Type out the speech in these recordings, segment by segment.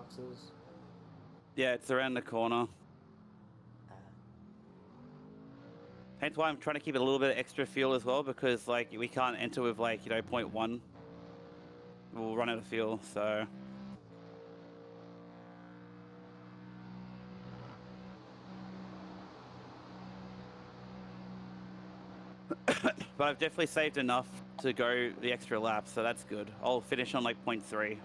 boxes? Yeah, it's around the corner. Uh, Hence why I'm trying to keep a little bit of extra fuel as well, because like we can't enter with like, 0.1. We'll run out of fuel, so. But I've definitely saved enough to go the extra lap, so that's good. I'll finish on like 0.3.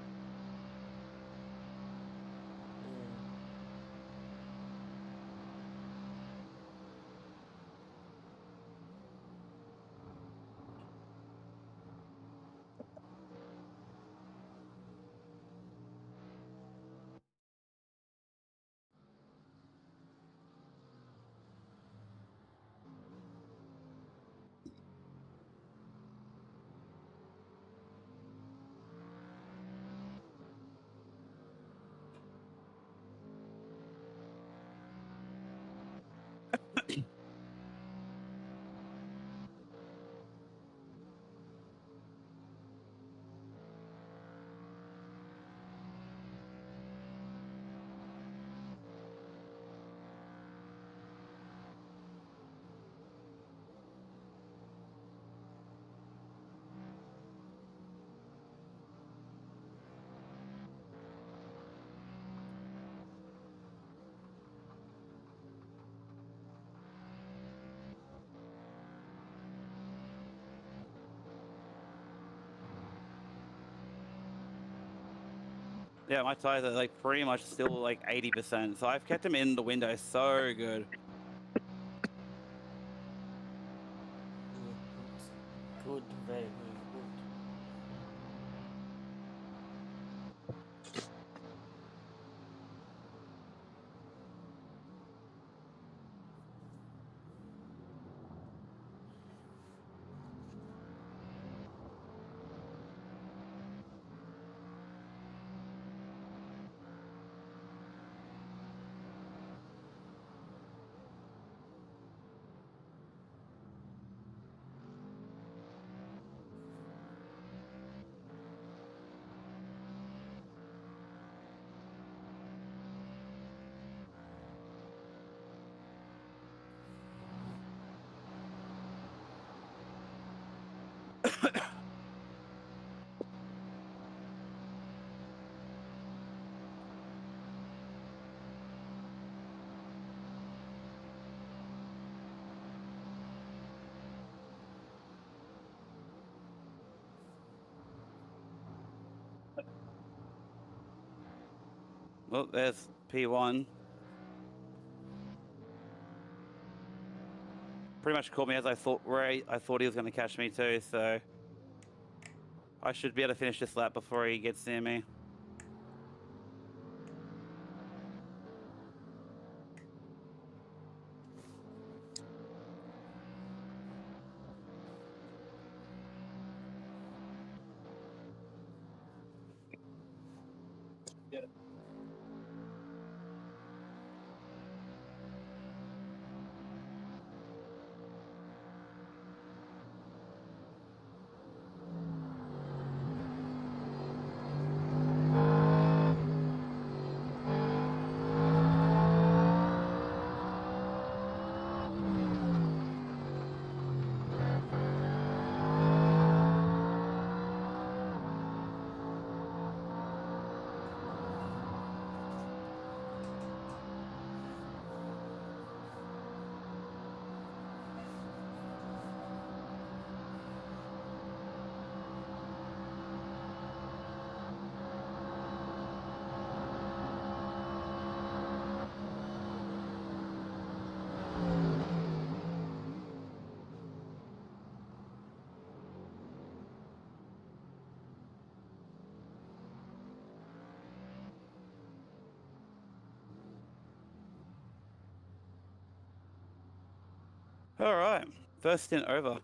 Yeah, my tires are like pretty much still like 80%. So I've kept them in the window so good. yeah, it's good, very, very good. Well, there's P1. Pretty much caught me as I thought, I thought he was going to catch me too. So I should be able to finish this lap before he gets near me. All right, first stint over.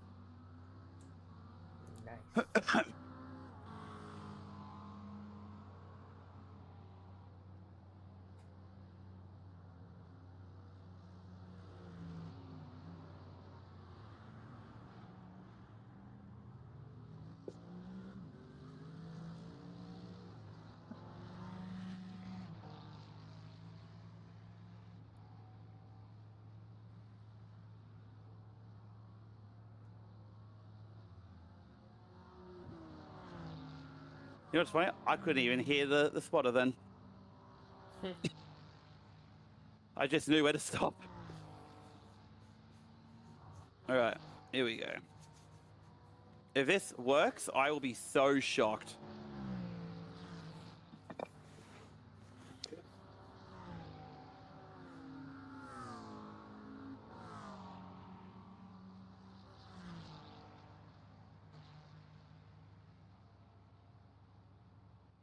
Nice. know what's funny? I couldn't even hear the spotter then. I just knew where to stop. All right, here we go. If this works, I will be so shocked.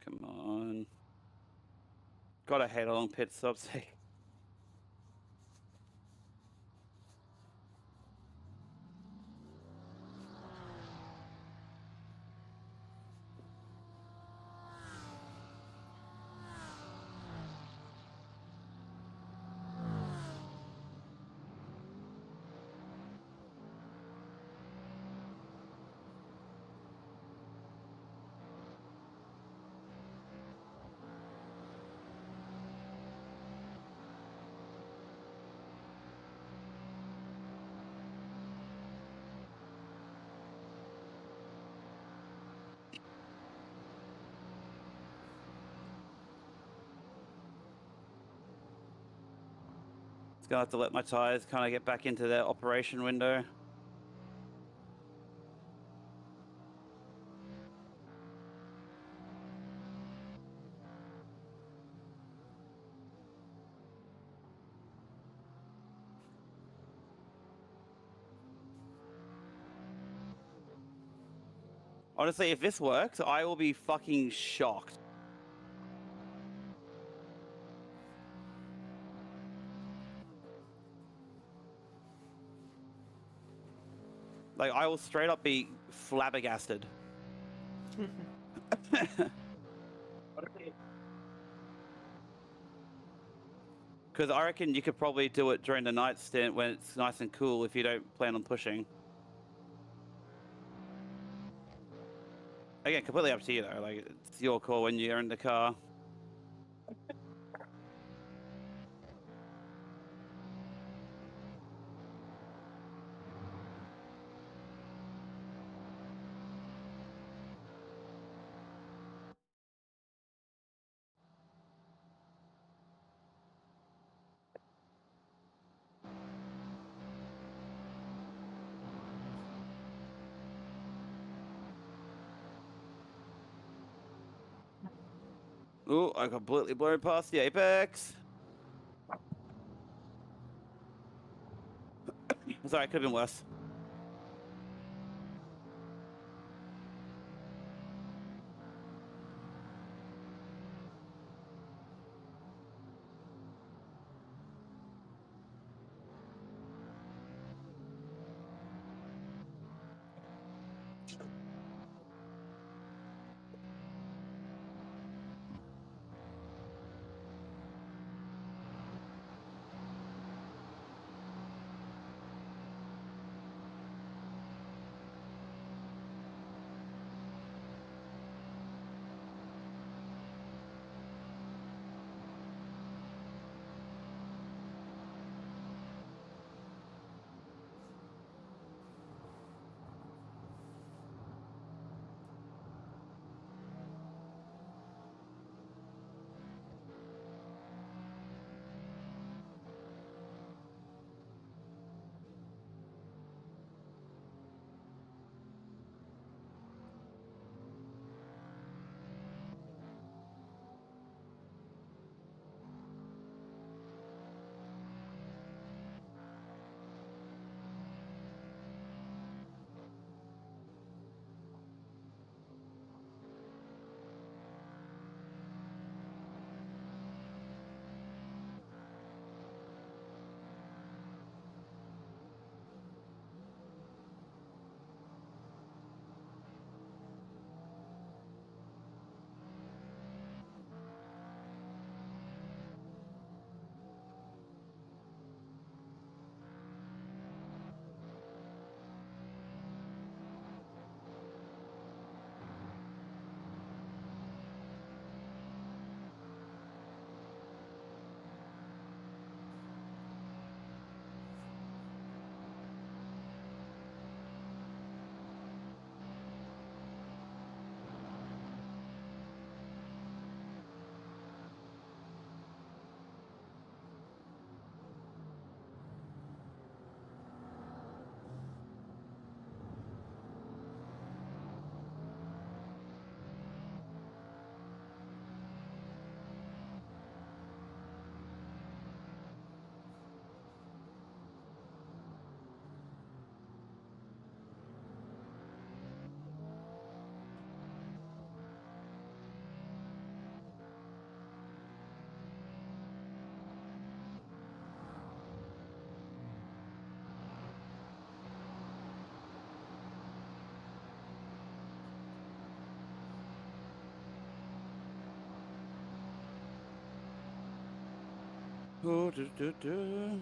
Come on. God, I hate a long pit stops. It's gonna have to let my tires kind of get back into their operation window. Honestly, if this works, I will be fucking shocked. Like, I will straight up be flabbergasted. Because I reckon you could probably do it during the night stint when it's nice and cool if you don't plan on pushing. Again, completely up to you though. Like, it's your call when you're in the car. Ooh, I completely blown past the apex. Sorry, it could have been worse. Oh, do, do, do.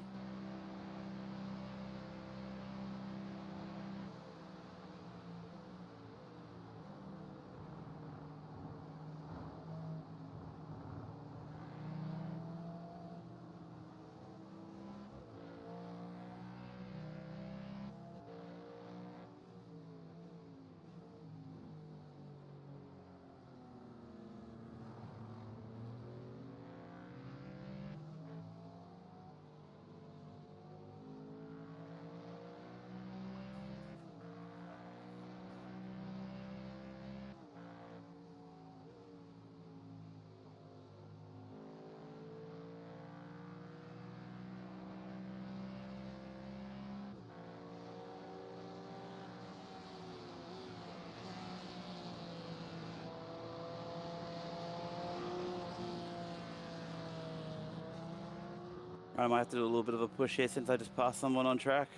I might have to do a little bit of a push here since I just passed someone on track.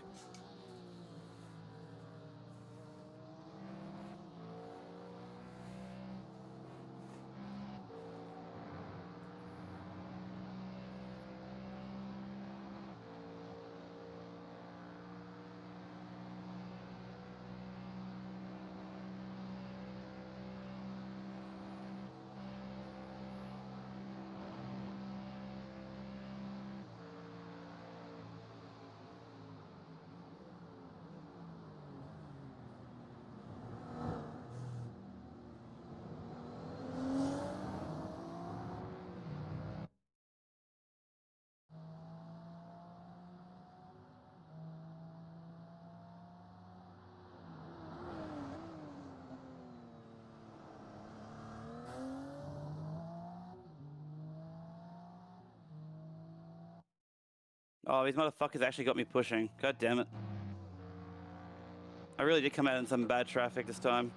Oh, these motherfuckers actually got me pushing. God damn it. I really did come out in some bad traffic this time.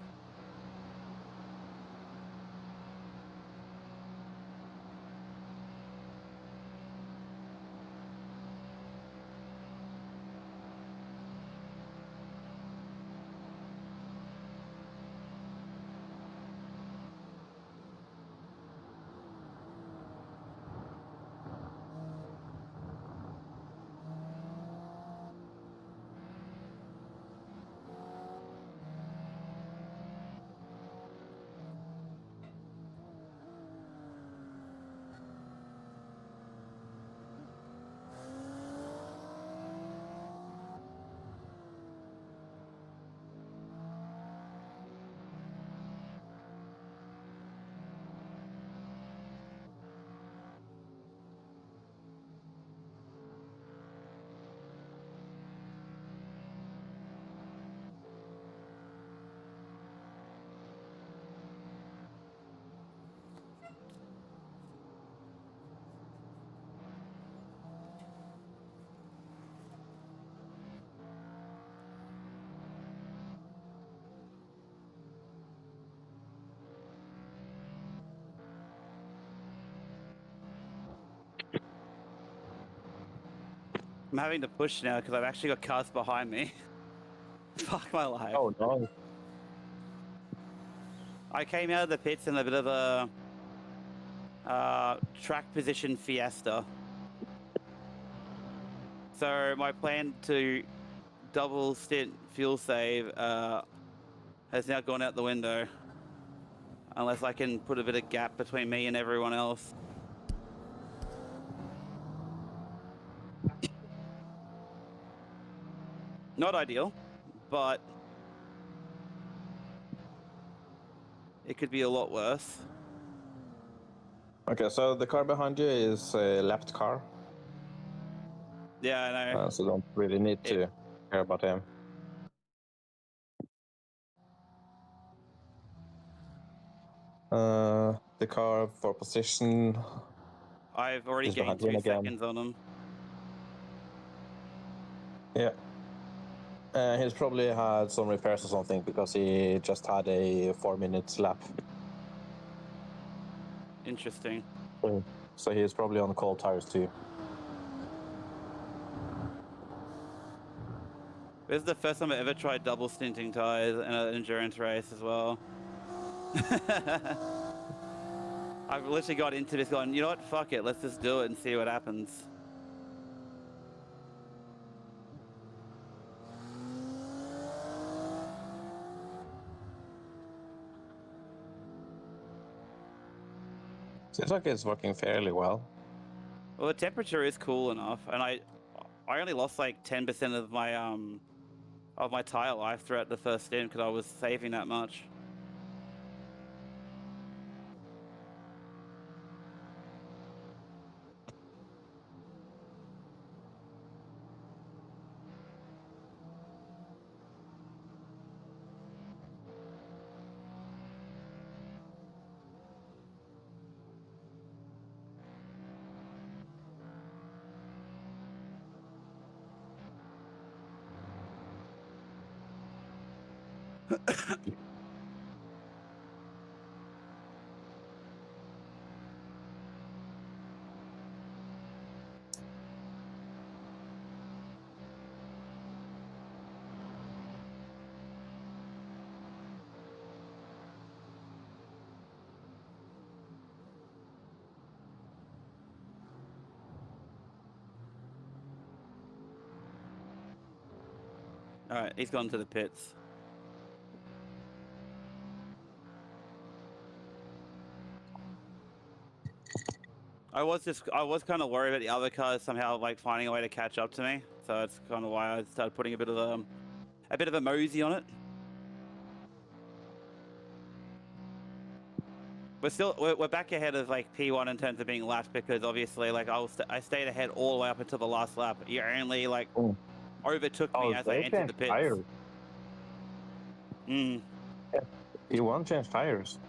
I'm having to push now because I've actually got cars behind me. Fuck my life. Oh no. I came out of the pits in a bit of a track position fiesta. So my plan to double stint fuel save has now gone out the window. Unless I can put a bit of gap between me and everyone else. Not ideal, but it could be a lot worse. Okay, so the car behind you is a left car, Yeah, I know. so don't really need to care about him. The car for position. I've already He's gained behind him 2 again. seconds on him. Yeah. He's probably had some repairs or something because he just had a 4-minute lap. Interesting. So he's probably on cold tires too. This is the first time I ever tried double stinting tires in an endurance race as well. I've literally got into this going, you know what, fuck it, let's just do it and see what happens. Seems like it's working fairly well. Well, the temperature is cool enough, and I only lost like 10% of my tire life throughout the first stint because I was saving that much. All right, he's gone to the pits. I was kind of worried about the other cars somehow like finding a way to catch up to me, so that's kind of why I started putting a bit of a mosey on it. We're back ahead of like P1 in terms of being lapped because obviously like I stayed ahead all the way up until the last lap. You only like overtook me as I entered the pits. Tires. Mm. You won't change tires.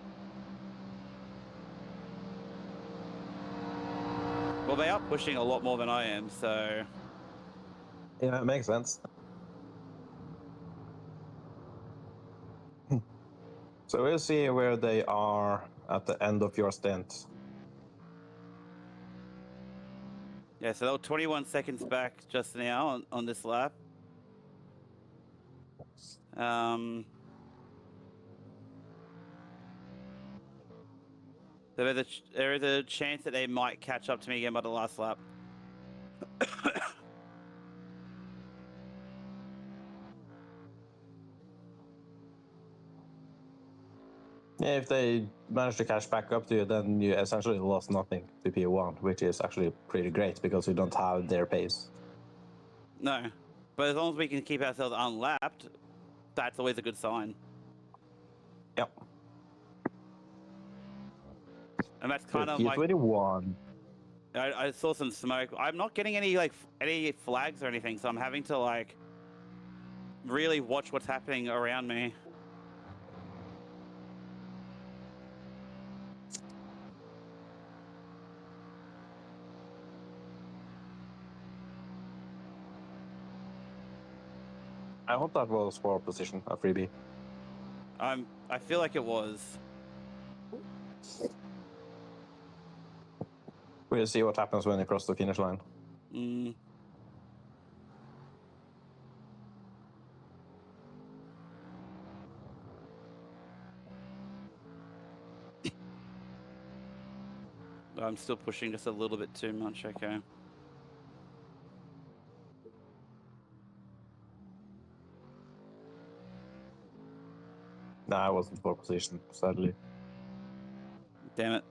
Well, they are pushing a lot more than I am, so Yeah, it makes sense. So we'll see where they are at the end of your stint. yeah. So they were 21 seconds back just now on this lap. There is a chance that they might catch up to me again by the last lap. Yeah, if they manage to catch back up to you, then you essentially lost nothing to P1, which is actually pretty great because you don't have their pace. No, but as long as we can keep ourselves unlapped, that's always a good sign. Yep. And that's kind of like P21. I saw some smoke. I'm not getting any flags or anything, so I'm having to like really watch what's happening around me. I hope that was for position, a freebie. I feel like it was. We'll see what happens when they cross the finish line. Mm. I'm still pushing just a little bit too much. Okay. Nah, I wasn't for position, sadly. Damn it.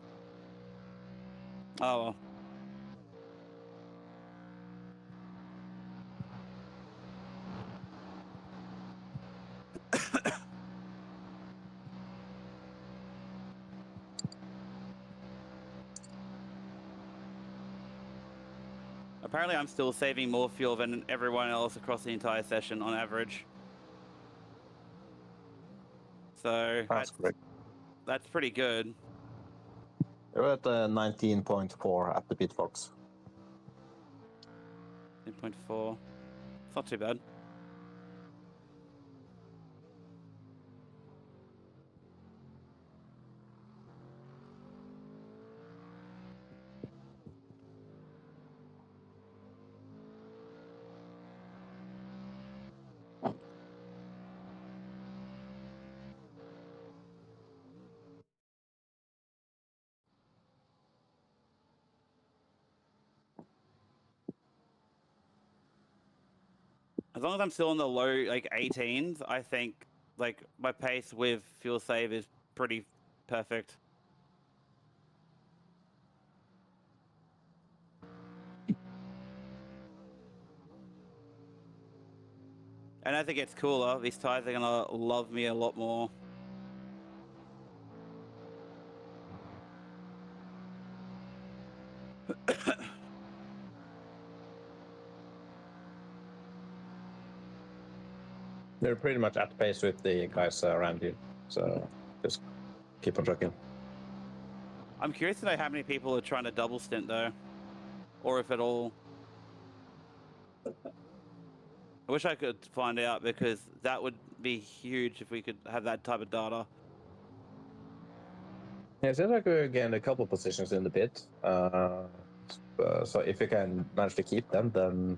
Oh well. Apparently, I'm still saving more fuel than everyone else across the entire session on average. So That's correct. That's pretty good. You're at 19.4 at the pit box. 10.4. It's not too bad. As long as I'm still in the low like 18s, I think like my pace with fuel save is pretty perfect. And as it gets cooler, these tires are gonna love me a lot more. They're pretty much at pace with the guys around you, so just keep on trucking. I'm curious to know how many people are trying to double stint though, or if at all. I wish I could find out because that would be huge if we could have that type of data. Yeah, it seems like we gained a couple positions in the pit. So if you can manage to keep them, then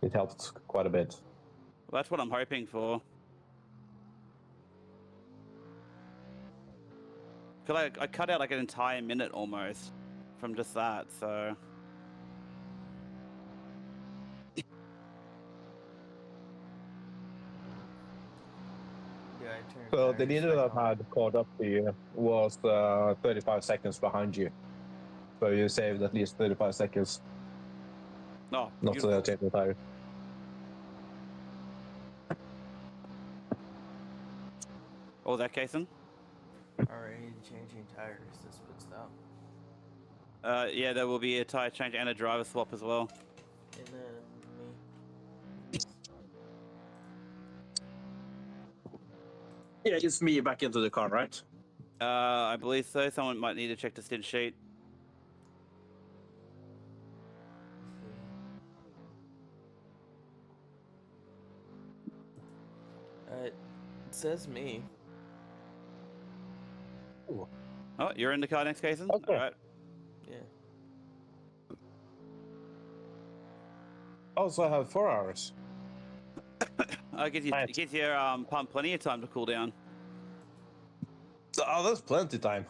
it helps quite a bit. Well, that's what I'm hoping for. Cause I cut out like an entire minute almost from just that, so. Do I turn So the tires leader back that on? had caught up to you was 35 seconds behind you. So you saved at least 35 seconds, Oh, not beautiful. change the tire. What was that, Kason? Already changing tires. This puts out. Yeah, there will be a tire change and a driver swap as well. And then me. Yeah, it's me back into the car, right? I believe so. Someone might need to check the stint sheet. It says me. Oh, you're in the car next, Kason? Okay. All right. Yeah. Also, I have 4 hours. It gives you pump plenty of time to cool down. Oh, that's plenty time.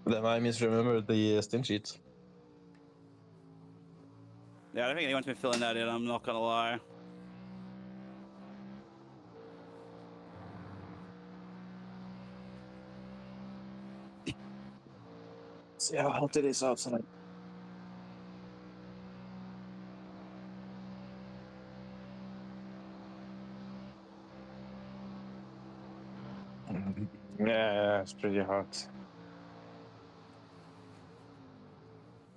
Then I misremembered the stint sheet. Yeah, I don't think anyone's been filling that in, I'm not gonna lie. See how hot it is outside. Yeah, it's pretty hot.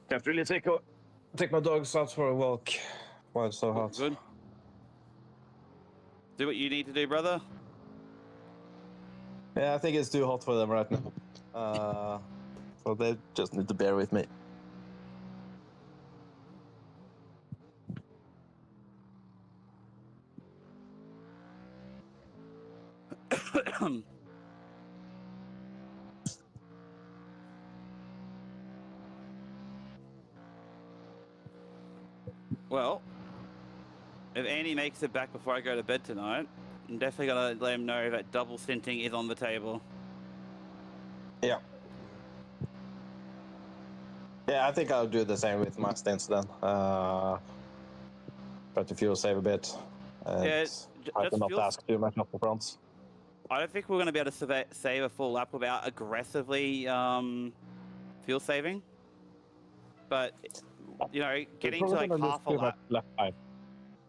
Can't really take my dogs out for a walk while it's so hot. Good. Do what you need to do, brother. Yeah, I think it's too hot for them right now. So they just need to bear with me. Well, if Andy makes it back before I go to bed tonight, I'm definitely gonna let him know that double stinting is on the table. Yeah. Yeah, I think I'll do the same with my stints then. Try to fuel save a bit. And Yeah, I just cannot fuel- ask too much up the front. I don't think we're going to be able to save a full lap without aggressively fuel saving. But, you know, getting to like half a lap. Left time.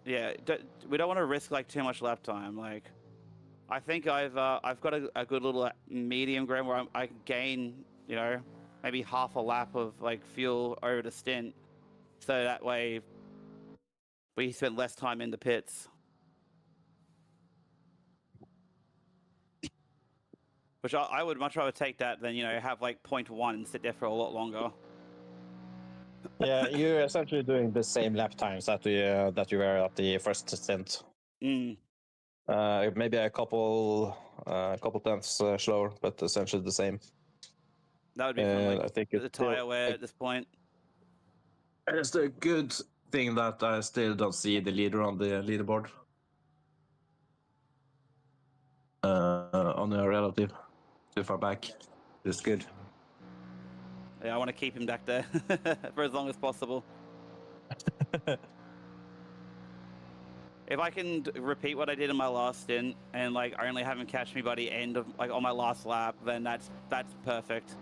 Yeah, we don't want to risk like too much lap time. Like, I think I've got a good little medium ground where I can gain, you know, maybe half a lap of like fuel over the stint, so that way we spend less time in the pits. Which I would much rather take that than, you know, have like 0.1 and sit there for a lot longer. Yeah, you're essentially doing the same lap times that you were at the first stint. Mm. Maybe a couple tenths slower, but essentially the same. That would be from like I think the tire wear at this point. It's the good thing that I still don't see the leader on the leaderboard. On a relative too far back. It's good. Yeah, I want to keep him back there for as long as possible. If I can repeat what I did in my last stint and like only have him catch me by the end of like on my last lap, then that's perfect.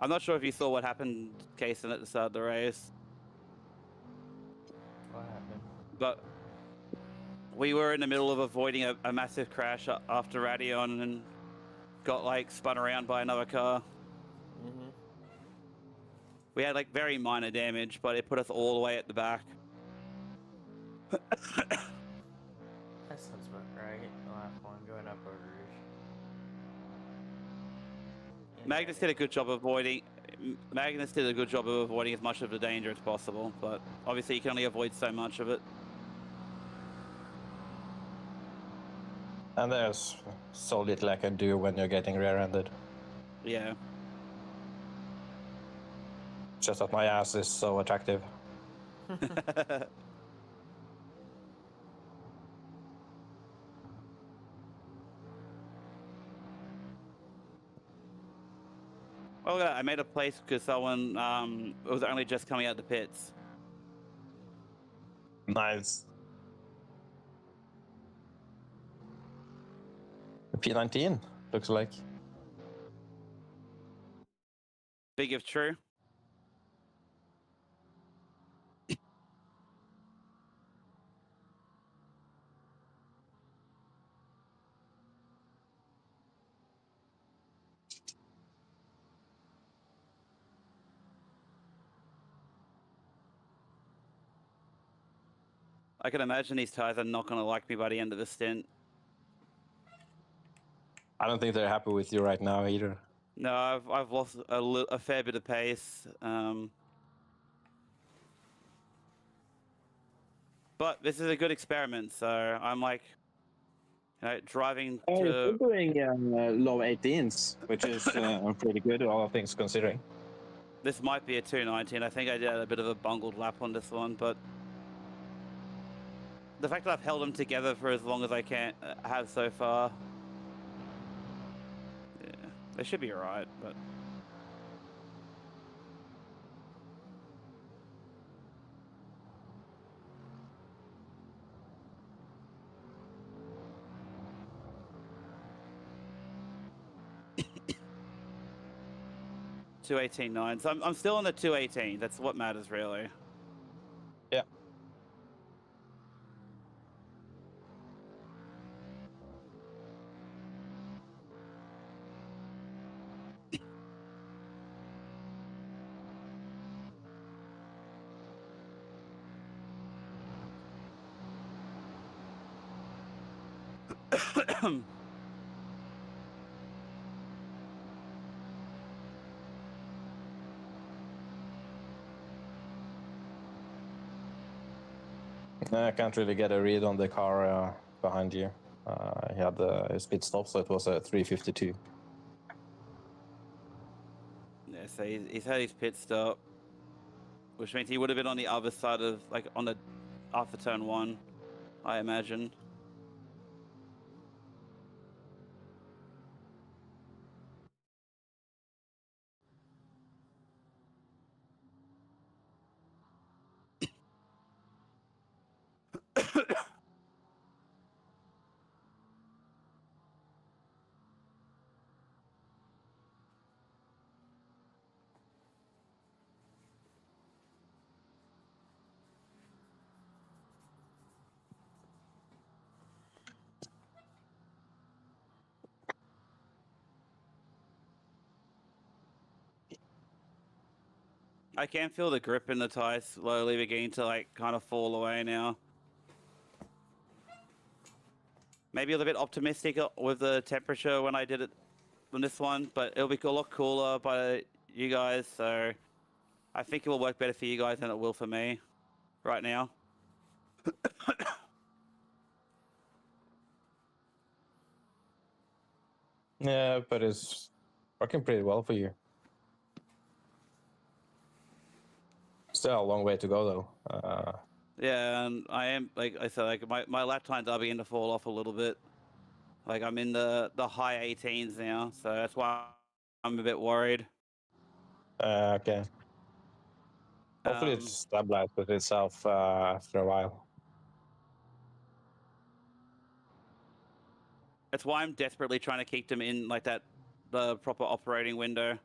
I'm not sure if you saw what happened, Kason, at the start of the race, What happened? but we were in the middle of avoiding a massive crash after Radion and got like spun around by another car. Mm-hmm. We had like very minor damage, but it put us all the way at the back. That sounds about right. The last one going up over Rouge. Magnus did a good job avoiding. Magnus did a good job of avoiding as much of the danger as possible, but obviously you can only avoid so much of it. And there's so little I can do when you're getting rear-ended. Yeah. Just that my ass is so attractive. Well, I made a place because someone was only just coming out the pits. Nice. P19 looks like. Big if true. I can imagine these tires are not going to like me by the end of the stint. I don't think they're happy with you right now either. No, I've lost a fair bit of pace. But this is a good experiment, so I'm like, driving Oh, you're to. still doing low 18s, which is pretty good, all things considering. This might be a 219. I think I did a bit of a bungled lap on this one, but the fact that I've held them together for as long as I can have so far, yeah, they should be alright, but. .218.9. So I'm still on the 218. That's what matters, really. Yeah. I can't really get a read on the car behind you. He had his pit stop, so it was a 352. Yeah, so he's had his pit stop, which means he would have been on the other side of, like, on the after turn one, I imagine. I can feel the grip in the tires slowly beginning to, like, kind of fall away now. Maybe a little bit optimistic with the temperature when I did it on this one, but it'll be a lot cooler by you guys, so I think it will work better for you guys than it will for me right now. Yeah, but it's working pretty well for you. Still a long way to go, though. Yeah, and I am, like I said, like my lap times are beginning to fall off a little bit. Like I'm in the high 18s now, so that's why I'm a bit worried. Okay. Hopefully it stabilizes itself after a while. That's why I'm desperately trying to keep them in like the proper operating window.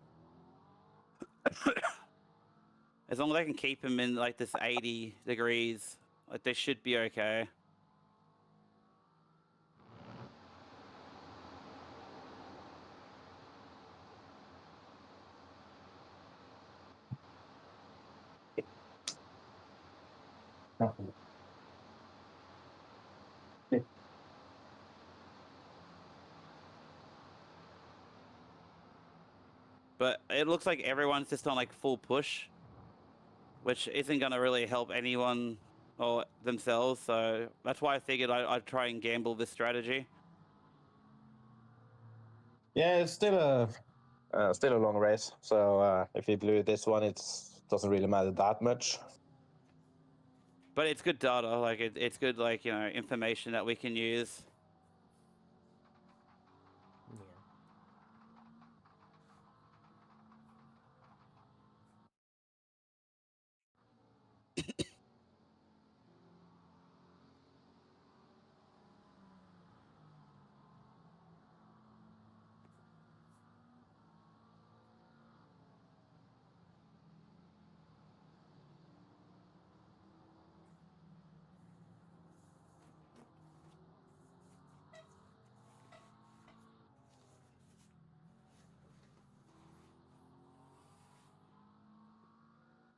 As long as I can keep them in like this 80 degrees, like they should be okay. But it looks like everyone's just on like full push, which isn't going to really help anyone or themselves. So that's why I figured I'd try and gamble this strategy. Yeah, it's still a long race. So if you lose this one, it doesn't really matter that much. But it's good data, like it's good, like, you know, information that we can use. Yeah.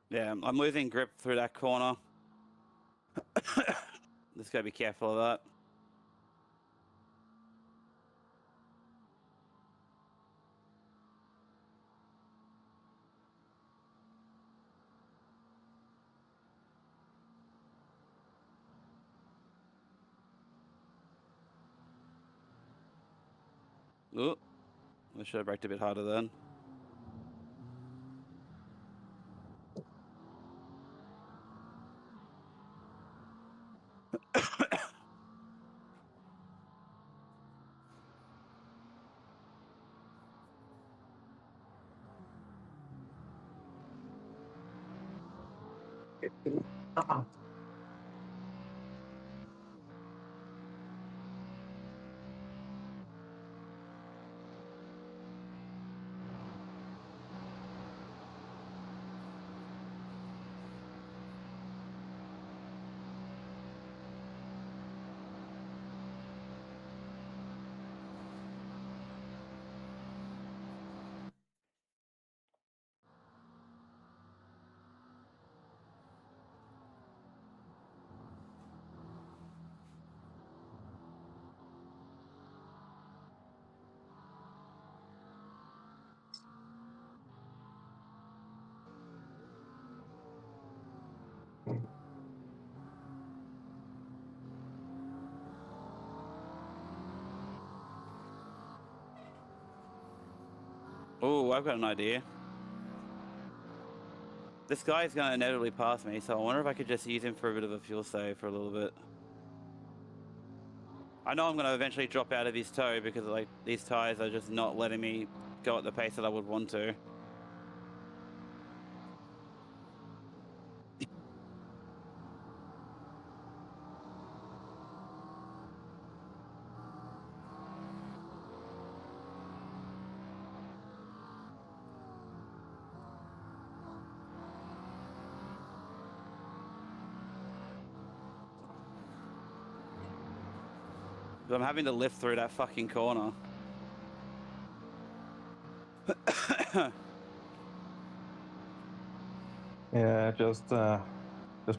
Yeah, I'm losing grip through that corner. Just gotta be careful of that. Ooh, I should have braked a bit harder then. Oh, I've got an idea. This guy's gonna inevitably pass me, so I wonder if I could just use him for a bit of a fuel save for a little bit. I know I'm gonna eventually drop out of his toe because like these tires are just not letting me go at the pace that I would want to. I'm having to lift through that fucking corner. Yeah, just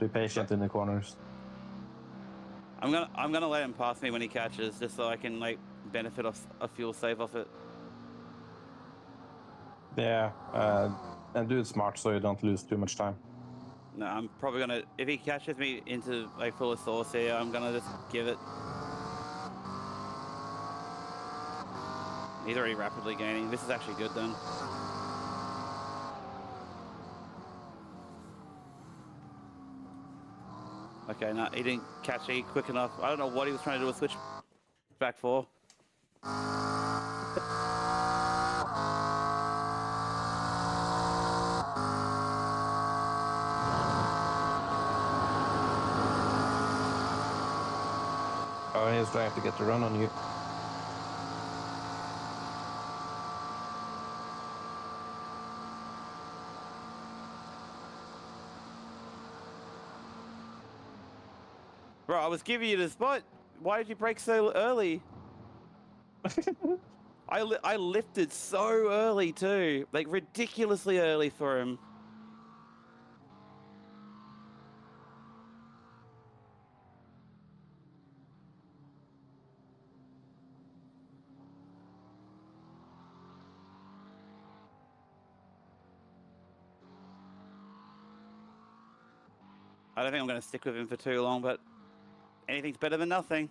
be patient in the corners. I'm gonna let him pass me when he catches, just so I can like benefit off a fuel save off it. Yeah, and do it smart so you don't lose too much time. No, I'm probably gonna, if he catches me into like full of sauce here, I'm gonna just give it. He's already rapidly gaining. This is actually good then. Okay, no, he didn't catch me quick enough. I don't know what he was trying to do a switch back for. Oh, he's trying to get the run on you. Bro, I was giving you the spot. Why did you brake so early? I lifted so early too, like ridiculously early for him. I don't think I'm going to stick with him for too long, but anything's better than nothing.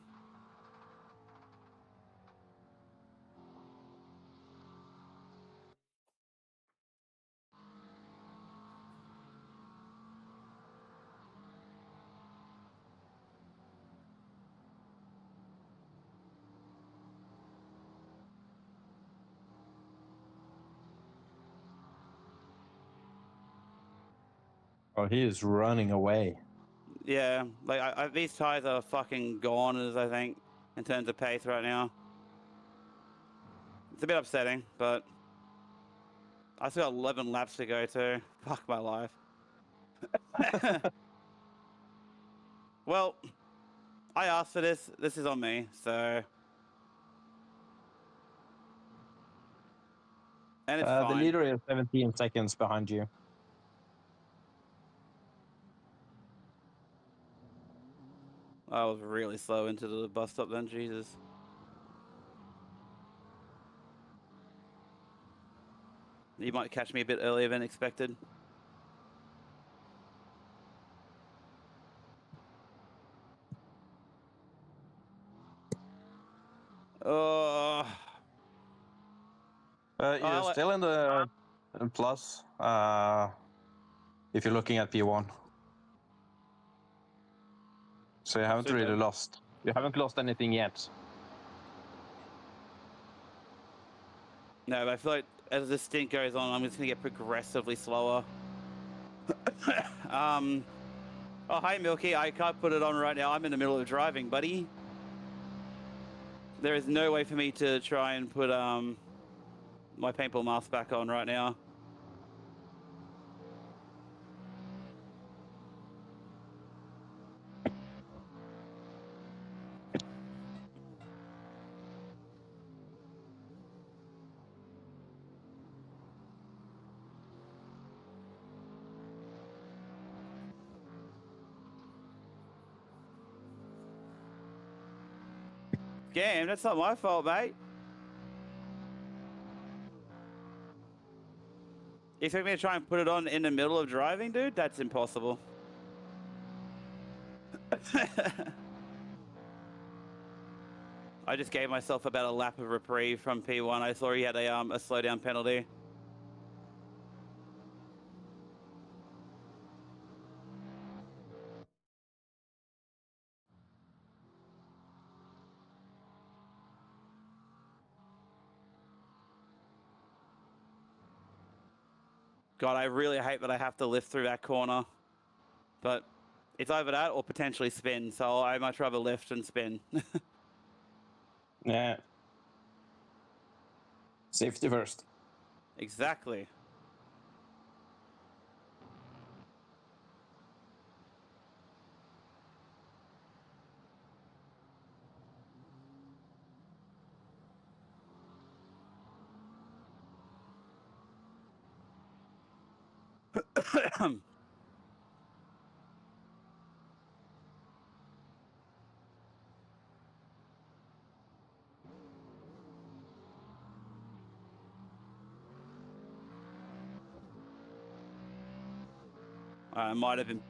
Oh, he is running away. Yeah, like these tires are fucking goners, I think, in terms of pace right now. It's a bit upsetting, but I still got 11 laps to go too. Fuck my life. Well, I asked for this. This is on me, so. And it's The fine. leader is 17 seconds behind you. I was really slow into the bus stop then, Jesus. You might catch me a bit earlier than expected. Oh. You're Oh, still in the plus if you're looking at P1. So you haven't really lost. You haven't lost anything yet. No, but I feel like as the stint goes on, I'm just gonna get progressively slower. Oh, hi, Milky. I can't put it on right now. I'm in the middle of driving, buddy. There is no way for me to try and put my paintball mask back on right now. Damn, that's not my fault, mate. You expect me to try and put it on in the middle of driving, dude? That's impossible. I just gave myself about a lap of reprieve from P1. I saw he had a slowdown penalty. God, I really hate that I have to lift through that corner. But it's either that or potentially spin, so I much rather lift and spin. Yeah. Safety first. Exactly. I might have been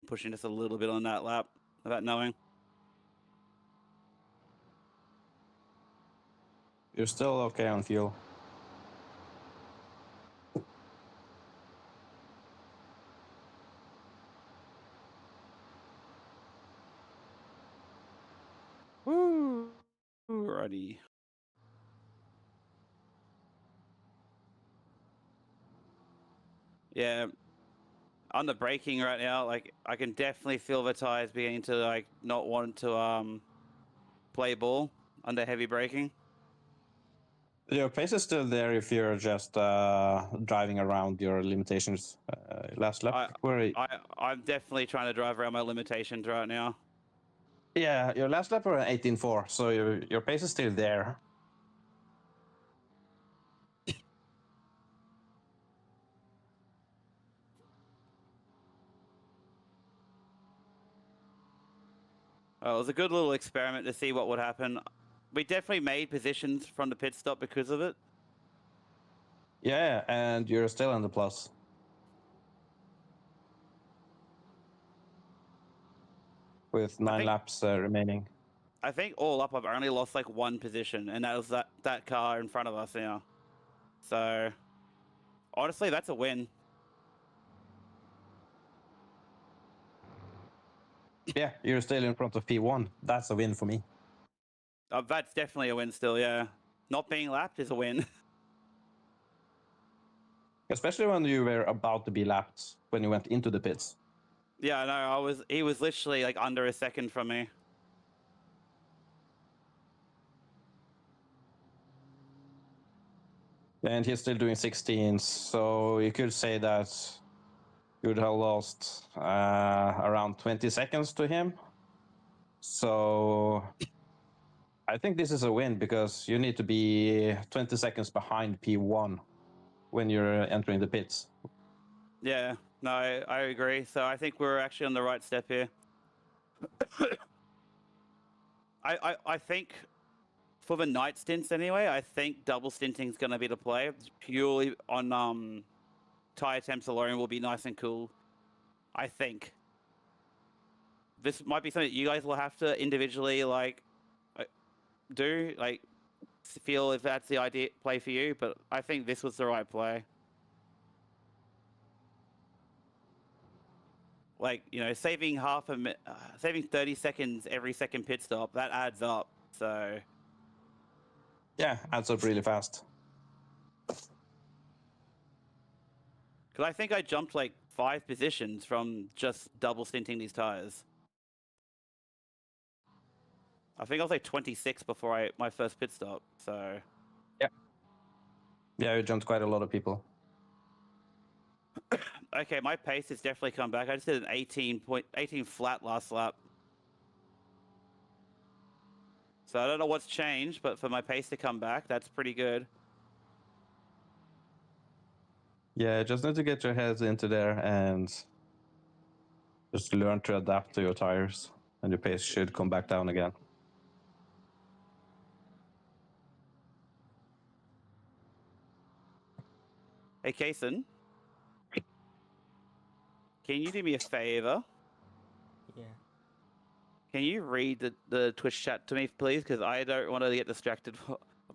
pushing just a little bit on that lap without knowing. You're still okay on fuel. Woo! Alrighty. Yeah. On the braking right now, like I can definitely feel the tires beginning to like not want to play ball under heavy braking. Your pace is still there if you're just driving around your limitations last lap. I'm definitely trying to drive around my limitations right now. Yeah, your last lap were an 18.4, so your pace is still there. Well, it was a good little experiment to see what would happen. We definitely made positions from the pit stop because of it. Yeah, and you're still in the plus. With 9 laps remaining. I think all up, I've only lost like one position, and that was that car in front of us now. So, honestly, that's a win. Yeah, you're still in front of P1. That's a win for me. That's definitely a win still, yeah. Not being lapped is a win. Especially when you were about to be lapped when you went into the pits. Yeah, no, he was literally like under a second from me. And he's still doing 16s, so you could say that you would have lost around 20 seconds to him. So I think this is a win because you need to be 20 seconds behind P1 when you're entering the pits. Yeah, no, I agree. So I think we're actually on the right step here. I think for the night stints anyway, I think double stinting is going to be the play. Purely on tire temps alone will be nice and cool. I think this might be something you guys will have to individually do, like feel if that's the idea play for you. But I think this was the right play. Like, you know, saving saving 30 seconds every second pit stop, that adds up. So Yeah, adds up really fast. because I think I jumped like 5 positions from just double stinting these tires. I think I was like 26 before my first pit stop. So yeah, you jumped quite a lot of people. okay, my pace has definitely come back. I just did an 18 flat last lap. So I don't know what's changed, but for my pace to come back, that's pretty good. Yeah, just need to get your heads into there and just learn to adapt to your tires, and your pace should come back down again. Hey, Kason, can you do me a favor? Yeah. Can you read the Twitch chat to me, please? Because I don't want to get distracted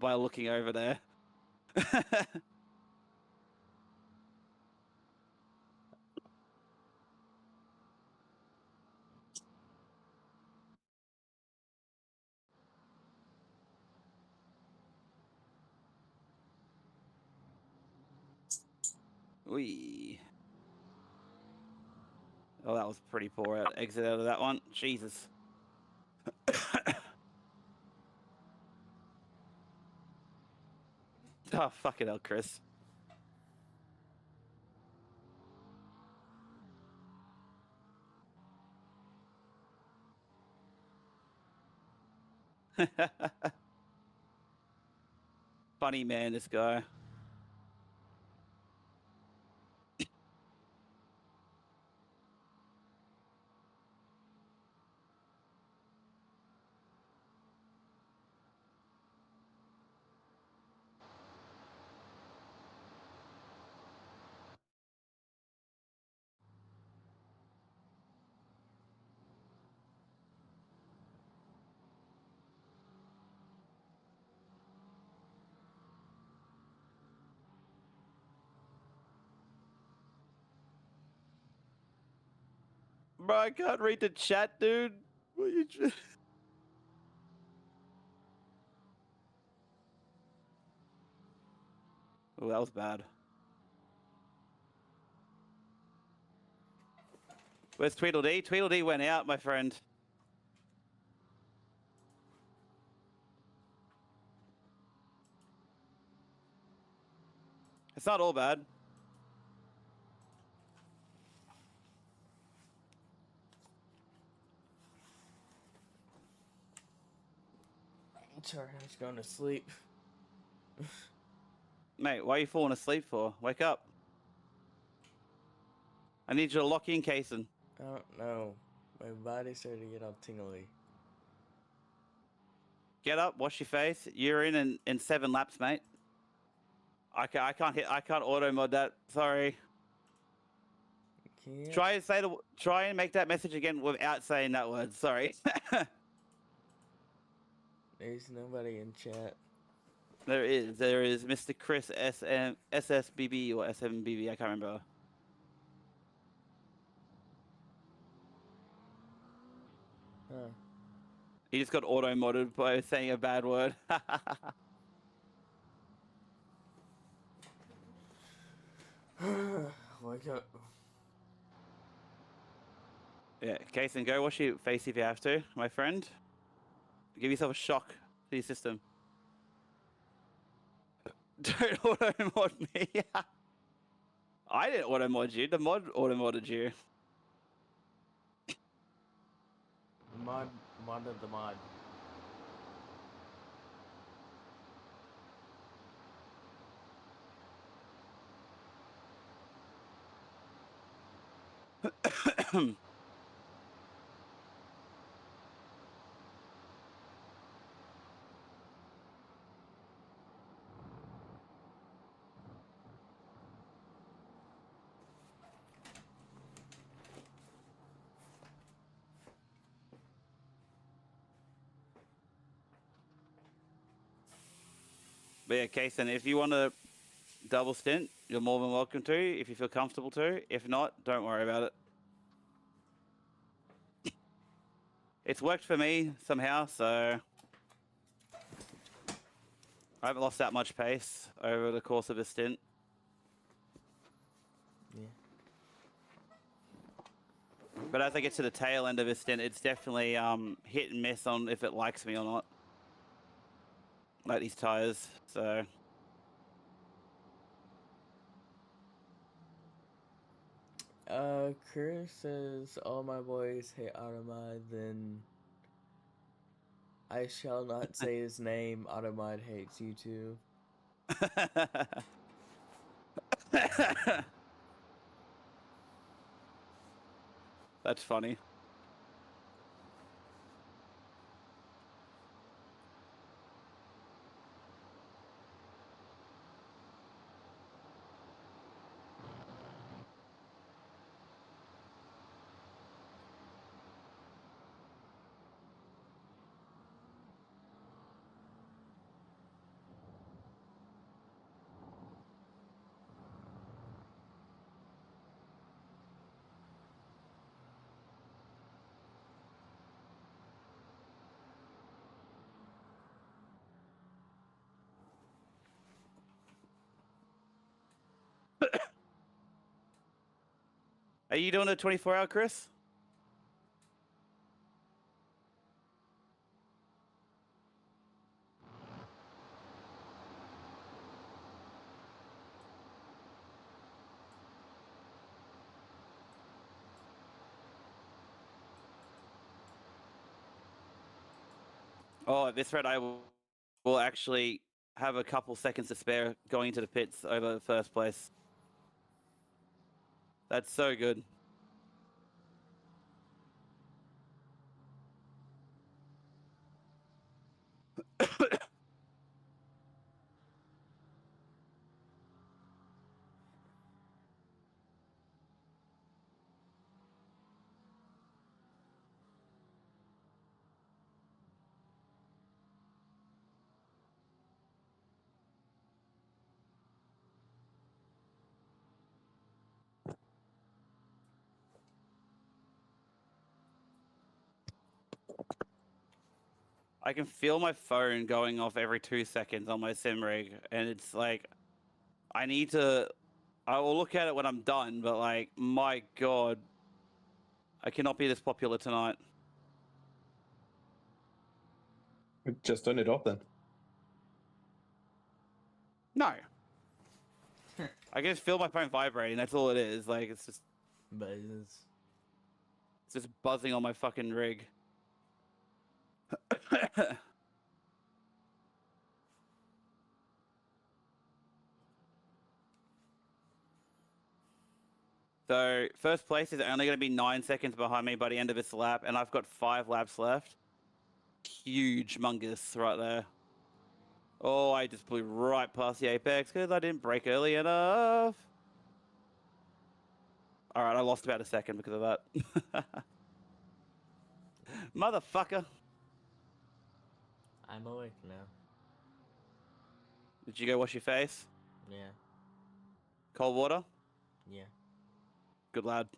by looking over there. Wee. Oh, that was pretty poor exit out of that one. Jesus. Oh, fuck it hell, Chris. Funny man, this guy. Bro, I can't read the chat, dude. What you? Oh, that was bad. Where's Tweedledee? Tweedledee went out, my friend. It's not all bad. Sorry, I was going to sleep. Mate, why are you falling asleep for? Wake up. I need you to lock in, Kason. I don't know. My body started to get all tingly. Get up, wash your face. You're in 7 laps, mate. I can't auto mod that. Sorry. Can't. Try and make that message again without saying that word. Sorry. There's nobody in chat. There is Mr. Chris SSBB or SMBB. I can't remember. Huh. He just got auto modded by saying a bad word. Wake up. Yeah, Kason, go wash your face if you have to, my friend. Give yourself a shock to your system. Don't auto mod me. I didn't auto mod you. The mod auto modded you. Mod of the mod. But yeah, Kason, if you want to double stint, you're more than welcome to, if you feel comfortable to. If not, don't worry about it. It's worked for me somehow, so I haven't lost that much pace over the course of a stint. Yeah. But as I get to the tail end of a stint, it's definitely hit and miss on if it likes me or not. Like these tires, so. Chris says all my boys hate Automod, then I shall not say his name. Automod hates you too. That's funny. Are you doing a 24-hour, Chris? Oh, at this rate, I will actually have a couple seconds to spare going into the pits over first place. That's so good. I can feel my phone going off every 2 seconds on my sim rig, and it's like, I will look at it when I'm done, but like, my God, I cannot be this popular tonight. Just turn it off then. No. I can just feel my phone vibrating, that's all it is. Like, it's just buzzing on my fucking rig. So first place is only going to be 9 seconds behind me by the end of this lap, and I've got 5 laps left. Huge mungus right there. Oh, I just blew right past the apex because I didn't brake early enough. All right, I lost about a second because of that. Motherfucker. I'm awake now. Did you go wash your face? Yeah. Cold water? Yeah. Good lad.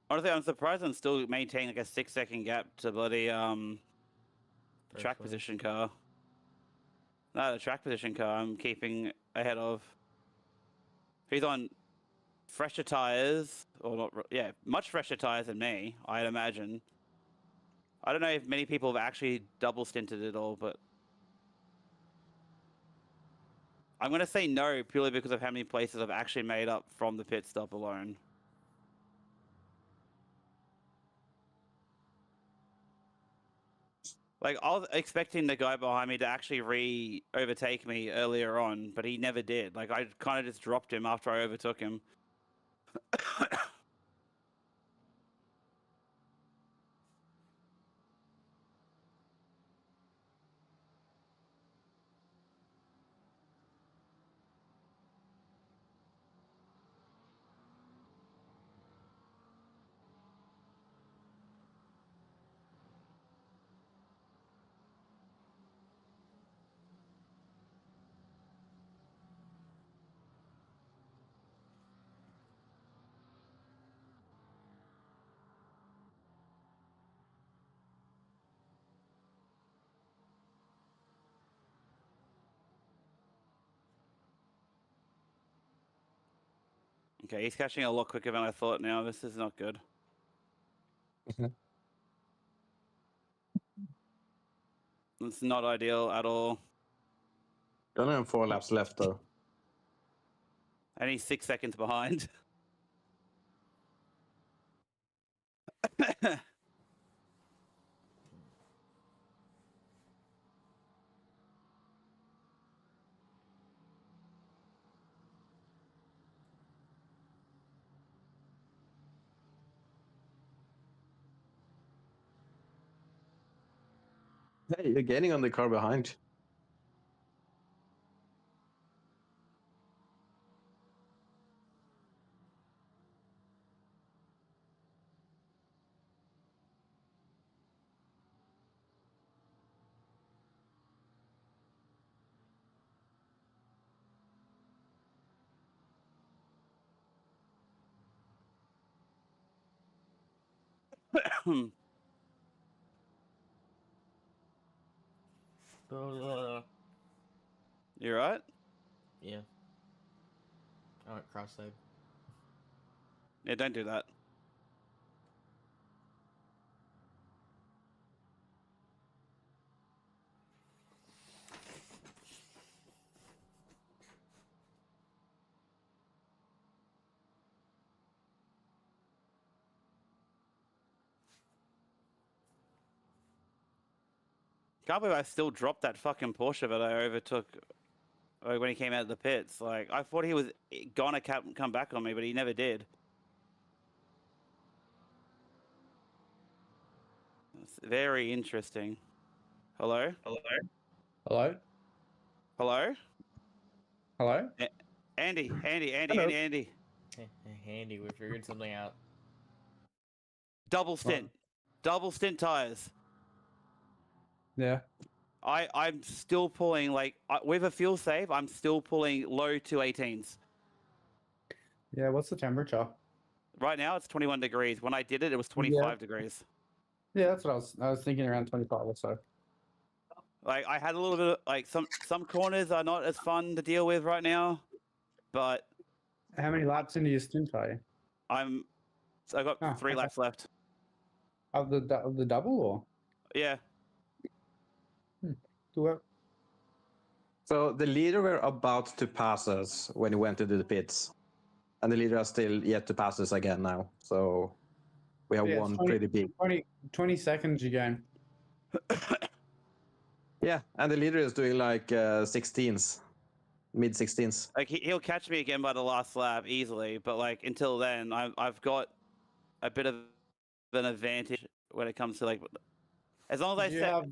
Honestly, I'm surprised I'm still maintaining like a 6-second gap to bloody track First position car. No, the track position car I'm keeping ahead of. He's on fresher tires, or not? Yeah, much fresher tires than me, I'd imagine. I don't know if many people have actually double stinted it all, but I'm going to say no purely because of how many places I've actually made up from the pit stop alone. Like, I was expecting the guy behind me to actually overtake me earlier on, but he never did. Like, I kind of just dropped him after I overtook him. Okay, he's catching a lot quicker than I thought now. This is not good. It's not ideal at all. You only have 4 laps left, though. And he's 6 seconds behind. Hey, you're gaining on the car behind. You right? Yeah. I went cross-eyed. Yeah, don't do that. Can't believe I still dropped that fucking Porsche that I overtook when he came out of the pits. Like, I thought he was gonna come back on me, but he never did. It's very interesting. Hello? Hello? Hello? Hello? Andy, Andy, Andy, Hello. Andy, Andy. Hey, Andy, we figured something out. Double stint. Double stint tires. Yeah. I'm still pulling, like, with a fuel save, I'm still pulling low 218s. Yeah. What's the temperature? Right now, it's 21 degrees. When I did it, it was 25 degrees. Yeah, that's what I was thinking, around 25 or so. Like, I had a little bit of, like, some corners are not as fun to deal with right now, but How many laps into your stint are you? I got Oh, 3 okay. laps left. Of the double or? Yeah. Do it. So the leader were about to pass us when he went into the pits, and the leader has still yet to pass us again now. So we have Yeah, it's one 20 pretty big. 20 seconds you gain. Yeah, and the leader is doing like 16s, mid 16s. Like, he'll catch me again by the last lap easily, but, like, until then, I've got a bit of an advantage when it comes to, like, as long as I set...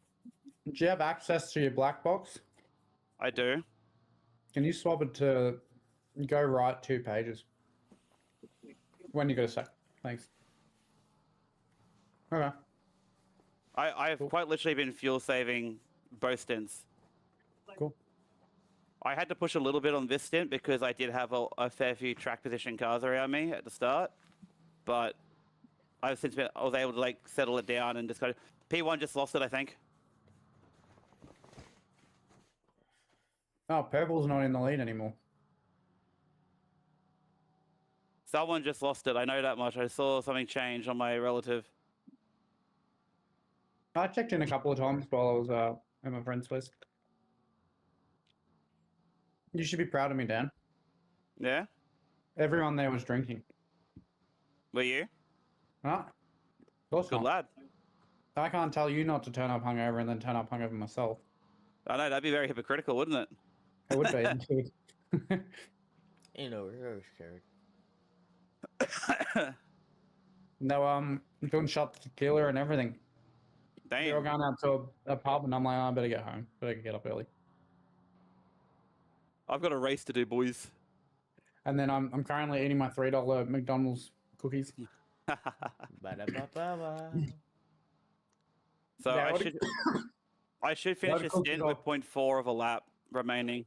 Do you have access to your black box? I do. Can you swap it to go right 2 pages? When you got a sec. Thanks. Okay. I've Cool. quite literally been fuel saving both stints. Cool. I had to push a little bit on this stint because I did have a fair few track position cars around me at the start, but I was able to, like, settle it down and just P1 just lost it, I think. Oh, purple's not in the lead anymore. Someone just lost it. I know that much. I saw something change on my relative. I checked in a couple of times while I was at my friend's place. You should be proud of me, Dan. Yeah? Everyone there was drinking. Were you? Huh? Of course Good not. lad. I can't tell you not to turn up hungover and then turn up hungover myself. I know, that'd be very hypocritical, wouldn't it? It would be. Indeed. You know, we're scared. No, doing shots to killer and everything. They're all Damn. going out to a pub, and I'm like, oh, I better get home. Better get up early. I've got a race to do, boys. And then I'm currently eating my $3 McDonald's cookies. Ba-da-ba-ba-ba. So Yeah, I should finish What this cookies stint are- with 0.4 of a lap remaining.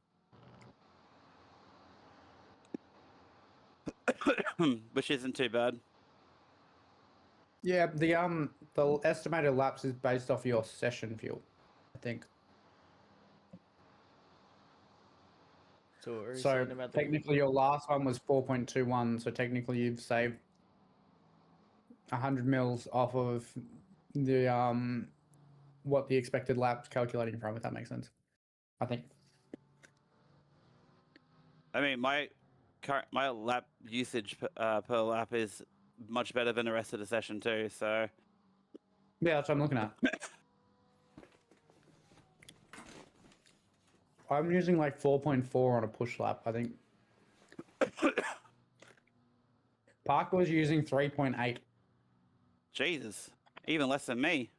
Which isn't too bad. Yeah, the estimated laps is based off your session fuel, I think. So what were you So saying about the technically, your last one was 4.21. So technically, you've saved 100 mils off of the what the expected lap's calculating from. If that makes sense, I think. I mean, my lap usage per lap is much better than the rest of the session too. So Yeah, that's what I'm looking at. I'm using like 4.4 on a push lap, I think. Parker was using 3.8. Jesus, even less than me.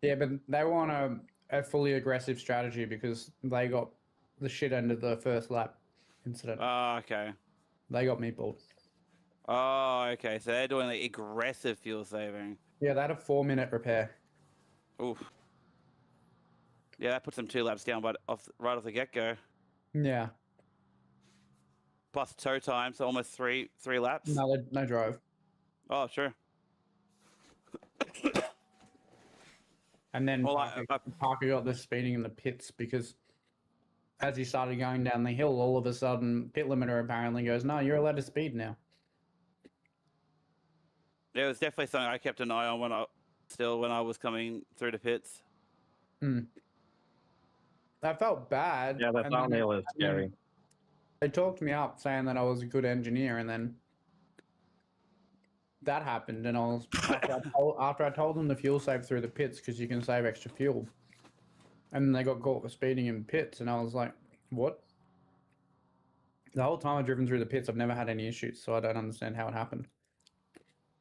Yeah, but they were on a fully aggressive strategy because they got the shit end of the first lap incident. Oh, okay. They got meatballed. Oh, okay. So they're doing like aggressive fuel saving. Yeah, they had a 4-minute repair. Oof. Yeah, that puts them 2 laps down, but right off the get go. Yeah. Plus tow time, so almost three laps. No, they drove. Oh, sure. And then Well, Parker got the speeding in the pits because as he started going down the hill, all of a sudden, pit limiter apparently goes, no, you're allowed to speed now. Yeah, it was definitely something I kept an eye on when I was coming through the pits. I felt bad. Yeah, that and then- downhill is and then scary. They talked me up saying that I was a good engineer, and then that happened, and I was after I told them to fuel save through the pits because you can save extra fuel, and then they got caught for speeding in pits, and I was like, what? The whole time I've driven through the pits, I've never had any issues, so I don't understand how it happened.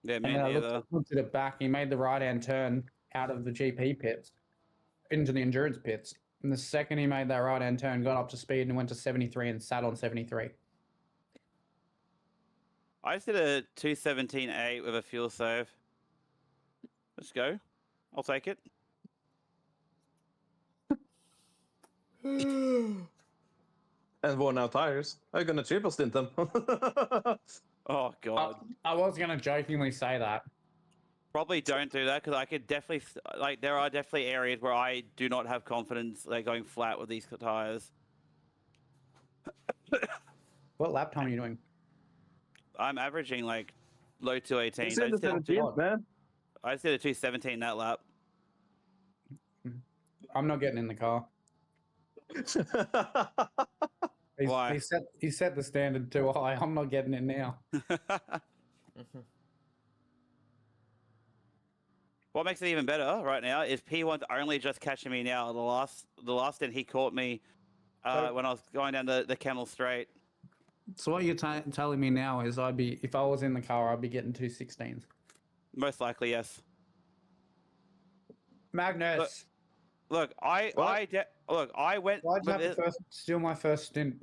Yeah, And me then I neither. looked at it back. He made the right-hand turn out of the GP pits into the endurance pits. And the second he made that right-hand turn, got up to speed and went to 73 and sat on 73. I just did a 217.8 with a fuel save. Let's go. I'll take it. And worn out tires. I'm gonna triple stint them. Oh god. I was gonna jokingly say that. Probably don't do that because I could definitely like there are definitely areas where I do not have confidence like going flat with these tires. What lap time are you doing? I'm averaging like low 218. It's in the 17th, man. I just did a 217 that lap. I'm not getting in the car. Why? He set the standard too high. I'm not getting it now. What makes it even better right now is P1's only just catching me now. The last stint he caught me when I was going down the Camel Straight. So what you're telling me now is if I was in the car, I'd be getting 216s. Most likely, yes. Magnus, Look, I went. why'd you with have to steal my first stint?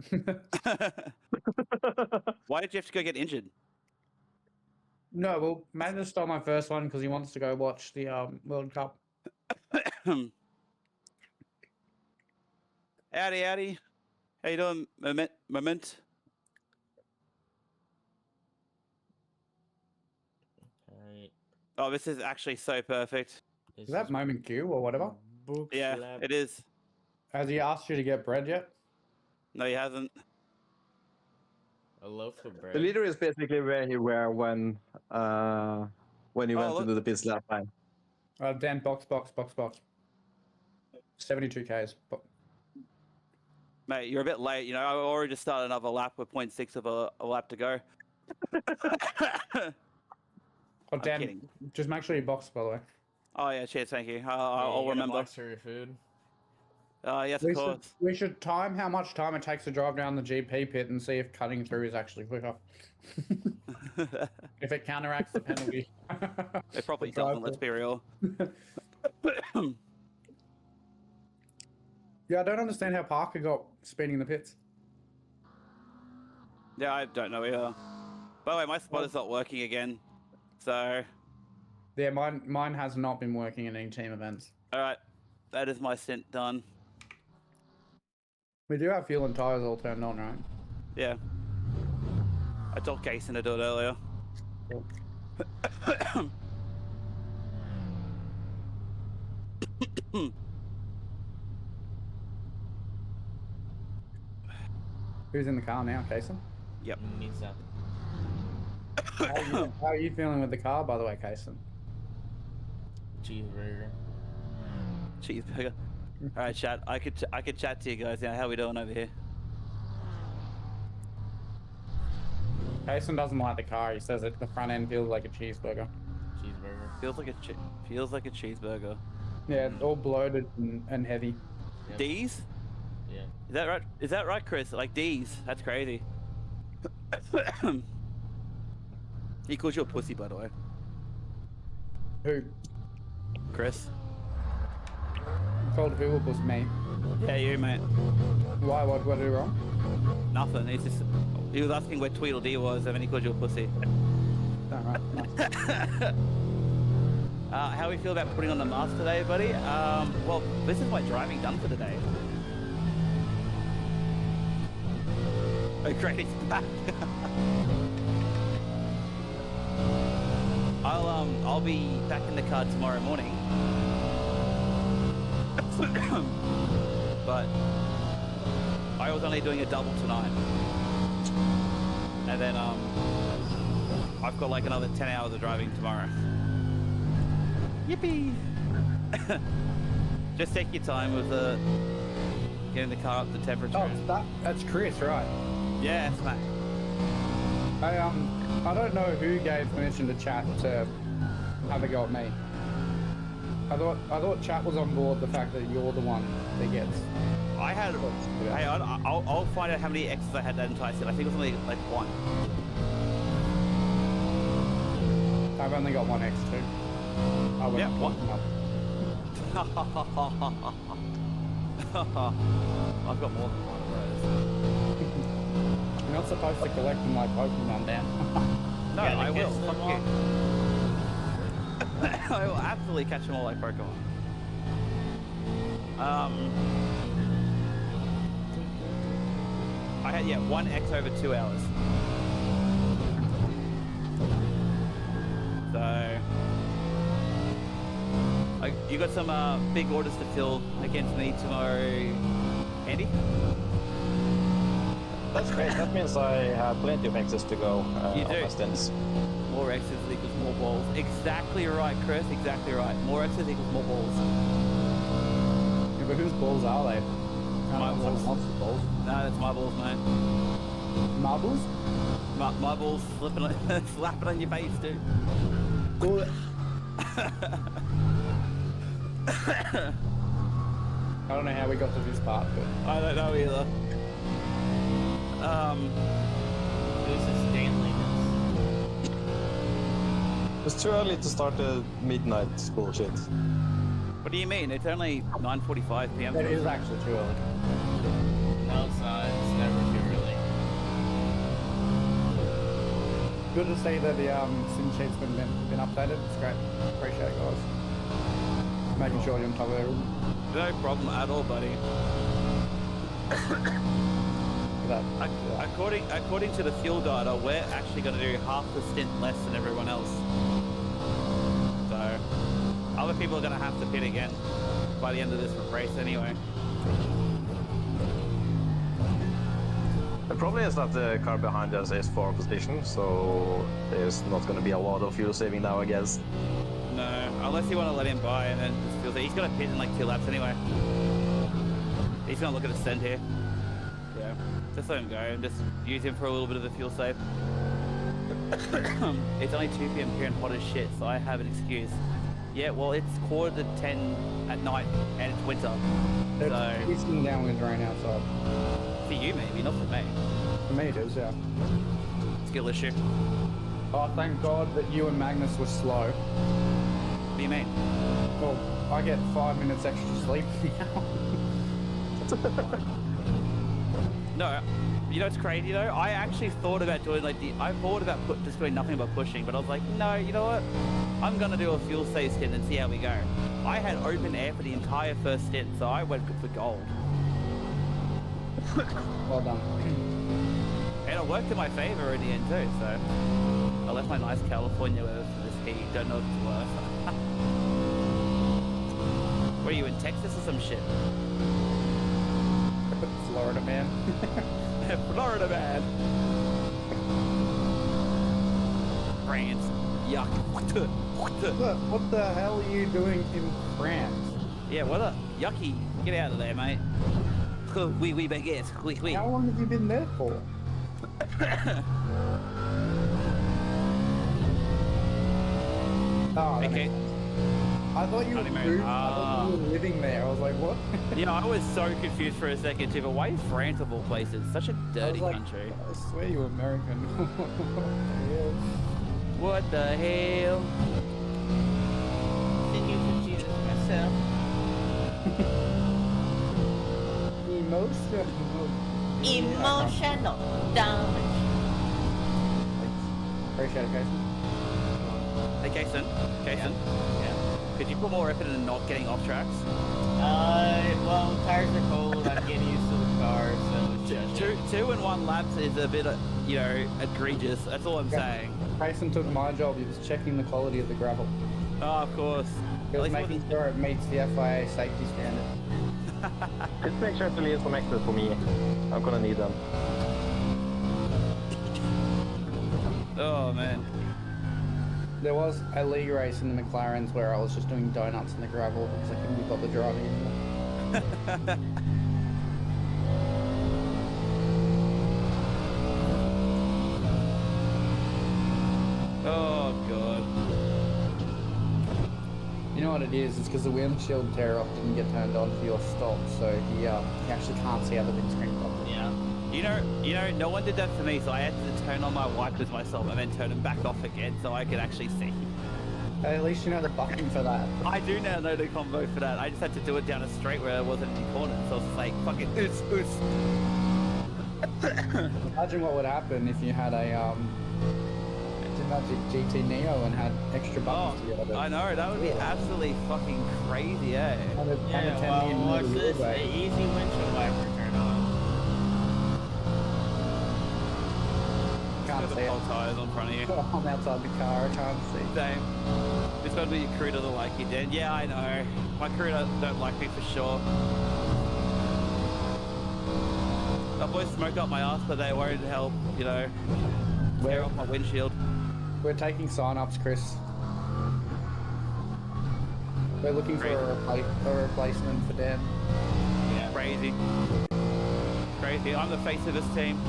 Why did you have to go get injured? No, well, Magnus stole my first one because he wants to go watch the World Cup. Howdy. How you doing, Moment? Alright. Oh, this is actually so perfect. Is that Moment Q or whatever? Book Yeah, slap. it is. Has he asked you to get bread yet? No, he hasn't. A loaf of bread. The leader is basically where you were when you went look. into the pits last time. Dan, box. 72Ks. Mate, you're a bit late. You know, I already just started another lap with 0.6 of a lap to go. Oh, Dan, kidding. just make sure you box, by the way. Oh yeah, cheers, thank you. Yeah, I'll you got a remember. box for your food. Yes, of course. We should time how much time it takes to drive down the GP pit and see if cutting through is actually quicker. If it counteracts the penalty. It probably The drive doesn't. Let's be real. Yeah, I don't understand how Parker got speeding in the pits. Yeah, I don't know either. By the way, my spotter's not working again. So, Yeah, mine has not been working in any team events. all right, that is my stint done. We do have fuel and tires all turned on, right? Yeah. I told Kason to do it earlier. Who's in the car now, Kason? Yep. Needs that. How are you feeling with the car, by the way, Kason? Cheeseburger. Cheeseburger. All right, chat. I could chat to you guys now. How we doing over here? Kason doesn't like the car. He says the front end feels like a cheeseburger. Cheeseburger. Feels like a cheeseburger. Yeah, all bloated and heavy. Yep. D's? Yeah. Is that right? Is that right, Chris? Like D's? That's crazy. He calls you a pussy, by the way. Who? Chris. Called who was me? Yeah, you, mate. Why? What did I do wrong? Nothing. He was asking where Tweedledee was, and then he called you a pussy. Alright, nice. How we feel about putting on the mask today, buddy? Well, this is my driving done for the day. Oh, great, he's back. I'll be back in the car tomorrow morning. But I was only doing a double tonight. And then I've got like another 10 hours of driving tomorrow. Yippee! Just take your time with getting the car up to temperature. Oh, that's Chris, right? Yeah, smack. I don't know who gave permission to chat to have a go at me. I thought chat was on board the fact that you're the one that gets. I had. Hey, I'll find out how many X's I had that entire set. I think it was only like one. I've only got one X too. I went Yeah, and what? picked them up. I've got more than one of those. You're not supposed to collect them like Pokemon, Dan. No, Gotta I will. catch them Fuck all. you. I will absolutely catch them all like Pokemon. I had, yeah, 1x over 2 hours. So, you got some big orders to fill against me tomorrow, Andy? That's great. That means I have plenty of access to go You on do. my stints. More X's equals more balls. Exactly right, Chris. Exactly right. More X's equals more balls. Yeah, but whose balls are they? My Someone balls. else's balls. No, that's my balls, mate. Marbles? My balls slipping, slapping on your face, dude. Cool. I don't know how we got to this part, but I don't know either. Who's this Stanliness? It's too early to start the midnight bullshit. What do you mean? It's only 9:45 p.m. it is actually too early. No, it's not. It's never too early. Good to see that the sim sheet's been updated. It's great. Appreciate it, guys. Making sure you're on top of everything. No problem at all, buddy. That. According to the fuel data, we're actually going to do half the stint less than everyone else. So, other people are going to have to pit again by the end of this race anyway. The problem is that the car behind us is 4th position, so there's not going to be a lot of fuel saving now, I guess. No, unless you want to let him by and then just feel that he's going to pit in like 2 laps anyway. He's going to look at a stint here. Yeah, just let him go and just use him for a little bit of the fuel save. It's only 2 p.m. here and hot as shit, so I have an excuse. Yeah, well, it's 9:45 at night and it's winter. It's So, pissing down with rain outside. for you maybe, not for me. For me, it is, yeah. Skill issue. Oh, thank God that you and Magnus were slow. What do you mean? Well, I get 5 minutes extra sleep now. No, you know what's crazy though? I actually thought about doing I thought about just doing nothing but pushing, but I was like, no, you know what? I'm gonna do a fuel save stint and see how we go. I had open air for the entire first stint, so I went for gold. Well done. And it worked in my favor in the end too, so I left my nice California weather for this heat. Don't know if it's worth. What are you, in Texas or some shit? Florida man. Florida man. France. Yuck. What the hell are you doing in France? Yeah, what a yucky. Get out of there, mate. Oui, baguette. Oui. How long have you been there for? Oh, that Okay. makes sense. I thought you were Honeymoon. moved. I thought you were living there. I was like, what? Yeah, I was so confused for a second too, but why is France of all places such a I dirty was like, country? I swear you were American. Yeah. What the hell? Thank you for Jesus myself. Emotional damage. Appreciate it, Jason. Hey, Kason. Yeah. Could you put more effort into not getting off tracks? Well, tires are cold. I'm getting used to the car, so it's just. 2 and 1 laps is a bit, egregious. That's all I'm saying. Jason took my job. He was checking the quality of the gravel. Oh, of course. He At was least it making wasn't- sure it meets the FIA safety standard. Just make sure to leave some extras for me. I'm gonna need them. Oh, man. There was a league race in the McLarens where I was just doing donuts in the gravel because I couldn't be bothered driving anymore. Oh, God. You know what it is? It's because the windshield tear-off didn't get turned on for your stop, so he actually can't see out the windscreen properly. Yeah. You know, no one did that for me, so I had to turn on my wipers myself and then turn them back off again so I could actually see. At least you know the button for that. I do now know the combo for that. I just had to do it down a straight where there wasn't any corners, so I was just like, fuck it, oos. Imagine what would happen if you had a about GT Neo and had extra Oh, buttons to get I know, that would be absolutely fucking crazy, eh? Yeah, well, watch this. The easy windshield wiper turn on. Can't Got see the it. whole tires on front of you. I'm outside the car. I can't see. Same. It's got to be your crew doesn't like you, Dan. Yeah, I know. My crew don't like me for sure. The boys smoke up my ass, but they won't help, you know, tear off my windshield. We're taking sign-ups, Chris. We're looking for a replacement for Dan. Yeah. Crazy. Crazy. I'm the face of this team.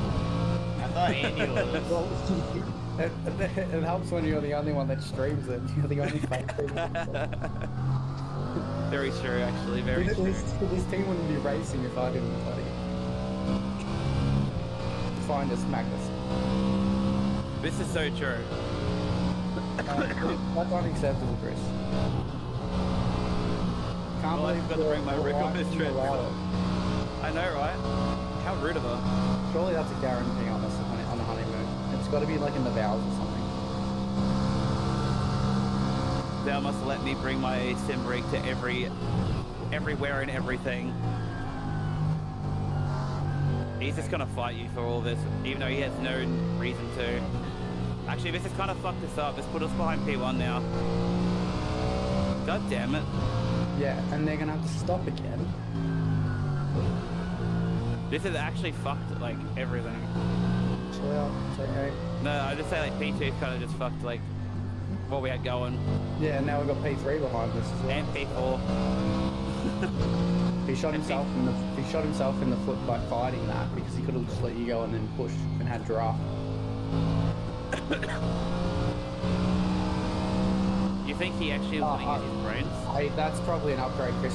I thought Andy was. Well, it helps when you're the only one that streams it. You're the only fake streamer. Very true, actually. Very true. This team wouldn't be racing if I didn't play. Find us, Magnus. This is so true. That's unacceptable, Chris. Can't Well, I've believe got to bring my you're rig on right this to trip. allow it. I know, right? How rude of her. Surely that's a guarantee on a honeymoon. It's got to be like in the vows or something. They must let me bring my sim rig to everywhere and everything. He's just gonna fight you for all this, even though he has no reason to. Actually, this has kind of fucked us up. It's put us behind P1 now. God damn it. Yeah, and they're gonna have to stop again. This has actually fucked, like, everything. Chill out. It's okay. No, I just say, like, P2's kind of just fucked, like, what we had going. Yeah, and now we've got P3 behind us as well. And P4. He shot himself in the foot by fighting that because he could have just let you go and then pushed and had draft. You think he actually was gonna use his brains? Hey, that's probably an upgrade, Chris.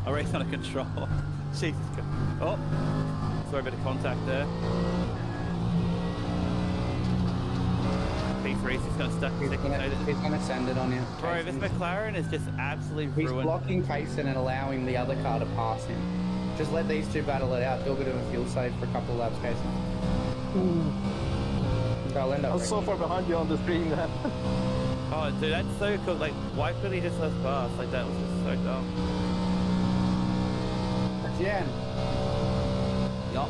I race under control. Jesus Christ. Oh, sorry, a bit of contact there. P3's just gonna stuck He's gonna send it on you. Bro, this McLaren is just absolutely He's ruined. blocking Payson and allowing the other car to pass him. Just let these two battle it out. Do a bit of a fuel save for a couple of laps, Payson. They'll end I up. was so far behind you on the screen that. Oh, dude, that's so cool. Like, why couldn't he just let us pass? Like, that was just so dumb. Jen. Yup.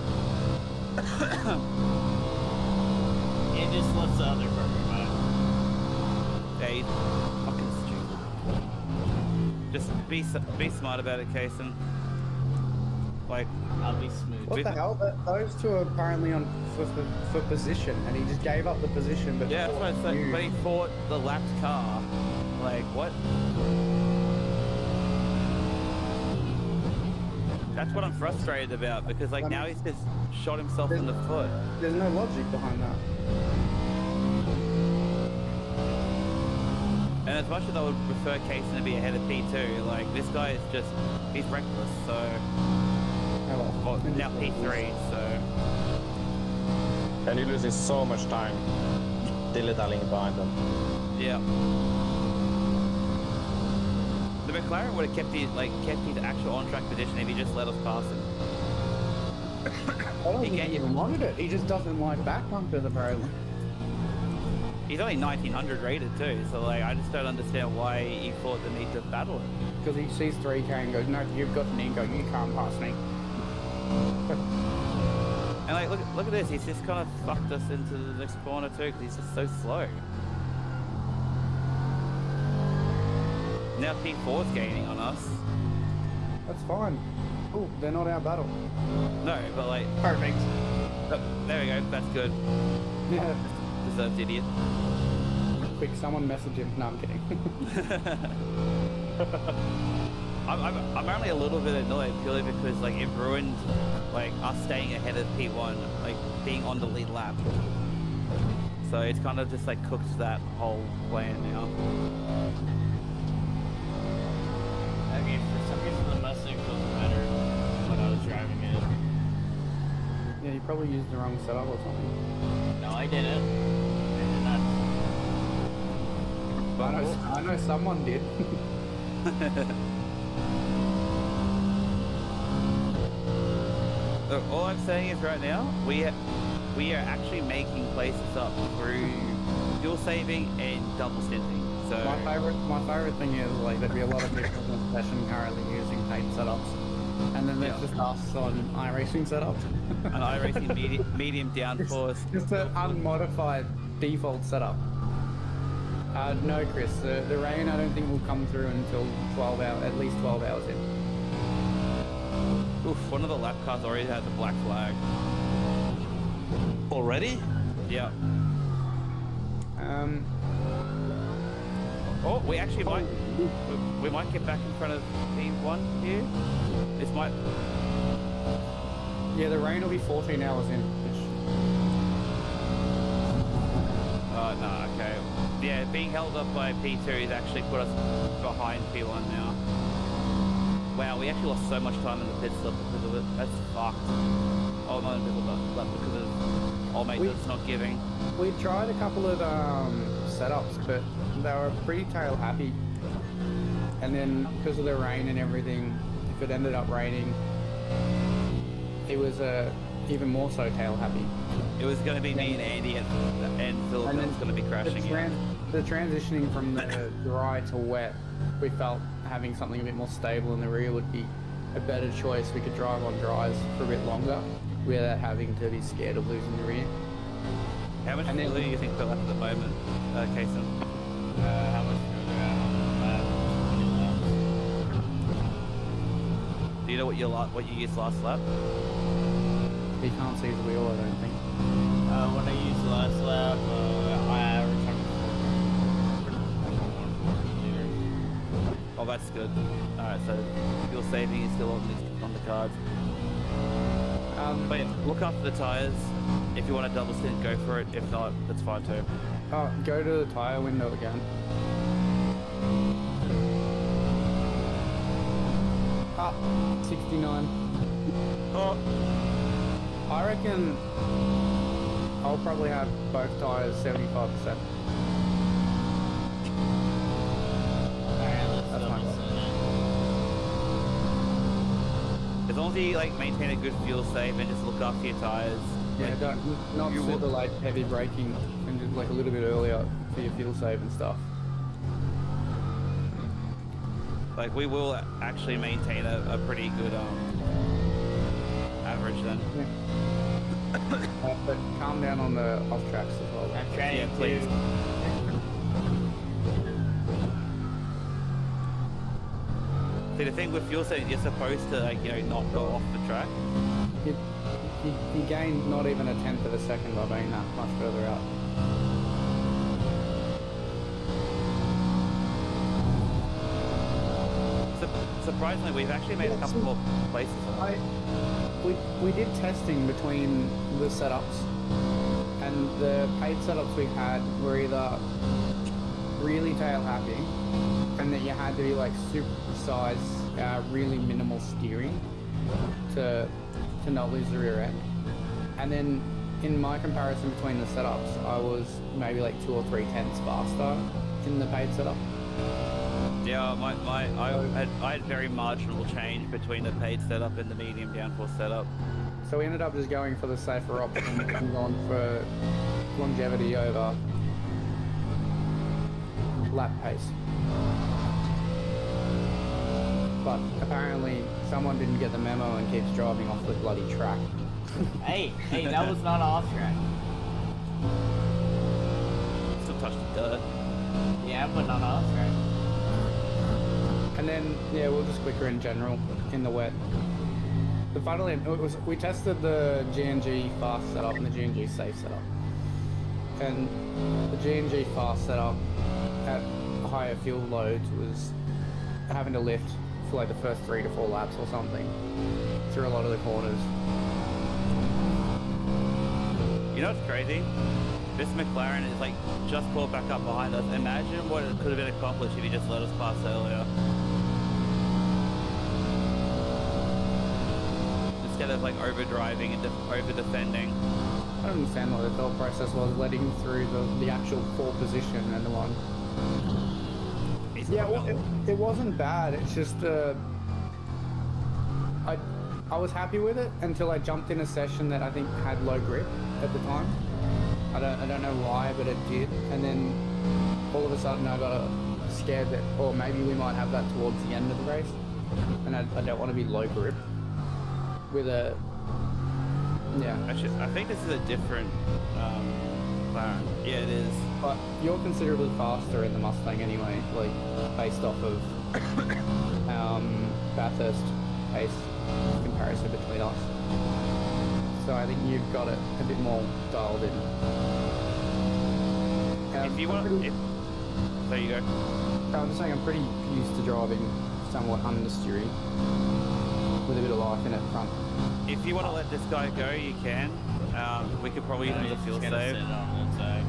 It just lets the other burger by. Yeah, he's fucking stupid. Just be smart about it, Kaysen. Like, I'll be smooth. What the hell? Those two are apparently on for position, and he just gave up the position. But yeah, that's what I said. But he fought the lapped car. Like, what? That's what I'm frustrated about, because, like, now he's just shot himself in the foot. There's no logic behind that. And as much as I would prefer Kaysen to be ahead of P2, like, this guy is just, he's reckless, so... Well, now P3, so... And you're losing so much time dilly-dallying behind them. Yeah. The McLaren would have kept his actual on-track position if he just let us pass him. I don't He think can't he even wanted it. He just doesn't like back bumpers, apparently. He's only 1900 rated too, so like I just don't understand why he thought the need to battle it. Because he sees 3K and goes, no, you've got an ego, you can't pass me. And like, look at this, he's just kind of fucked us into the next corner too, because he's just so slow. Now P4's gaining on us. That's fine. Oh, they're not our battle. No, but like, Perfect. oh, there we go, that's good. Yeah. Deserved idiot. Quick, someone message him. No, I'm kidding. I'm only a little bit annoyed purely because like it ruined like us staying ahead of P1, like being on the lead lap. So it's kind of just like cooked that whole plan now. I mean, for some reason the Mustang feels better when I was driving it. Yeah, you probably used the wrong setup or something. No, I didn't. I did not. I know someone did. Look, all I'm saying is right now, we are actually making places up through fuel saving and double stinting. So My favorite thing is like there'd be a lot of people in the session currently using paid setups, and then there's Yeah. just us on iRacing setups. an iRacing medium downforce. Just an unmodified default setup. No, Chris, the rain I don't think will come through until 12 hours, at least 12 hours in. Oof, one of the lap cars already has a black flag. Already? Yeah. Um, Oh, we actually might. We might get back in front of P1 here. This might. yeah, the rain will be 14 hours in. Oh no. Okay. Yeah, being held up by P2 has actually put us behind P1 now. Wow, we actually lost so much time in the pit stop because of it. That's fucked. Oh, not because of that, but because of old mate that's not giving. We tried a couple of setups, but they were pretty tail happy. And then because of the rain and everything, if it ended up raining, it was even more so tail happy. It was going to be me and Andy and Philip And that then was going to be crashing. The transitioning from the dry to wet, we felt having something a bit more stable in the rear would be a better choice. We could drive on dries for a bit longer without having to be scared of losing the rear. How much And then- fuel do you think Phil left at the moment, Kason? How much further out on the lap? 20 laps. Do you know what you used last lap? He can't see his wheel, I don't think. When I used last lap, I averaged 140 liters. Oh, that's good. Alright, so fuel saving is still on the cards. But yeah, look after the tyres. If you want to double stint, go for it. If not, that's fine too. Go to the tyre window again. Ah, 69. Oh, I reckon I'll probably have both tyres 75%. Alright, let's That's double fine. send it. as long as you like maintain a good fuel save and just look after your tyres. Yeah, like, don't not you super will- like heavy braking and just like a little bit earlier for your fuel save and stuff. Like we will actually maintain a pretty good average then. But calm down on the off tracks as well. I'm trying Yeah, to. please. See, the thing with fuel saving, you're supposed to like not go off the track. He gained not even a tenth of a second by being that much further out. Surprisingly, we've actually made a couple more places. We did testing between the setups, and the paid setups we had were either really tail happy, and that you had to be like super precise, really minimal steering to not lose the rear end. And then in my comparison between the setups, I was maybe like 2 or 3 tenths faster in the paid setup. Yeah, I had very marginal change between the paid setup and the medium downforce setup. So we ended up just going for the safer option and going for longevity over lap pace. But apparently someone didn't get the memo and keeps driving off the bloody track. Hey, that was not off track. Still touched the dirt. Yeah, but not off track. And then, yeah, we're just quicker in general in the wet. The funnily, we tested the G&G fast setup and the G&G safe setup. And the G&G fast setup at higher fuel loads was having to lift for like the first 3 to 4 laps or something through a lot of the corners. You know what's crazy? This McLaren is like just pulled back up behind us. Imagine what it could have been accomplished if he just let us pass earlier. Instead of like overdriving and over-defending. I don't understand what the thought process was, letting through the actual 4 position and the one. He's Yeah, probably- well, it wasn't bad. It's just I I was happy with it until I jumped in a session that I think had low grip at the time. I don't know why, but it did. And then all of a sudden I got scared that, or maybe we might have that towards the end of the race. And I don't want to be low grip with a, yeah. Actually, I think this is a different McLaren. Yeah, it is. But you're considerably faster in the Mustang anyway, like based off of Bathurst pace comparison between us. So I think you've got it a bit more dialed in. If you want, there you go. I'm just saying I'm pretty used to driving somewhat understeering with a bit of life in it front. If you want to let this guy go, you can. We could probably use him as a fuel Just save. gonna sit on one side.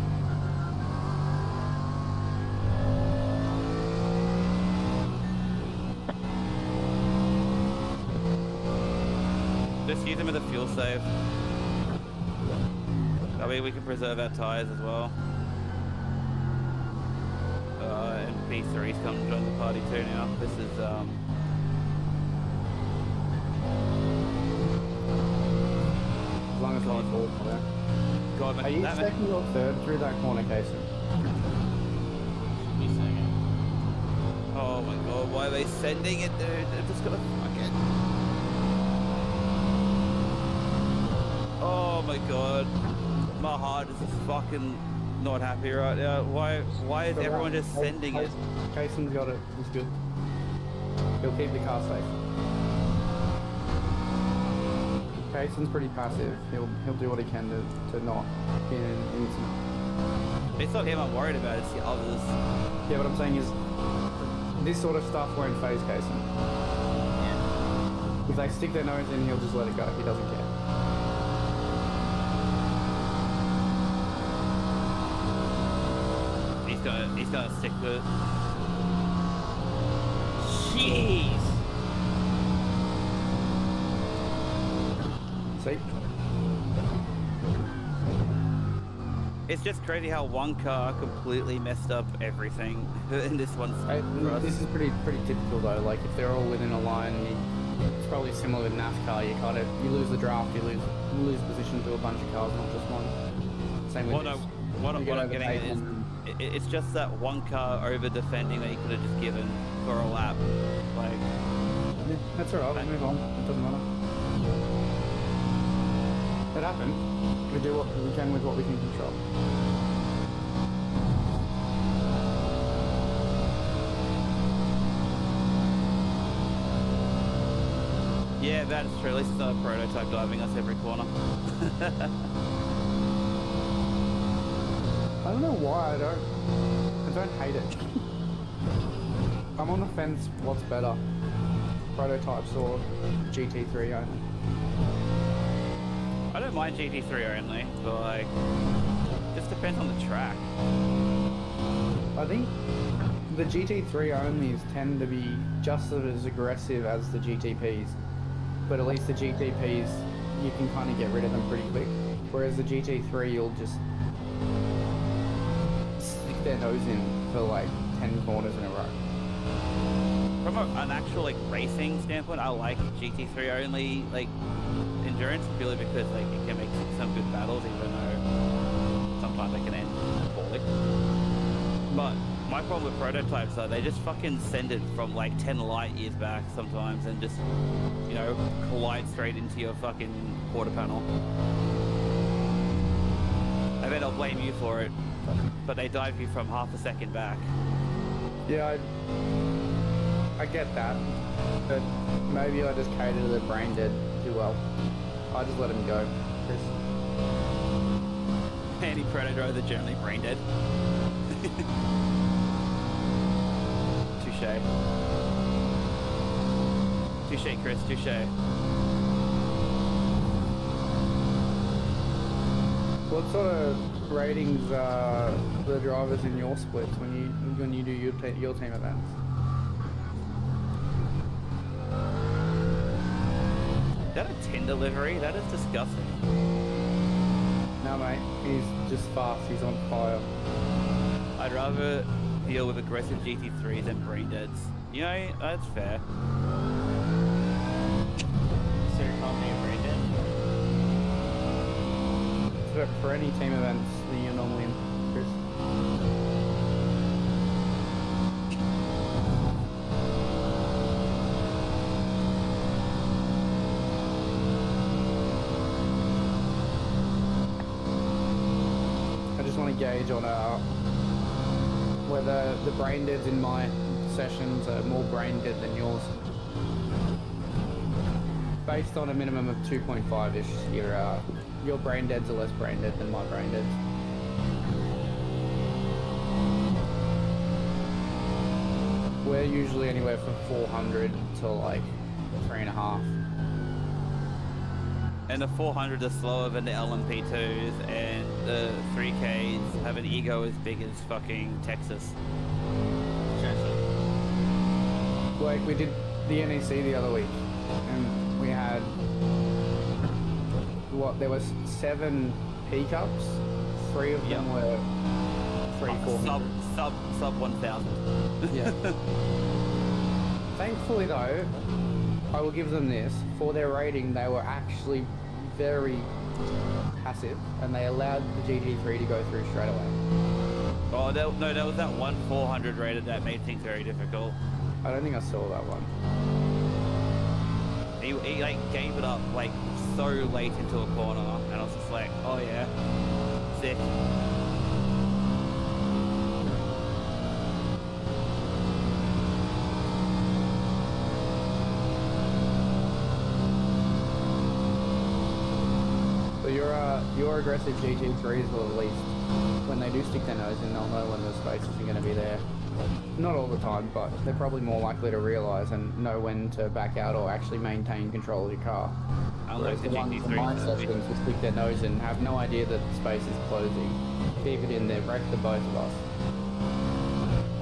Just use him as a fuel save. That way we can preserve our tyres as well. And P3's come to join the party too now. This is As long as I'm forward, yeah. God, Are you that second or third through that corner, Casey? Should be second. Oh my god, why are they sending it, dude? They're just gonna fuck it. Oh my god. My heart is just fucking not happy right now. Why is everyone just sending it? Casey's got it. He's good. He'll keep the car safe. Casey's pretty passive. He'll do what he can to not be in an incident. It's not him I'm worried about, it's the others. Yeah, what I'm saying is, this sort of stuff won't phase Casey. Yeah. If they stick their nose in, he'll just let it go. He doesn't care. He's gonna stick with it. Jeez. See? It's just crazy how one car completely messed up everything in this one. This is pretty typical though. Like if they're all within a line, it's probably similar with NASCAR. You lose the draft, you lose position to a bunch of cars, not just one. Same with this. What You get I'm getting at is, overtaken. it's just that one car over defending that you could have just given for a lap. Like, Yeah, that's alright. We'll move on. It doesn't matter. It happened. We do what we can with what we can control. yeah, that is true. At least it's not a prototype driving us every corner. I don't know why I don't hate it. I'm on the fence. What's better, prototypes or GT3 only? I don't mind GT3 only, but like, just depends on the track. I think the GT3 onlys tend to be just as aggressive as the GTPs, but at least the GTPs you can kind of get rid of them pretty quick, whereas the GT3 you'll just stick their nose in for like 10 corners in a row. From an actual like racing standpoint, I like GT3 only like endurance purely because like it can make some good battles, even though sometimes they can end poorly. But my problem with prototypes are they just fucking send it from like 10 light years back sometimes and just, you know, collide straight into your fucking quarter panel. I bet I'll blame you for it, but they dive you from half a second back. Yeah, I get that, but maybe I just cater to the brain dead too well. I just let him go. Any proto drivers are generally brain dead. Touche. Touche, Chris, touche. What sort of ratings are the drivers in your splits when you do your team events? Is that a Tinder livery? That is disgusting. No mate, he's just fast, he's on fire. I'd rather deal with aggressive GT3s than brain deads. You know, that's fair. Certified for any team events that you're normally in, Chris? I just want to gauge on whether the brain deads in my sessions are more brain dead than yours. Based on a minimum of 2.5-ish, your brain deads are less brain dead than my brain deads. We're usually anywhere from 400 to like 3.5. And the 400 are slower than the LMP2s, and the 3Ks have an ego as big as fucking Texas. Like we did the NEC the other week, and we had there was 7 P-cups, 3 of them were 400. Sub 1,000. Yeah. Thankfully though, I will give them this, for their rating they were actually very passive and they allowed the GT3 to go through straight away. Oh, there was that one 400 rated that made things very difficult. I don't think I saw that one. He like gave it up like so late into a corner, and I was just like, oh yeah, sick. So your aggressive GT3s will at least, when they do stick their nose in, they'll know when the space isn't going to be there. Not all the time, but they're probably more likely to realise and know when to back out or actually maintain control of your car. Unlike Whereas the the ones in my GT3s. sessions will stick their nose in, have no idea that the space is closing, keep it in there, wreck the both of us.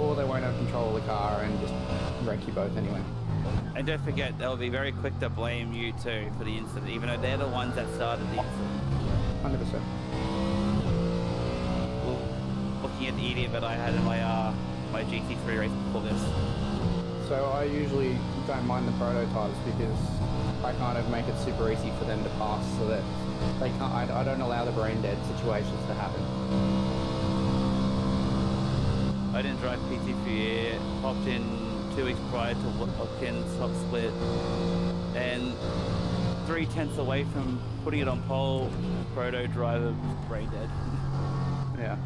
Or they won't have control of the car and just wreck you both anyway. And don't forget, they'll be very quick to blame you too for the incident, even though they're the ones that started the incident. 100%. Looking at the idiot that I had in my GT3 race before this. So I usually don't mind the prototypes because I kind of make it super easy for them to pass so that they can't. I don't allow the brain dead situations to happen. I didn't drive PT for a year, popped in 2 weeks prior to Watkins top split, and 3/10 away from putting it on pole, proto driver brain dead. Yeah.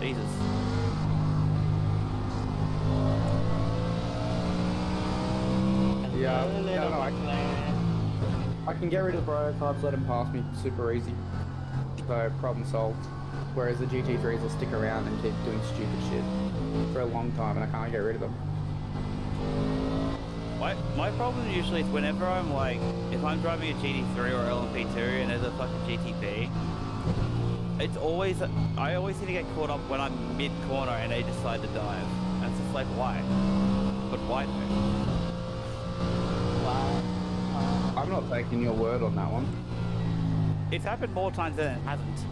Jesus. Yeah, I don't know. I can get rid of the prototypes, let them pass me super easy. So problem solved. Whereas the GT3s will stick around and keep doing stupid shit for a long time, and I can't get rid of them. My problem usually is whenever I'm like, if I'm driving a GT3 or LMP2 and there's a fucking GTP, it's always, I always seem to get caught up when I'm mid-corner and they decide to dive. And it's just like, why? But why though? I'm not taking your word on that one. It's happened more times than it hasn't.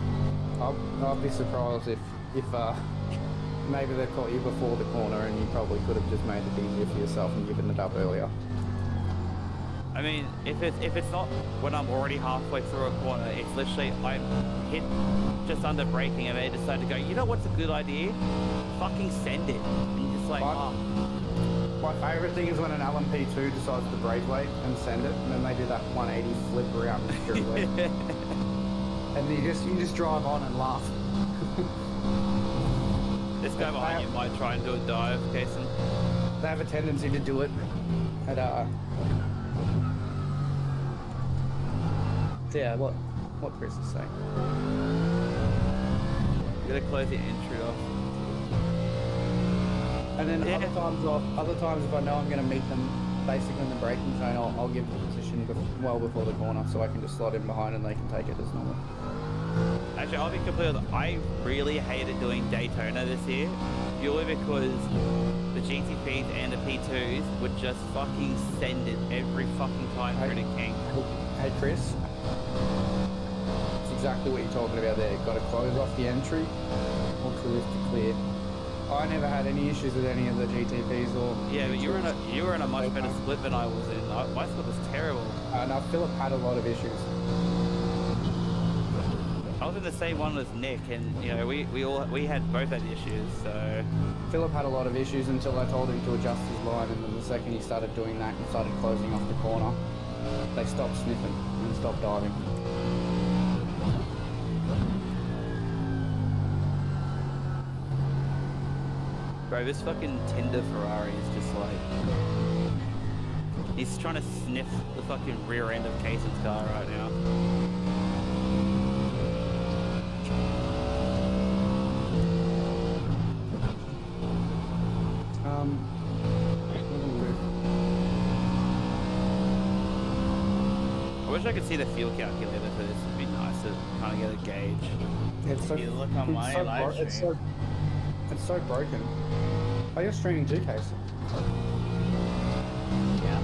I'll be surprised if maybe they caught you before the corner and you probably could have just made it easier for yourself and given it up earlier. I mean, if it's not when I'm already halfway through a corner, it's literally I'm hit just under braking and they decide to go, you know what's a good idea? Fucking send it. And you're just like, oh. My favourite thing is when an LMP2 decides to brake late and send it, and then they do that 180 flip around the straightaway. And you just drive on and laugh. This guy behind you might try and do a dive, Kason. They have a tendency to do it at yeah, what Chris is saying. You gotta close the entry off. And then Yeah. other times if I know I'm going to meet them basically in the braking zone, I'll give the position well before the corner so I can just slot in behind and they can take it as normal. Actually, I'll be completely honest, I really hated doing Daytona this year, purely because the GTPs and the P2s would just fucking send it every fucking time through the king. Hey Chris, it's exactly what you're talking about there. You've got to close off the entry or clear to clear. I never had any issues with any of the GTPs or... Yeah, but you were in a much better split than I was in. My split was terrible. And Philip had a lot of issues. I was in the same one as Nick, and you know we had both had issues. So Philip had a lot of issues until I told him to adjust his line, and then the second he started doing that and started closing off the corner, they stopped sniffing and stopped diving. bro, this fucking Tinder Ferrari is just like he's trying to sniff the fucking rear end of Cason's car right now. I wish I could see the fuel calculator for this. It'd be nice to kind of get a gauge. It's so, You look on my so live it's stream. so broken. Oh, you're streaming too, Casey. Yeah.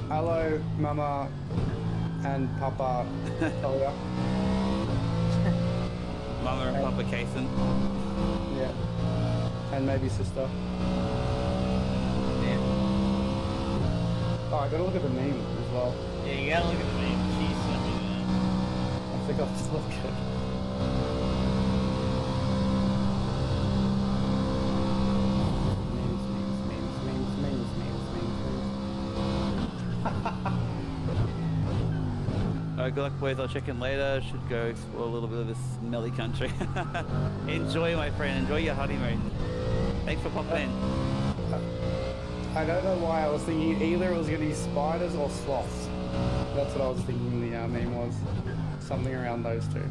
Hello, Mama and Papa. Talia. Mama and Papa Cason. Yeah. And maybe sister. Yeah. Oh, I gotta look at the meme as well. Yeah, you gotta look at the name. She sent me I think I'll just look at it. Good luck, boys. I'll check in later. Should go explore a little bit of this smelly country. Enjoy, my friend. Enjoy your honeymoon. Thanks for popping in. I don't know why I was thinking either it was going to be spiders or sloths. That's what I was thinking the name was. Something around those two.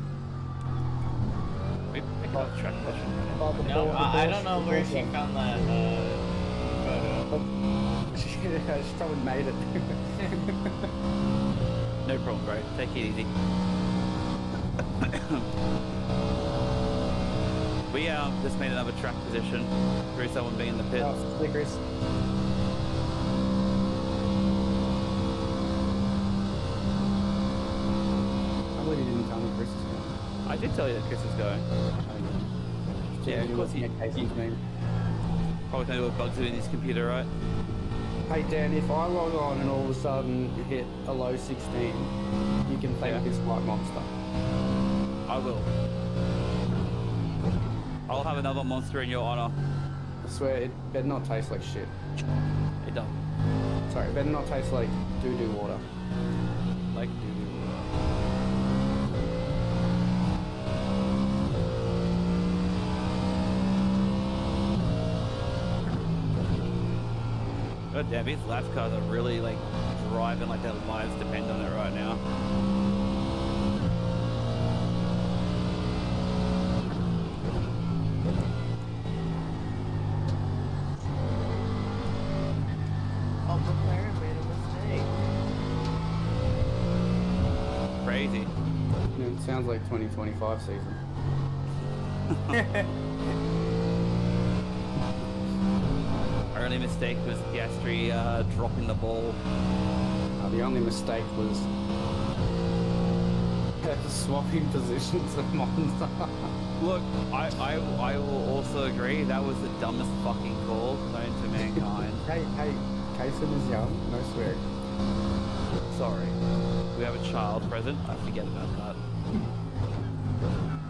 We pick up transmission. Oh, the No, ball- the I ball- don't know the where ball she one. found that photo. Yeah, she probably made it. No problem, bro. Take it easy. We just made another track position through someone being in the pits. Oh, hey, Chris. I believe you didn't tell me Chris is going. I did tell you that Chris is going. Yeah, of course you. he- Casey's name. Probably know what bugs are in his computer, right? Hey Dan, if I log on and all of a sudden hit a low 16, you can thank Yeah. this white monster. I will. I'll have another monster in your honor. I swear, it better not taste like shit. It does. Sorry, it better not taste like doo-doo water. Like, God damn, these lap cars are really like driving like their lives depend on it right now. Oh, McLaren made a Crazy. Yeah, it sounds like 2025 season. mistake. Our only mistake was Piastri dropping the ball. The only mistake was swapping positions of Monza. Look, I will also agree that was the dumbest fucking call known to mankind. Hey, Kaysen is young, no swearing. Sorry. We have a child present. I forget about that.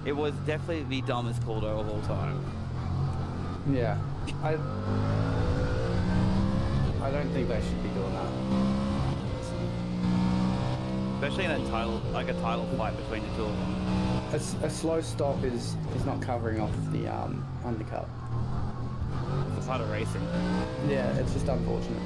It was definitely the dumbest call though of all time. Yeah, I don't think they should be doing that. Especially in a title fight between the two of them. A slow stop is not covering off the undercut. It's part of racing. Yeah, it's just unfortunate.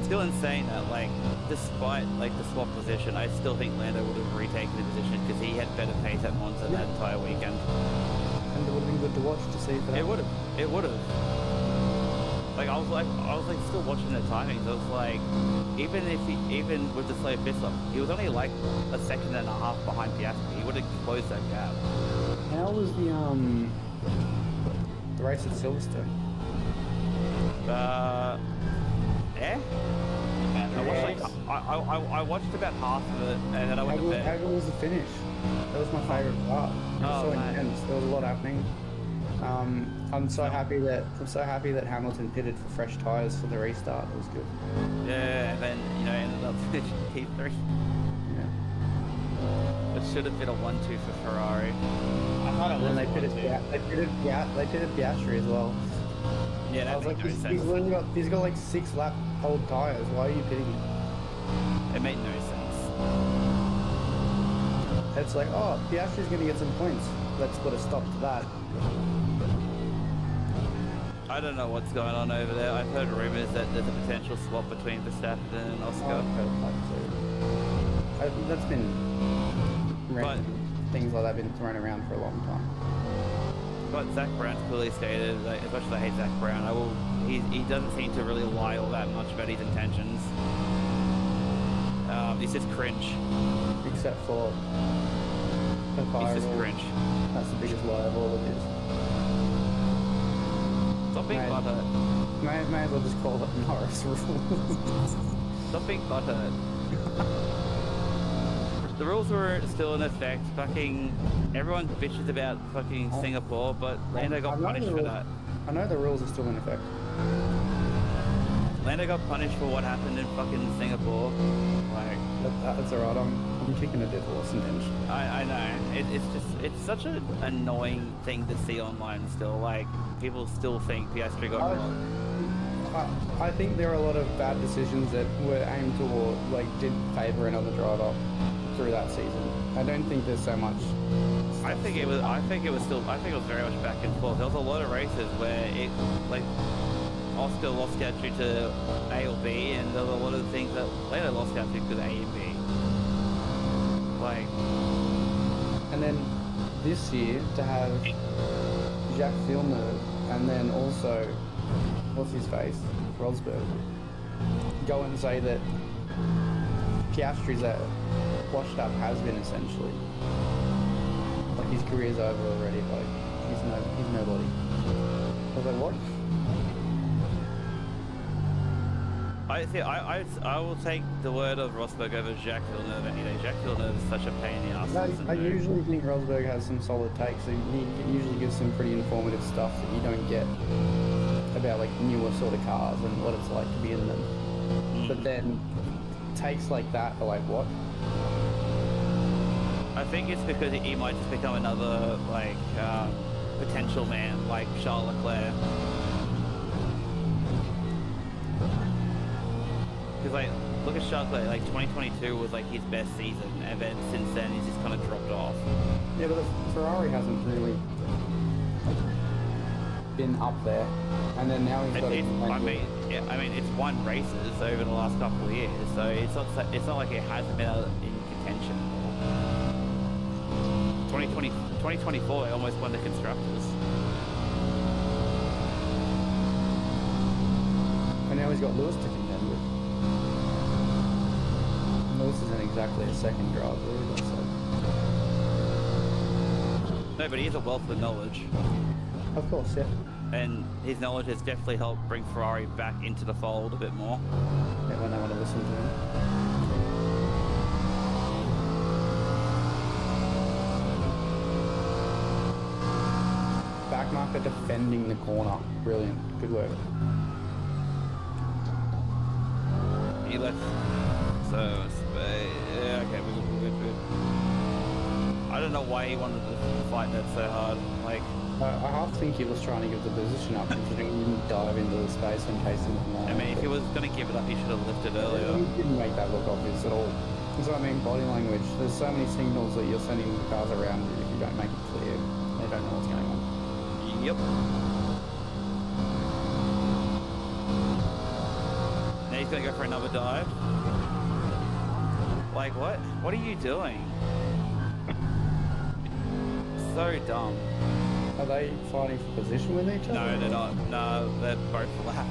Still insane that like, despite like the swap position, I still think Lando would have retaken the position because he had better pace at Monza that entire weekend. And it would have been good to watch to see if that. It would have. It would have. Like I was still watching the timings. I was like, even with the slow pit stop, he was only like a second and a half behind Piastri. He would have closed that gap. How was the race at Silverstone? Yeah. I watched about half of it, and then I went to How bed. good was the finish? That was my favourite part. It was Oh, so man. intense. There was a lot happening. I'm so happy that Hamilton pitted for fresh tyres for the restart. It was good. Yeah, and then ended up finishing P3. Yeah. It should have been a 1-2 for Ferrari. I thought it And was then they pitted, they pitted Piastri as well. Yeah, I that was made like, no he's sense. literally he's got like 6 lap old tyres. Why are you pitting him? It made no sense. It's like, oh, Piastri's going to get some points. Let's put a stop to that. I don't know what's going on over there. I've heard rumors that there's a potential swap between Verstappen and Oscar. That's been But- things like that been thrown around for a long time. But Zach Brown's clearly stated, like, as much as I hate Zach Brown, he doesn't seem to really lie all that much about his intentions. He's just cringe. Except for the He's fire just rule. cringe. That's the biggest lie of all of his. Stop being Mate. butthurt. May as well just call it Norris rules. Stop being butthurt. The rules were still in effect. Fucking everyone bitches about fucking Singapore, but Lando got I know punished the for rules- that. I know the rules are still in effect. Lando got punished for what happened in fucking Singapore. Like, That's alright. I'm kicking a dead horse intentionally. I know. It's such an annoying thing to see online still. Like, people still think Piastri got wrong. I think there are a lot of bad decisions that were aimed toward, like, did favour another driver through that season. I don't think there's so much. I think it was very much back and forth. There was a lot of races where Oscar lost out due to A or B, and there were a lot of things that later lost out due to A and B. Like, And then this year to have Jacques Villeneuve and then also what's his face, Rosberg, go and say that Piastri's a washed up has been essentially. Like his career's over already. Like he's nobody. I was like, what? I will take the word of Rosberg over Jacques Villeneuve any day. Jacques Villeneuve is such a pain in the ass. I usually think Rosberg has some solid takes. He usually gives some pretty informative stuff that you don't get about like newer sort of cars and what it's like to be in them. But then takes like that are like, what? I think it's because he might just become another potential man like Charles Leclerc. Because look at Charles Leclerc. 2022 was his best season, and then since then he's just kind of dropped off. Yeah, but the Ferrari hasn't really been up there, and then now he's got. I mean, it's won races over the last couple of years, so it's not like it hasn't been in contention. 2024, they almost won the constructors. And now he's got Lewis to contend with. Lewis isn't exactly a second driver either, so. No, but he has a wealth of knowledge, Of course, yeah. and his knowledge has definitely helped bring Ferrari back into the fold a bit more. Yeah, when they want to listen to him. Backmarker defending the corner. Brilliant. Good work. He left. So, yeah, okay, we're good. I don't know why he wanted to fight that so hard. I half think he was trying to give the position up, considering he didn't dive into the space when chasing the I mean, if he was going to give it up, he should have lifted earlier. He didn't make that look obvious at all. That's what I mean, body language. There's so many signals that you're sending the cars around you if you don't make it clear. They don't know what's going on. Yep. Now he's going to go for another dive. What? What are you doing? So dumb. Are they fighting for position with each other? No, they're not. No, they're both lapped.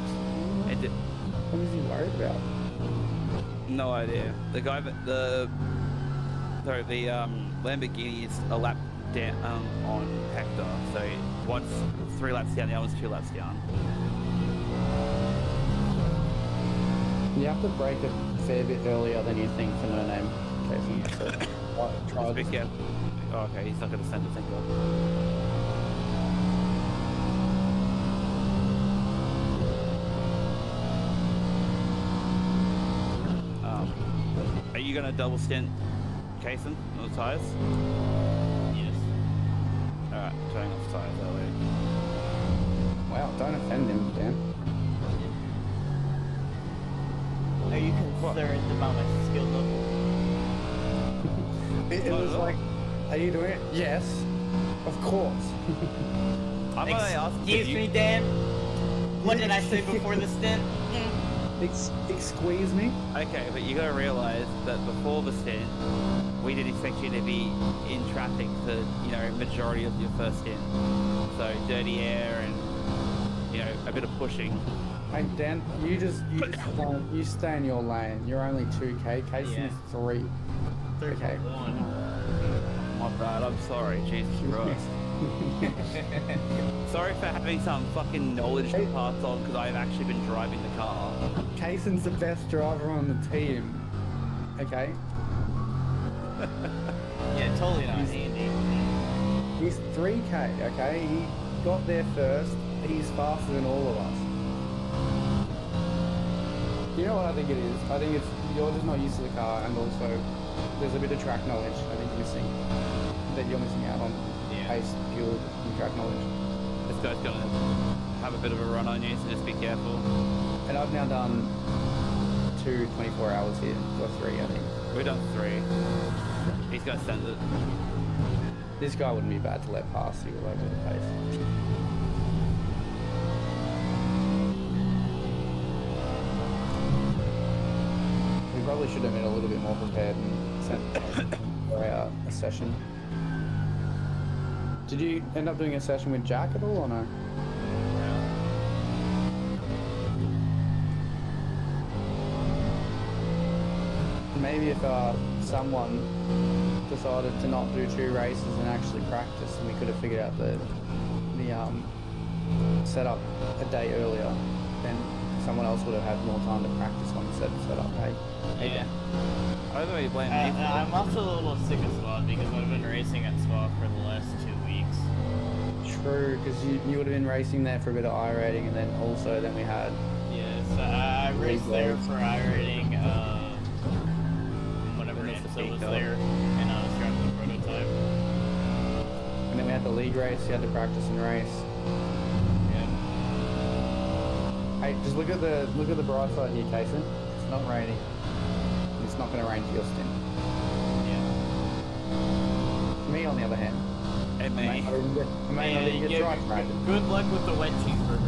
What is he worried about? No idea. The guy, the Lamborghini is a lap down on Hector. So one's 3 laps down, the other one's 2 laps down. You have to break a fair bit earlier than you think for no name. Okay, so Big gap. Oh, okay, he's not going to send a single. you gonna double stint Kason on the tires? Yes. Alright, turning off tires that way. Wow, don't offend him, Dan. Are you concerned about my skill level? It was like, are you doing it? Yes, of course. I'm gonna ask Excuse me, Dan. What did I say before the stint? Squeeze me. Okay, but you gotta realize that before the stint, we didn't expect you to be in traffic for, you know, majority of your first stint. So dirty air and, you know, a bit of pushing. Hey Dan, you stay in your lane. You're only 2k. Casey Yeah. is 3. 3 Okay. 1. My bad, I'm sorry, Jesus Christ. Sorry for having some fucking knowledge to pass on because I've actually been driving the car. Cason's the best driver on the team. Okay. Yeah, totally not Andy. He's 3k. Okay. He got there first. He's faster than all of us. You know what I think it is? I think it's you're just not used to the car, and also there's a bit of track knowledge. I think you're missing out on Yeah. pace, fuel, and track knowledge. This guy's gonna have a bit of a run on you, so just be careful. And I've now done 2 24 hours here, or 3, I think. We've done 3. He's gonna send it. This guy wouldn't be bad to let pass. He will over the pace. We probably should have been a little bit more prepared and sent for a session. Did you end up doing a session with Jack at all or no? Maybe if someone decided to not do 2 races and actually practice, and we could have figured out the setup a day earlier, then someone else would have had more time to practice on the setup. Hey, Yeah. I don't know you blame me for it. I'm also a little sick of Spa because I've been racing at Spa for the last 2 weeks. true, because you would have been racing there for a bit of I rating, and then also then we had Yes, I raced there for iRating, whenever When it's the Amso was peak, there, and I was driving the prototype. and then we had the league race. You had to practice and race. Yeah. Hey, just look at the bright side here, Kason. It's not raining. It's not going to rain for your stint. Yeah. Me, on the other hand, Hey, I may mate. not even get, I may not even get Yeah, dry rain. good luck with the wet cheeseburger.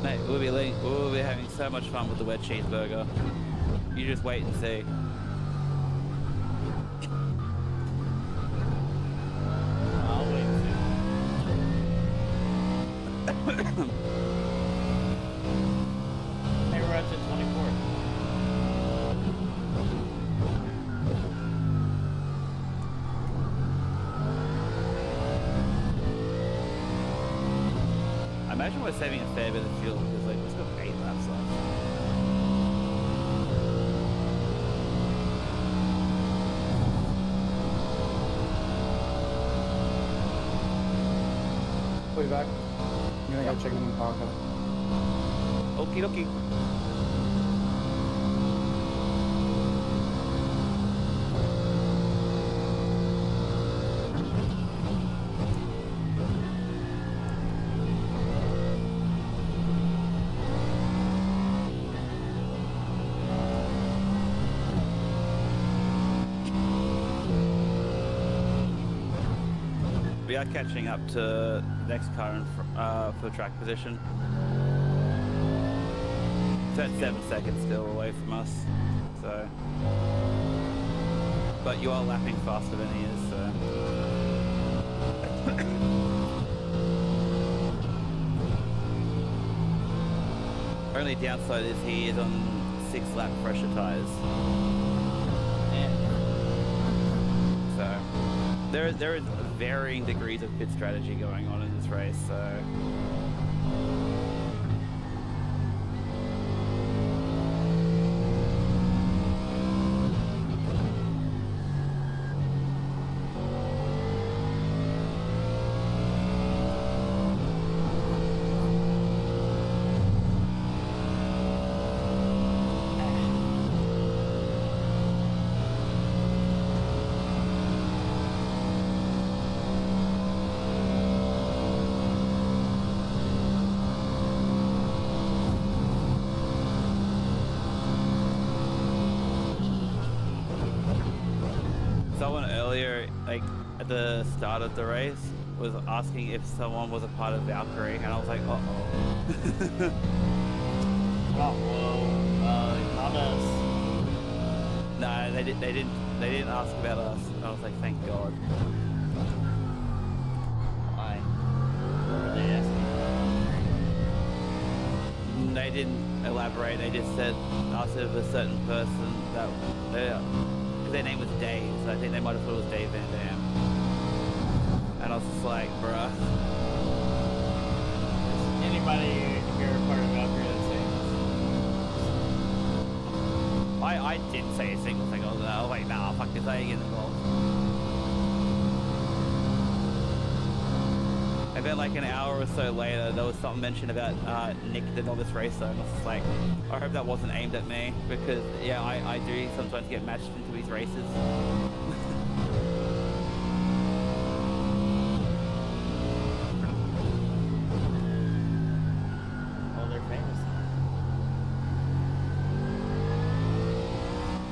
Mate, we'll be having so much fun with the wet cheeseburger. You just wait and see. I'll wait and see. Hey, we're at the 24th. I imagine we're saving a fair bit of fuel because like we've got 8 laps left. We'll be back. I'm going to go check in the parker. Okie dokie. We are catching up to the next car for track position. It's at 7 seconds still away from us, so. But you are lapping faster than he is, so. Only downside is he is on 6-lap pressure tires. So there is varying degrees of pit strategy going on in this race. So the start of the race was asking if someone was a part of Valkyrie, and I was like, uh-oh. Oh, whoa. Not us. No, they didn't ask about us. I was like, thank God. Why? What were they asking about? They didn't elaborate. They just said asked if a certain person that because their name was Dave, so I think they might have thought it was Dave Van Dam. And I was just like, bruh. Is anybody here a part of Valkyrie that's saying I didn't say a single thing. I was like, nah, fuck this, I ain't getting involved. And then like an hour or so later, there was something mentioned about Nick the novice racer, and I was just like, I hope that wasn't aimed at me, because yeah, I do sometimes get matched into these races. Oh, they're famous.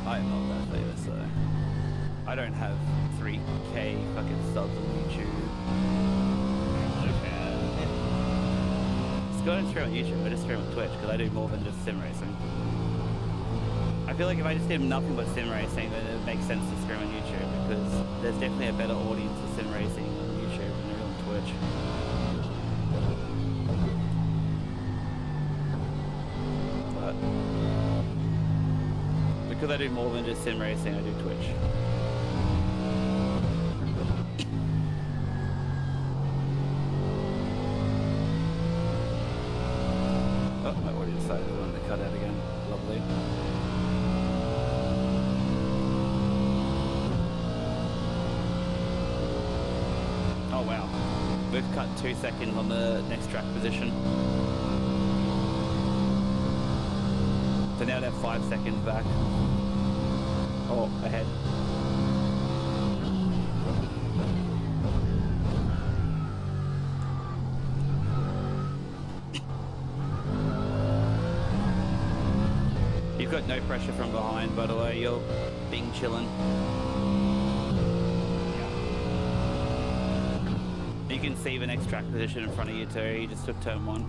I'm not that famous, so I don't have 3K fucking subs on YouTube. I don't stream on YouTube, I just stream on Twitch because I do more than just sim racing. I feel like if I just did nothing but sim racing, then it makes sense to stream on YouTube because there's definitely a better audience for sim racing on YouTube than there is on Twitch. But because I do more than just sim racing, I do Twitch. Oh, I already decided I wanted to cut out again. Lovely. Oh wow. We've cut 2 seconds on the next track position. So now they're 5 seconds back. Oh, ahead. You've got no pressure from behind, by the way. You're being chillin'. You can see the next track position in front of you too. You just took turn 1.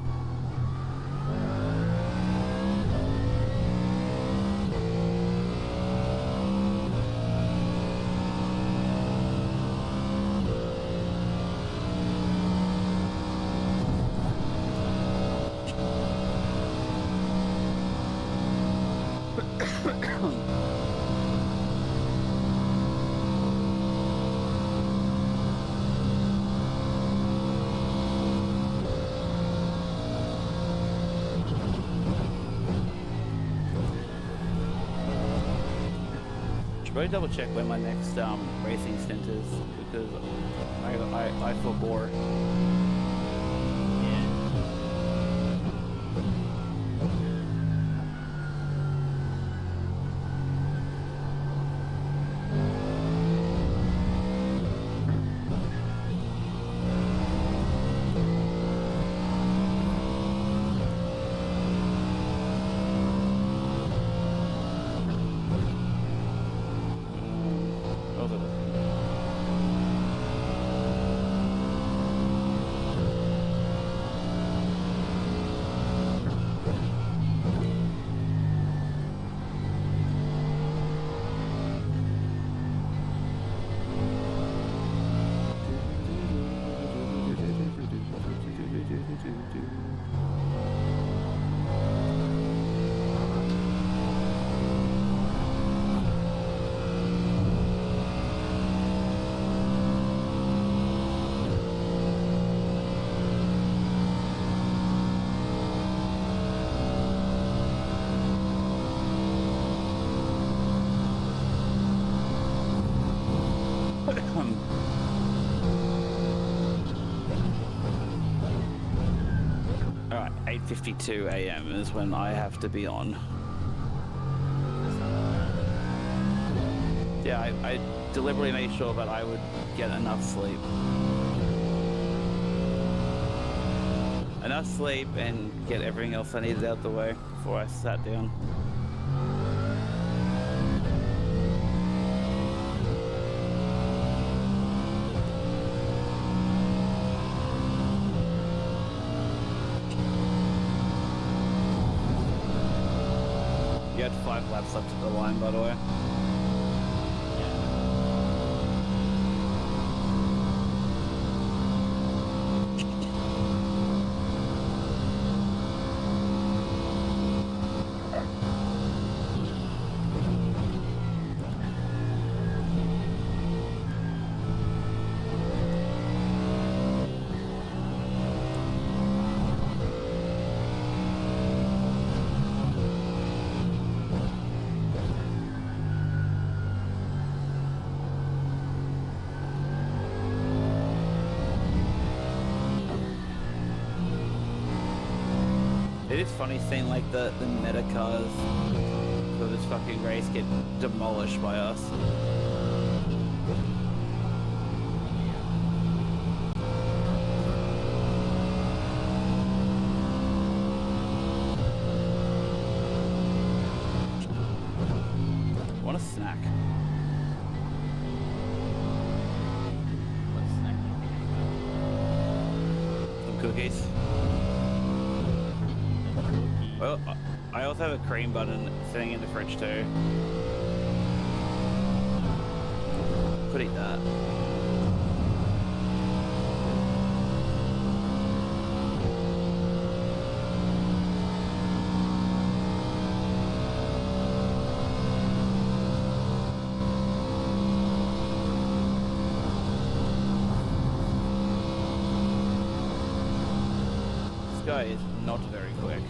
Should probably double check when my next racing stint is because I forebore. Alright, 8:52 AM is when I have to be on. Yeah, I deliberately made sure that I would get enough sleep. Enough sleep and get everything else I needed out the way before I sat down. had 5 laps left at the line, by the way. It is funny seeing like the meta cars for this fucking race get demolished by us. Want a snack? What's snacking? Some cookies? Well, I also have a cream button sitting in the fridge too. Could eat that. This guy is not very quick.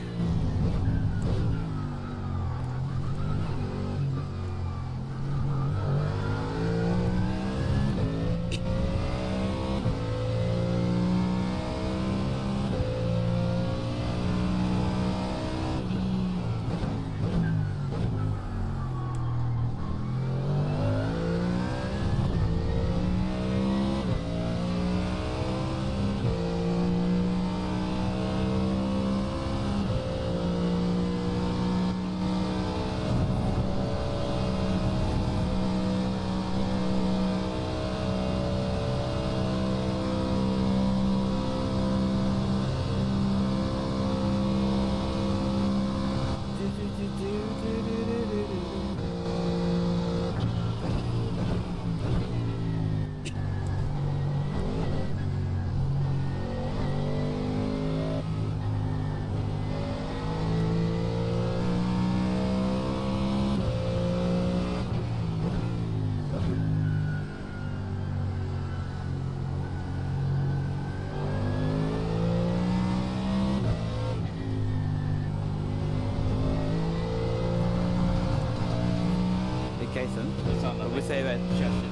Jason, It's on the what we say about Shush it.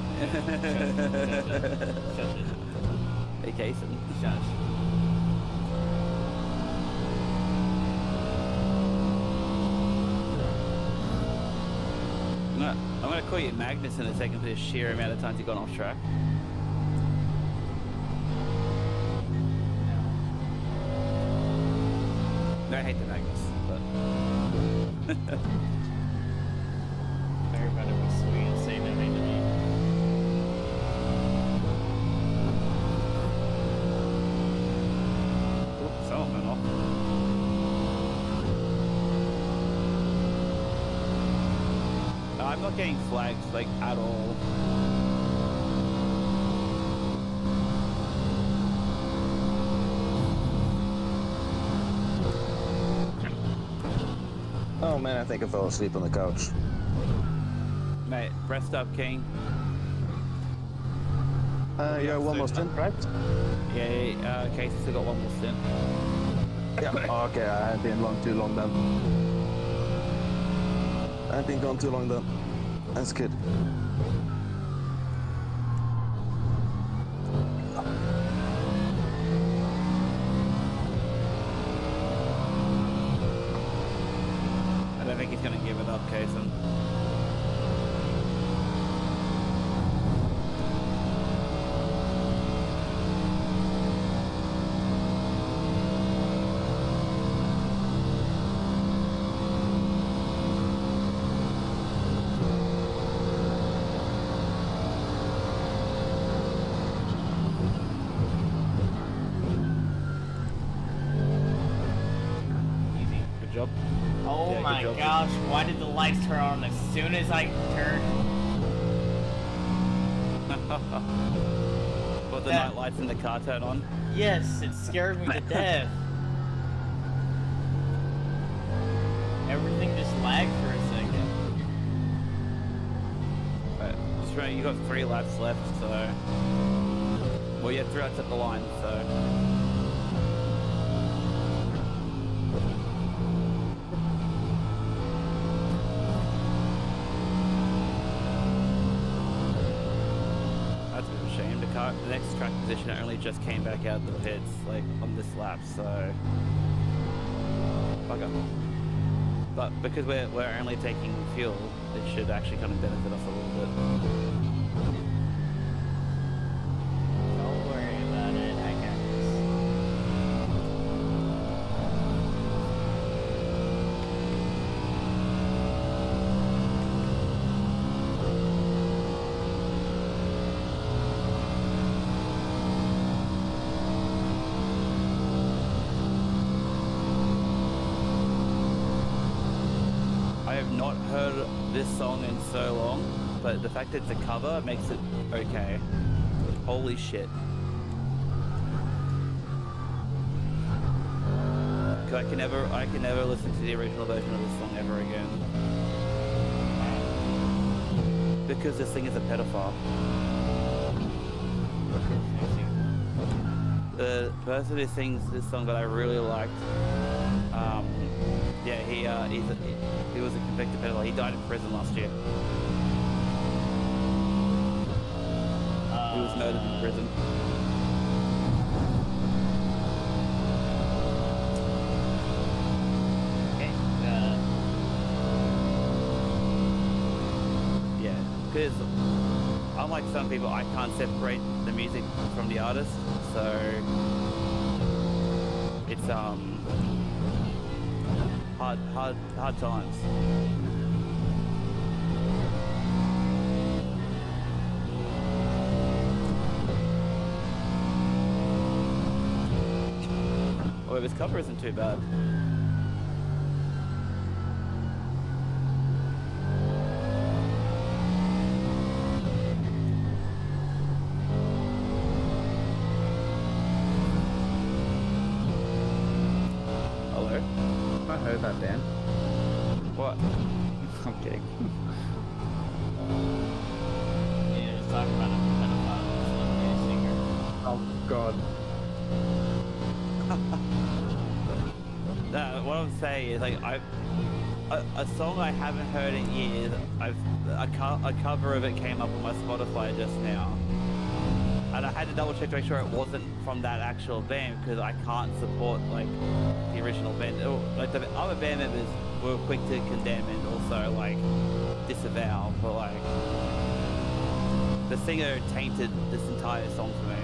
Shush it. hey Jason? Shush. I'm gonna call you Magnus in a second for the sheer amount of times you've gone off track. No, I hate the Magnus, but Everybody was sweet and say no name to me. Oops, someone went off. No, I'm not getting flagged like at all. Oh man, I think I fell asleep on the couch. Mate, rest up, King. You're almost in, right? Yeah, Casey's still got one more stint. Yeah. Okay, I have been too long then. I've been gone too long then. That's good. I don't think he's gonna give it up, Kaysen. Easy. Good job. Oh Yeah, my good job. gosh, why did the lights turn on as soon as I turned? But the That- night lights in the car turn on. Yes, it scared me to death. Everything just lagged for a second. Right. Just remember, you got 3 laps left, so. Well, you have 3 laps at the line, so. That's a bit of a shame. The next track position only just came back out of the pits, like, on this lap, so. Bugger. But because we're only taking fuel, it should actually kind of benefit us a little bit. Don't worry about it, I got this. I have not heard this song in so long, but the fact that it's a cover makes it okay. Holy shit. 'Cause I can never listen to the original version of this song ever again. Because this thing is a pedophile. The person who sings this song that I really liked, yeah, he was a convicted pedophile. He died in prison last year. He was murdered in prison. Okay, Yeah, because unlike some people, I can't separate the music from the artist, so it's hard times. Well, his cover isn't too bad. Hello? I heard that, Dan. What? I'm kidding. yeah, just talking about a pedophile who's a singer. Oh God. No, what I'm saying is, like, a song I haven't heard in years. A cover of it came up on my Spotify just now, and I had to double check to make sure it wasn't from that actual band because I can't support like the original band. Like the other band members were quick to condemn and also like disavow, but like the singer tainted this entire song for me.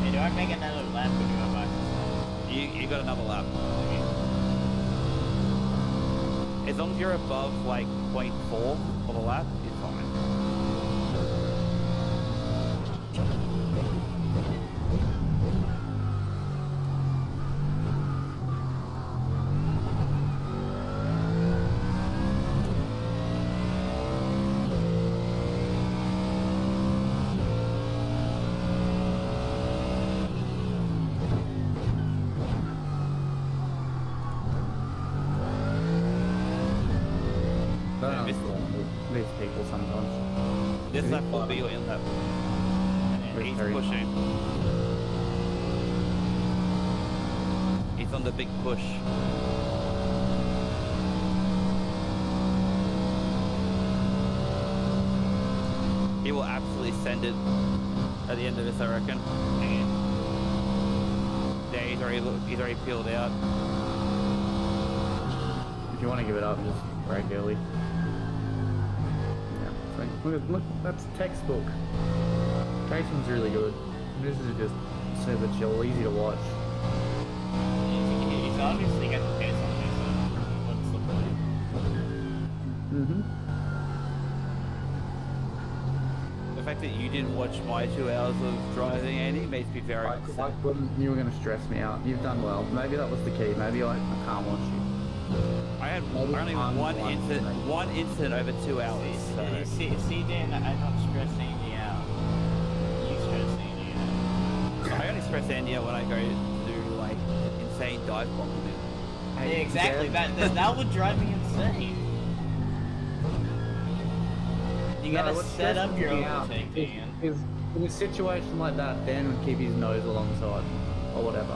Hey, do I make another lap or do I buy this? You got another lap. As long as you're above like 0.4 of a lap, you're fine. Don't Yeah, understand these people sometimes. This Is lap it will fine? be your in lap. It's He's very pushing. He's on the big push. He will absolutely send it at the end of this, I reckon. Yeah, he's already peeled out. If you want to give it up, just break early. Yeah. Look, that's textbook. Jason's really good. This is just super chill, easy to watch. He's obviously got the pace on me, so what's the point? Mm-hmm. The fact that you didn't watch my 2 hours of driving, Andy, makes me very upset. You were going to stress me out. You've done well. Maybe that was the key. Maybe I can't watch you. I had Maybe only one, one incident over 2 hours. So. See, Dan, I'm not stressing you out. You stressing you out. I only stress Andy out when I go do like insane dive bombing. Yeah, exactly. That would drive me insane. You gotta what's set up your stressing me out overtake, Dan. is in a situation like that, Dan would keep his nose alongside or whatever,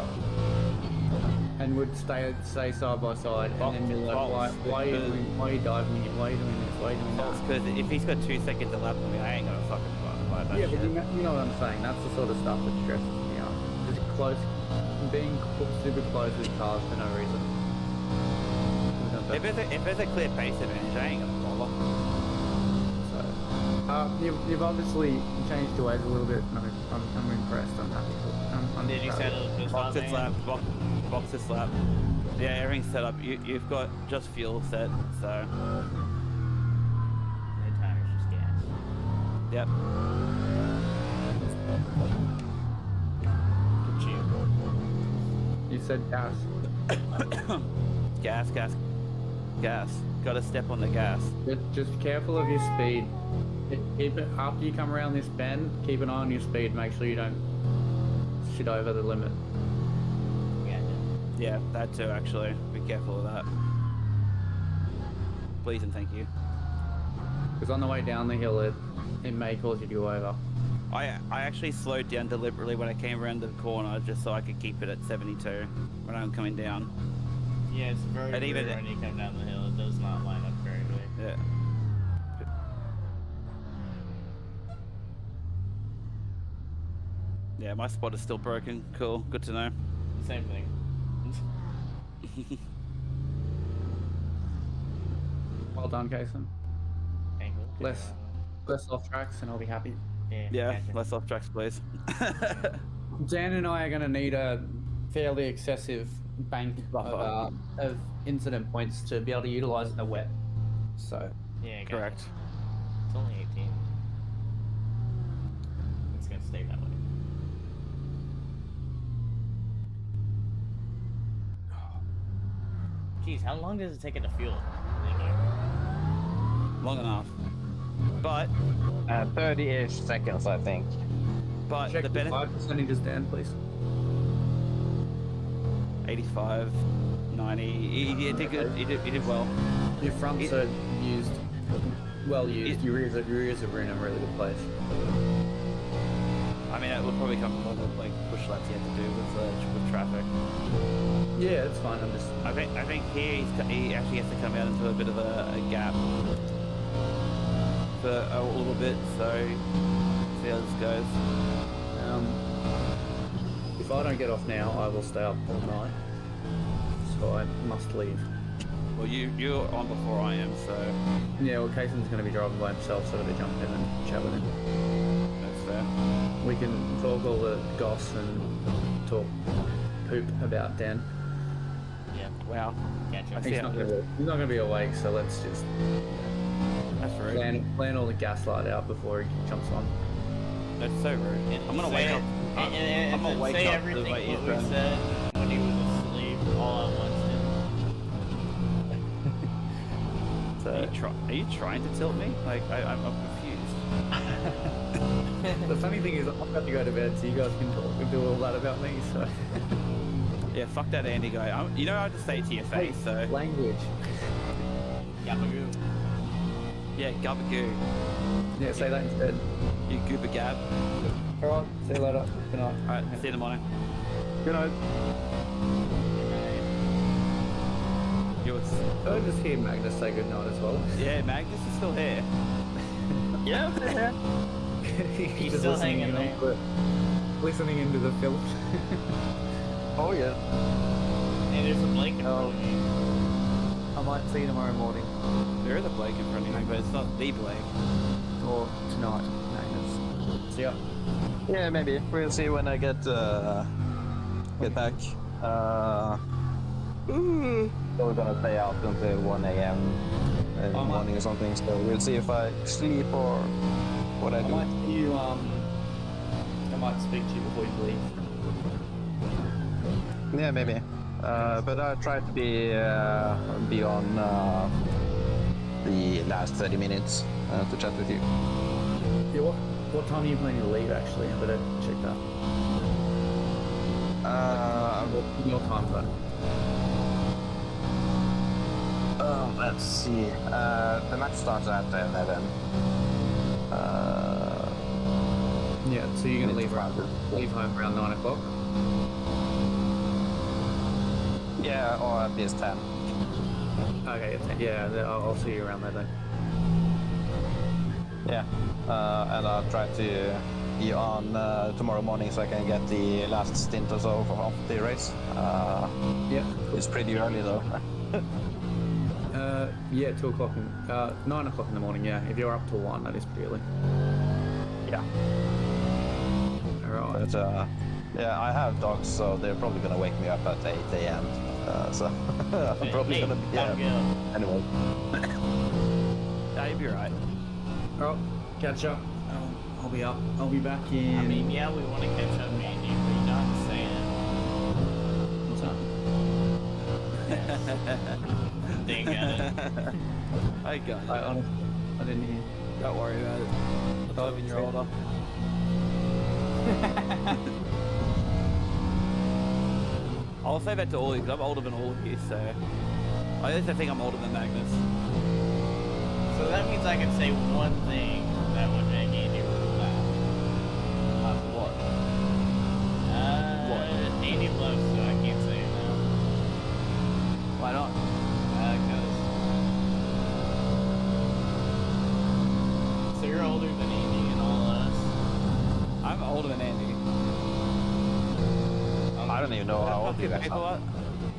and would stay side by side, and then be like, why are you diving? Why are you doing this? Why are you doing that? Because if he's got 2 seconds to lap on me, I ain't gonna fucking buy that Yeah, shit. but you know what I'm saying. That's the sort of stuff that stresses me out. Just being super close with cars for no reason. If there's a clear pace advantage, I ain't gonna bother. So, you've obviously changed your ways a little bit. And I'm impressed. I'm happy. I'm Did you proud. set up this Box up, it Dan? slap, box it slap. Yeah, everything's set up. You've got just fuel set, so No tires, just gas. yep. Good you. You said gas. Gas. Gotta step on the gas. Just careful of your speed. Keep it after you come around this bend. Keep an eye on your speed. Make sure you don't shit over the limit. Gotcha. Yeah, that too, actually. Be careful of that. Please and thank you. Because on the way down the hill, it may cause you to go over. I actually slowed down deliberately when I came around the corner just so I could keep it at 72 when I'm coming down. Yeah, it's very And even- rare when you come down the hill. It does not line up very well. Yeah. Yeah, my spot is still broken. Cool, good to know. Same thing. Well done, Kason. Thank you. Less off tracks, and I'll be happy. Yeah, gotcha. less off tracks, please. Dan and I are going to need a fairly excessive bank of incident points to be able to utilize in the wet. So, Yeah, gotcha. Correct. It's only 18. It's gonna stay that way. Jeez, how long does it take it to fuel? Long enough. But 30-ish seconds, I think. check the the benefit 5%, Dan, please. 85, 90. He did good. He did well. Your fronts are used, well used. It- Your rears are in a really good place. I mean, it would probably come from all the like push laps he had to do with traffic. Yeah, it's fine. I'm just. I think here he actually has to come out into a bit of a gap for a little bit. So see how this goes. If I don't get off now, I will stay up all night. So I must leave. Well, you're on before I am, so Yeah, well, Kayson's going to be driving by himself, so I'm going to jump in and chat with him. that's fair. We can talk all the goss and talk poop about Dan. Yeah, Wow, gotcha. I think Yeah. he's not going to be awake, so let's just that's rude. plan all the gaslight out before he jumps on. That's so rude. I'm gonna wake up. And I'm gonna wake say up everything to my what we eardrum. said when he was asleep all at once. Are you trying to tilt me? Like I'm confused. The funny thing is, I'm about to go to bed, so you guys can talk and do all that about me. So Yeah, fuck that Andy guy. You know I just say it to your face. So language. Gabagoo. yeah, gabagoo. Yeah, say that instead. You gooba gab. All right, see you later. Good night. All right, see you in the morning. Good night. Yours. I just hear Magnus say good night as well. Yeah, Magnus is still here. Yeah. He's still listening hanging in there. on the- listening into the film. Oh yeah. Hey, there's a blanket in front of me. I might see you tomorrow morning There is a Blake in front of me, but it's not the Blake. or tonight, Magnus. See ya. Yeah, maybe. We'll see when I get back. So we're gonna stay out until 1 a.m. in the might- morning or something. So we'll see if I sleep or what I I do. might see you. I might speak to you before you leave. Yeah, maybe. But I try to be on the last 30 minutes to chat with you. Yeah, what time are you planning to leave, actually? I better check that. Your time zone. Let's see. The match starts at 11. Yeah, so you're gonna leave Leave home around 9 o'clock. Yeah, or at least 10. Okay, yeah, I'll see you around there then. Yeah, and I'll try to be on tomorrow morning so I can get the last stint or so of the race. Yeah. It's pretty early though. Yeah, 2 o'clock, 9 o'clock in the morning, yeah. If you're up till 1, that is pretty early. Yeah. Alright. But yeah, I have dogs, so they're probably gonna wake me up at 8 a.m. So I'm probably gonna be anyway. Yeah, you'll be right. Alright, catch up. I'll be up. I'll be back in. I mean, yeah, we want to catch up, Andy, but you're not saying. What's up? Dang it. I got it. I didn't hear. Don't worry about it. I'll tell you when you're older. I'll say that to all of you because I'm older than all of you, so I also think I'm older than Magnus. So that means I can say one thing that would make Andy really laugh. What? What? Andy loves, so I can't say it now. Why not? So you're older than Andy and all us. I'm older than Andy. I don't even know how old you guys are.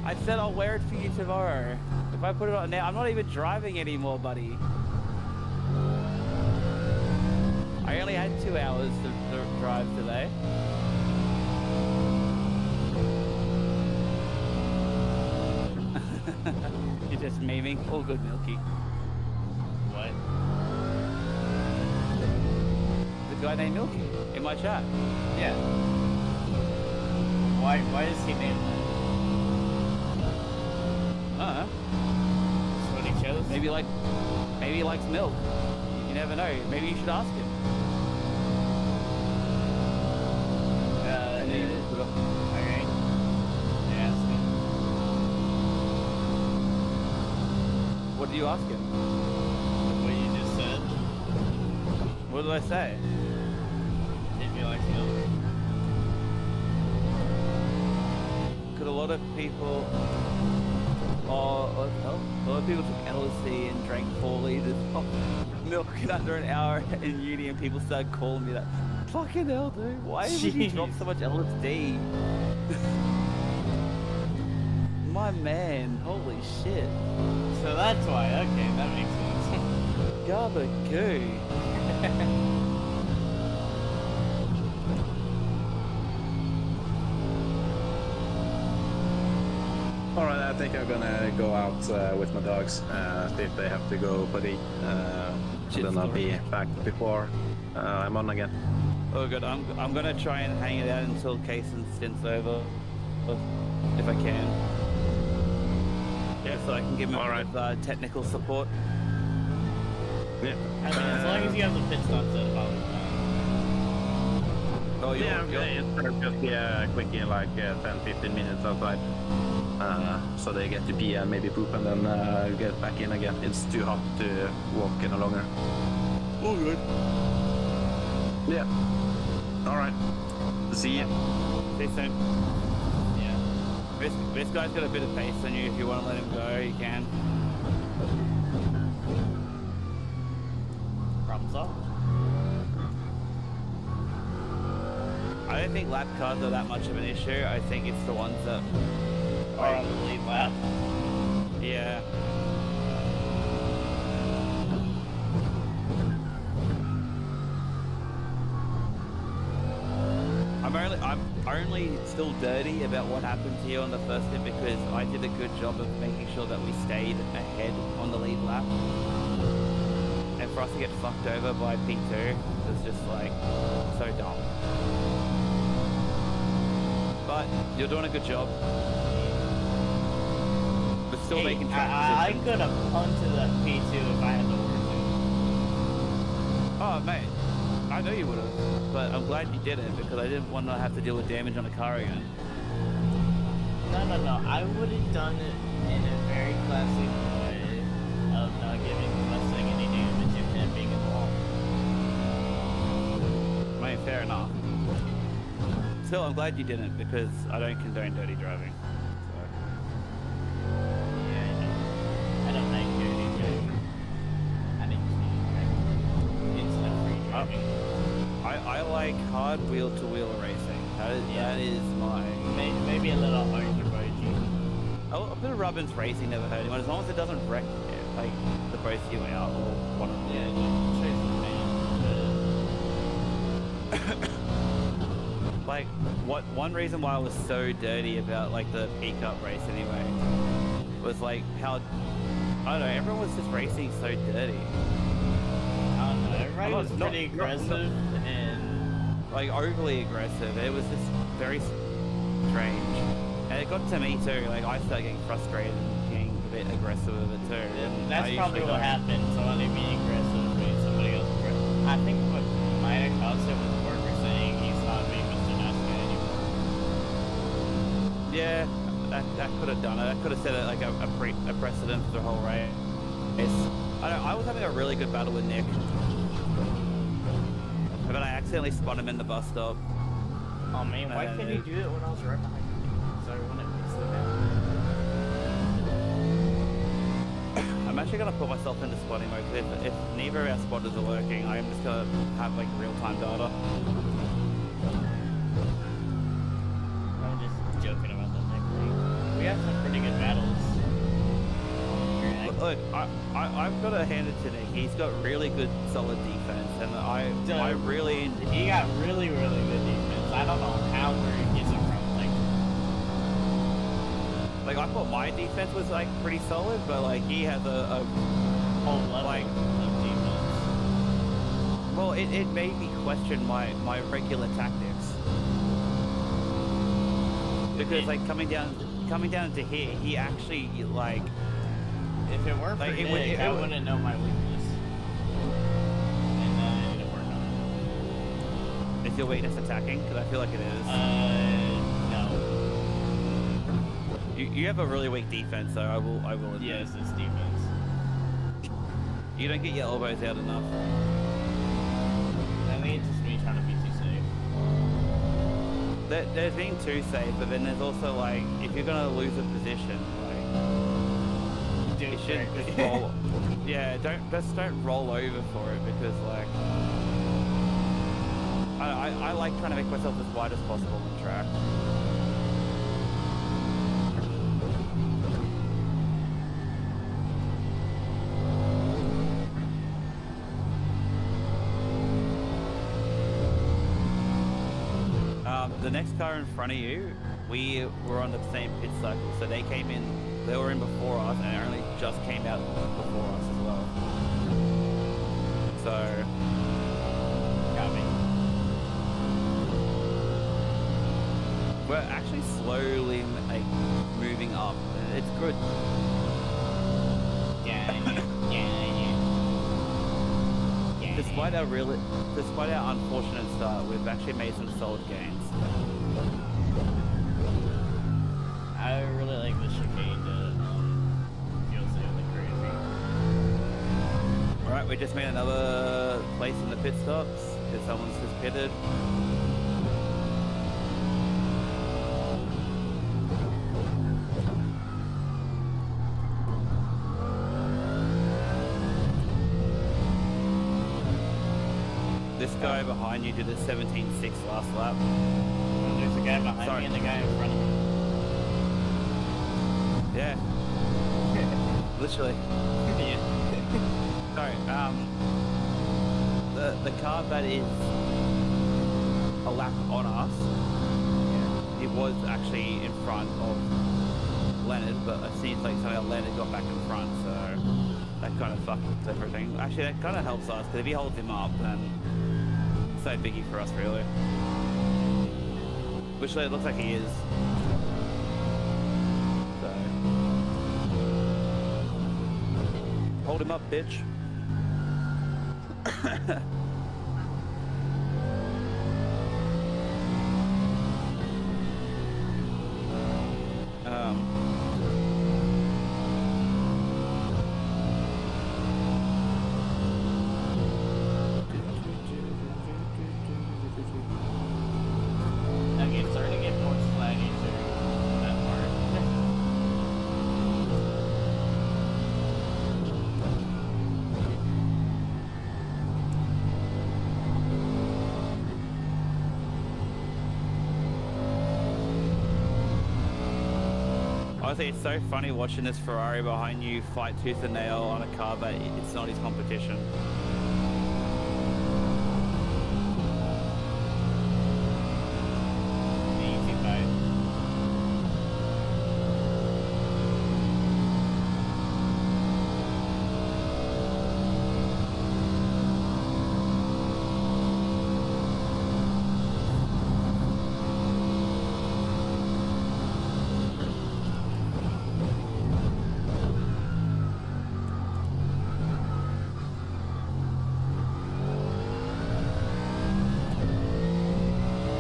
I said I'll wear it for you tomorrow. If I put it on now, I'm not even driving anymore, buddy. I only had 2 hours to drive today. You're just memeing. All good, Milky. What? The guy named Milky in my chat. Yeah. Why is he named that? That's what he chose? Maybe he likes milk. You never know. Maybe you should ask him. Okay. Ask him. What do you ask him? What you just said. What did I say? If he likes milk. Because a lot of people, a lot of people took LSD and drank 4 liters of milk in under an hour in uni, and people started calling me that. Fucking hell, dude! Why would you drop so much LSD? My man, holy shit! So that's why. Okay, that makes sense. Gabagoo. All right, I think I'm gonna go out with my dogs, see if they have to go potty. Then I'll be back before I'm on again. Oh good, I'm gonna try and hang it out until Kaysen's stint's over, if I can. Yeah, so I can give him a bit of technical support. Yeah. I mean, as long as you have the pit stops at about Oh, Yeah, it's just be quick in like 10-15 minutes outside. So they get to pee and maybe poop and then get back in again. It's too hot to walk any longer. Oh good. Yeah. All right. See you. See you soon. yeah. This guy's got a bit of pace on you. If you want to let him go, you can. Problem solved. I don't think lap cars are that much of an issue. I think it's the ones that Or on the lead lap. yeah. I'm only still dirty about what happened to you on the first hit because I did a good job of making sure that we stayed ahead on the lead lap. And for us to get fucked over by P2 was just like so dumb. But you're doing a good job. still Hey, making track I positions. could have punted that P2 if I had the order Oh, mate. I know you would have, but I'm glad you did it because I didn't want to have to deal with damage on the car again. to. No. I would have done it in a very classic way of not giving the Mustang any damage and him being involved. Mate, fair enough. Still, I'm glad you didn't because I don't condone dirty driving. Yeah, I don't like dirty driving. I think it's not free driving. I like hard wheel-to-wheel racing. That is my... Maybe a little argy-bargy. A bit of Robbins racing never hurt anyone as long as it doesn't wreck like the both of you out or one of them. Yeah, just chase the man. Like, one reason why I was so dirty about like the P-Cup race anyway was like how, I don't know, everyone was just racing so dirty. I don't know, everybody was Not- pretty not- aggressive and Like overly aggressive. It was just very strange. And it got to me too, like I started getting frustrated and getting a bit aggressive with it too. And that's I probably usually what don't. happened. Somebody being aggressive made somebody else aggressive. I think what might have caused it was the worker saying he's not being Mr. Nice Guy anymore. Yeah, that could have done it. That could have set like a precedent for the whole race. I was having a really good battle with Nick. But then I accidentally spun him in the bus stop. Oh man, why couldn't he do it when I was right behind you? Sorry, when it slowed down. I'm actually gonna put myself into spotting mode because if neither of our spotters are working, I am just gonna have like real-time data. I'm just joking about that thing. We have some pretty good battles. Look, I've got to hand it to Nick. He's got really good, solid defense, and I really. He got really good defense. I don't know how where he gets it from. Like I thought my defense was like pretty solid, but like he has a Whole level Like- of defense. well, it made me question my regular tactics because like coming down to here, he actually like. If it weren't for Like, Nick, it I would- wouldn't know my weakness. And I need to work on it. Is your weakness attacking? Because I feel like it is. No. You have a really weak defense, so I will admit. Yes, it's defense. You don't get your elbows out enough. I think it's just me trying to be too safe. There's being too safe, but then there's also like if you're gonna lose a position, like Do you it should correctly. just roll. Yeah, don't roll over for it because like I like trying to make myself as wide as possible on track. The next car in front of you, we were on the same pit cycle, so they came in, they were in before us, and it only just came out before us as well. So, Got me. we're actually slowly like moving up. It's good. Yeah. Despite our unfortunate start, we've actually made some solid gains. I really like the chicane to feel something crazy. Alright, we just made another place in the pit stops because someone's just pitted. This guy behind you did a 17.6 last lap. There's a guy behind Sorry. me and the guy in front of me. Yeah, literally. Yeah. Sorry, the car that is a lap on us, it was actually in front of Leonard, but it seems like somehow Leonard got back in front, so that kind of fucks everything. Actually, that kind of helps us, because if he holds him up, then it's no biggie for us, really. Which it looks like he is. So, him up, bitch. Okay, it's starting to get more slaggy too. That part. Honestly, it's so funny watching this Ferrari behind you fight tooth and nail on a car that it's not his competition. Easy fight.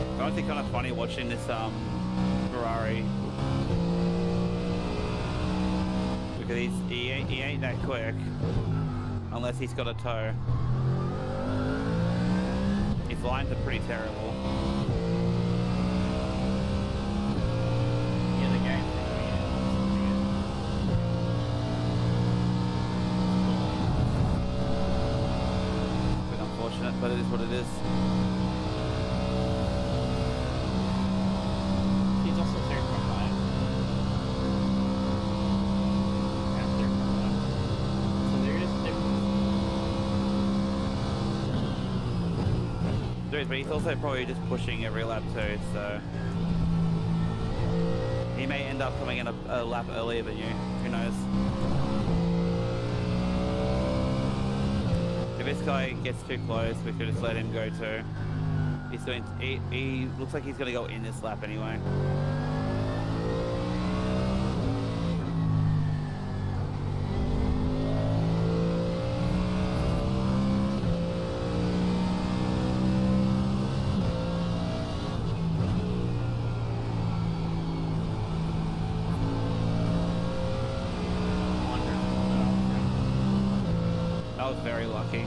It's honestly kind of funny watching this Ferrari because he ain't that quick unless he's got a tow. His lines are pretty terrible. Yeah, the guy in front of me A bit unfortunate, but it is what it is. He's also 3.5. And 3.5. So there is a difference. Dude, but he's also probably just pushing every lap too, so he may end up coming in a lap earlier than you. Who knows? If this guy gets too close, we could just let him go too. He's doing. He looks like he's gonna go in this lap anyway. That was very lucky.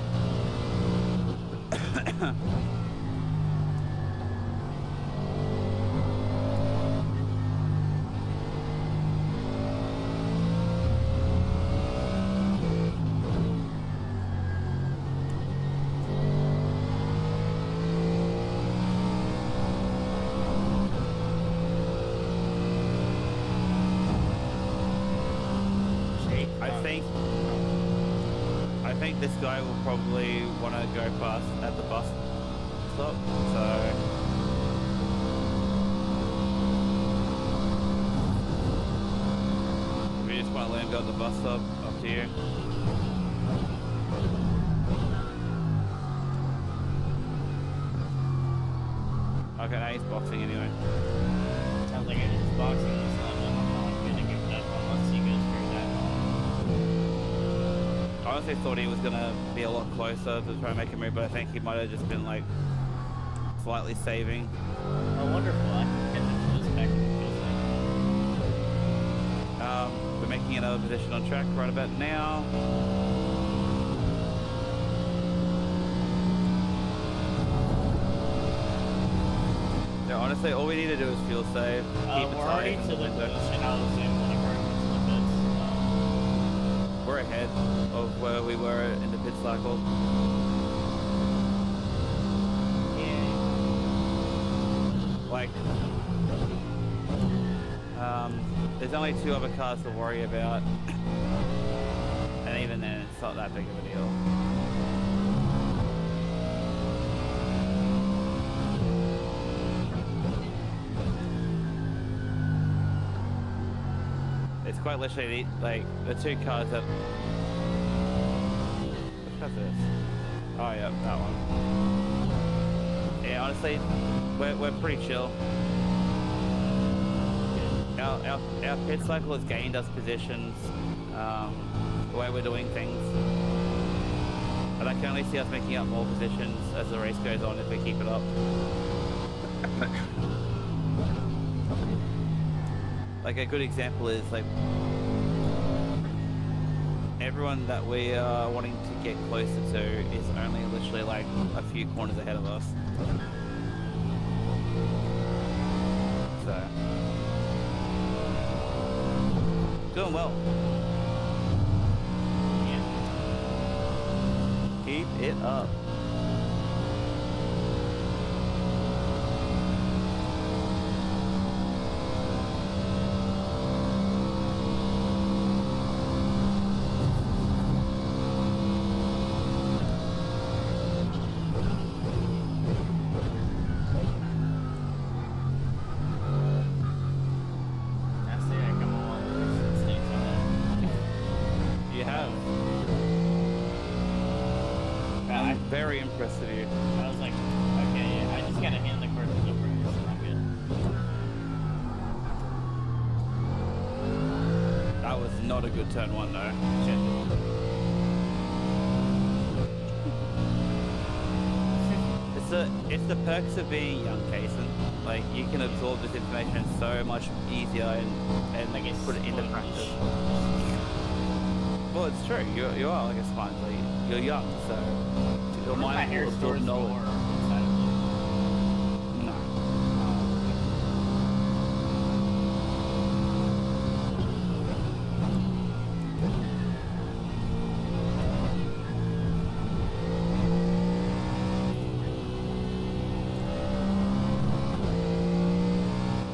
I think this guy will probably want to go past at the bus stop, so if you just want to let him go at the bus stop, up to you. Okay, now he's boxing anyway. Sounds like it's boxing. It's not I'm gonna give that one once he goes through that. I honestly thought he was gonna be a lot closer to try and make a move, but I think he might have just been like slightly saving. Oh, wonderful. I can catch up to this back in the field. We're making another position on track right about now. Yeah, honestly, all we need to do is fuel save. Keep it We're already tight in to the the window. position I was in whenever I went to the pits. We're ahead of where we were in the pit cycle. Like, there's only 2 other cars to worry about, and even then, it's not that big of a deal. It's quite literally like the 2 cars that. Which car's this? Oh yeah, that one. Yeah, honestly, we're pretty chill. our pit cycle has gained us positions, the way we're doing things. And I can only see us making up more positions as the race goes on if we keep it up. Like a good example is like everyone that we are wanting to get closer to is only literally like a few corners ahead of us. So doing well. Yeah. Keep it up. I see I come along with snakes on You have. that. I'm very impressed with you. I was like, okay, yeah, I just gotta hand the course over. I'm good. That was not a good turn one though. Shit. It's the perks of being young, Kason. Like you can absorb this information so much easier and Like it's put it into practice. Well, it's true. You are like a sponge. Like, you're young, so your My mind hair will absorb stores more knowledge. inside of me. No.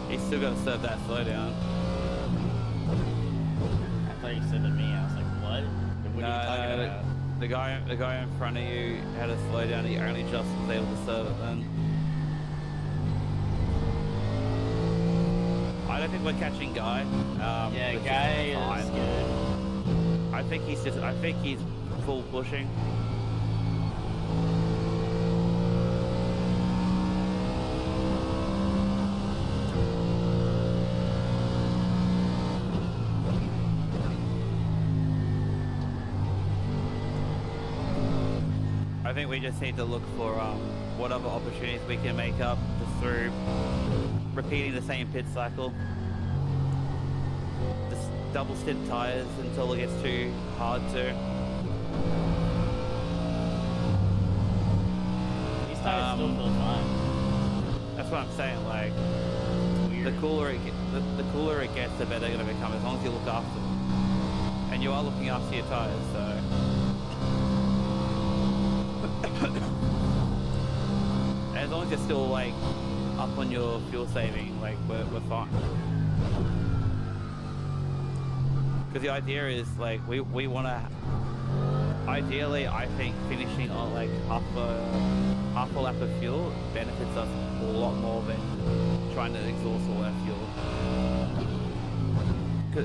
He's still got to serve that slowdown. I thought you said to me, I was like, what? What are you talking No, about? the guy in front of you had a slowdown. He only just was able to serve it then. I don't think we're catching Guy. Yeah, which guy is fine. is good. I think he's full pushing. I think we just need to look for what other opportunities we can make up just through repeating the same pit cycle. Just double stint tires until it gets too hard to. These tires still feel fine. That's what I'm saying. Like It's weird. the cooler the cooler it gets, the better it's going to become as long as you look after them. And you are looking after your tires, so. As long as you're still like up on your fuel saving, like we're fine. Because the idea is like we want to. Ideally, I think finishing on like half a lap of fuel benefits us a lot more than trying to exhaust all our fuel.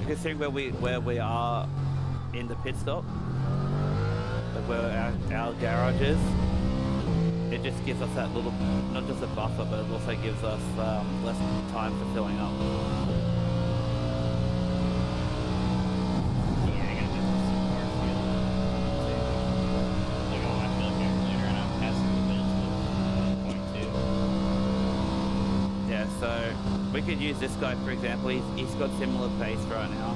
Considering where we are in the pit stop, like where our garage is, it just gives us that little, not just a buffer, but it also gives us less time for filling up. Yeah, I gotta do some more fuel. Look at my fuel calculator and I'm passing the bits with 0.2. Yeah, so we could use this guy for example. He's got similar pace right now.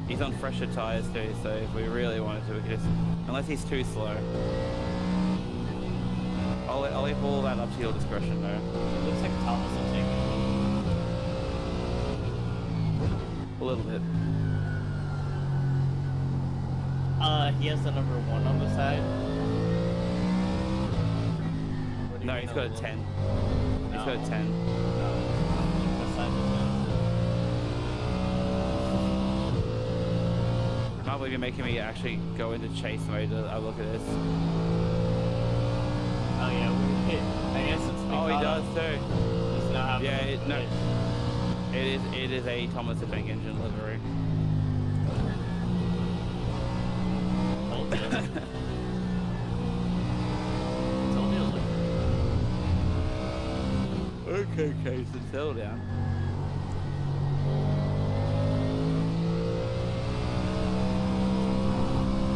He's on fresher tires too, so if we really wanted to, we could just, unless he's too slow. I'll leave all that up to your discretion though. It looks like Thomas will take it. A little bit. He has the number 1 on the side. What do you No, mean he's got a little? 10. He's got a No. 10. No, what side is I can't believe you're making me actually go into chase mode to look at this. it? Oh yeah, we hit. I guess it's Oh, he does too. It's not Yeah, no. it- It is a Thomas the Tank Engine livery. Told you. Told you it was like Okay, Casey, settle down.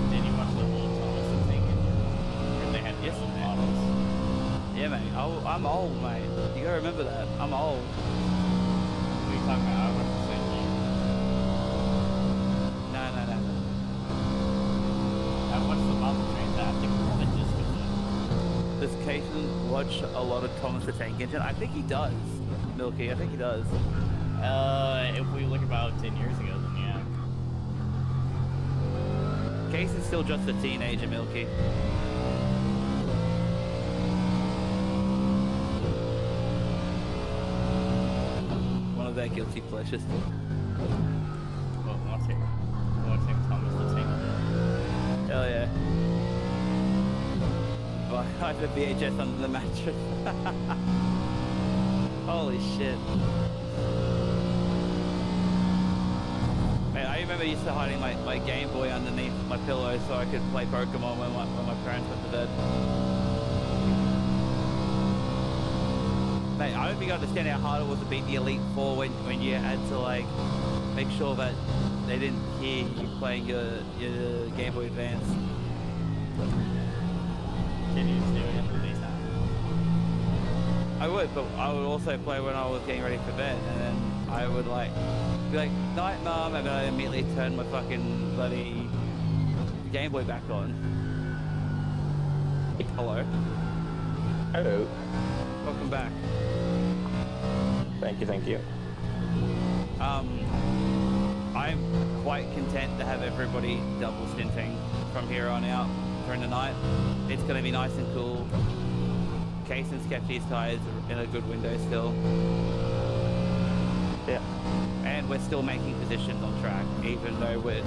Did you watch the whole Thomas the Tank Engine? Where they had Yes, old mate. models? Yeah, mate. I'm old, mate. You gotta remember that. I'm old. What are you talking about? I watched the same thing. No. I watched the model trains. I think we have a disc of them. Does Cason watch a lot of Thomas the Tank Engine? I think he does, Milky. I think he does. If we look about 10 years ago, then yeah. Cason's still just a teenager, Milky. One of their guilty pleasures. Well, watching Thomas the Tank Engine. Hell yeah. Well, I have a VHS under the mattress. Holy shit. Man, I remember used to hiding my Game Boy underneath my pillow so I could play Pokemon when my parents went to bed. Mate, I don't think I understand how hard it was to beat the Elite Four when you had to like make sure that they didn't hear you playing your Game Boy Advance. Can you do it in the daytime? I would, but I would also play when I was getting ready for bed, and then I would like be like, "Night, Mom," and then I immediately turn my fucking bloody Game Boy back on. Hello, Hello. welcome back. Thank you. I'm quite content to have everybody double stinting from here on out during the night. It's going to be nice and cool. Cason's kept his tires in a good window still. Yeah. And we're still making positions on track, even though we're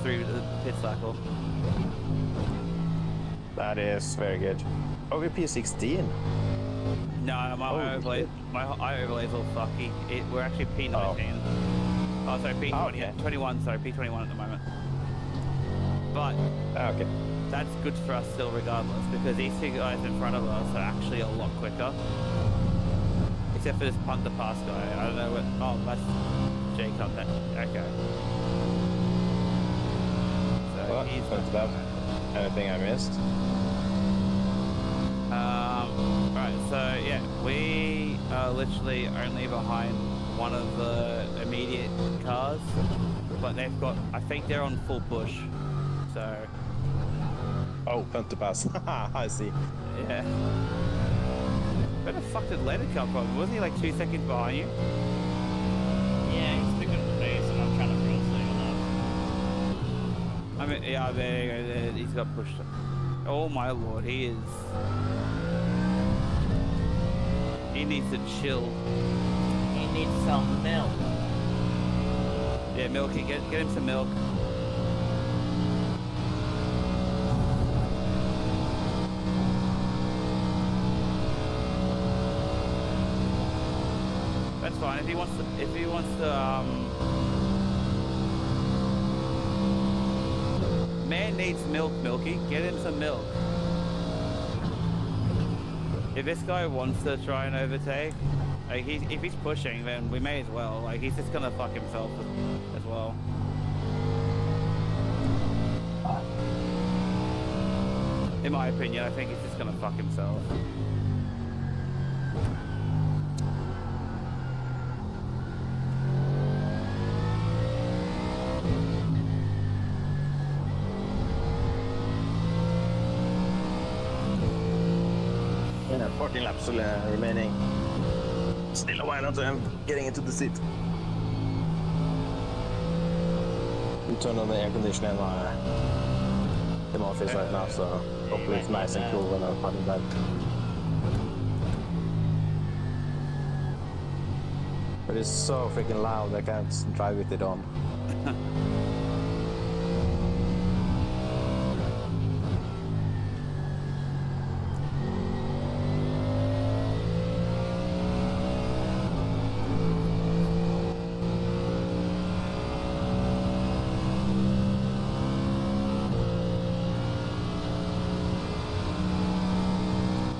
through the pit cycle. That is very good. OVP 16. No, my Oh, overlay, shit. my overlay's all fucky. We're actually P19. Oh, sorry, P20, Oh, okay. 21. Sorry, P21 at the moment. But Okay. that's good for us still, regardless, because these two guys in front of us are actually a lot quicker. Except for this punt the pass guy. I don't know what. Oh, that's Jacob. Okay. So What? he's What's that? Anything I missed? Right, so yeah, we are literally only behind one of the immediate cars, but they've got, I think they're on full push, so Oh, punt to pass. I see. yeah. Where the fuck did Leonard come from? Wasn't he like 2 seconds behind you? Yeah, he's picking up the pace, and I'm trying to throw slow enough. I mean, yeah, there you go, there, he's got pushed. Oh my lord, he is... He needs to chill. He needs some milk. Yeah, Milky, get him some milk. That's fine. If he wants to, man needs milk, Milky. Get him some milk. If this guy wants to try and overtake, like if he's pushing, then we may as well. Like he's just gonna fuck himself as well. In my opinion, I think he's just gonna fuck himself. Yeah, 14 laps remaining. Still a while until I'm getting into the seat. We turned on the air conditioner in my office right now, so hopefully it's nice and cool when I'm coming back. But it's so freaking loud, I can't drive with it on.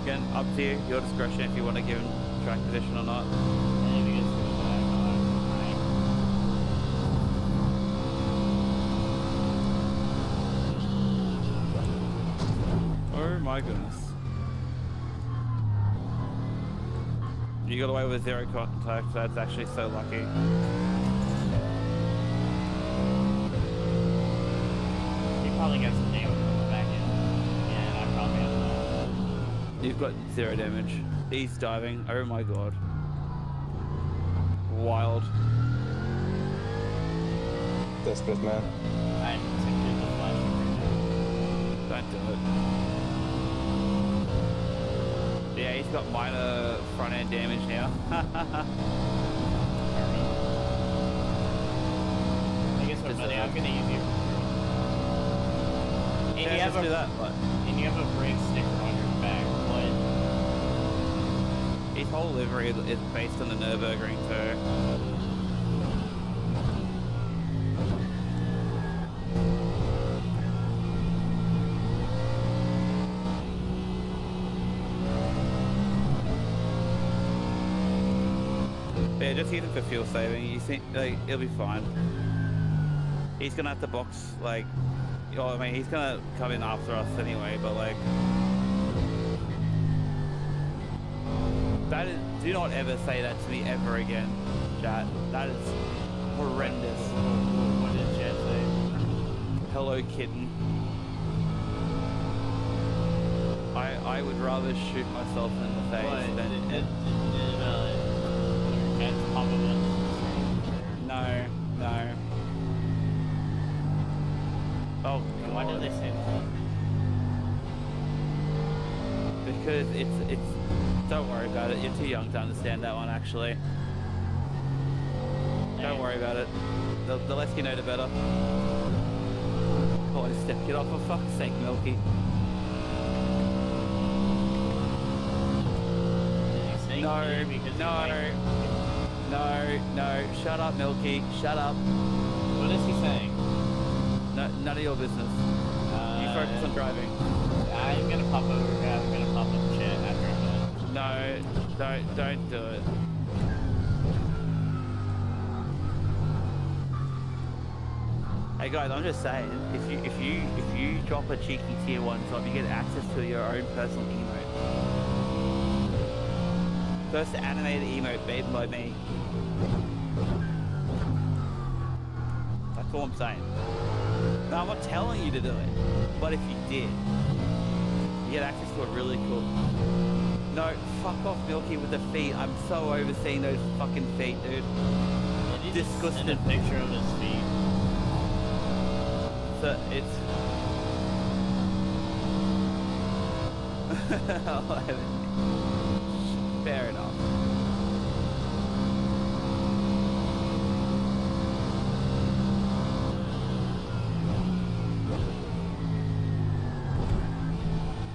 Again, up to you, your discretion if you want to give him track position or not. Maybe it's to the back. Alright. Oh my goodness. You got away with 0 contact, that's actually so lucky. You probably got some damage on the back end. Yeah, and I probably have that. You've got 0 damage. He's diving. Oh my god. Wild. Desperate man. I'm tempted to flash it right Don't do it. Yeah, he's got minor front end damage now. now. I guess what, buddy, I'm gonna use you. And Yeah, you have let's a do that. But and you have a brake sticker on your back. What? his whole livery is based on the Nürburgring too. Yeah, just use it for fuel saving. You think like it'll be fine. He's gonna have to box like, I mean, he's gonna come in after us anyway. But like, that is. Do not ever say that to me ever again, chat. That is horrendous. What did Chad say? Hello, kitten. I would rather shoot myself in the face What? than. Did Chad's pop up? No, no. Oh, And why did they say that? because it's. Don't worry about it. You're too young to understand that one, actually. Don't worry about it. The less you know, the better. Oh, I stepped it off, for fuck's sake, Milky. No, no, shut up, Milky, shut up. What is he saying? No, none of your business. You focus on driving. I'm gonna pop over. I'm gonna pop up chat after I'm done. No, don't do it. Hey guys, I'm just saying, if you drop a cheeky tier 1 sub, you get access to your own personal emote. First animated emote made by me. That's all I'm saying. No, I'm not telling you to do it, but if you did, you get access to a really cool. No, fuck off, Milky, with the feet. I'm so overseeing those fucking feet, dude. Did you just send a picture of his feet? So it's. Fair enough.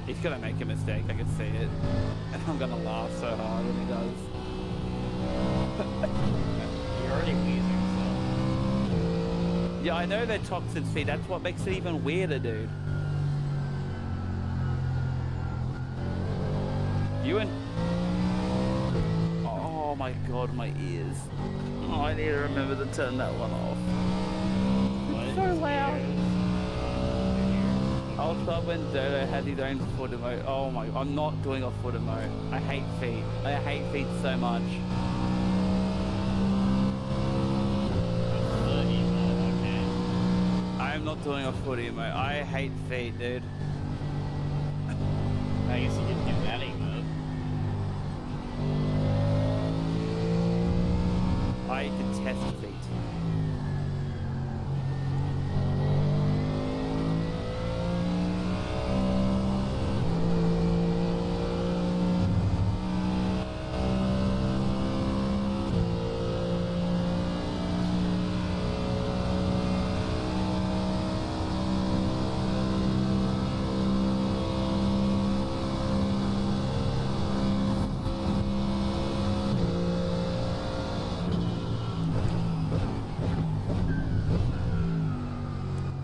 He's gonna make a mistake, I can see it. And I'm gonna laugh so hard when he does. You're already wheezing, so. Yeah, I know they're toxin feet, that's what makes it even weirder, dude. You and... Oh my god, my ears. Oh, I need to remember to turn that one off. It's so loud. I'll start when Dodo has his own foot emote. Oh my, I'm not doing a foot emote. I hate feet. I hate feet so much. Okay. I am not doing a foot emote. I hate feet, dude. I guess you could do that emote. I detest feet.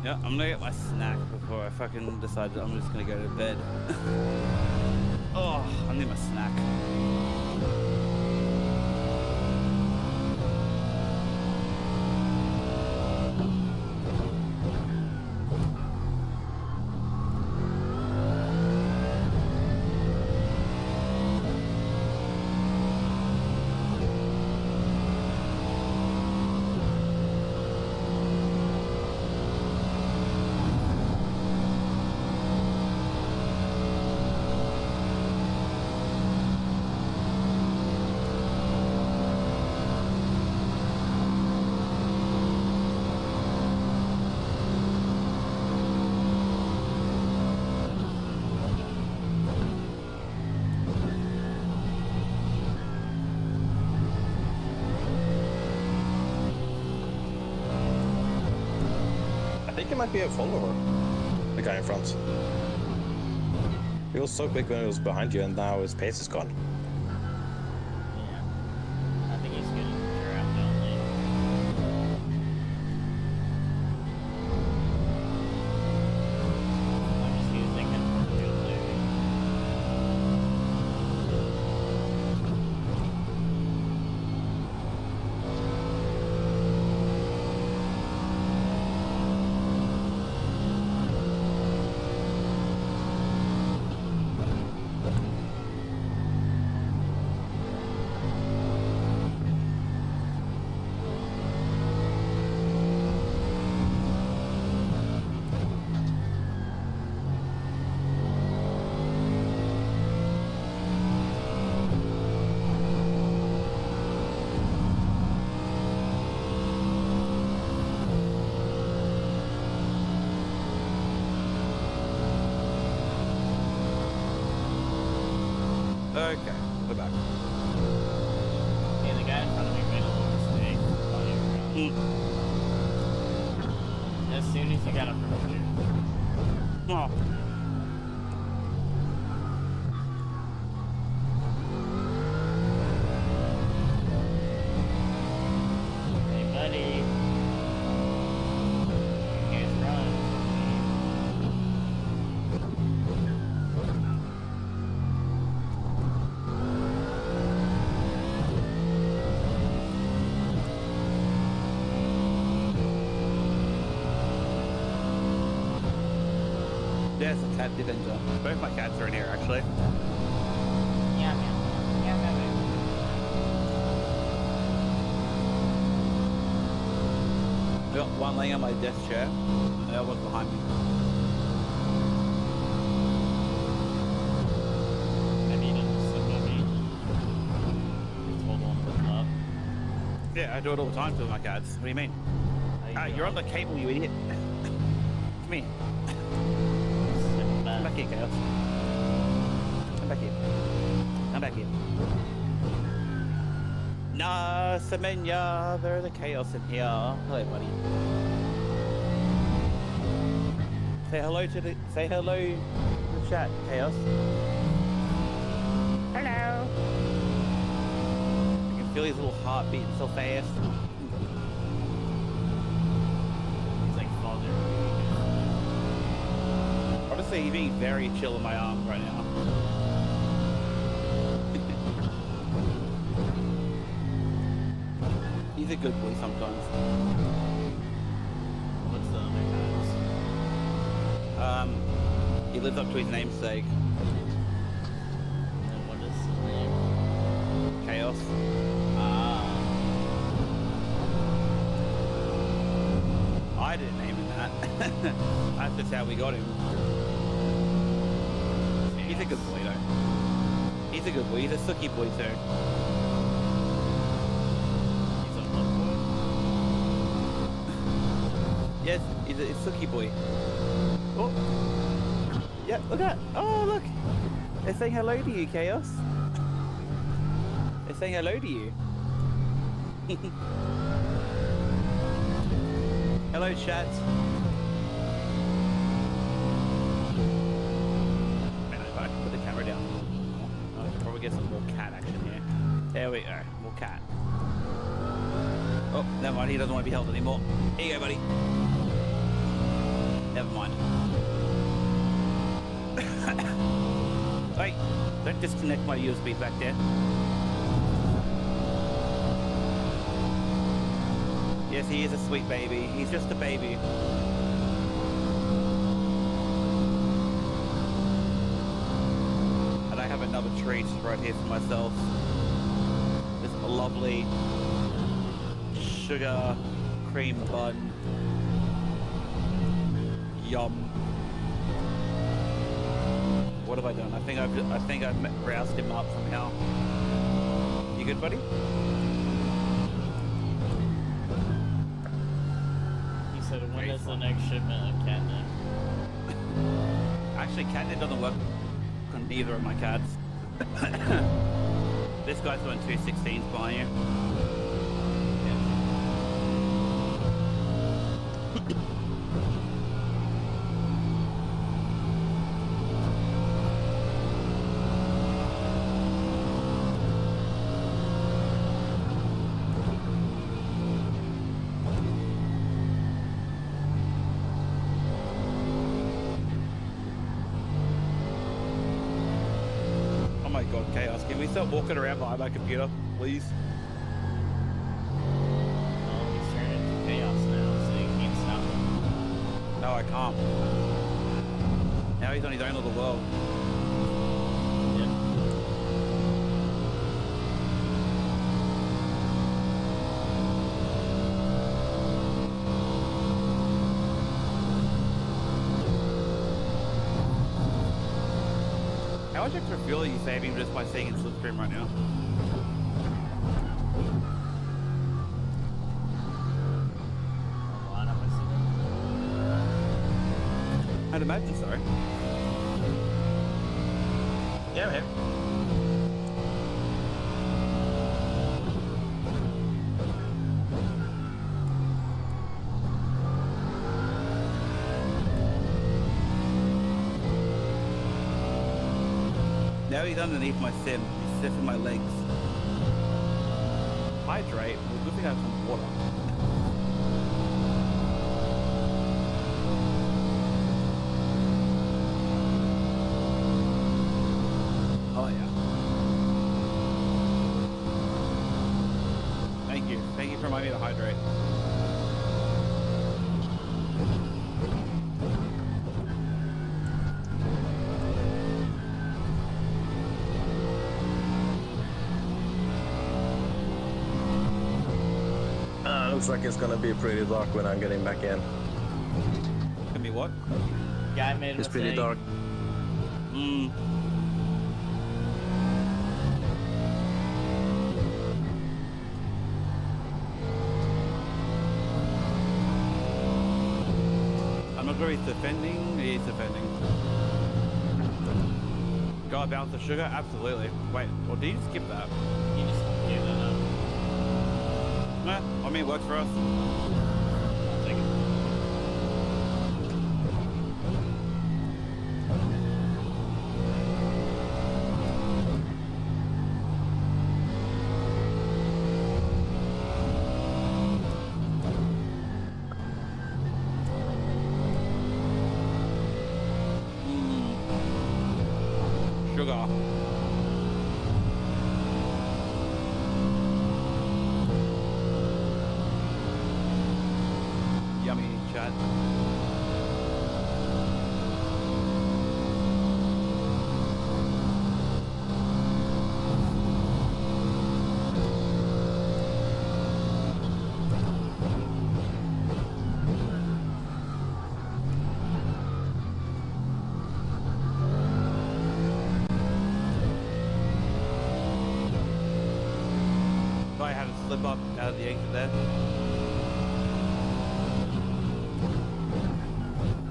Yeah, I'm gonna get my snack before I fucking decide that I'm just gonna go to bed. Oh, I need my snack. think he might be a follower. The guy in front. He was so quick when he was behind you, and now his pace is gone. Yeah. I think he's good at draft only. I'm just using him for field saving. Okay, we're back. Yeah, the guy in front of me made a little mistake. While you were gone. As soon as you got up from the Oh, hey buddy. You can't run. there's a cat did enter. Both my cats are in here, actually. Yeah, man. Yeah, man. I got one laying on my desk chair, and the other one's behind me. I need him to sit with me. Just hold on to the up. Yeah, I do it all the time to my cats. What do you mean? You're on the cable, you idiot. Come here. Come back here, Chaos. Come back here. Come back here. Nah, Semenya, there's a Chaos in here. Hello, buddy. Say hello to the chat, Chaos. Hello. I can feel his little heart beating so fast. He's like, father. Honestly, he's being very chill in my arms right now. He's a good boy sometimes. What's the other times? He lives up to his namesake, And what is his name? Chaos. I didn't name him that. That's just how we got him. He's a good boy though. He's a good boy. He's a sooky boy too. He's a what boy? Yes, he's a sooky boy. Oh. Yeah, look at that. Oh, look. They're saying hello to you, Chaos. They're saying hello to you. Hello, chat. Man, if I put the camera down, I could probably get some more cat action here. There we go, more cat. Oh, never mind, he doesn't want to be held anymore. Here you go, buddy. Never mind. Wait, don't disconnect my USB back there. Yes, he is a sweet baby. He's just a baby. And I have another treat right here for myself. This lovely sugar cream bun. Yum. What have I done? I think I've roused him up somehow. You good, buddy? He said, when is the next shipment of catnip? Actually, catnip doesn't work on either of my cats. This guy's doing 216s behind you. stop walking around behind my computer, please? Oh, he's turned into chaos now, so you can't stop him. No, I can't. Now he's on his own little world. Yep. How much extra fuel are you saving just by staying in slipstream right now? A lot, I'm assuming. I'd imagine so. Yeah, I'm here. Now he's underneath my sim. He's sniffing my legs. Hydrate? Well, good thing I have some water. Oh yeah. Thank you. Thank you for reminding me to hydrate. Looks like it's gonna be pretty dark when I'm getting back in. Can be what? Guy made a It's pretty mistake. dark. Hmm. I'm not sure he's defending. He's defending. Got a bounce of sugar? Absolutely. Wait, or did you skip that? He just gave that up. Nah, I mean, it works for us. I'll take it. Sugar. Yummy, Chad. I had to slip up out of the exit there.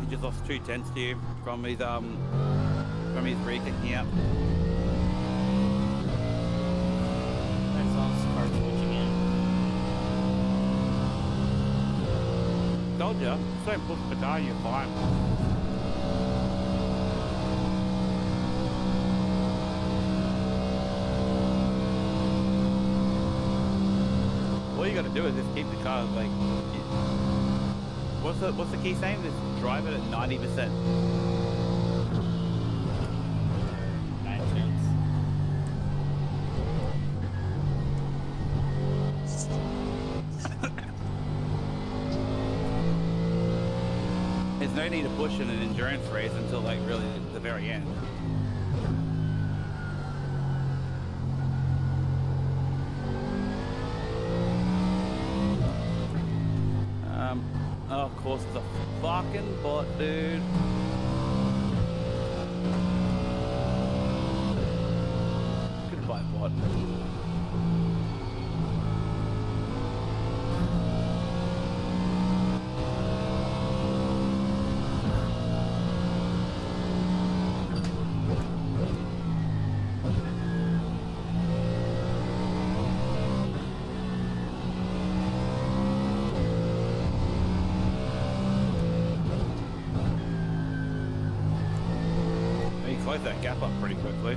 He just lost 2/10 to you from his rear kicking out. I saw this car switching in. Told ya, just don't push the car, you're fine. All you gotta do is just keep the car like. What's the key saying? Just drive it at 90%. 9 tenths. There's no need to push in an endurance race until like really the very end. Oh, of course, it's a fucking bot, dude. Goodbye, bot. You close that gap up pretty quickly.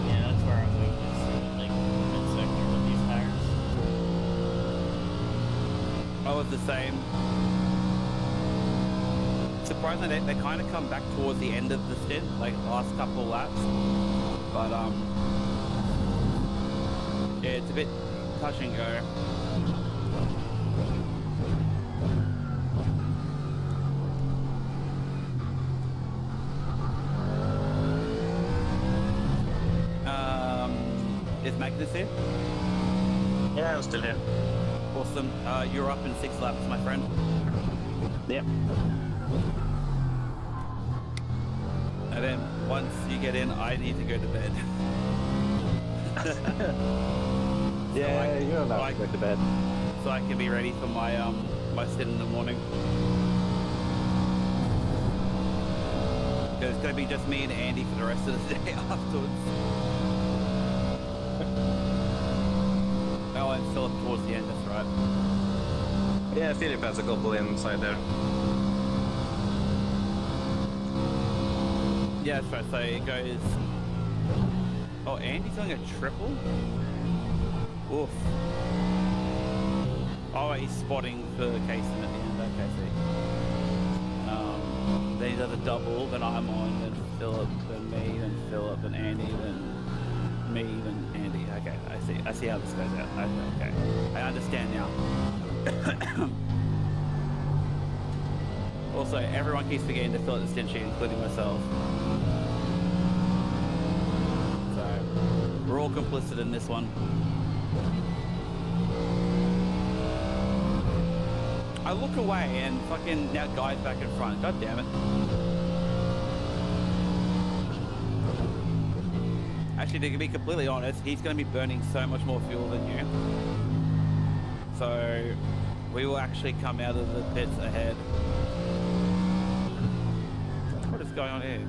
Yeah, that's where I'm weakness, like mid-sector with these tires. I was the same. surprisingly, they kind of come back towards the end of the stint, like the last couple of laps. But yeah, it's a bit touch and go. Is Magnus here? Yeah, I'm still here. Awesome. You're up in 6 laps, my friend. Yeah. And then once you get in, I need to go to bed. Yeah, you're allowed to go to bed. So I can be ready for my my stint in the morning. It's gonna be just me and Andy for the rest of the day afterwards. Oh, and Philip towards the end, that's right. Yeah, Philip has a couple inside there. Yeah, that's right. So it goes. Oh, Andy's doing a triple? Oof. Oh, he's spotting for Kaysen at the end. Okay, see. Then he does a double, then I'm on, then Philip, then me, then Philip, then Andy, then me, then Andy. Okay, I see how this goes out. Okay, I understand now. Also, everyone keeps forgetting to fill out the stint sheet, including myself. So, we're all complicit in this one. I look away and fucking now Guy's back in front. God damn it. Actually, to be completely honest, he's going to be burning so much more fuel than you. So, we will actually come out of the pits ahead. What is going on here?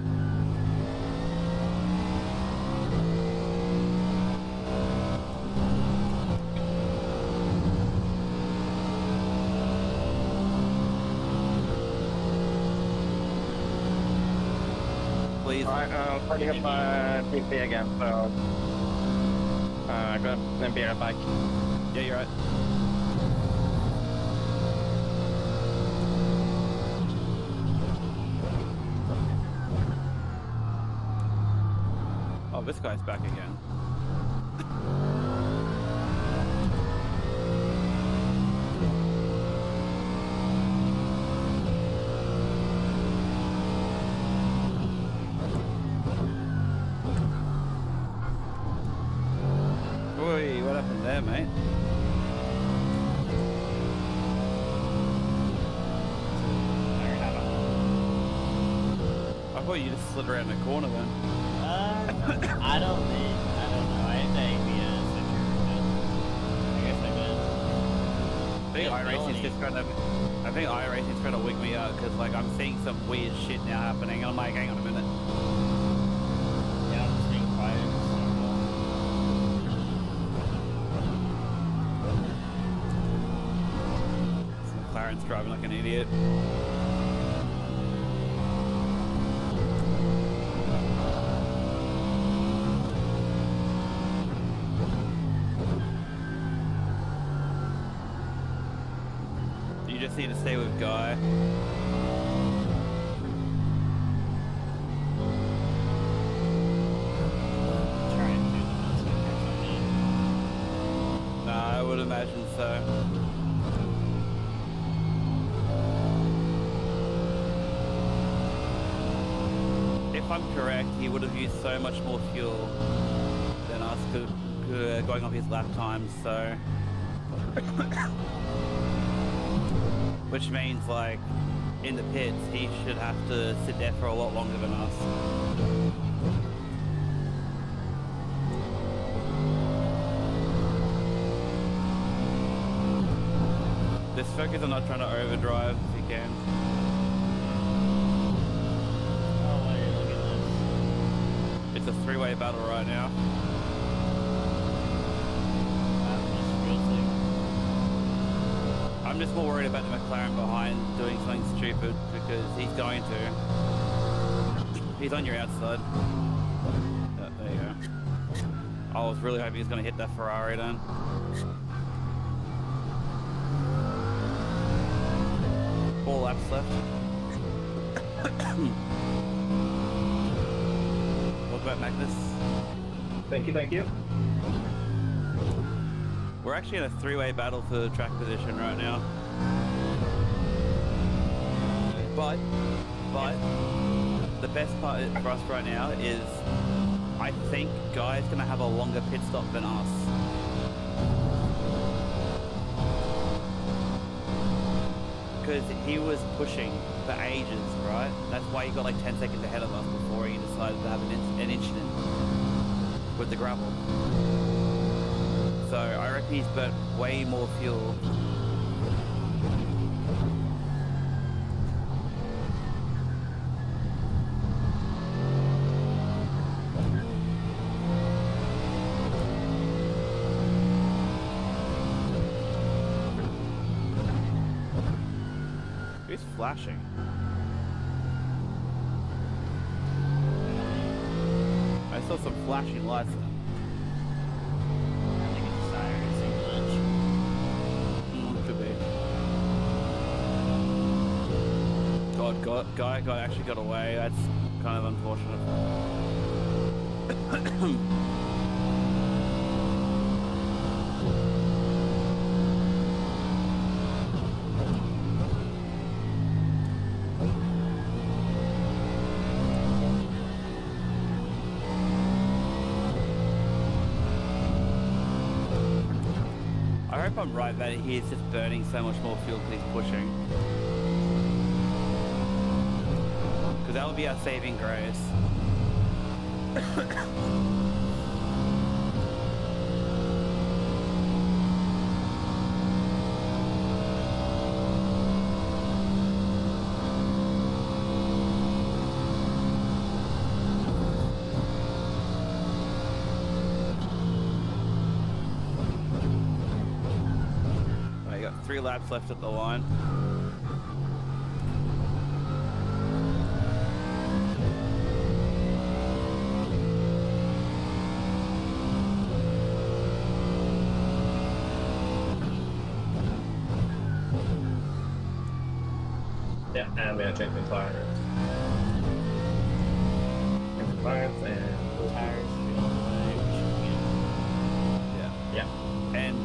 Please. Alright, starting up my PP again, so gonna be right back. Yeah, you're right. Oh, this guy's back again. Oi, what happened there, mate? I thought you just slid around the corner then. I don't know. I think the switcher, but I guess I could. I think iRacing's just I think iRacing's trying to wig me out because like I'm seeing some weird shit now happening and I'm like, hang on a minute. Yeah, I'm just being quiet. McLaren's driving like an idiot. You just need to stay with Guy. Try and do the switcher or something. Nah, I would imagine so. If I'm correct, he would have used so much more fuel than us going off his lap times, so... Which means, like, in the pits, he should have to sit there for a lot longer than us. Just focus on not trying to overdrive if you can. Oh, wait, look at this. It's a three-way battle right now. I'm just more worried about the McLaren behind doing something stupid because he's going to. He's on your outside. Oh, there you go. I was really hoping he was going to hit that Ferrari then. Four laps left. Welcome back, Magnus. Thank you. We're actually in a three-way battle for track position right now. But the best part for us right now is I think Guy's gonna have a longer pit stop than us. Because he was pushing for ages, right? That's why he got like 10 seconds ahead of us before he decided to have an incident with the gravel. So I reckon he's burnt way more fuel. Who's flashing? I saw some flashing lights. I think it's Cyrus and Glitch. Could be. God, Guy actually got away. That's kind of unfortunate. I hope I'm right that he is just burning so much more fuel because he's pushing. Because that would be our saving grace. Right, you got 3 laps left at the line. Yeah, and we are changing tires. Changing tires and Tires feel like we should Yeah. yeah. And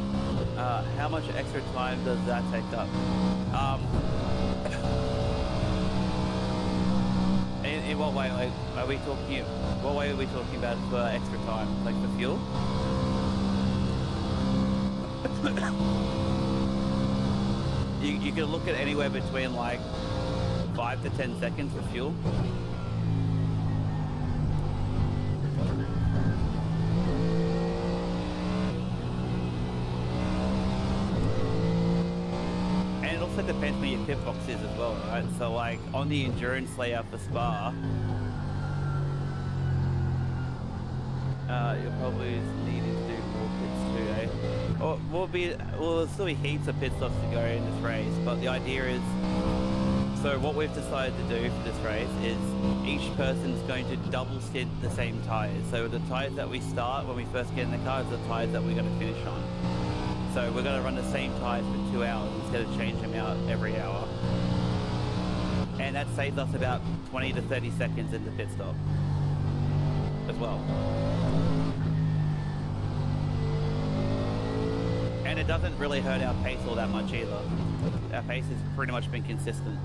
how much extra time does that take up? In what way? Like, are we talking? What way are we talking about for extra time? Like for fuel? You could look at anywhere between like 5 to 10 seconds for fuel. And it also depends where your pit box is as well, right? So like on the endurance layout for Spa, you're probably needing to do more pits too, eh? Or there'll still be heaps of pit stops to go in this race, but the idea is, so what we've decided to do for this race is each person's going to double stint the same tyres. So the tyres that we start when we first get in the car is the tyres that we're going to finish on. So we're going to run the same tyres for 2 hours instead of change them out every hour. And that saves us about 20 to 30 seconds in the pit stop as well. And it doesn't really hurt our pace all that much either. Our pace has pretty much been consistent.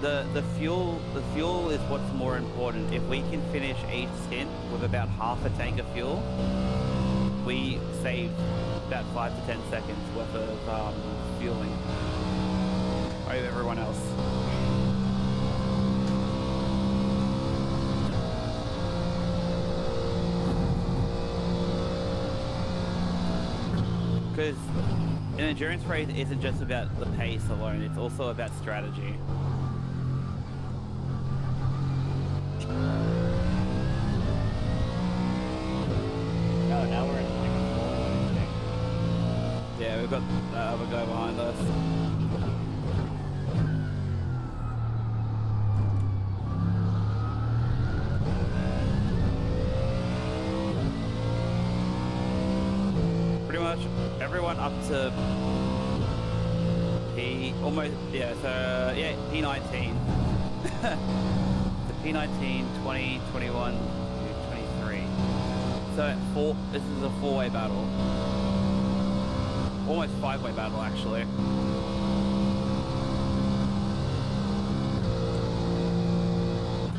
The fuel is what's more important. If we can finish each stint with about half a tank of fuel, we save about 5 to 10 seconds worth of fueling over everyone else. Because an endurance race isn't just about the pace alone, it's also about strategy. Oh, now we're in like a 4-1 thing. Yeah, we've got the other guy behind us. Pretty much everyone up to P almost, yeah, so, yeah, P19. The P19, 20, 21, 23. So, this is a 4-way battle. Almost 5-way battle, actually.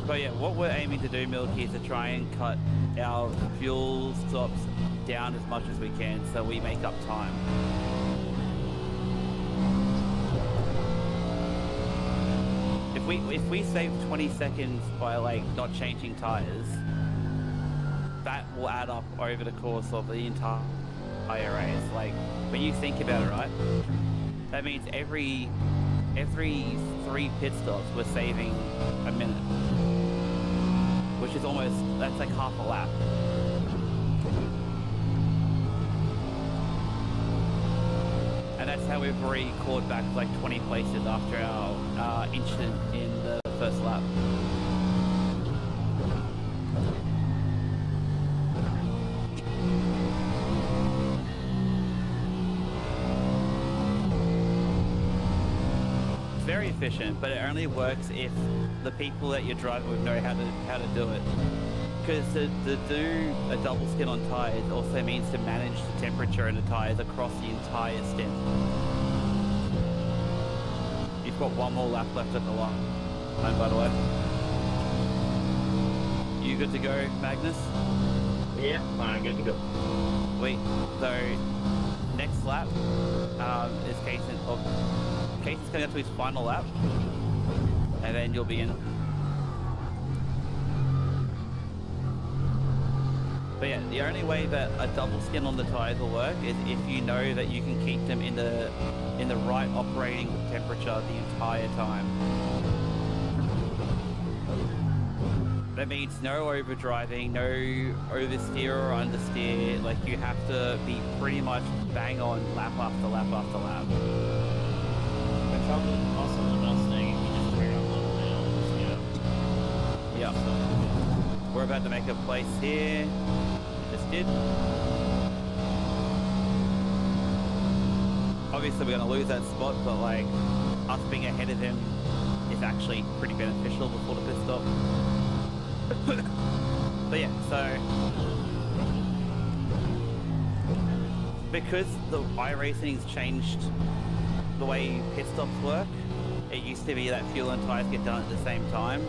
But yeah, what we're aiming to do, Milky, is to try and cut our fuel stops down as much as we can so we make up time. If we save 20 seconds by like not changing tires, that will add up over the course of the entire race. Like when you think about it, right? That means every 3 pit stops we're saving a minute, which is that's like half a lap. And that's how we've already clawed back like 20 places after our incident in the first lap. It's very efficient, but it only works if the people that you're driving with know how to do it. Because to do a double stint on tyres also means to manage the temperature in the tyres across the entire stint. You've got one more lap left at the line, by the way. You good to go, Magnus? Yeah, I'm good to go. Wait, so next lap is Casey's coming up to his final lap, and then you'll be in. But yeah, the only way that a double skin on the tyres will work is if you know that you can keep them in the right operating temperature the entire time. That means no overdriving, no oversteer or understeer. Like you have to be pretty much bang on lap after lap after lap. Which also the best thing, if you just turn on little rails, you know. Yep. We're about to make a place here. Just did. Obviously we're going to lose that spot, but like us being ahead of him is actually pretty beneficial before the pit stop. But yeah, so because the iRacing's changed the way pit stops work, it used to be that fuel and tyres get done at the same time.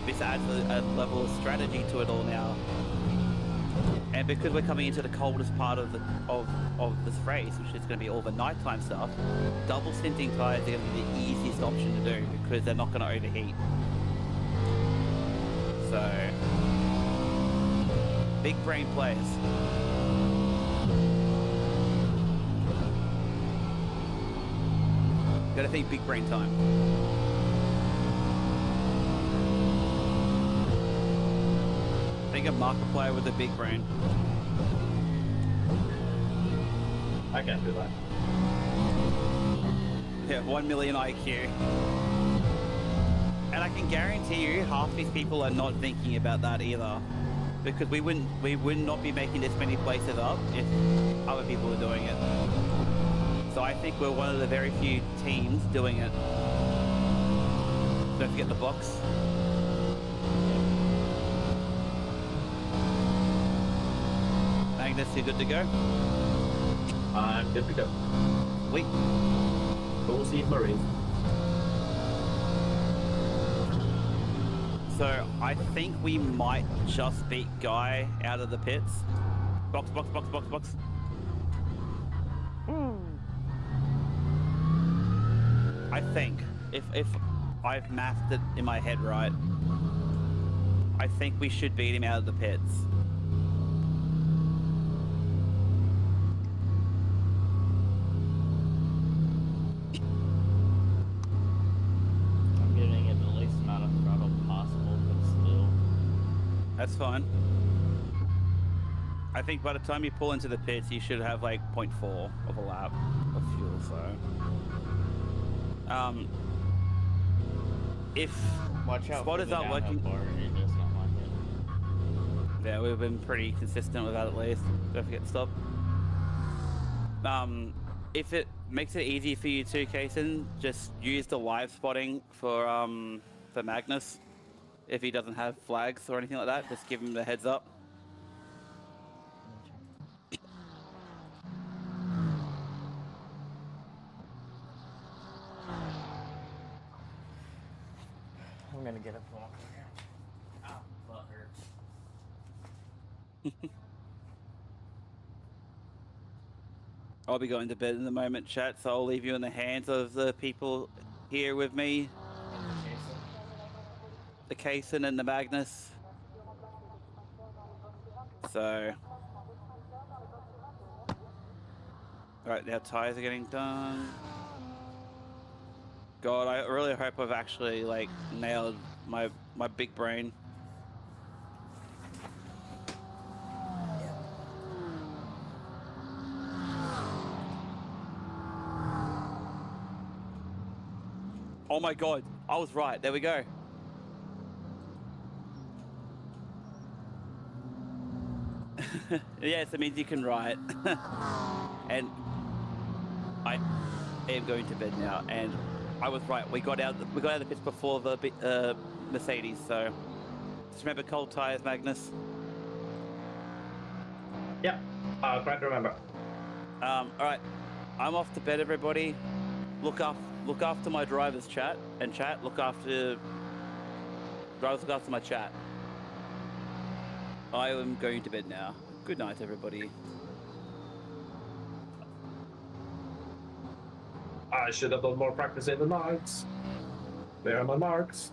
This adds a level of strategy to it all now. And because we're coming into the coldest part of this race, which is going to be all the nighttime stuff, double stinting tyres are going to be the easiest option to do because they're not going to overheat. So, big brain players. Gotta think big brain time. Think a Markiplier with a big brain. I can't do that. Yeah, 1 million IQ. And I can guarantee you half these people are not thinking about that either. Because we would not be making this many places up if other people were doing it. So I think we're one of the very few teams doing it. Don't forget the box. Magnus, you good to go? I'm good to go. Sweet. Go see Marie. So I think we might just beat Guy out of the pits. Box, box, box, box, box. I think if I've mathed it in my head right, I think we should beat him out of the pits. I'm giving it the least amount of throttle possible, but still. That's fine. I think by the time you pull into the pits, you should have like 0.4 of a lap of fuel, so. If Watch out spotters for the aren't downhill working, part, it does not like it. yeah, we've been pretty consistent with that at least. Don't forget to stop. if it makes it easy for you too, Kason, just use the live spotting for Magnus. If he doesn't have flags or anything like that, just give him the heads up. I'm gonna get up and walk around. Ow, butt hurts. I'll be going to bed in a moment, chat, so I'll leave you in the hands of the people here with me, the Kason and the Magnus. So, right now tires are getting done. God, I really hope I've actually like nailed my big brain. Oh my God, I was right. There we go. Yes, it means you can write. And I am going to bed now, and I was right. We got out of the pits before the Mercedes, so just remember cold tires, Magnus. Yeah, I'll try to remember. All right, I'm off to bed, everybody. Look after my drivers, chat, and chat. Look after my chat. I am going to bed now. Good night, everybody. I should have done more practice in the nights. There are my marks.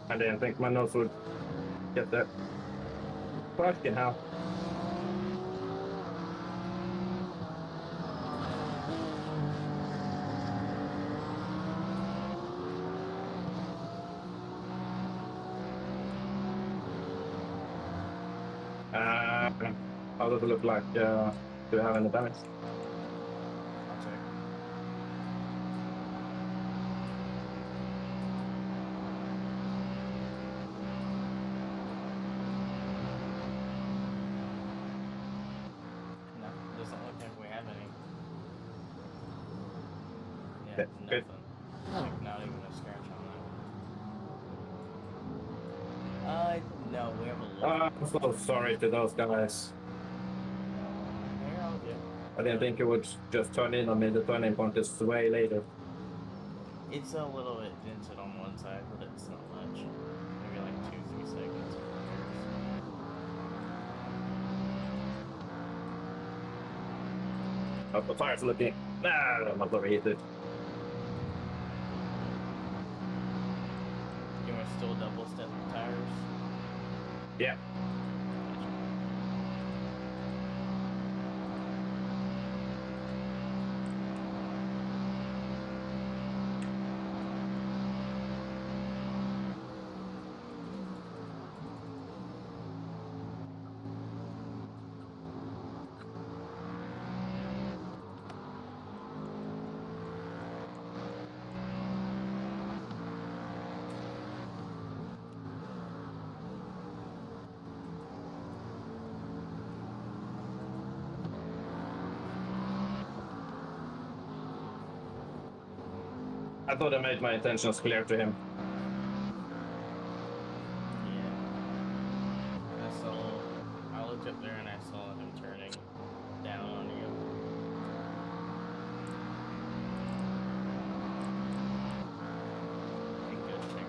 I didn't think my nose would get there. Fucking hell. How does it look like? Do you have any damage? I'll check. No, doesn't look like we have any. Yeah, Okay, good. nothing. Like, not even a scratch on that. No, we have a little. I'm so sorry to those guys. They're all good. I didn't think it would just turn in on me. The turning point is way later. It's a little bit dented on one side, but it's not much. Maybe like 2-3 seconds. Oh, the tire's looking. I'm not overheated. You want to still double step the tires? Yeah. I thought I made my intentions clear to him. Yeah. I looked up there and I saw him turning down on you. And good check.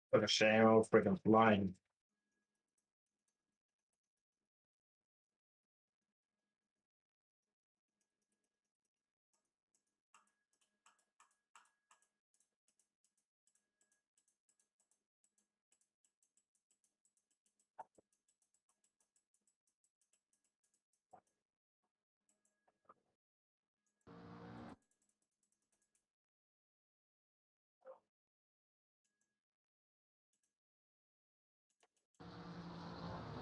What a shame, I was freaking flying.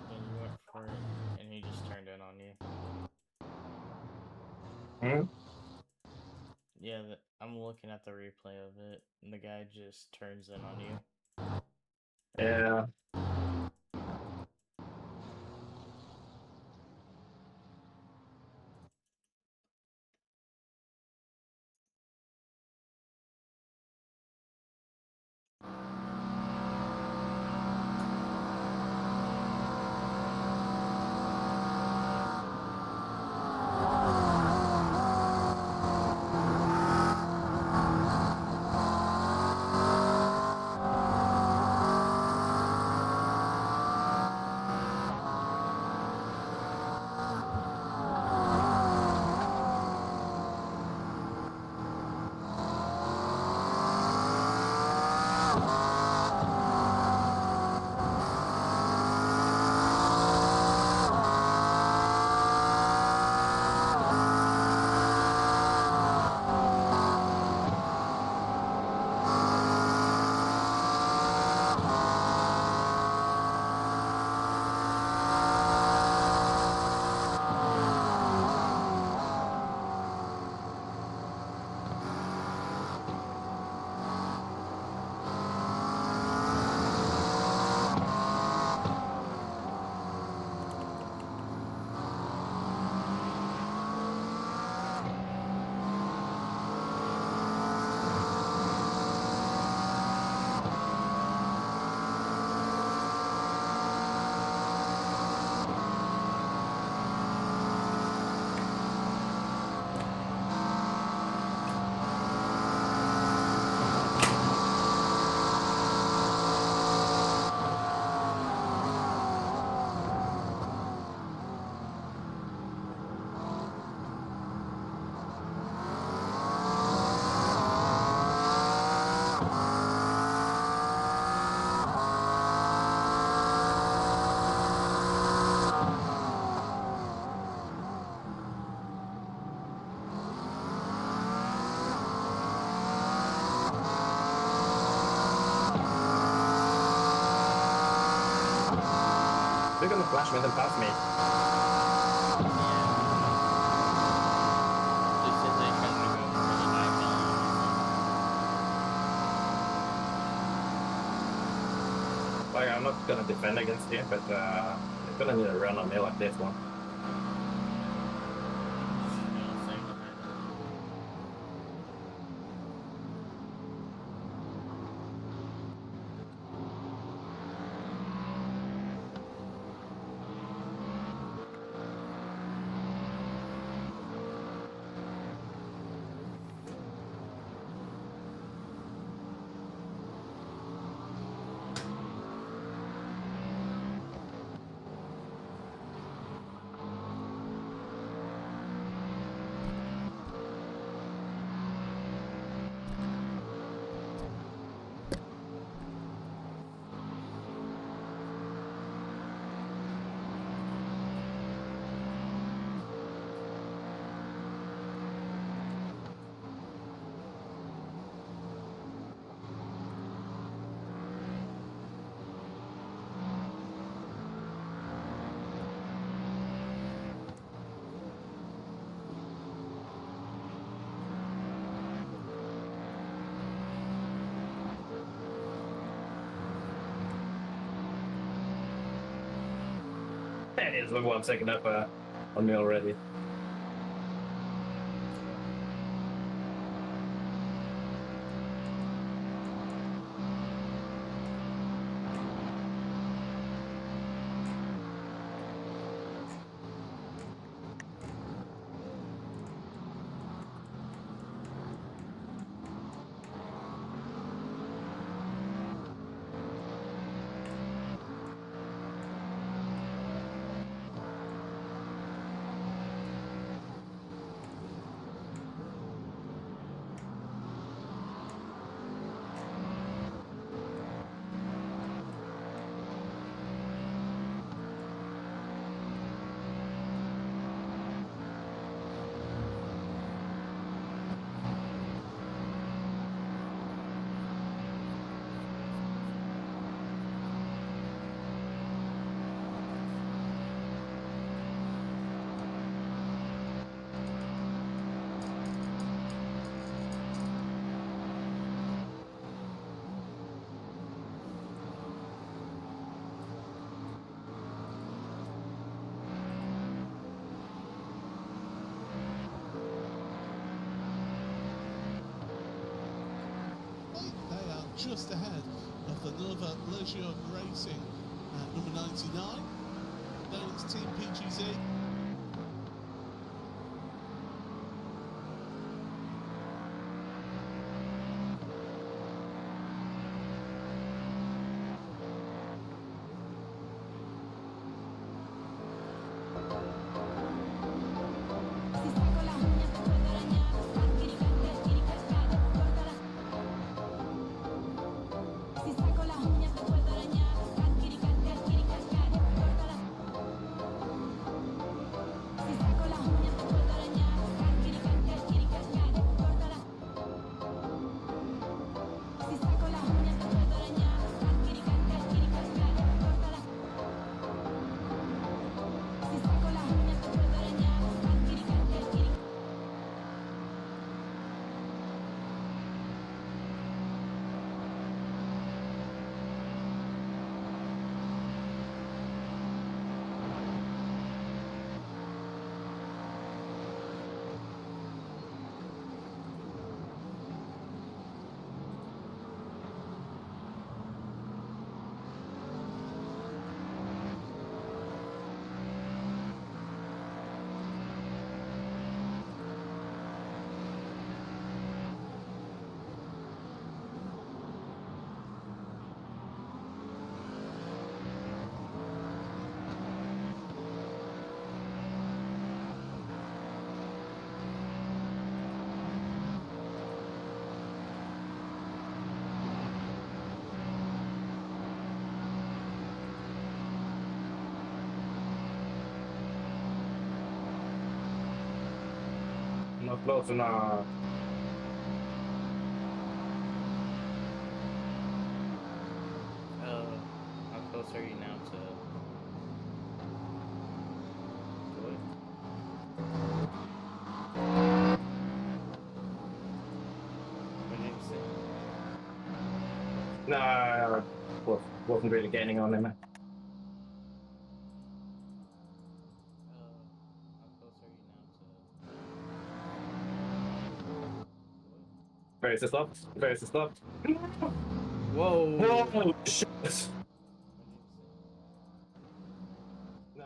And you went for it, and he just turned in on you. Hmm? Yeah, I'm looking at the replay of it, and the guy just turns in on you. Yeah. They're gonna flash me, then pass me. They said they tried to go for the 9 Like, I'm not gonna defend against you, but they're gonna need a run on me like this one. He's the one taking up on me already. They are just ahead of the Nova Leisure Racing at number 99. Then it's Team PGZ. Not close enough. How close are you now to No, wasn't really gaining on him. How close are you now to? Where is the stop? Where is the stop? Whoa! Whoa! Shit! What did you say? No,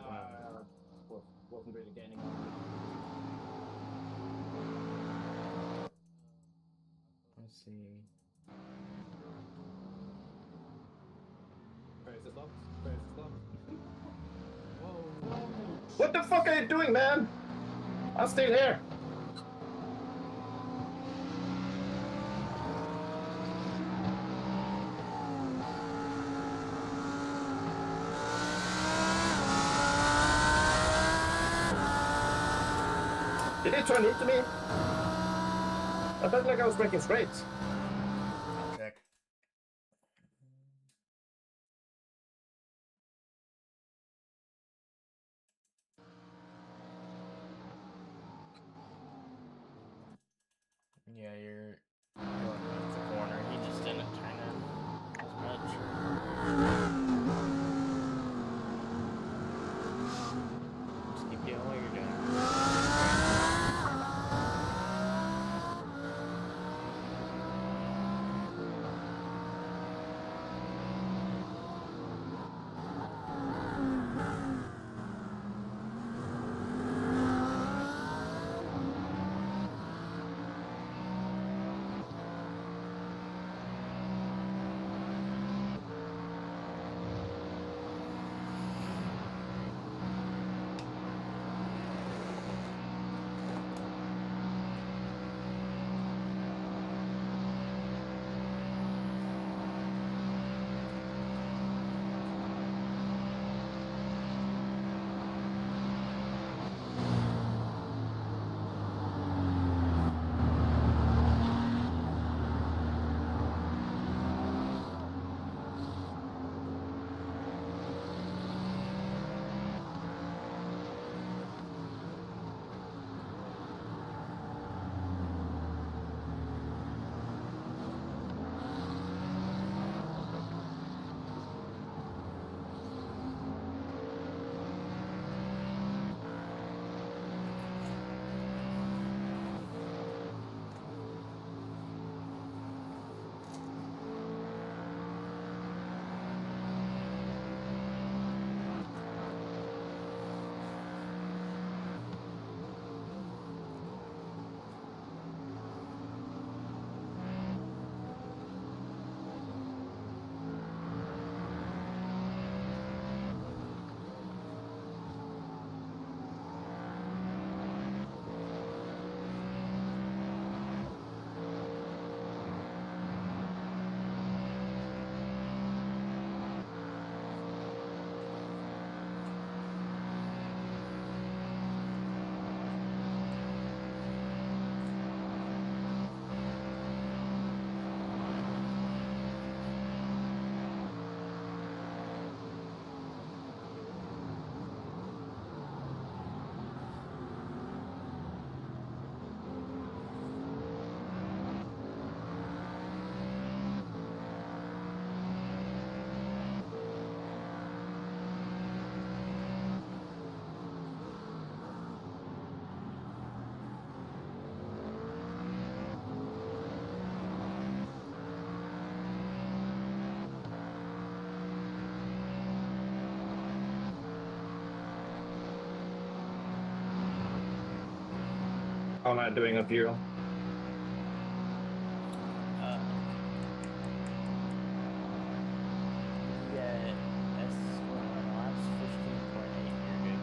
wasn't really gaining on him. Let's see. Where is the stop? Where is the stop? Whoa! What the fuck are you doing, man? I'm still here. Did it turn into me? I felt like I was breaking straight. Check. Yeah, you're going towards the corner. He just didn't turn in as much. Just keep doing what you're doing. How am I doing up here? Yeah, that's what my last 15.8. You're good.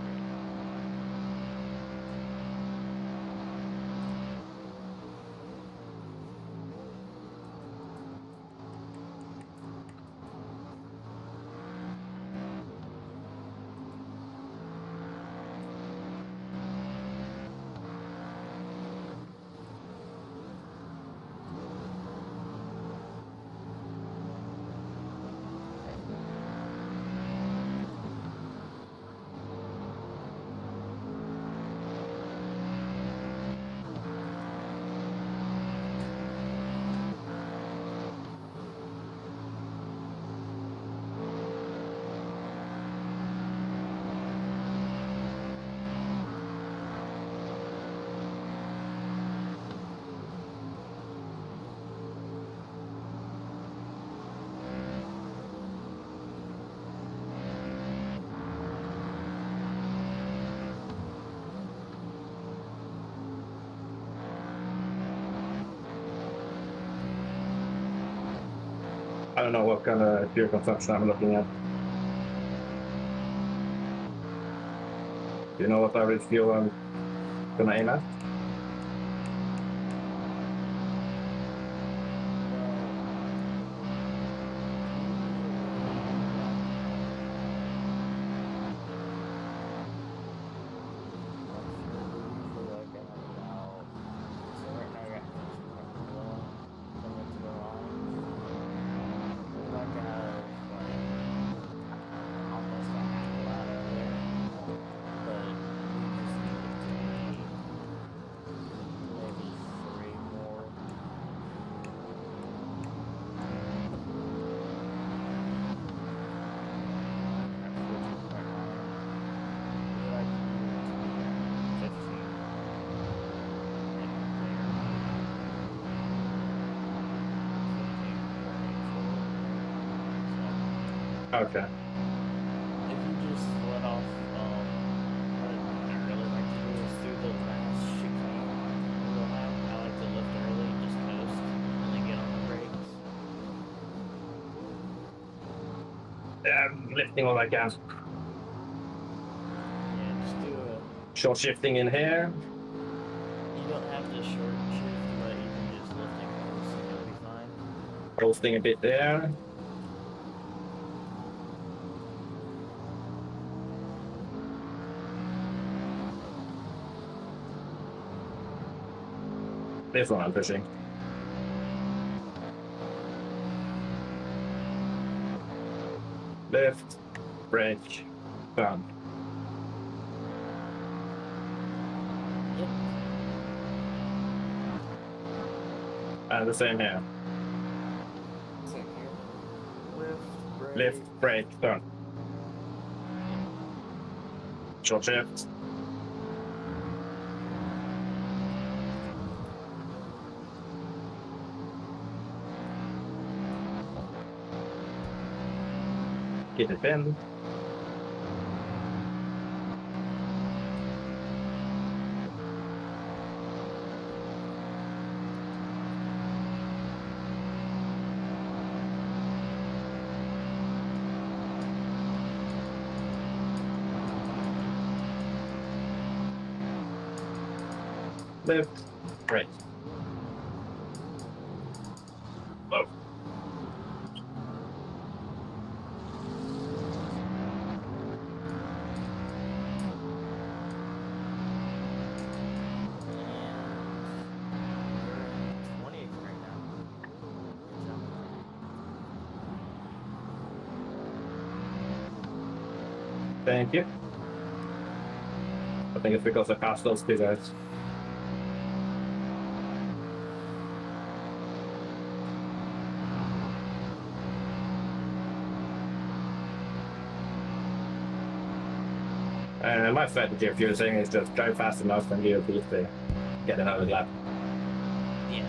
I don't know what kind of fuel consumption I'm looking at. Do you know what average fuel I'm gonna aim at? Okay. If you just let off, what I really like to do is through the last chicane we'll have, I like to lift early, just coast, and then get on the brakes. Yeah, I'm lifting all I can. Yeah, just do a. Short shifting in here. You don't have to short shift, but you can just lift and coast, and you'll be fine. Roasting a bit there. This one I'm pushing. Lift, brake, turn. Yep. And the same here. Same here. Lift, brake. Lift, brake, turn. Short shift. Keep it in. Lift, brake. Low. And we're in 20th right now. Good job. Thank you. I think it's because I passed those two guys. My strategy if you're saying is just drive fast enough and you'll beat the get another lap. Yeah.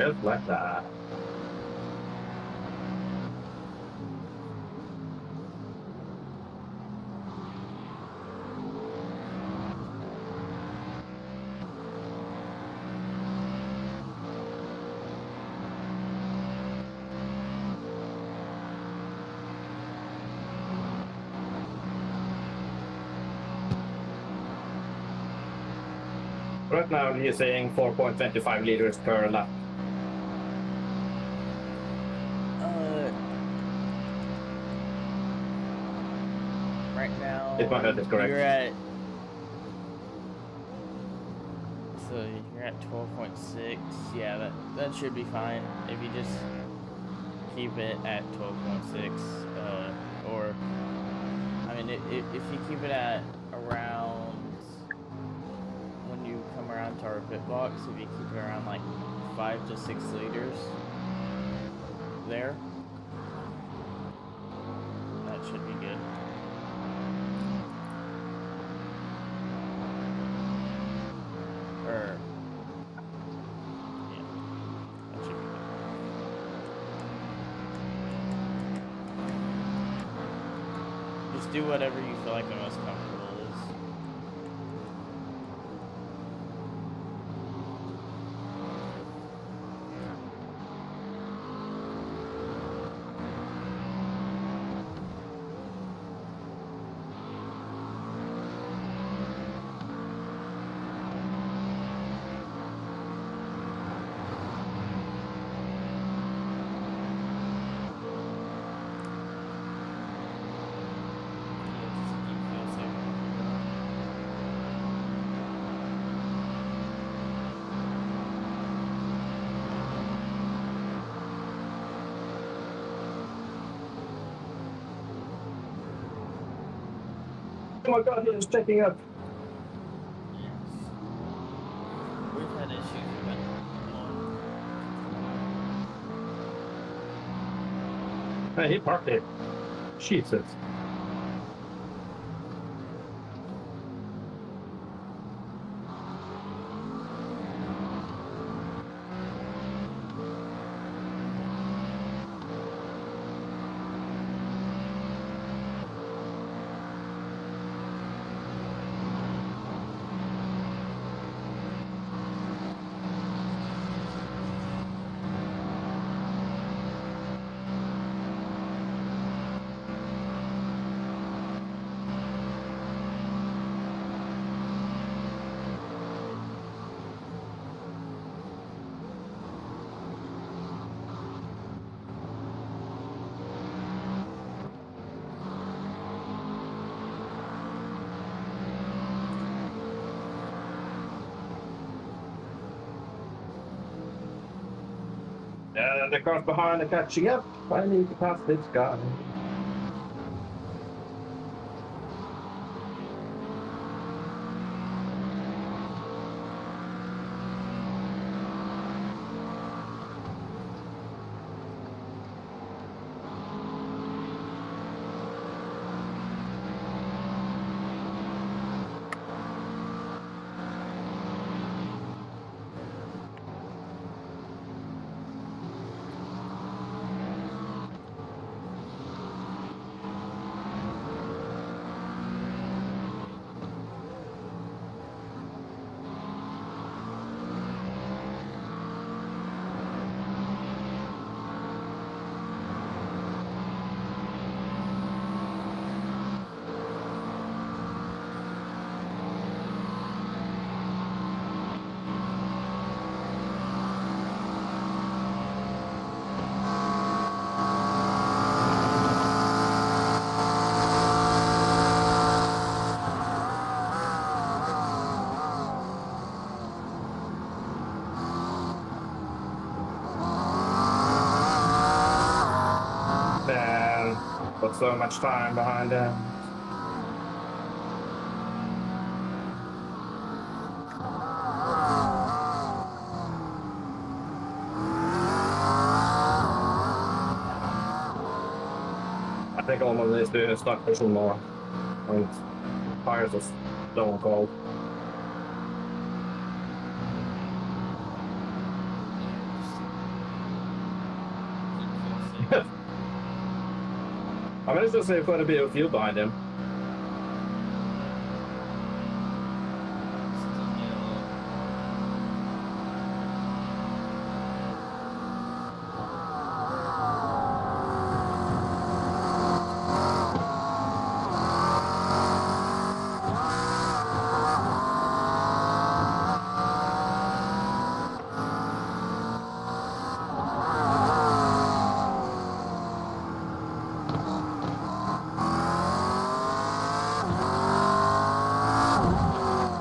Just like that. Right now he's saying 4.25 liters per lap. Right now, If my head is correct. you're at. So you're at 12.6. Yeah, that should be fine if you just keep it at 12.6. Or I mean, if you keep it at around when you come around to our pit box, if you keep it around like 5 to 6 liters there, that should be good. Or yeah, that should be good. Just do whatever you feel like the most comfortable is. Just keep fuel safe. Oh my god, he's checking up. Yes. We've had issues with it. Hey, he parked it. Jesus. The cars behind are catching up. I need to pass this guy. Man, got so much time behind them. I think almost needs to start pushing more. And tires are stone cold. I managed to save quite a bit of fuel behind him.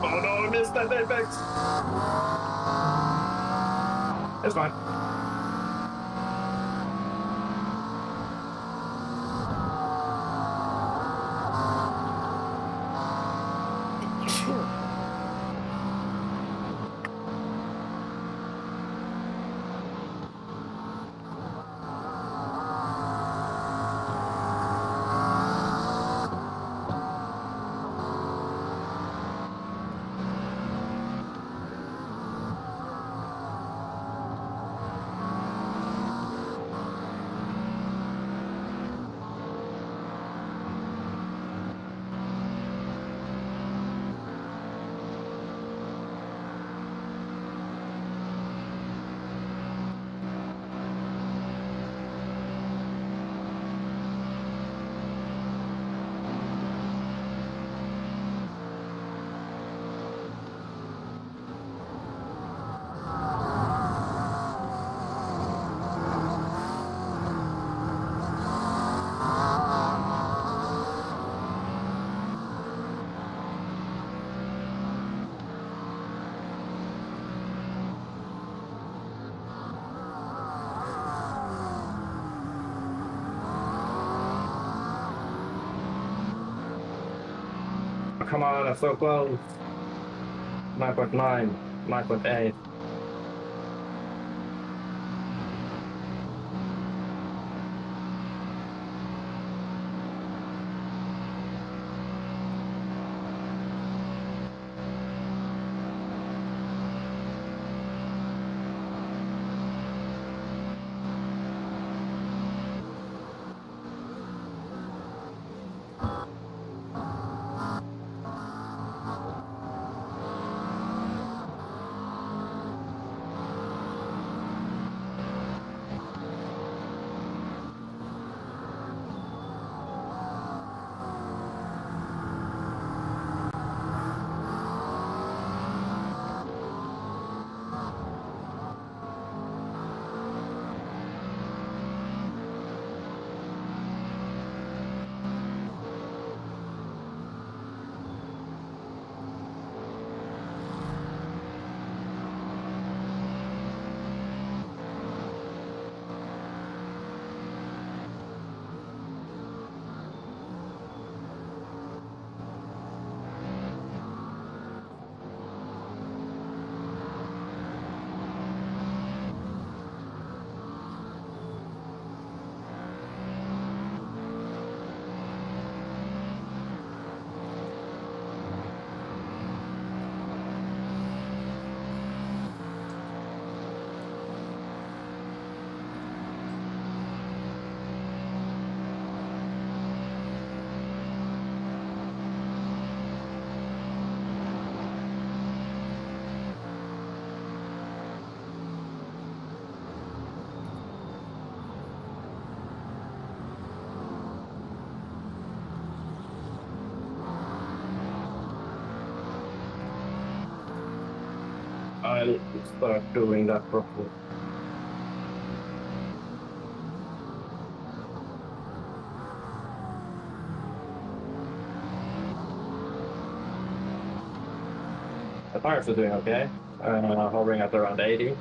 Oh no, I missed that apex. It's fine. Come on, I'm so close. 9.9, 9.8. I'll start doing that properly. The tires are doing okay. Hovering at around 80.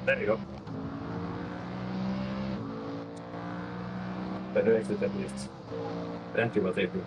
There you go. Better exit at least. The entry was able.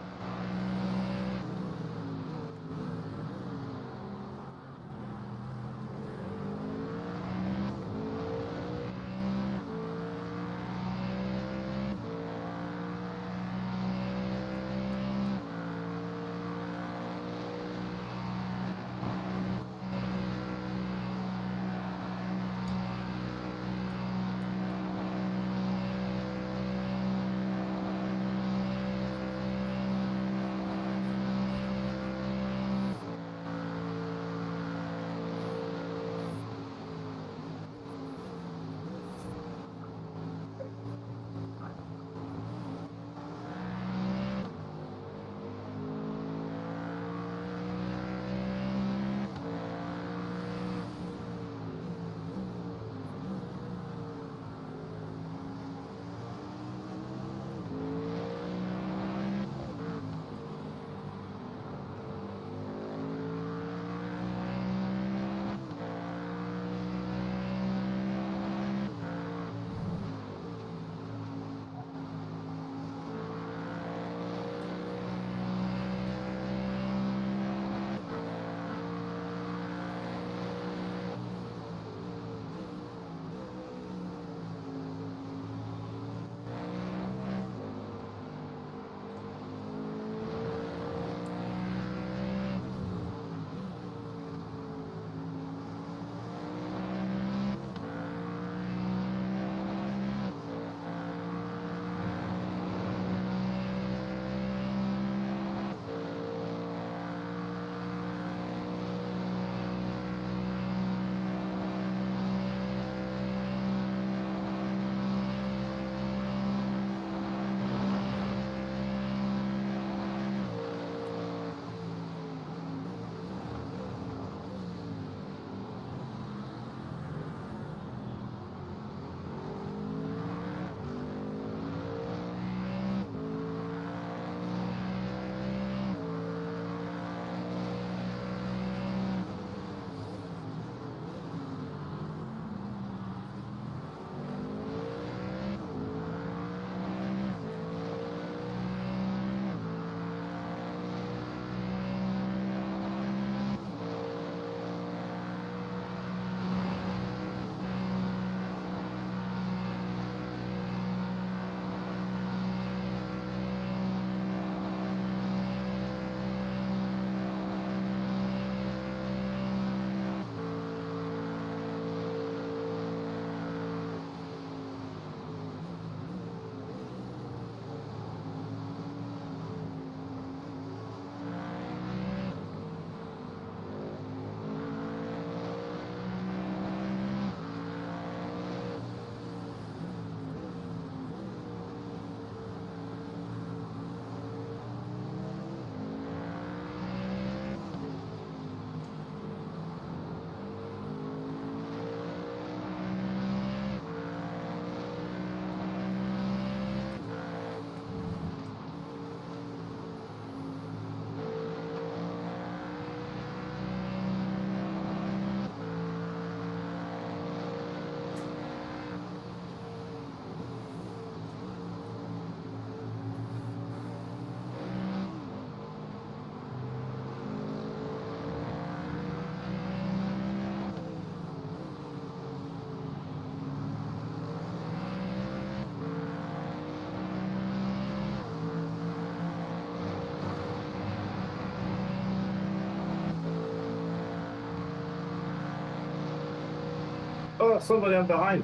Oh, somebody I'm behind.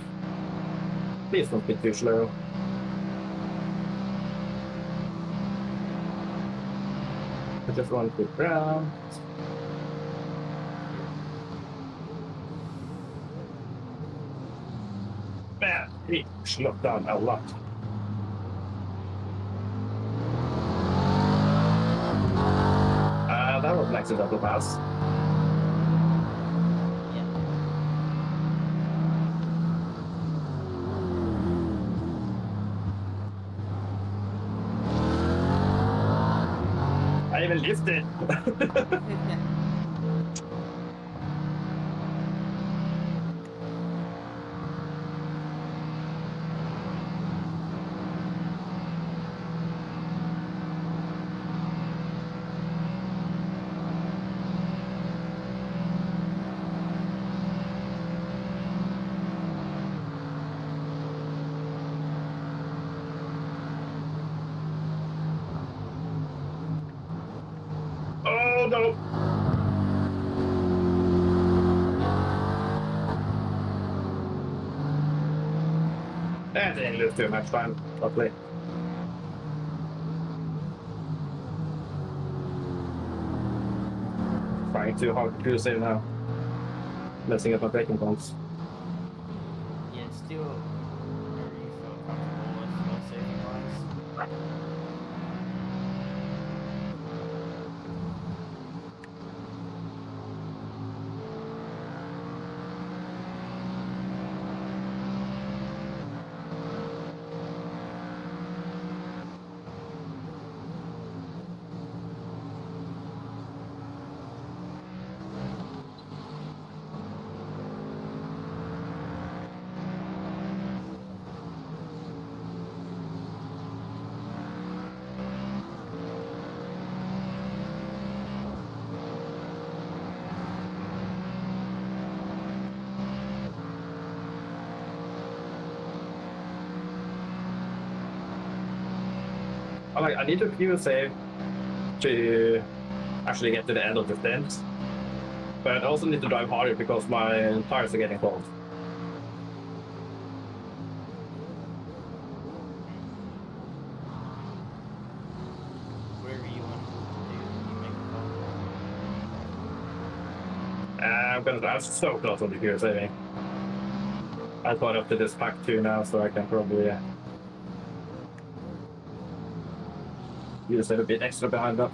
Please don't be too slow. I just want to ground. Man, he slowed down a lot. That was an accidental pass. I even lifted. Yeah. 。 I no! And didn't lose too much time, luckily. Trying too hard to save now. Messing up my braking points. Yeah, still, wherever you feel comfortable with fuel saving wise. I need to fuel save to actually get to the end of the stint. But I also need to drive harder because my tires are getting cold. Wherever you want to do, you make a call. I'm gonna drive so close on the fuel saving. I caught up to this pack 2 now, so I can probably use a bit extra behind that.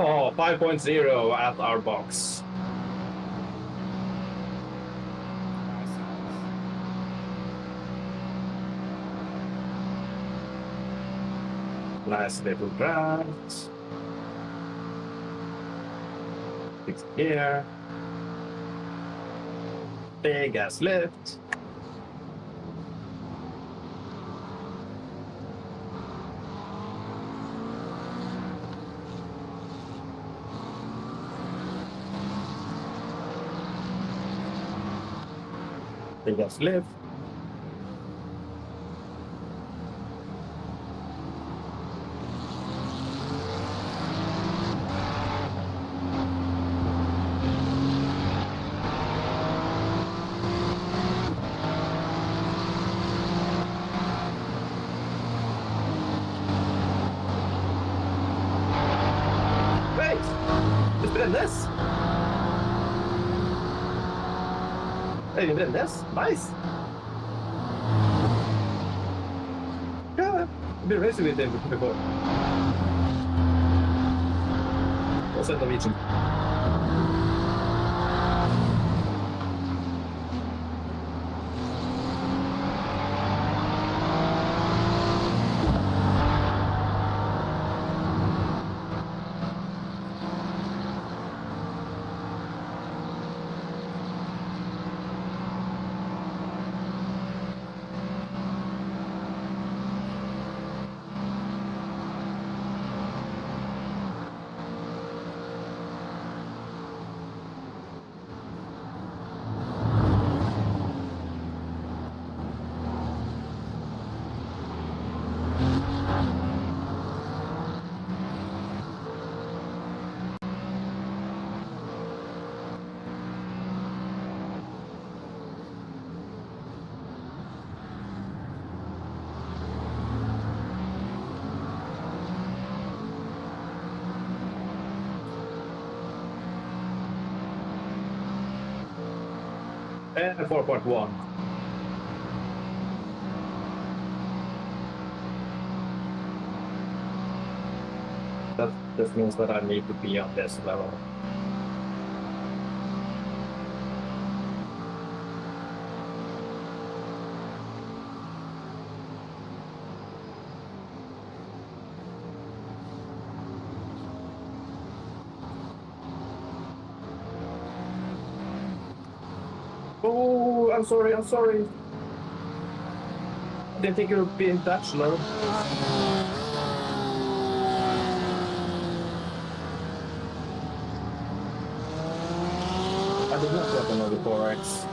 Oh, 5.0 at our box. Nice little drive. Fixed gear. Big ass lift. Big ass lift. Wait! It's been this! Hey, you did this? Nice! Yeah, I've been racing with him before. What's that Norwegian? And 4.1. That just means that I need to be on this level. Oh, I'm sorry, I'm sorry. I didn't think you were being that slow. I did not get another 4X.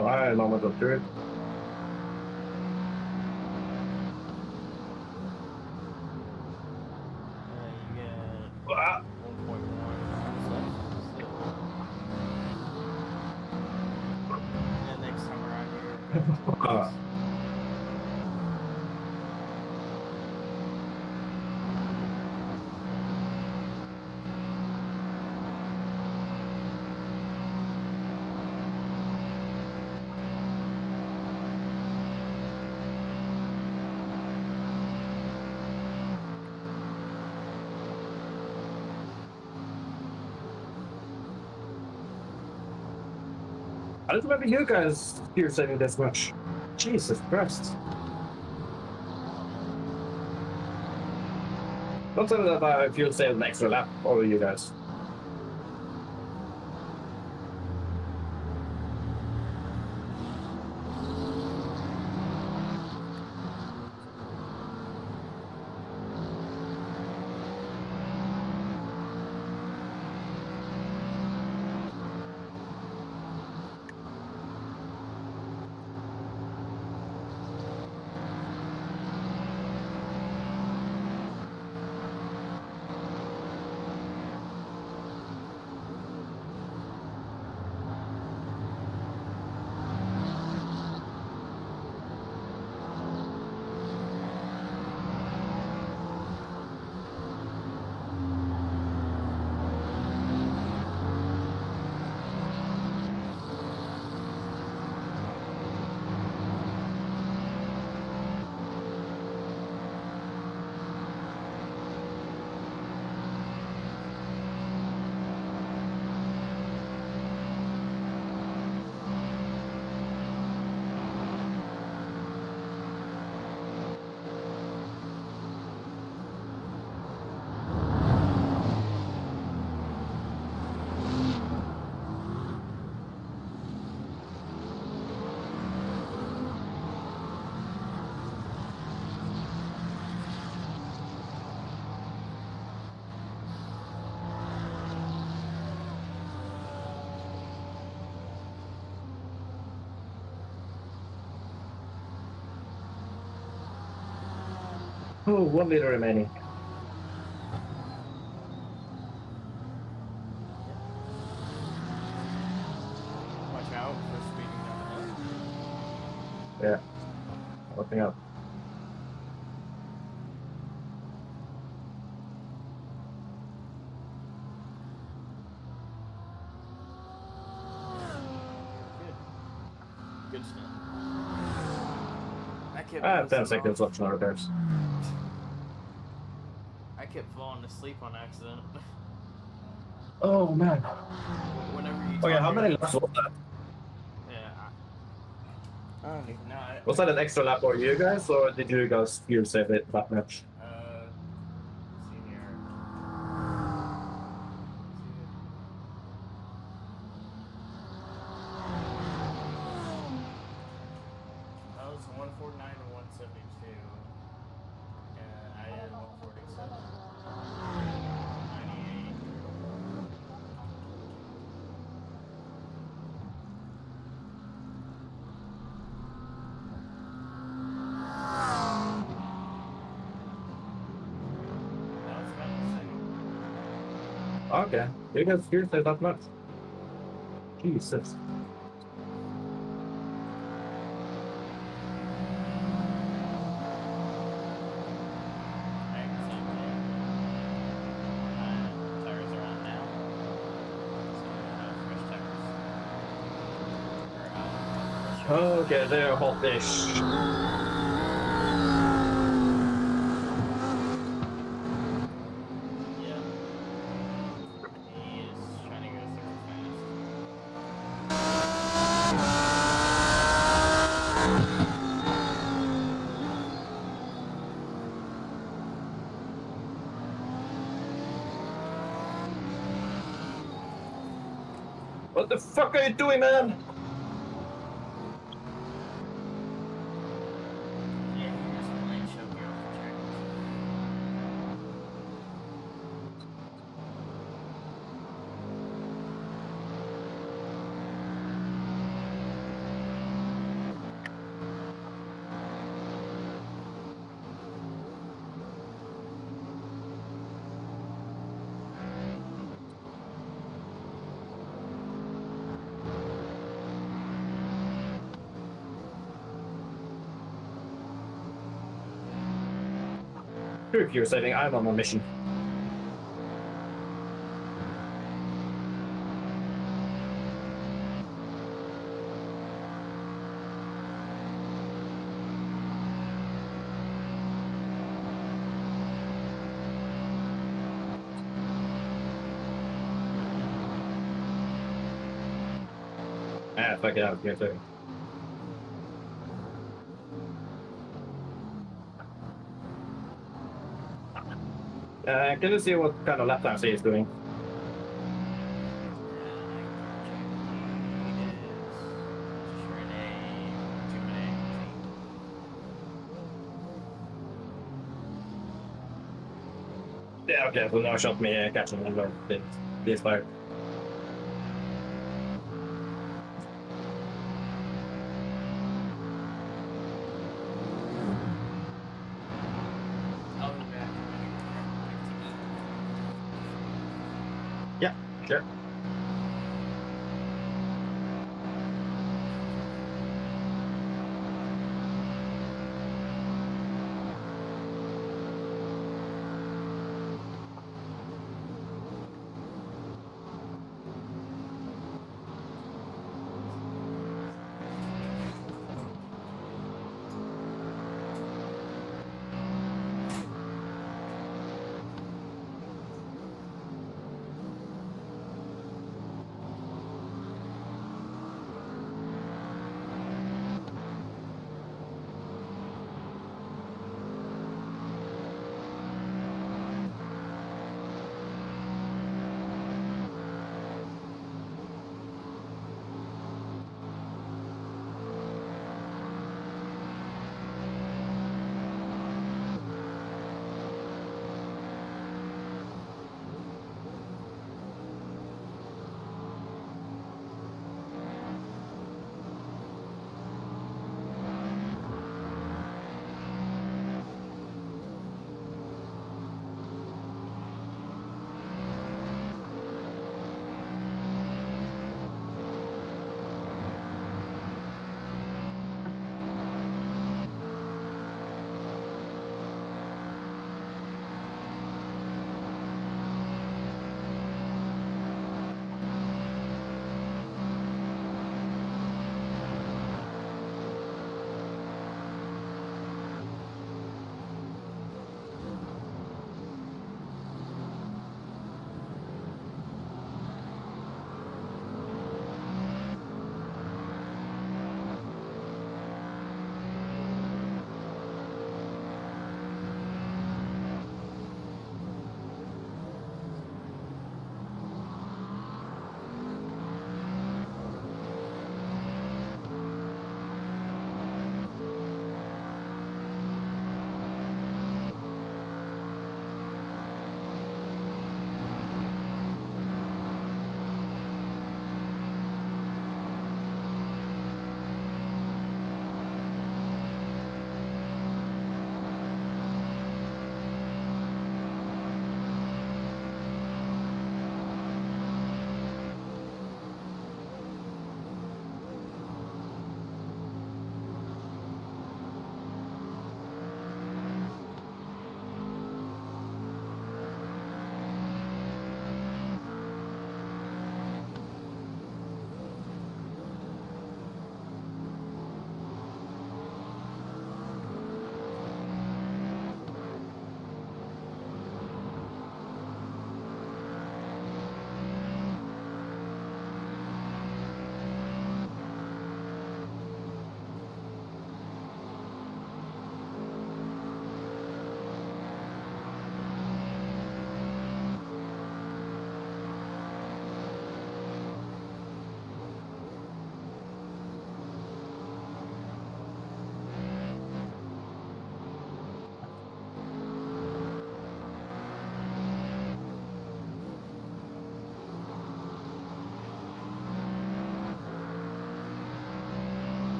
Alright, moment of truth. You get Ah, 1.1 left still. And then next time around here. Ah. I don't remember you guys fuel saving this much. Jesus Christ. Not saying that I fuel saved an extra lap over you guys. Oh, 1 liter remaining. Watch out for speeding down the hill. Yeah. Looking up. Good stuff. I kept I have 10 dozing seconds off. left on repairs. I kept falling asleep on accident. Oh man. Whenever you Oh yeah, talk how many about- laps was that? Yeah. I don't even No, Was that an extra lap for you guys, or did you guys fuel save it that much? See here. That was 149 and 172. And I did 147. 98. That was about the same. Okay, you guys fuel save that much. Jesus. Tires are on now. So fresh tires. Okay, they're hot-ish. Yeah. He is trying to go super fast. What the fuck are you doing, man? Yeah, he just playing choke off the track. Screw fuel saving, I'm on a mission. Ah, fuck it, out. Fuel saving. Can you see what kind of lap times he is doing? Yeah, okay, so no shot me catching him on this fire. I'll be back. Yeah, sure.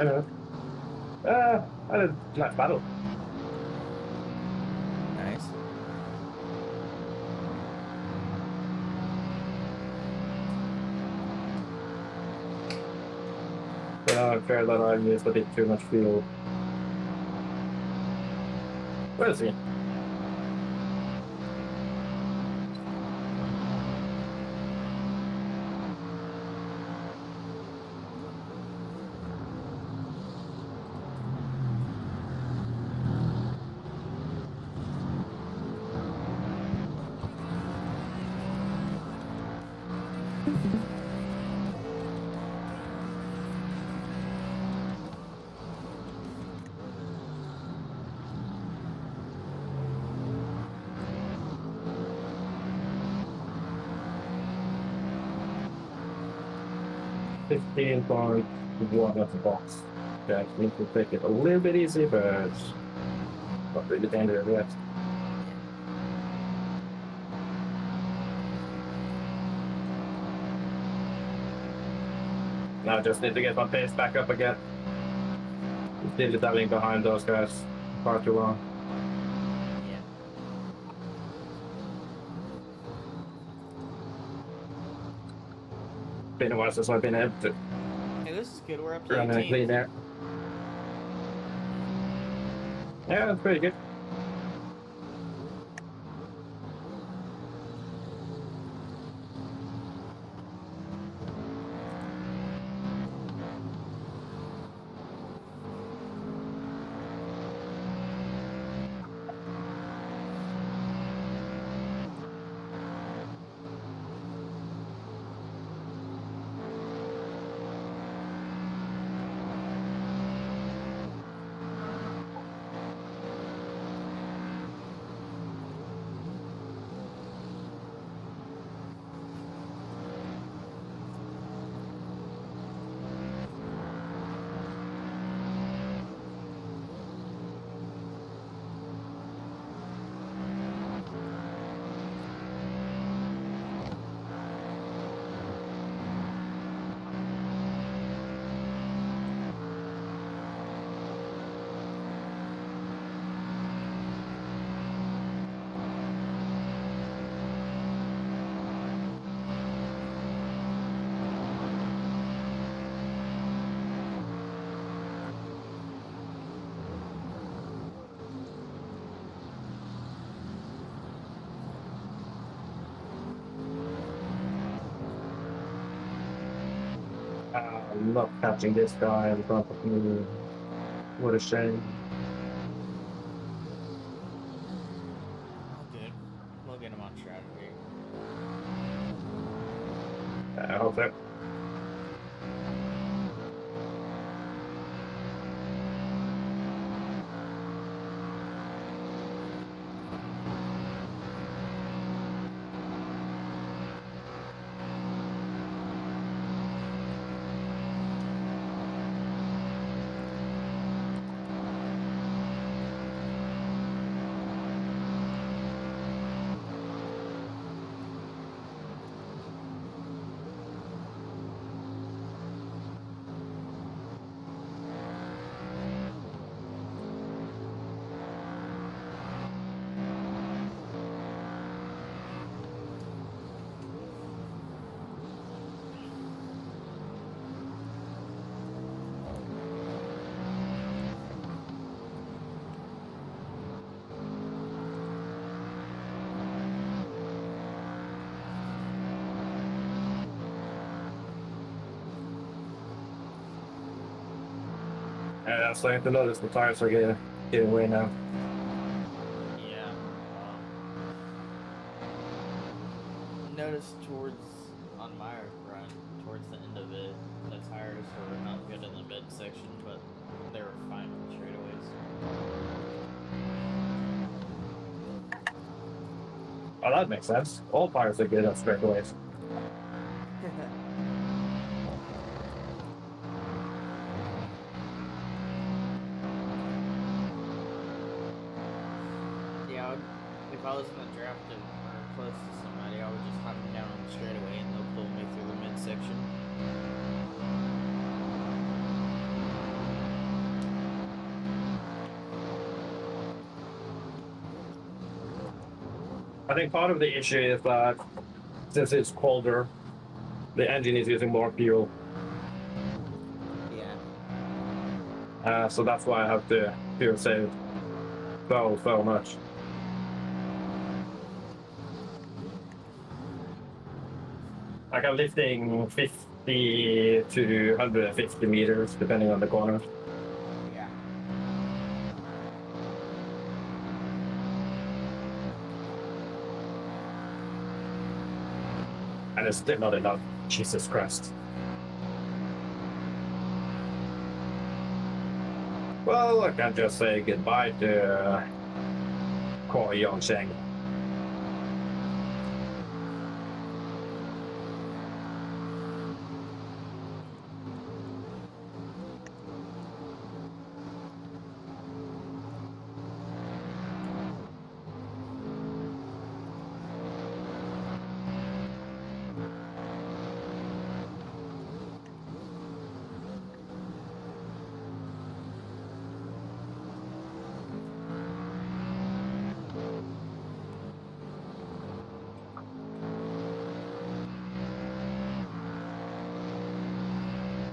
Anyway. I had a nice battle. Nice. But I'm fair that I used a bit too much fuel. We'll see. $15.1 at the box. Okay, I need to take it a little bit easy, but not really dangerous yet. Now I just need to get my pace back up again. Dilly-dallying behind those guys far too long. Yeah. Been a while since I've been able to Hey, this is good. We're up to run in a 18. clean air. Yeah, that's pretty good. I'm not catching this guy in front of me. What a shame. All good. We'll get him on strategy. I hope so. I'm starting to notice the tires are getting away now. Yeah. Notice on my run, towards the end of it, the tires were not good in the midsection, but they were fine on the straightaways. Oh, that makes sense. All tires are good on straightaways. Yeah, if I was in a draft or close to somebody, I would just hunt them down on the straightaway and they'll pull me through the midsection. I think part of the issue is that since it's colder, the engine is using more fuel. Yeah. So that's why I have to fuel save so much. Like I'm lifting 50 to 150 meters depending on the corner. Yeah. And it's still not enough. Jesus Christ. Well, I can just say goodbye to Ko Yongsheng.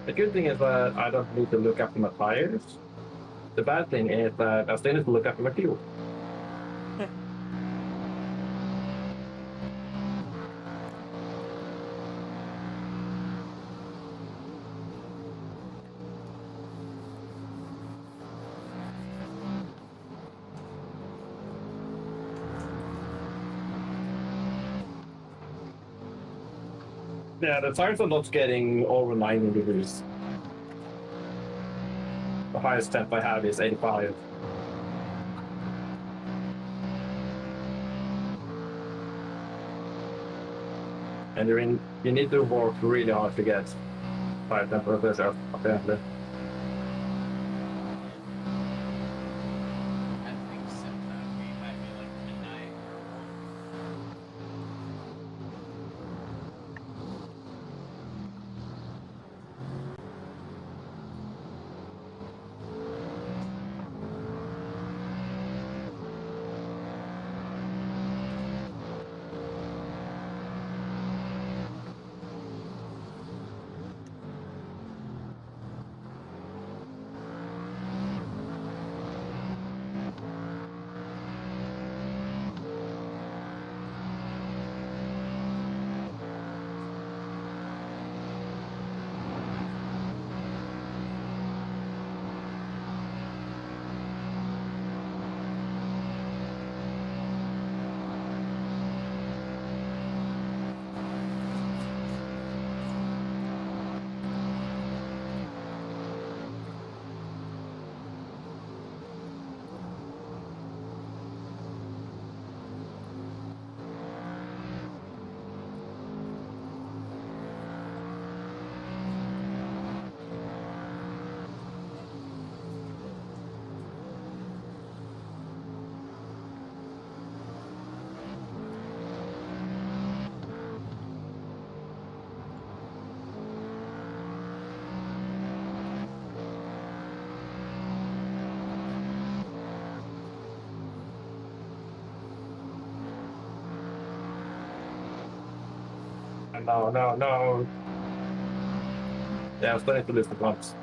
The good thing is that I don't need to look after my tires. The bad thing is that I still need to look after my fuel. Yeah, the tires are not getting over 90 degrees. The highest temp I have is 85. And you need to work really hard to get tire temperatures up, apparently. I think sometime we might be like midnight or one. No. Yeah, I'm starting to lose the pumps.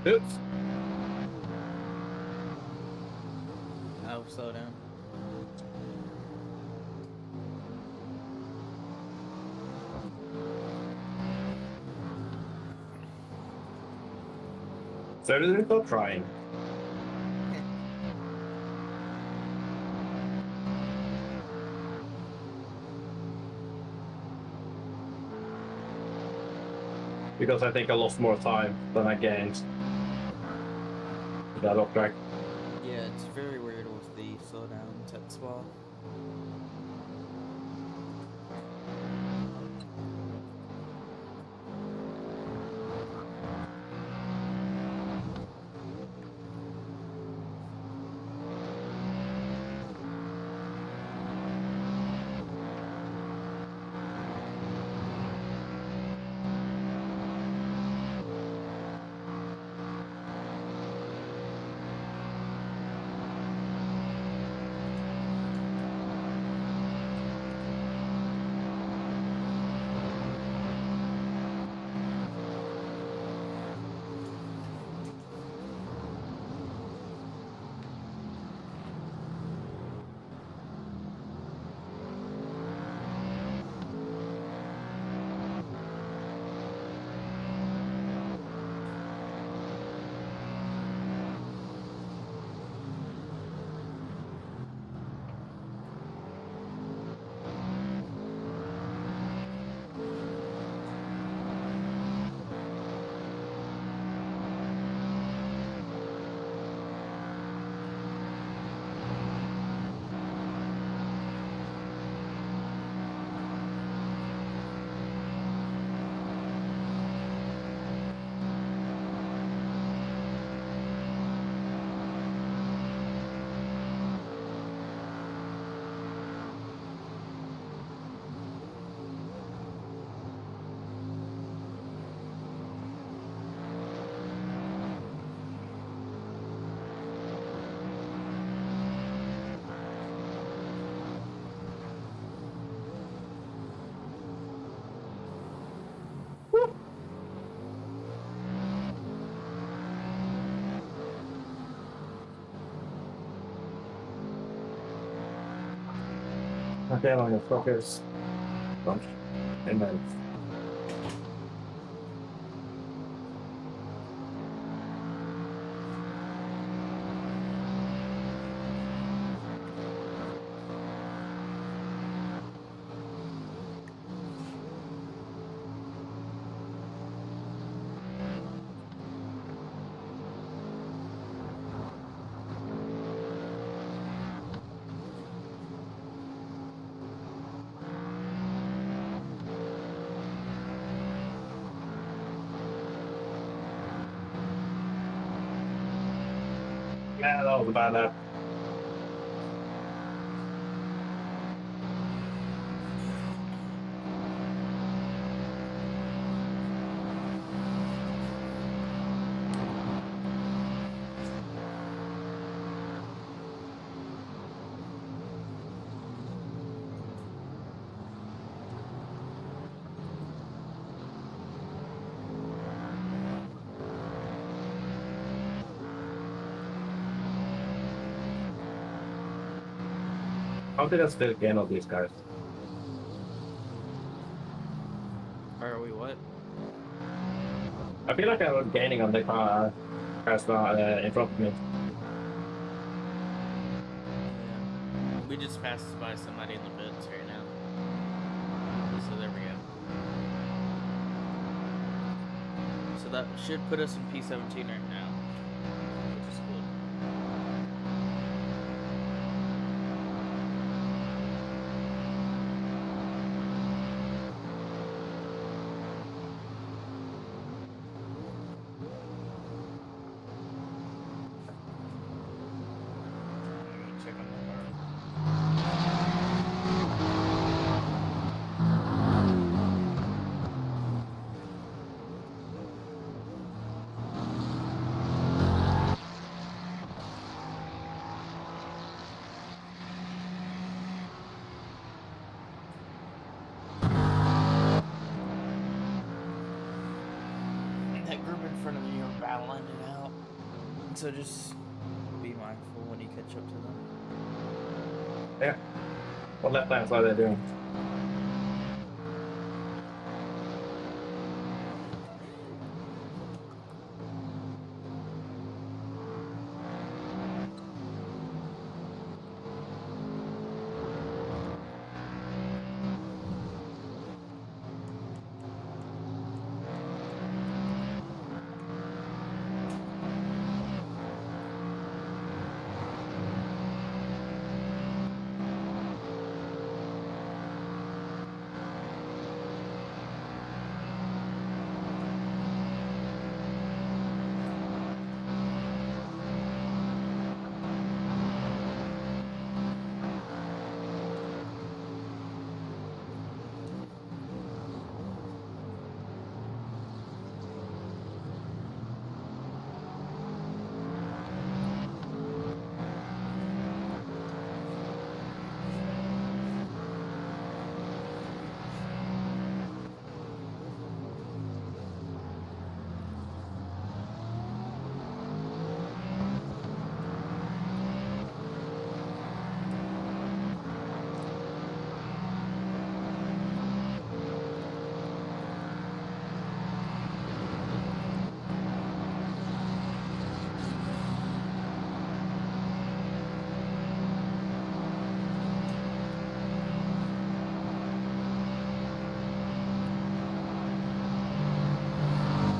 Oops. Oh, slow down. So did we stop trying? Because I think I lost more time than I gained. That looked like. Yeah, it's very weird with the slowdowns at Spa. Okay, on your focus. Amen. Yeah, that was a bad lap. How did I still gain all these guys? Are we what? I feel like I was gaining on the cars in front of me. Yeah. We just passed by somebody in the pits right now. So there we go. So that should put us in P17 right now, which is good. Check on the car. That group in front of you are battling it out. So just be mindful when you catch up to them. Yeah. What left hand side are they doing?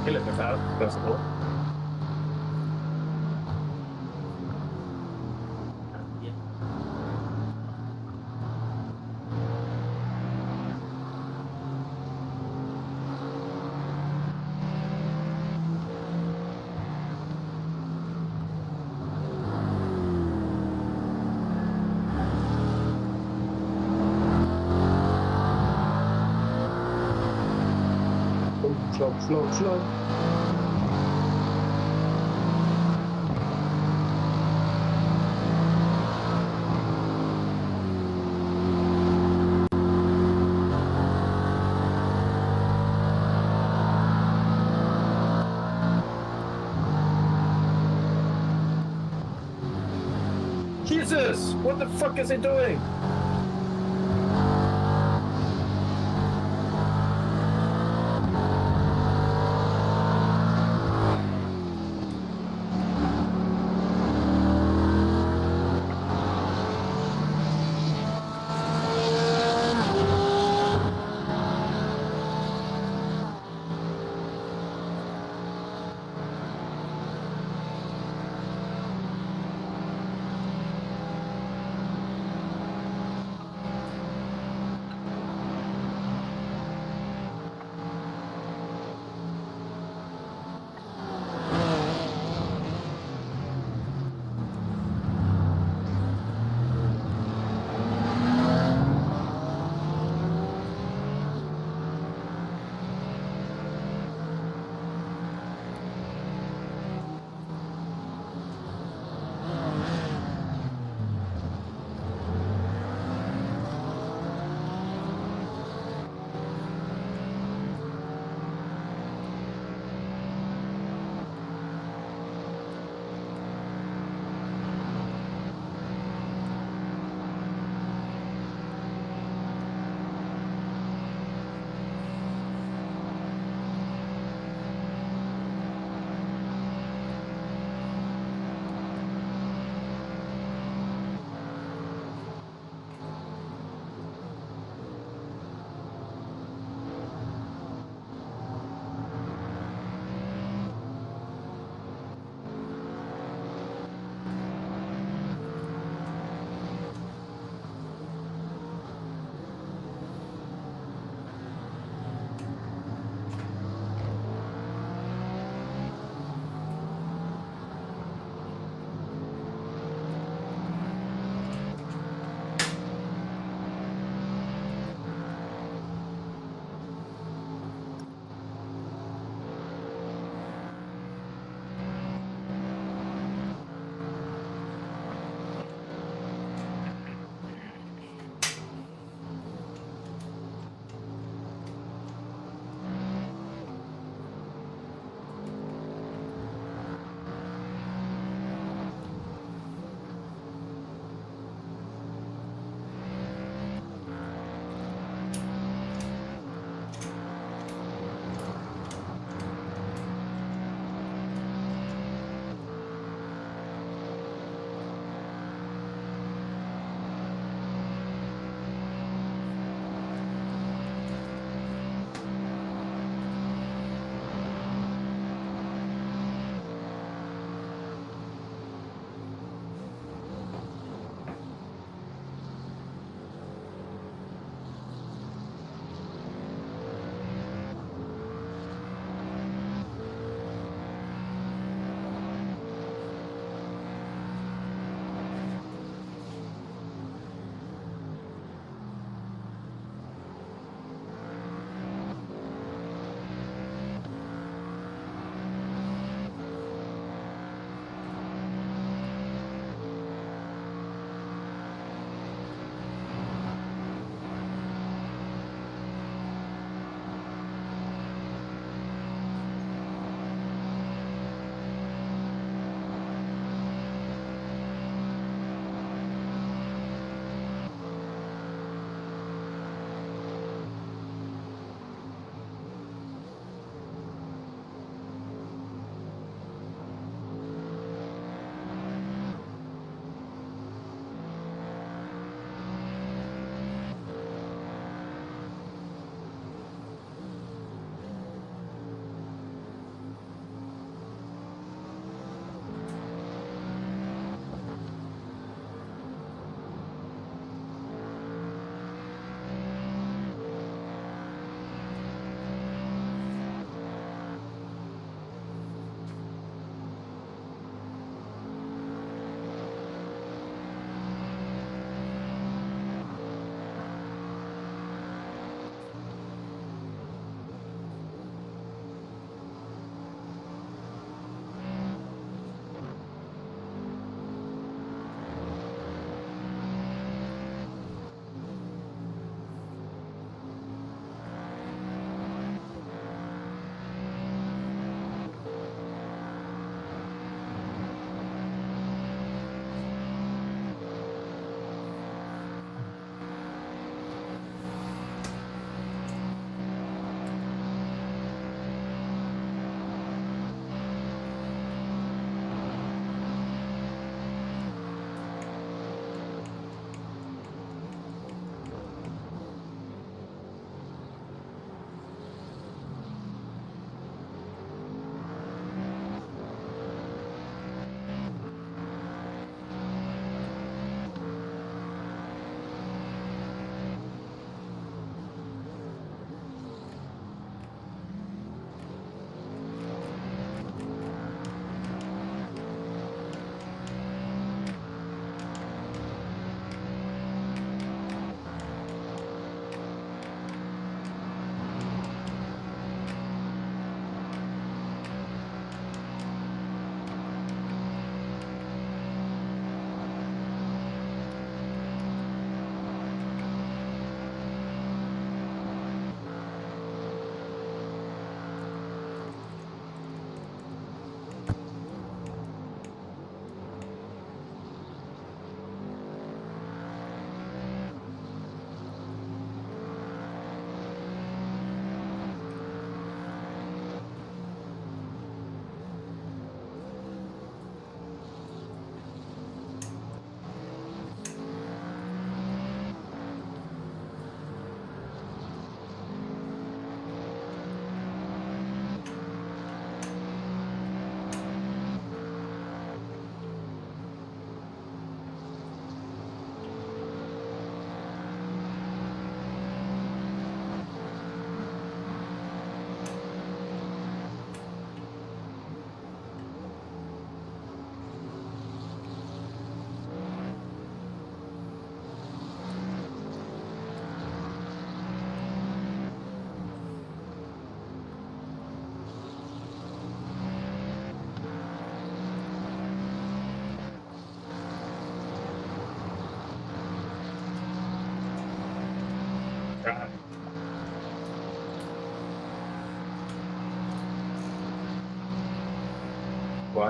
Kill it without, first of all. Yeah. Slow. Jesus! What the fuck is he doing?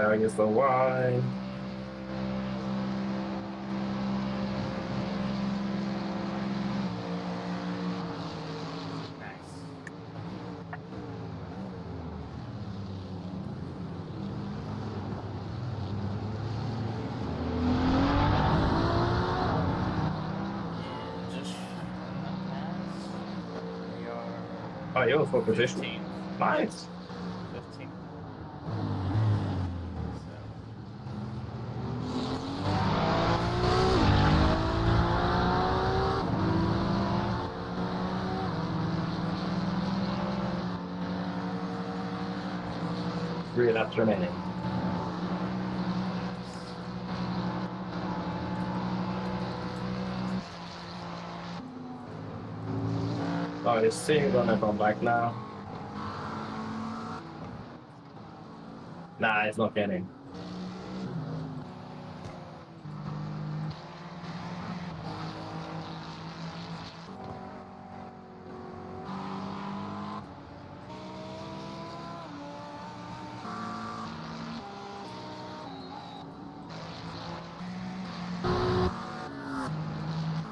I guess so wide. And just pass. They are. Oh, you was for position. 15. Nice. 15. Three laps remaining. Oh, he's seeing gonna come back now. Nah, it's not getting.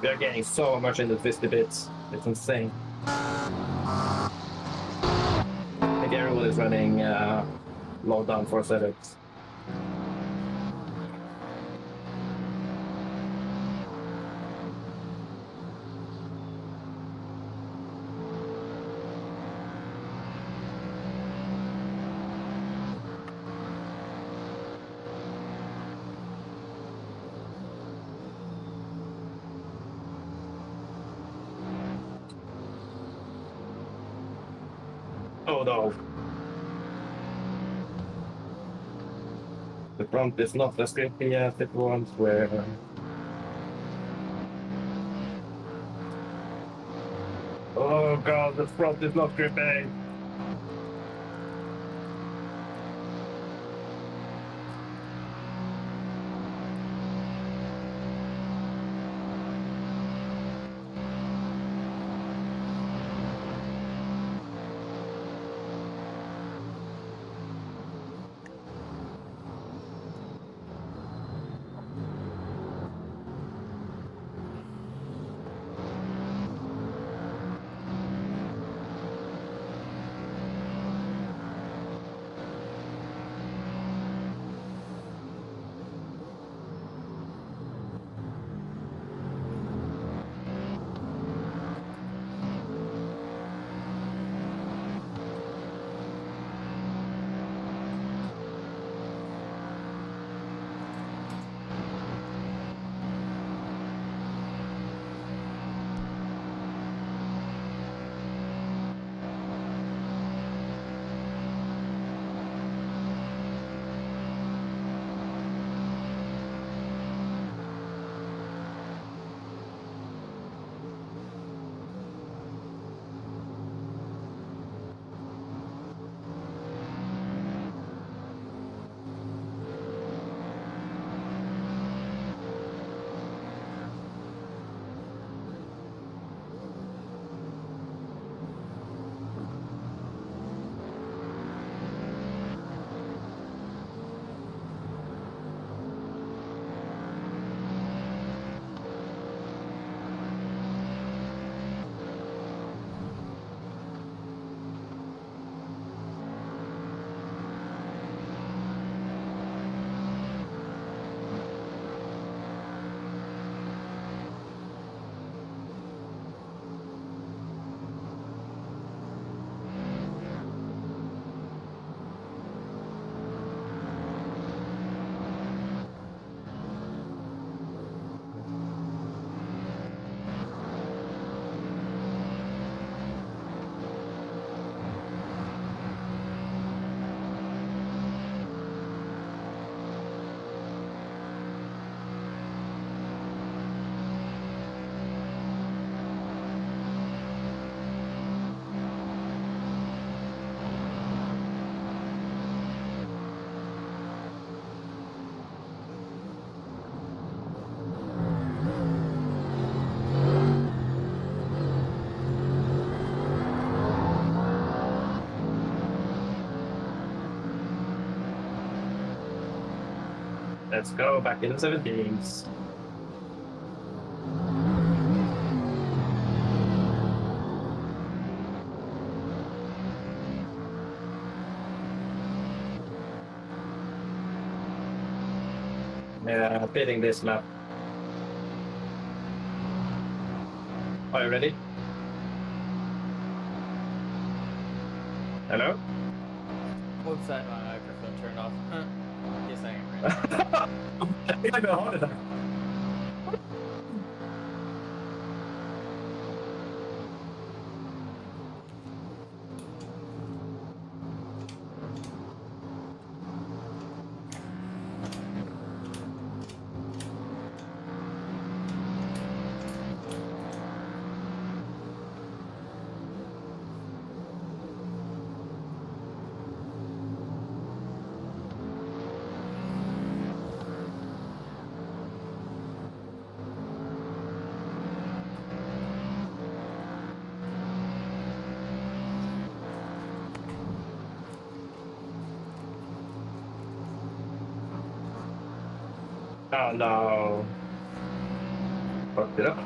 We are getting so much in the twisty bits. It's insane. I think everyone is running low down for setups. Oh no. The front is not as grippy as it once were. Oh god, the front is not gripping. Let's go back in the 17s. Yeah, pitting this lap. Are you ready? Hello? Whoops, I had my microphone turned off. Yes, I am ready. I know how to. Oh no. Fucked it up.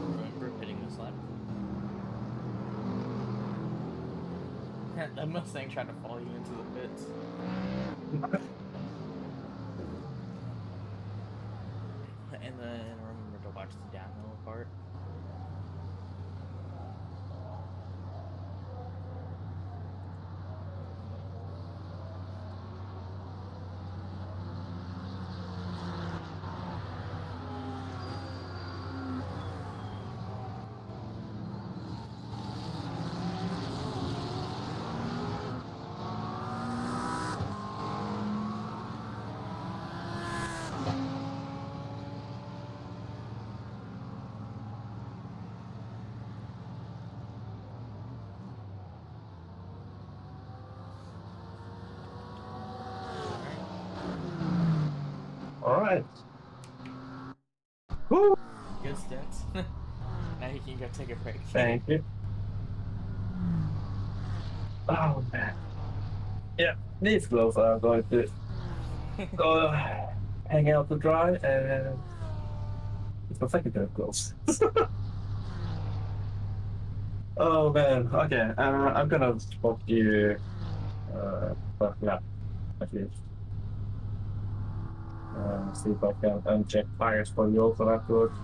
Remember pitting this lap? That Mustang tried to follow you into the pits. And then remember to watch the downhill part. Alright. Woo! Good stints. Now you can go take a break. Thank you. Oh man. Yeah, these gloves are going to go hang out to dry, and it's my second pair of gloves. Oh man. Okay, I'm gonna spot you first lap at least. See if I can uncheck tires for you also afterwards.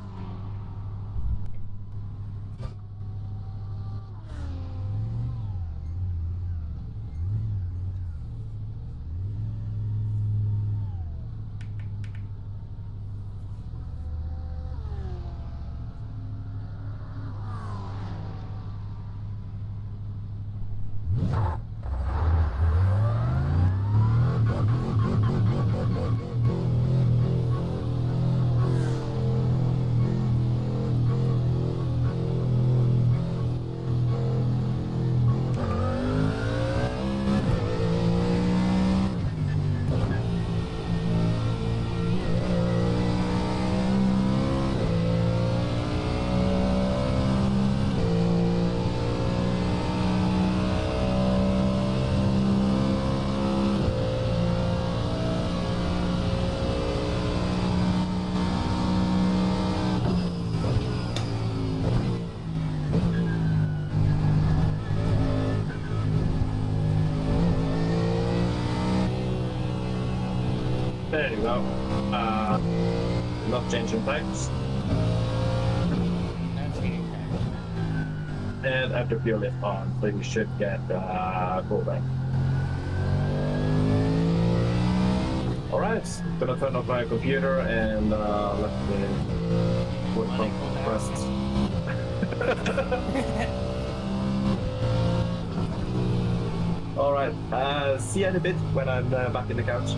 There you go. Not changing types. That's getting tired. And after fuel is on, so you should get pullback. Alright. right, gonna turn off my computer and let me work Let from it cool down. rest. All right, see you in a bit when I'm back in the couch.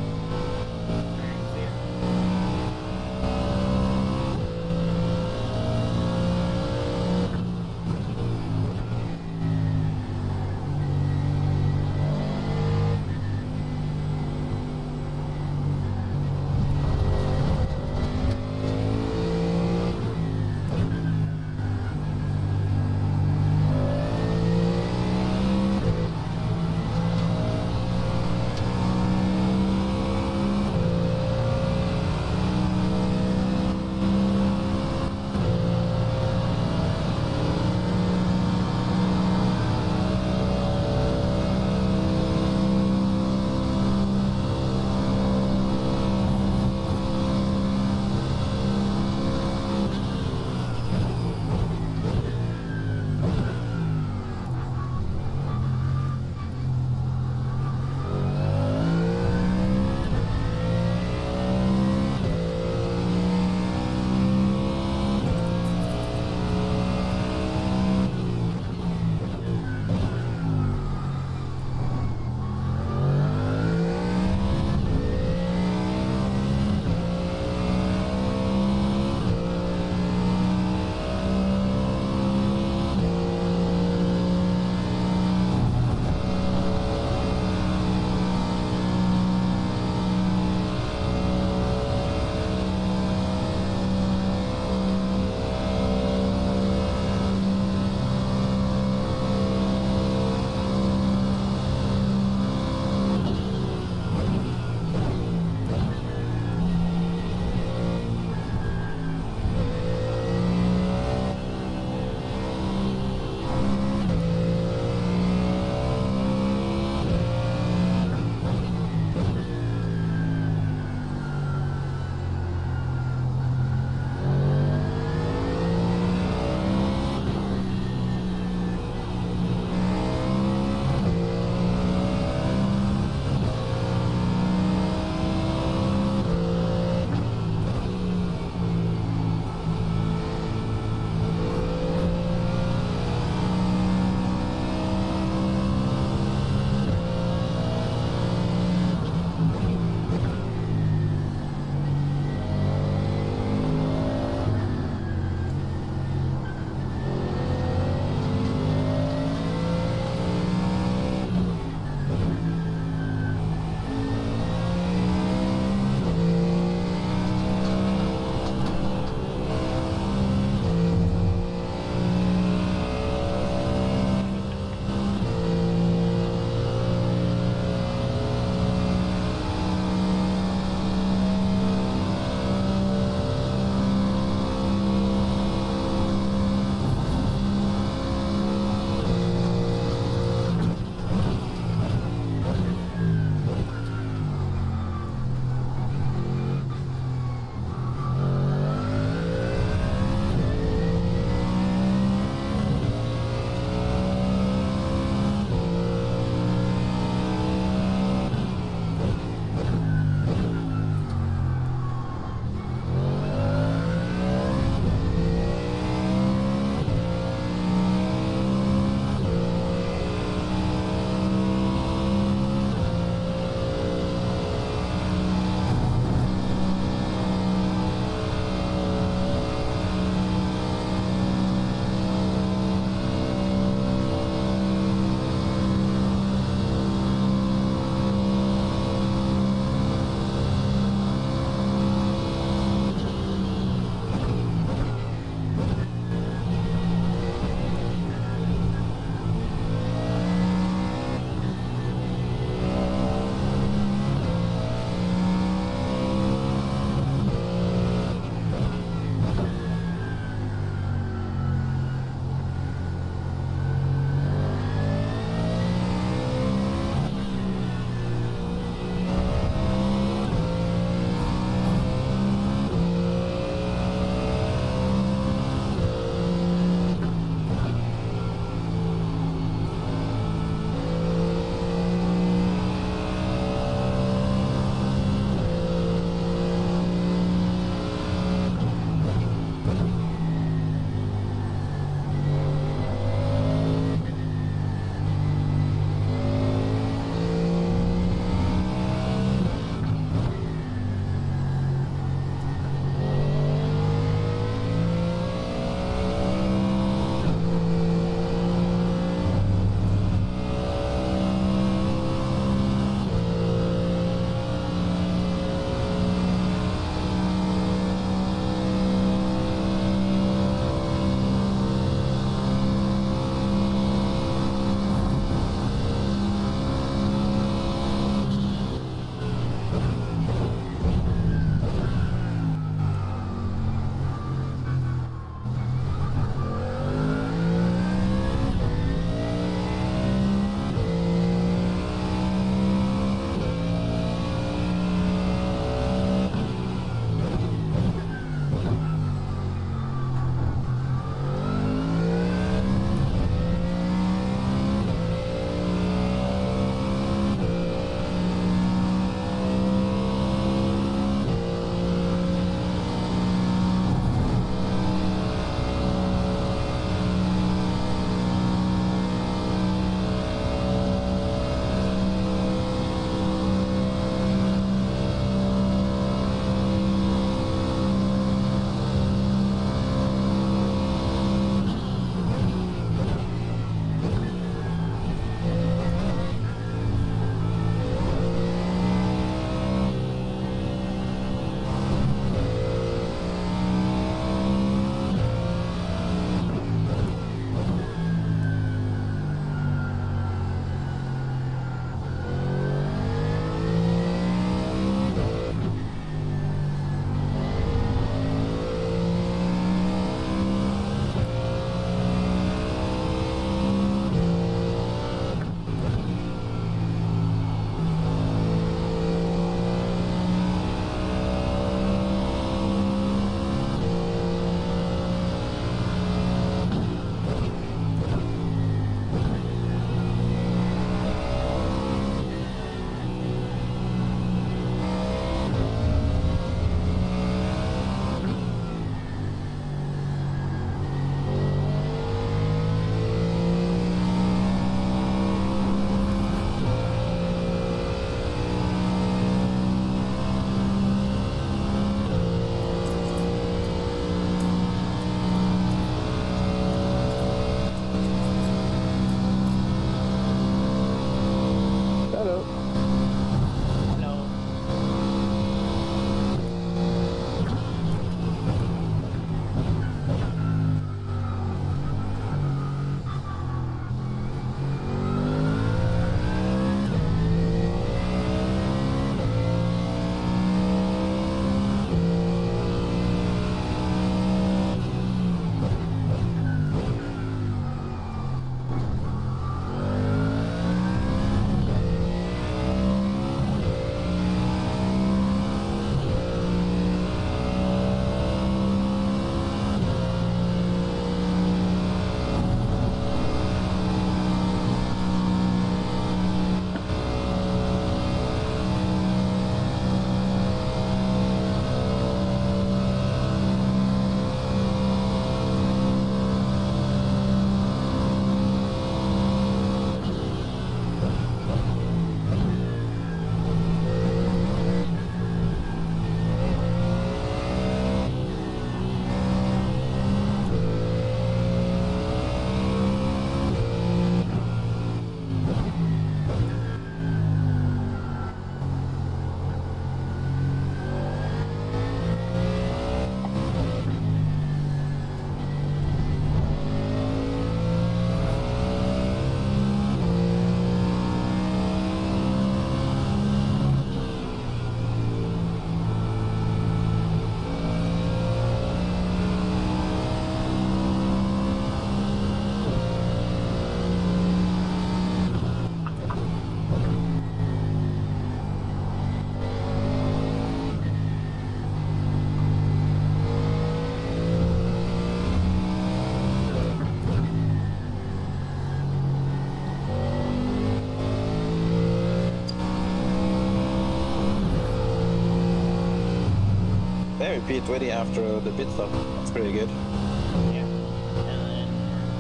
Yeah, P20 after the pit stop. That's pretty good. Yeah. And then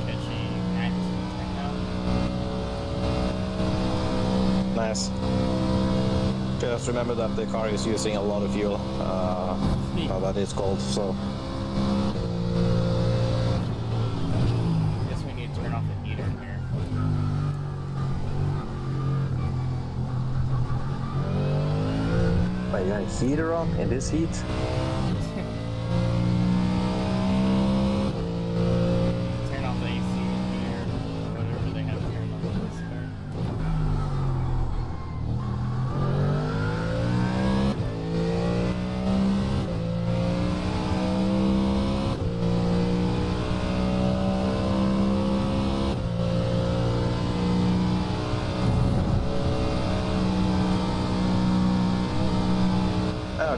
catching Atkinson right now. Nice. Just remember that the car is using a lot of fuel. Now that it's cold, so. Guess we need to turn off the heater in here. Wait, you have a heater on in this heat? Turn off the AC here, whatever they have turned on this car.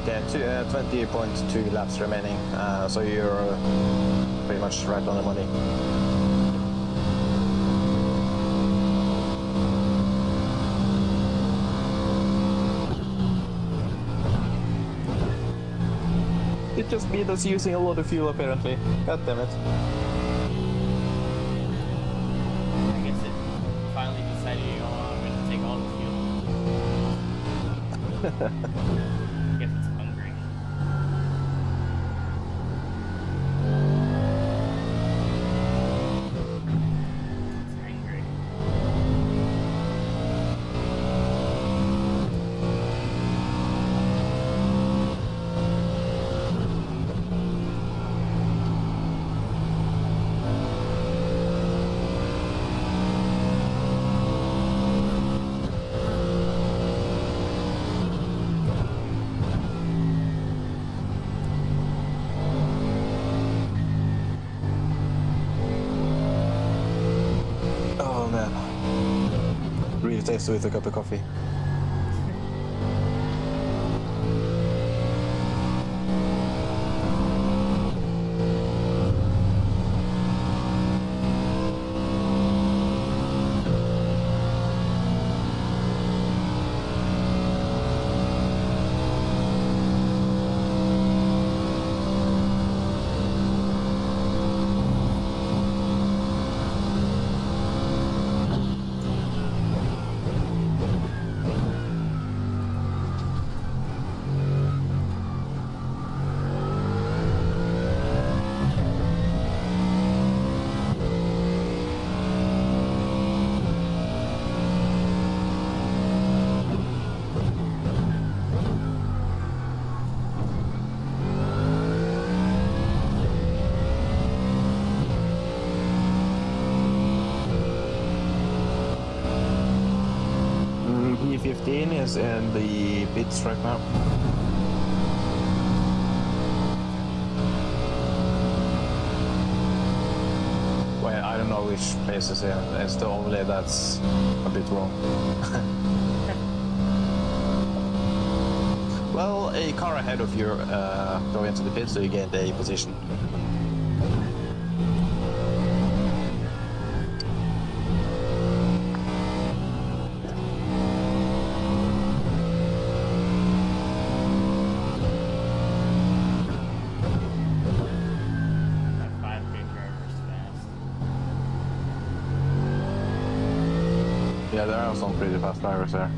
Okay, 20.2 laps remaining, so you're pretty much right on the money. It just means us using a lot of fuel apparently. God damn it. I guess it finally decided, you know, I'm gonna take all the fuel. I guess it's hungry. It's angry. Oh man. Really tasty with a cup of coffee. P15 is in the pits right now. Well, I don't know which place is in. It's the overlay that's a bit wrong. Well, a car ahead of you go into the pit, so you gain a position. Got 5 big drivers fast. Yeah, there are some pretty fast drivers there.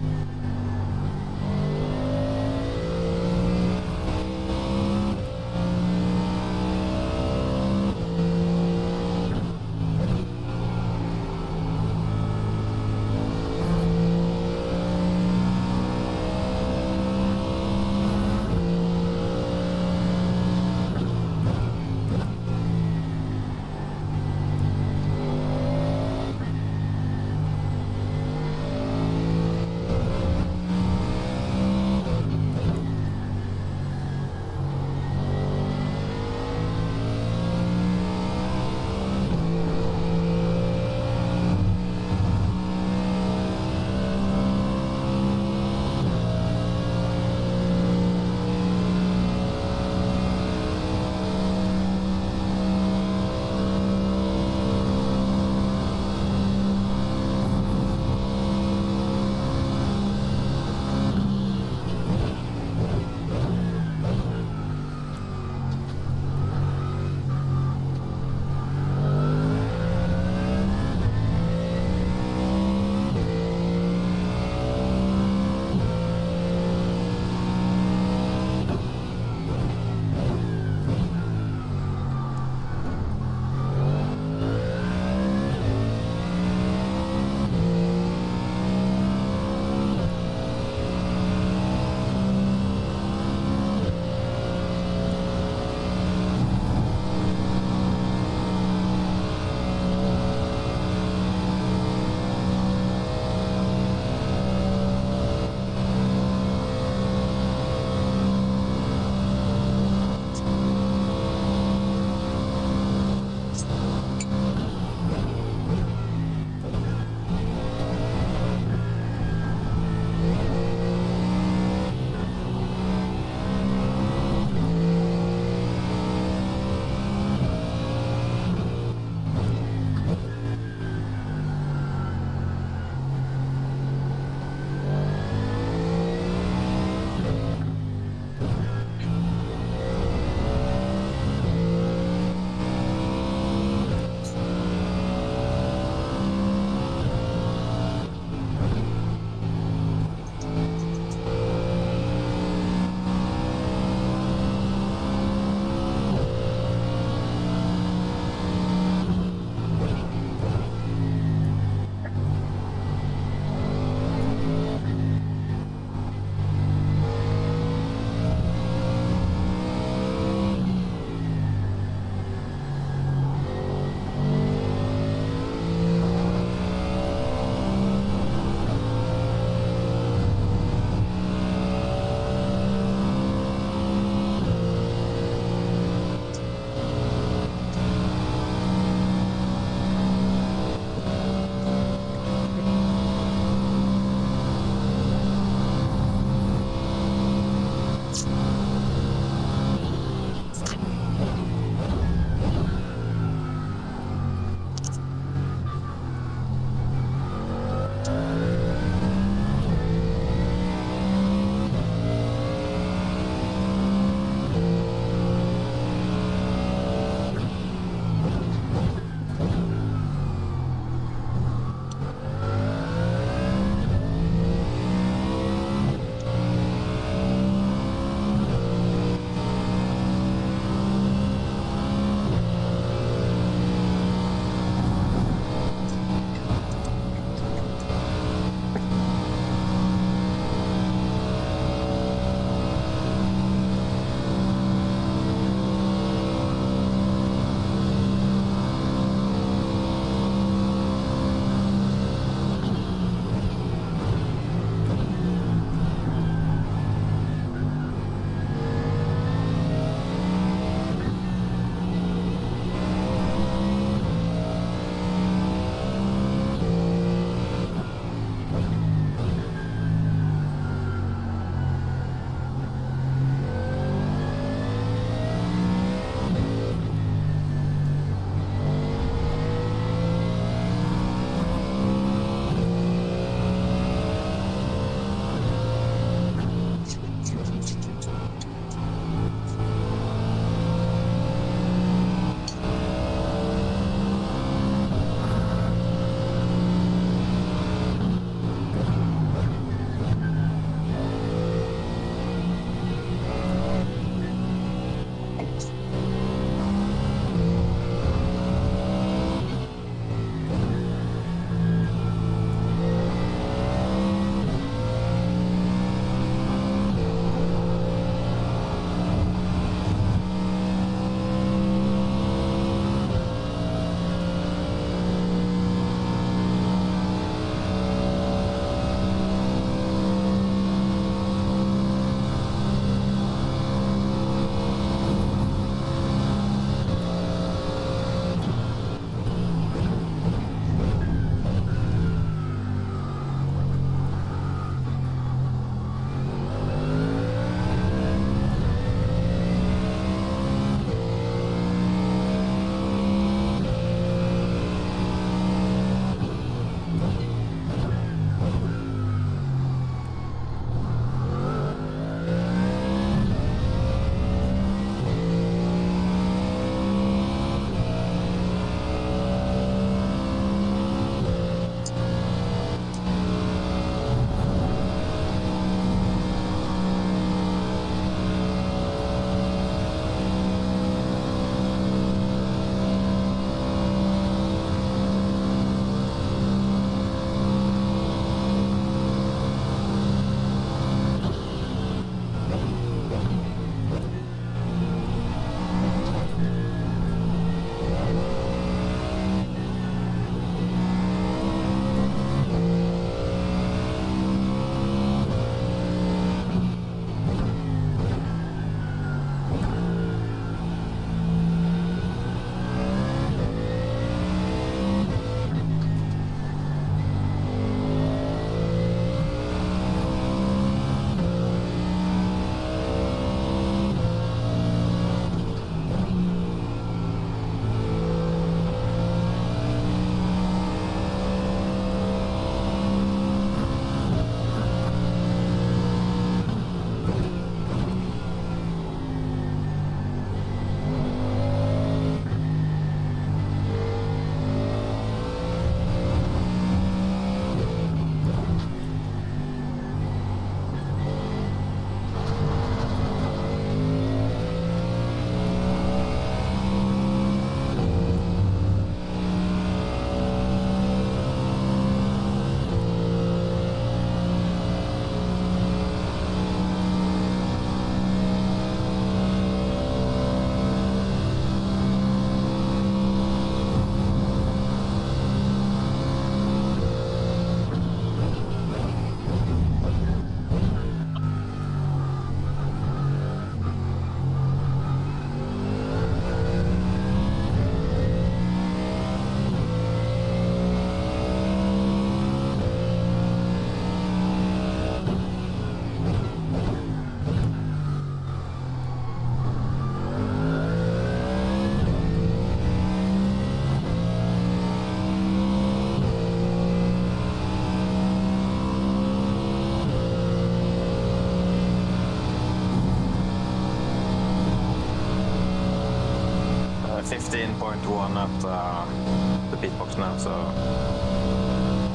at 15.1 at the pit box now, so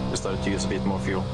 we started to use a bit more fuel.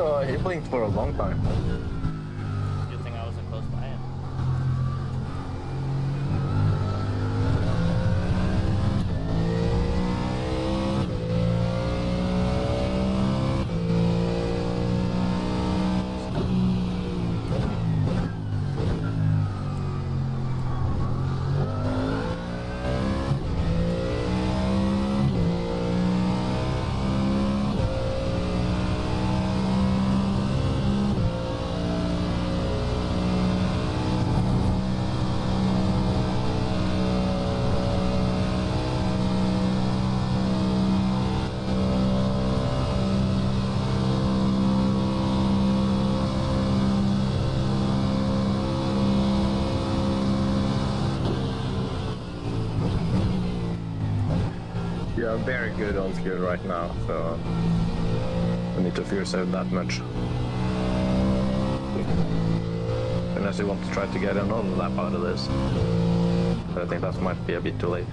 He blinked for a long time. Good thing I wasn't close by him. You are very good on skill right now, so we need to fuel save that much. Unless you want to try to get another lap out of this. But I think that might be a bit too late.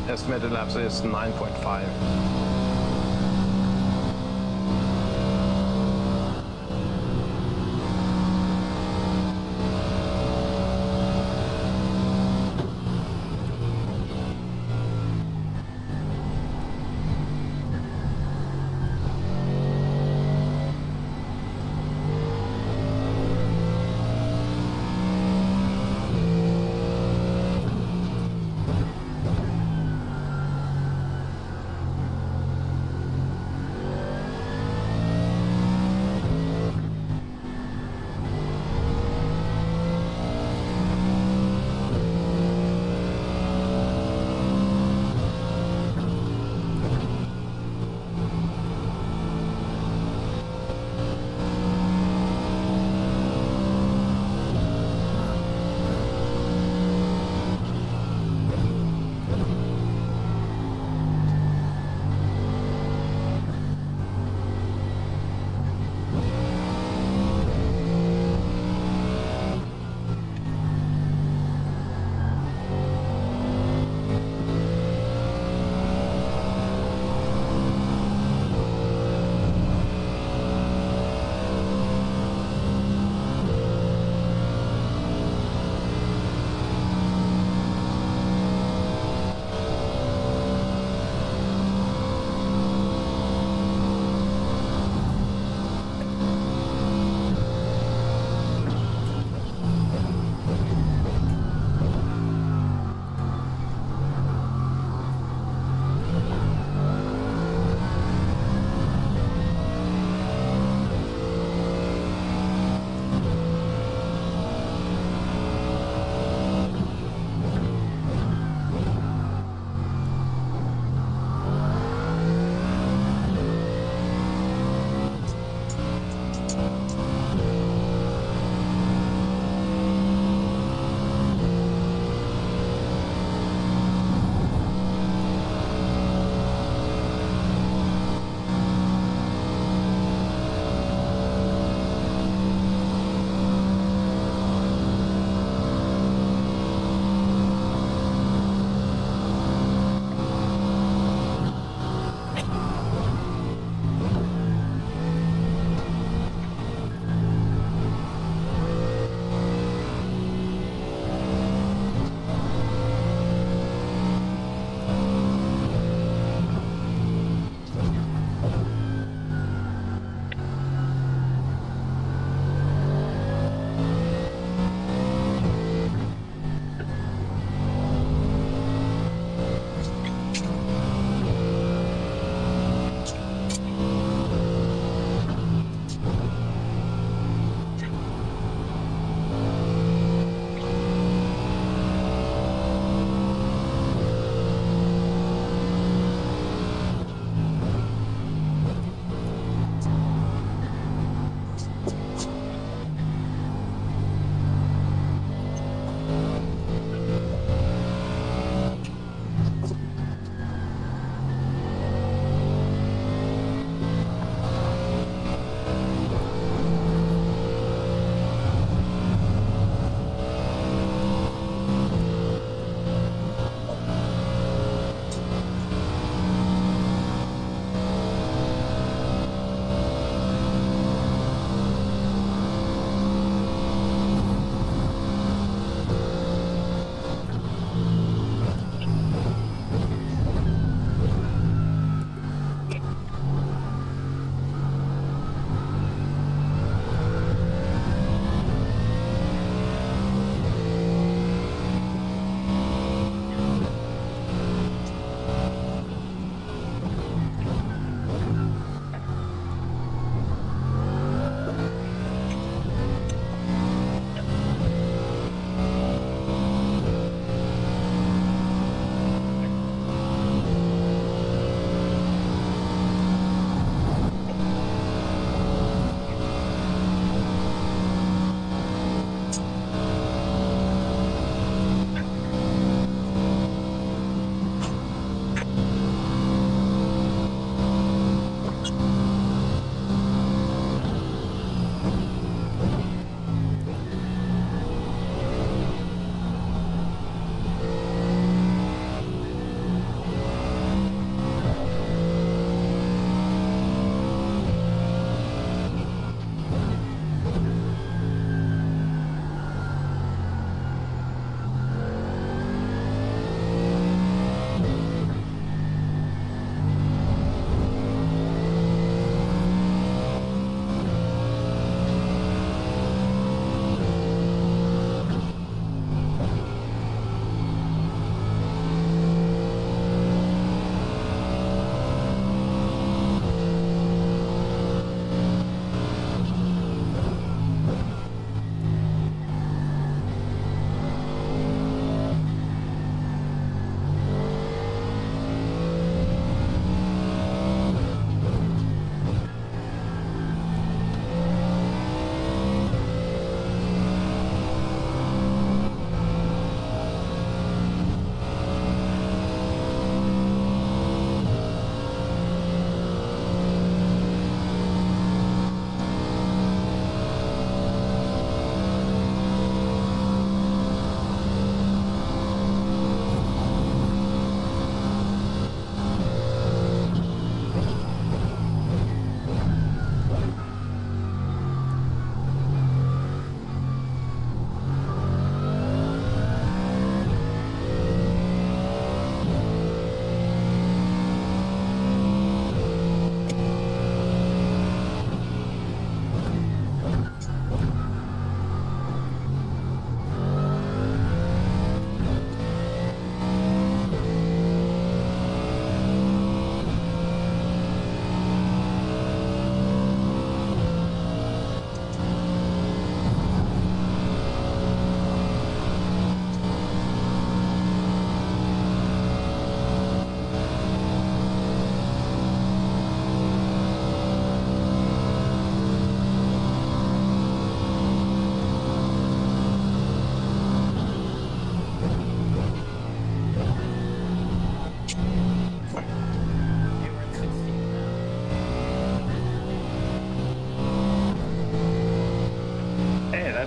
Estimated laps is 9.5.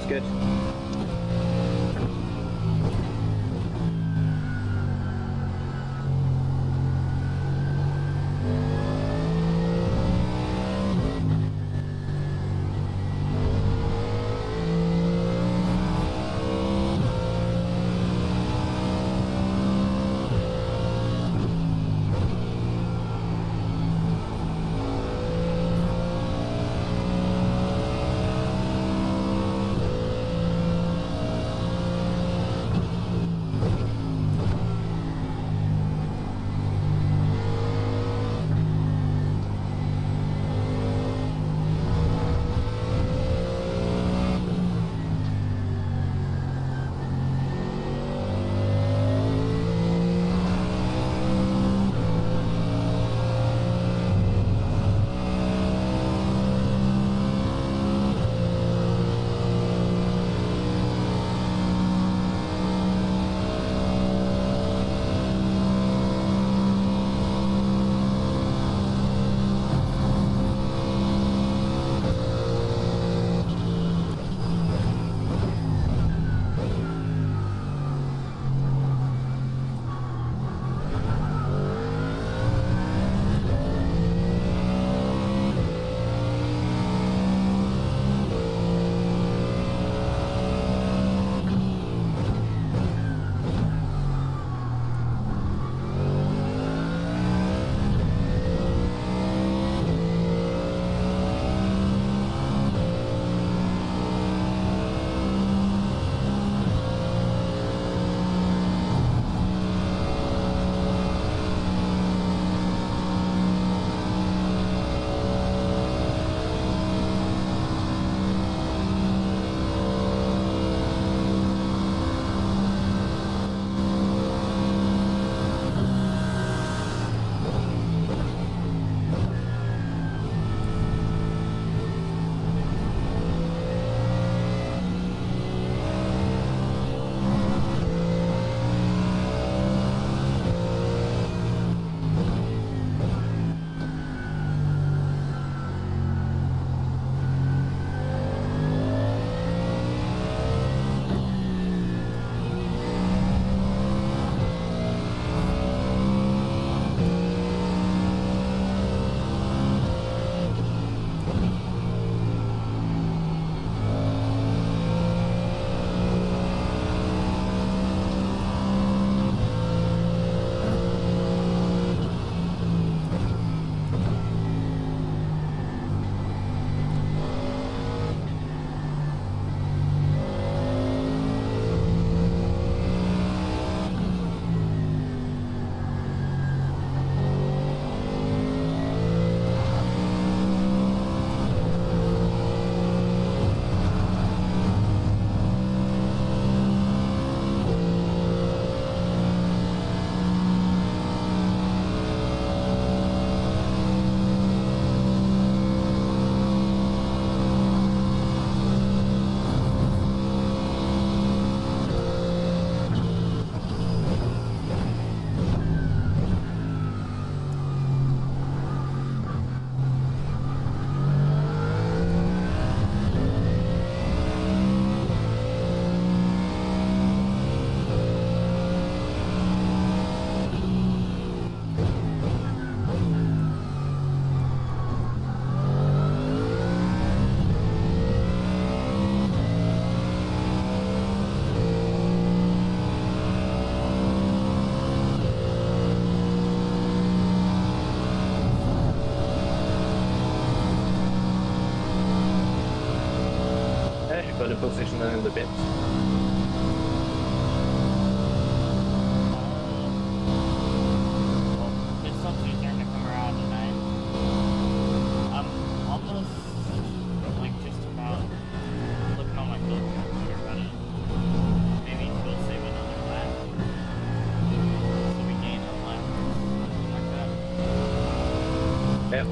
That's good. Pole position in the pit. Well, it's not too turn to come around tonight. I'm almost like just about looking on my phone here about it. Maybe we'll save another lap. So we gain a lap or something like that. Yeah.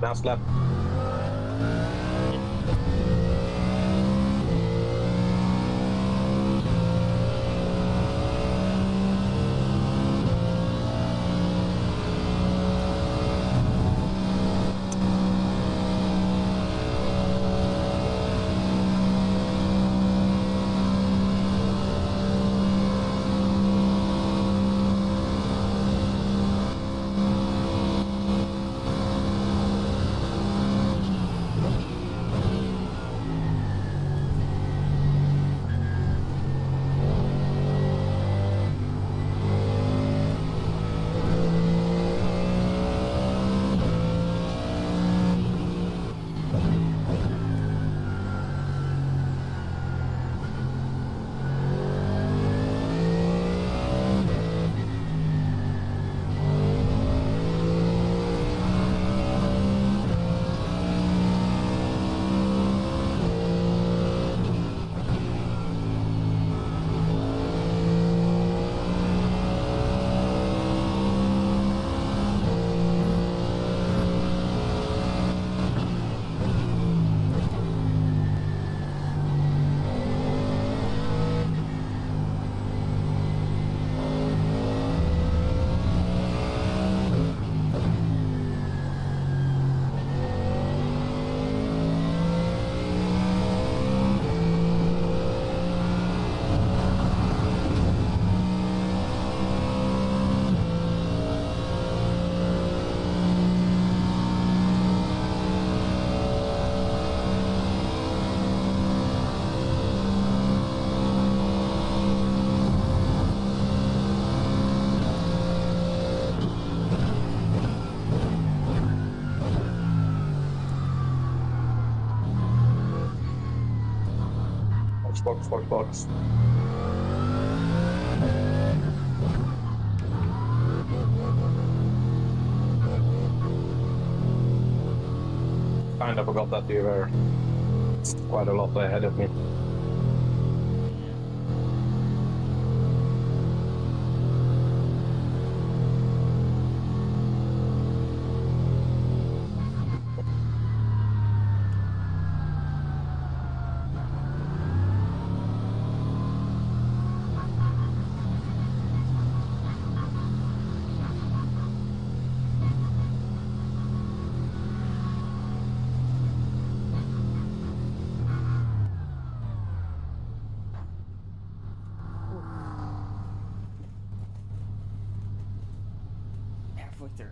Last lap. Box. Kinda forgot that you were quite a lot ahead of me. Halfway through.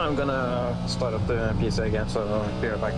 I'm gonna start up the PC again, so I'll be right back.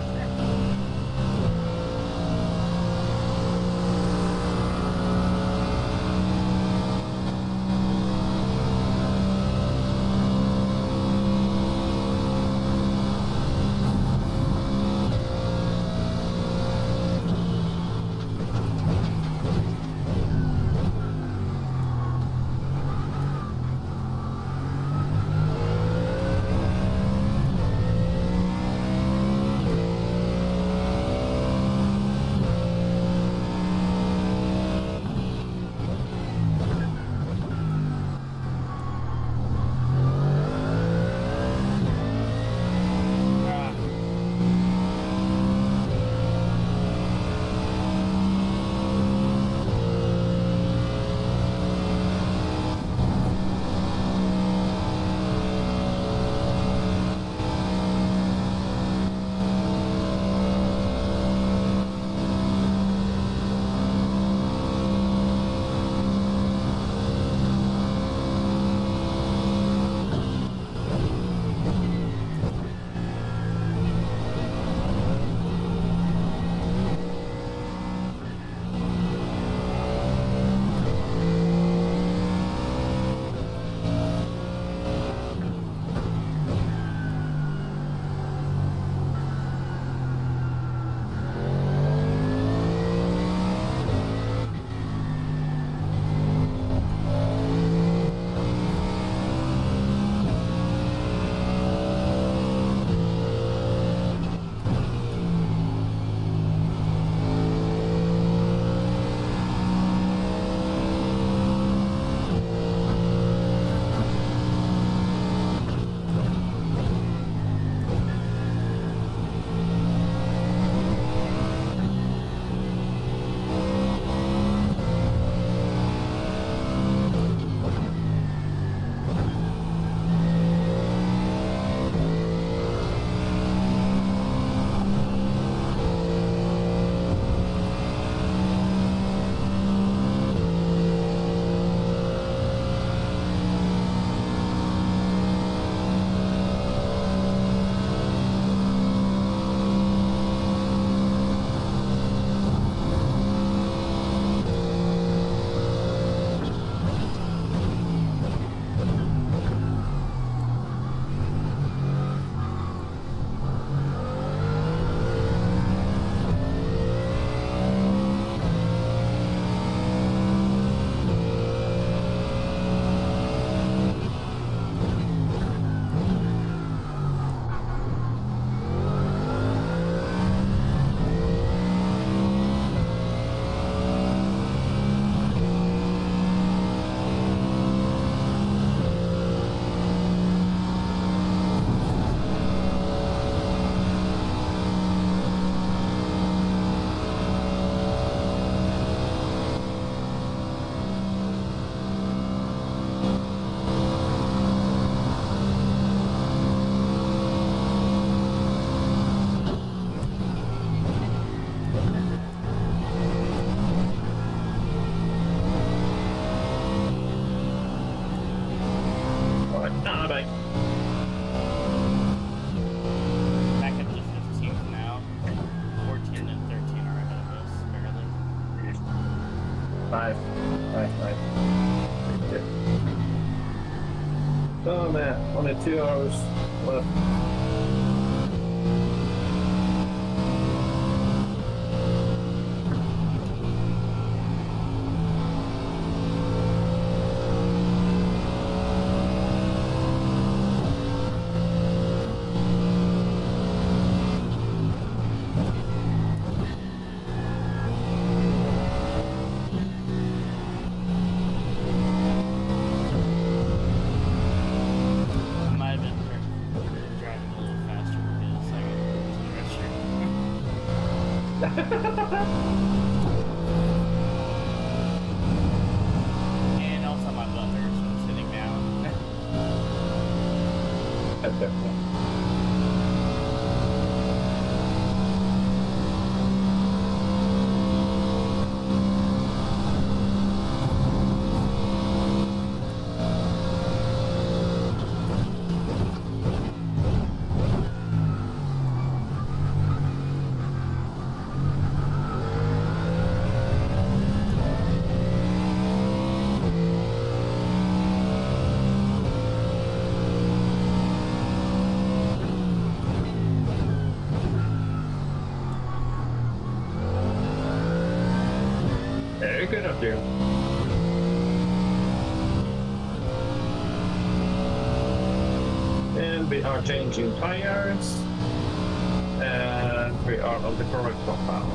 Nice. Thank you. Oh man, only 2 hours left. And also my butt hurts from sitting down. And we are changing tires. And we are on the correct compound.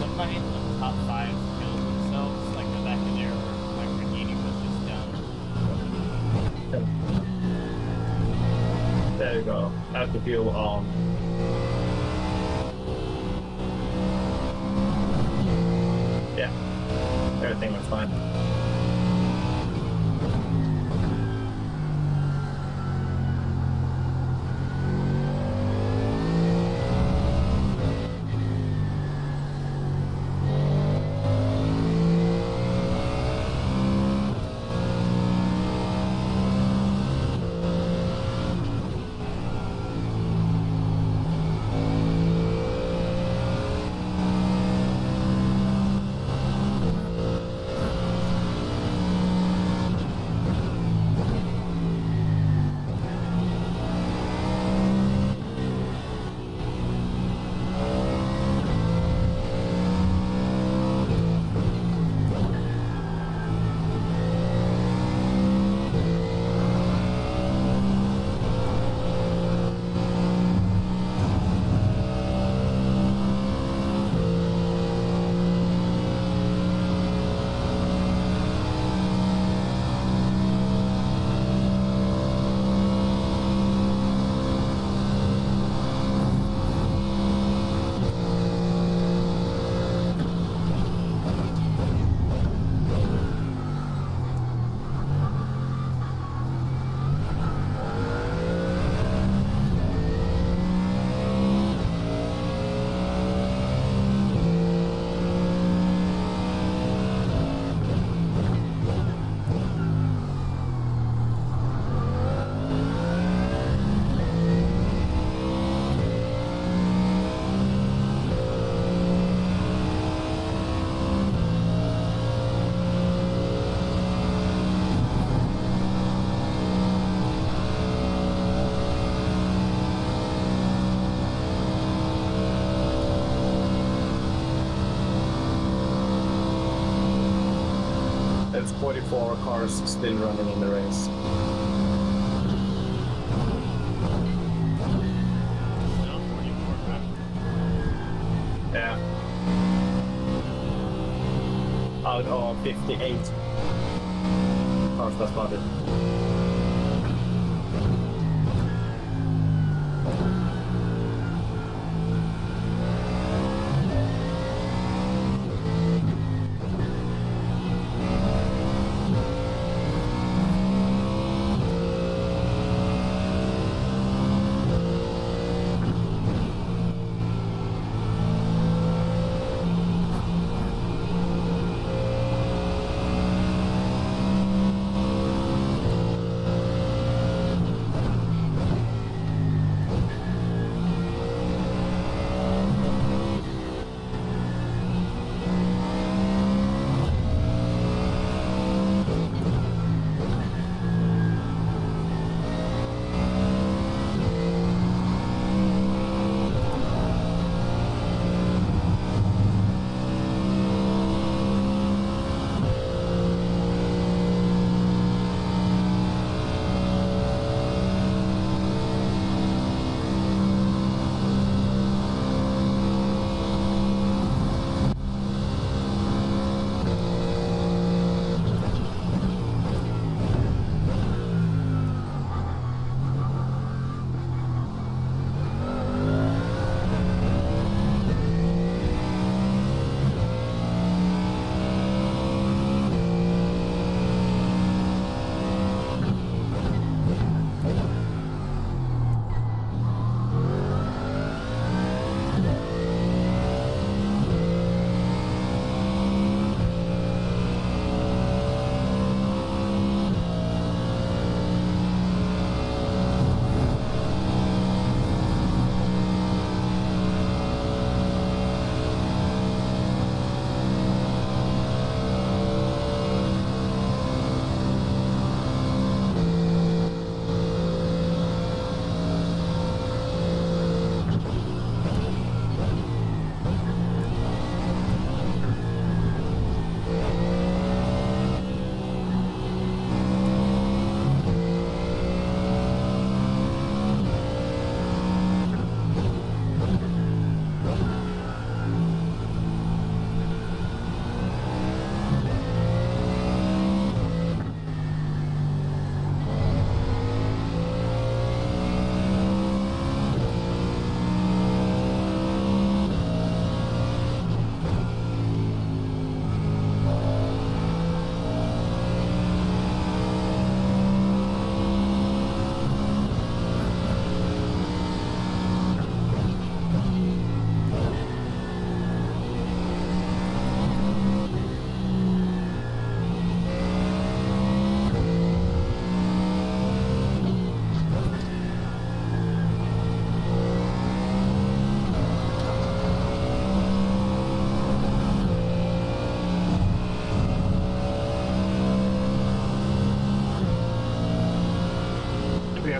Somebody in the top 5 killed themselves, like the back of their Lamborghini was just done. There you go. Add the fuel on. Yeah, everything was fine. There's 44 cars still running in the race. No, 44 back. Yeah. Out of 58 cars that started.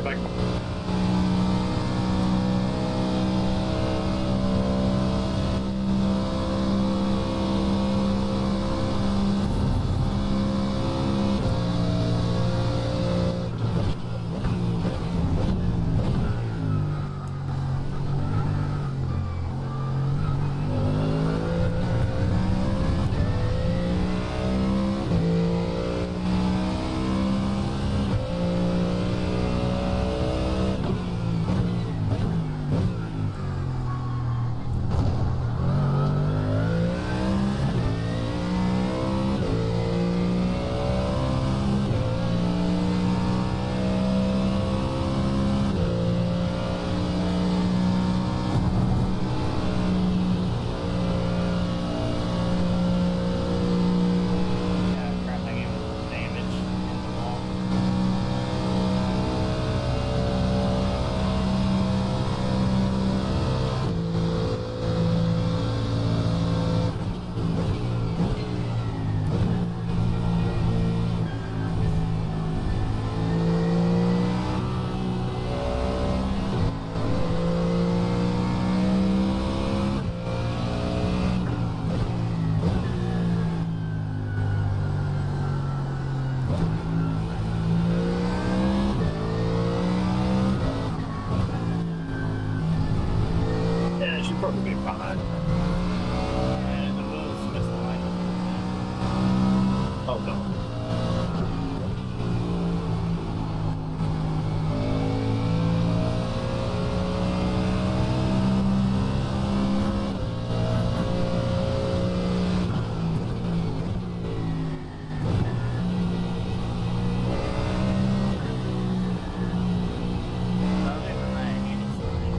right back. Yeah, crap, I gave him damage in the wall. Yeah, it should probably be fine. And the wheels misaligned. Oh no. Other than that, it's fine.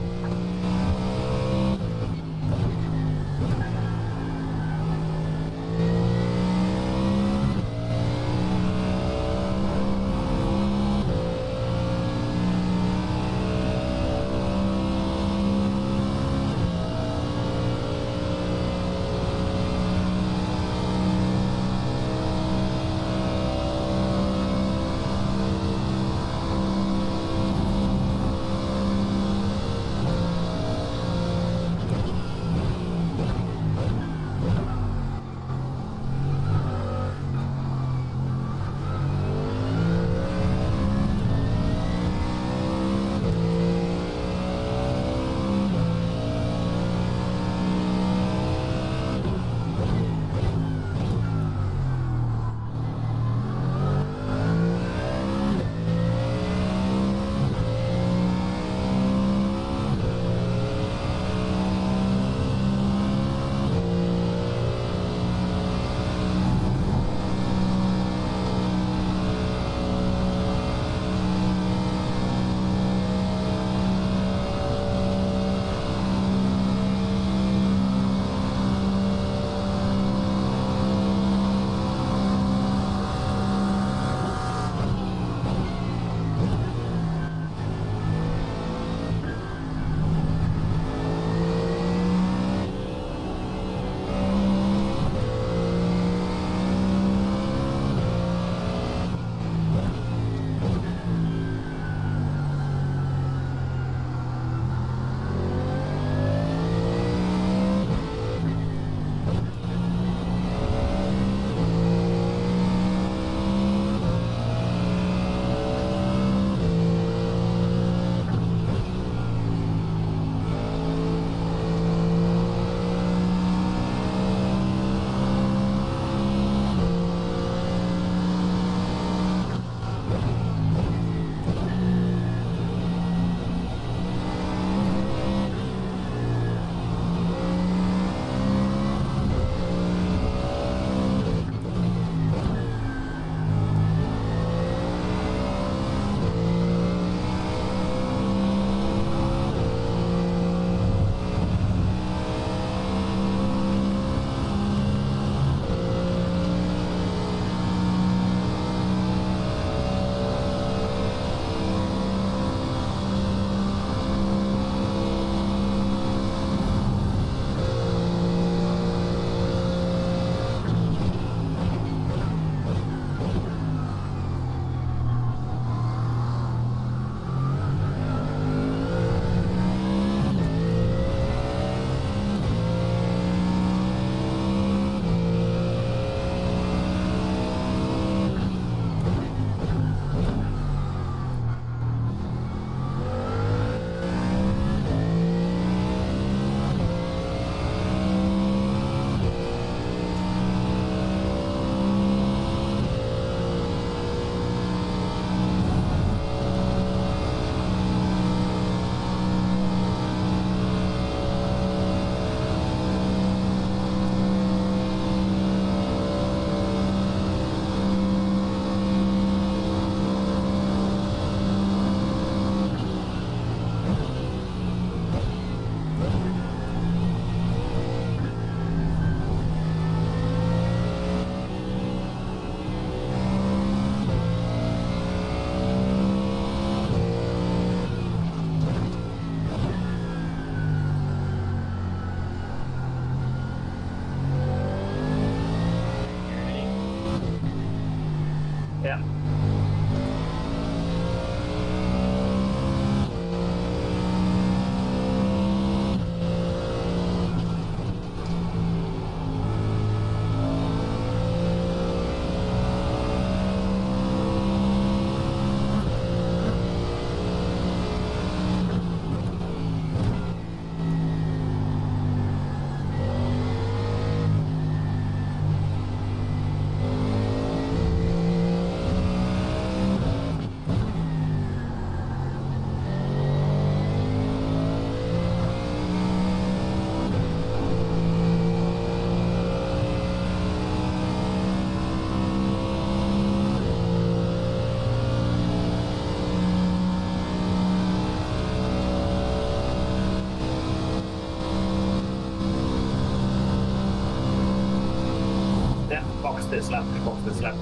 this lap because this lap.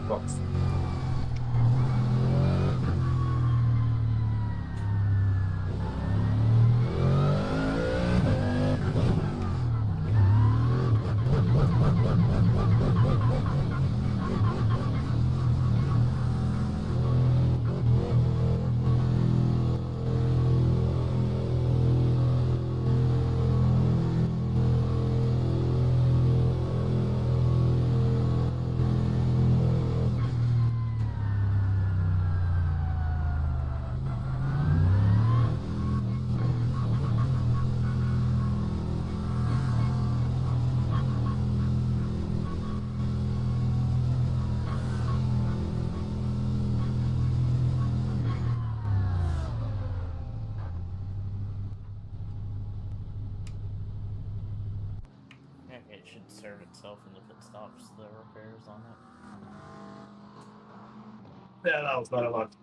Box. Yeah, it should serve itself in the pit stops, the repairs on it. Yeah, that was not a lot.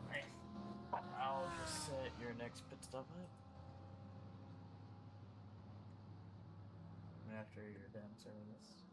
Right. I'll just set your next pit stop up. After you're done service.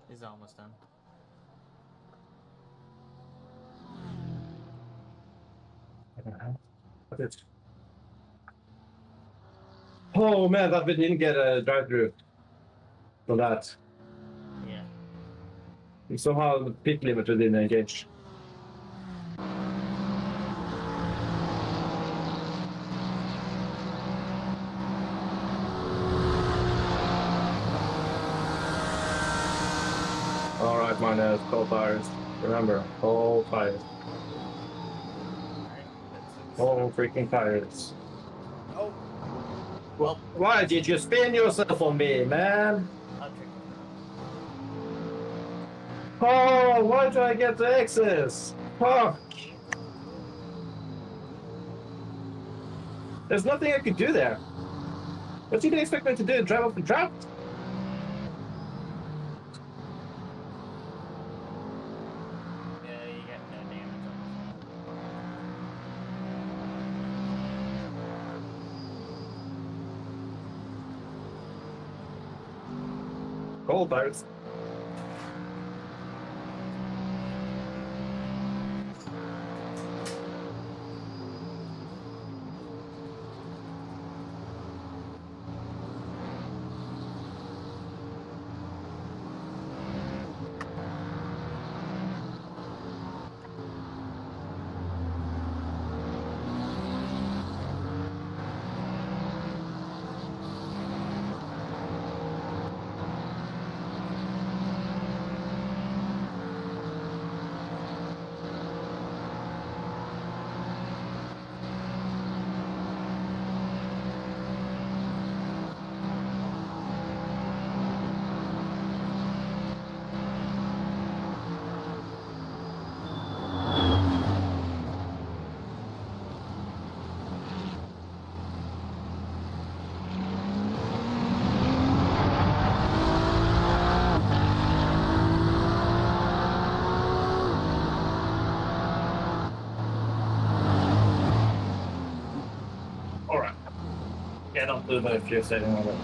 He's almost done. Oh man, that we didn't get a drive-through for that. Yeah. Somehow the pit limiter didn't engage. Alright, minus cold tires. Remember, cold tires. Alright, that's Cold freaking tires. Oh, Well, why did you spin yourself on me, man? I'll trick Oh, why did I get the X's? Fuck! There's nothing I could do there. What did you expect me to do? Drive off the track? Yeah, you got no damage on Cold tires. Alright. Get on to the fuel saving of it.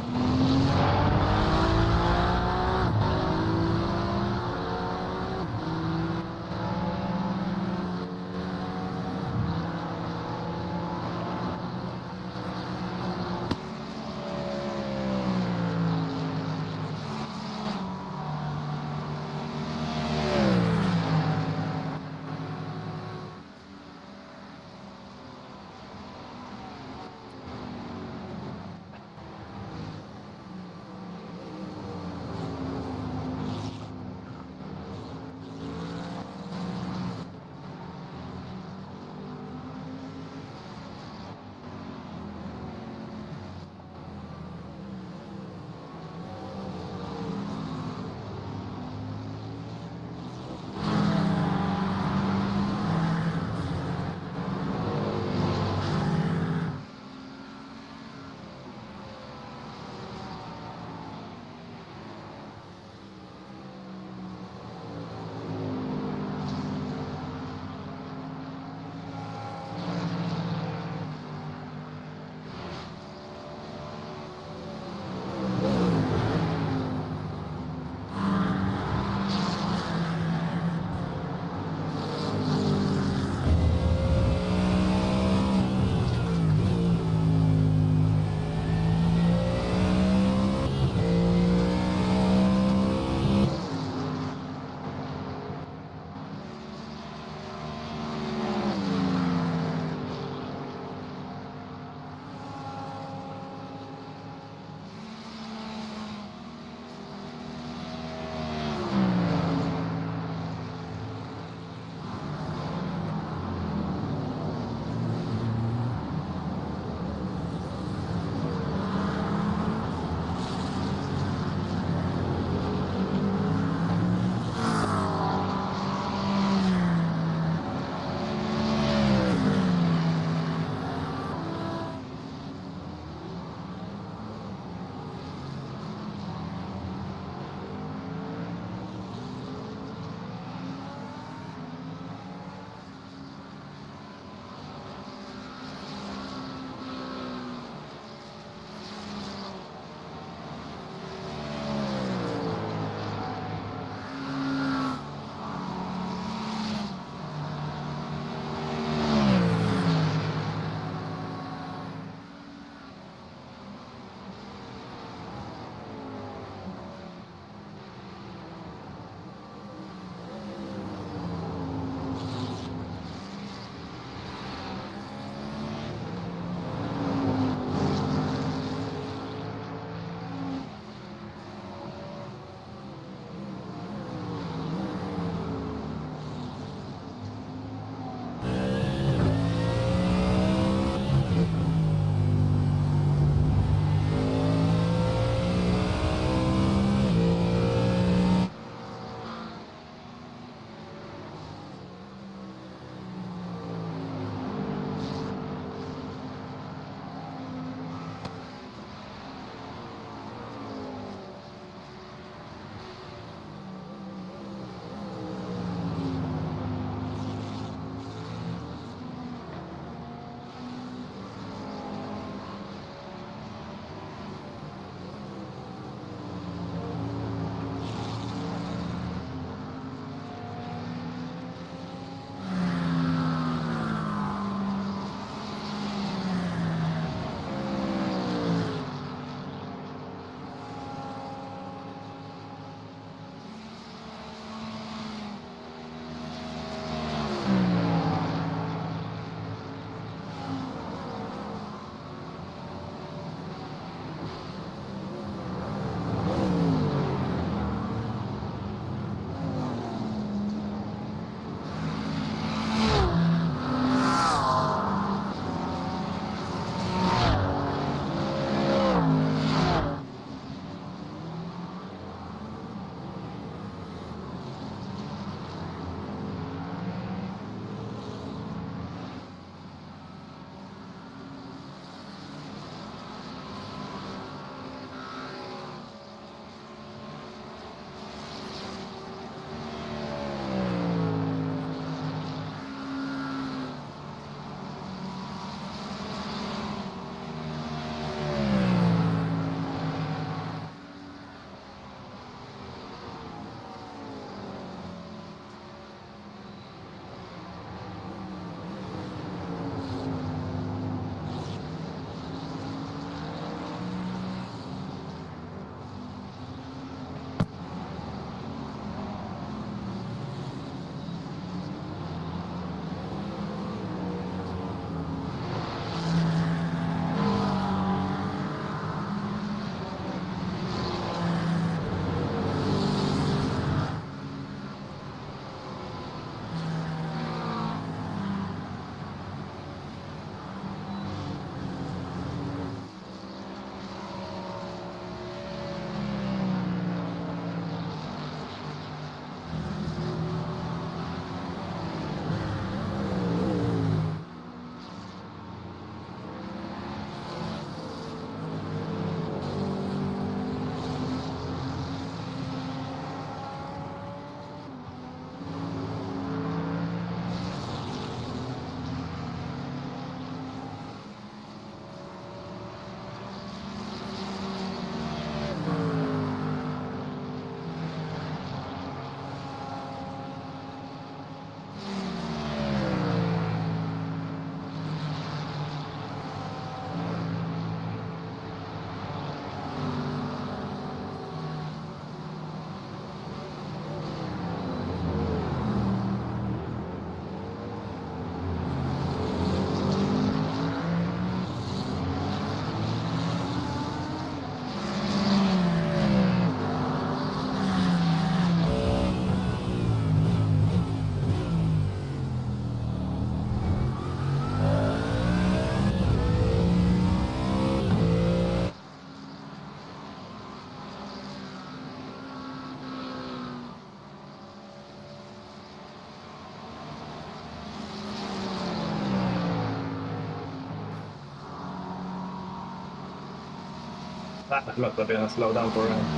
That must have been a slow down for him.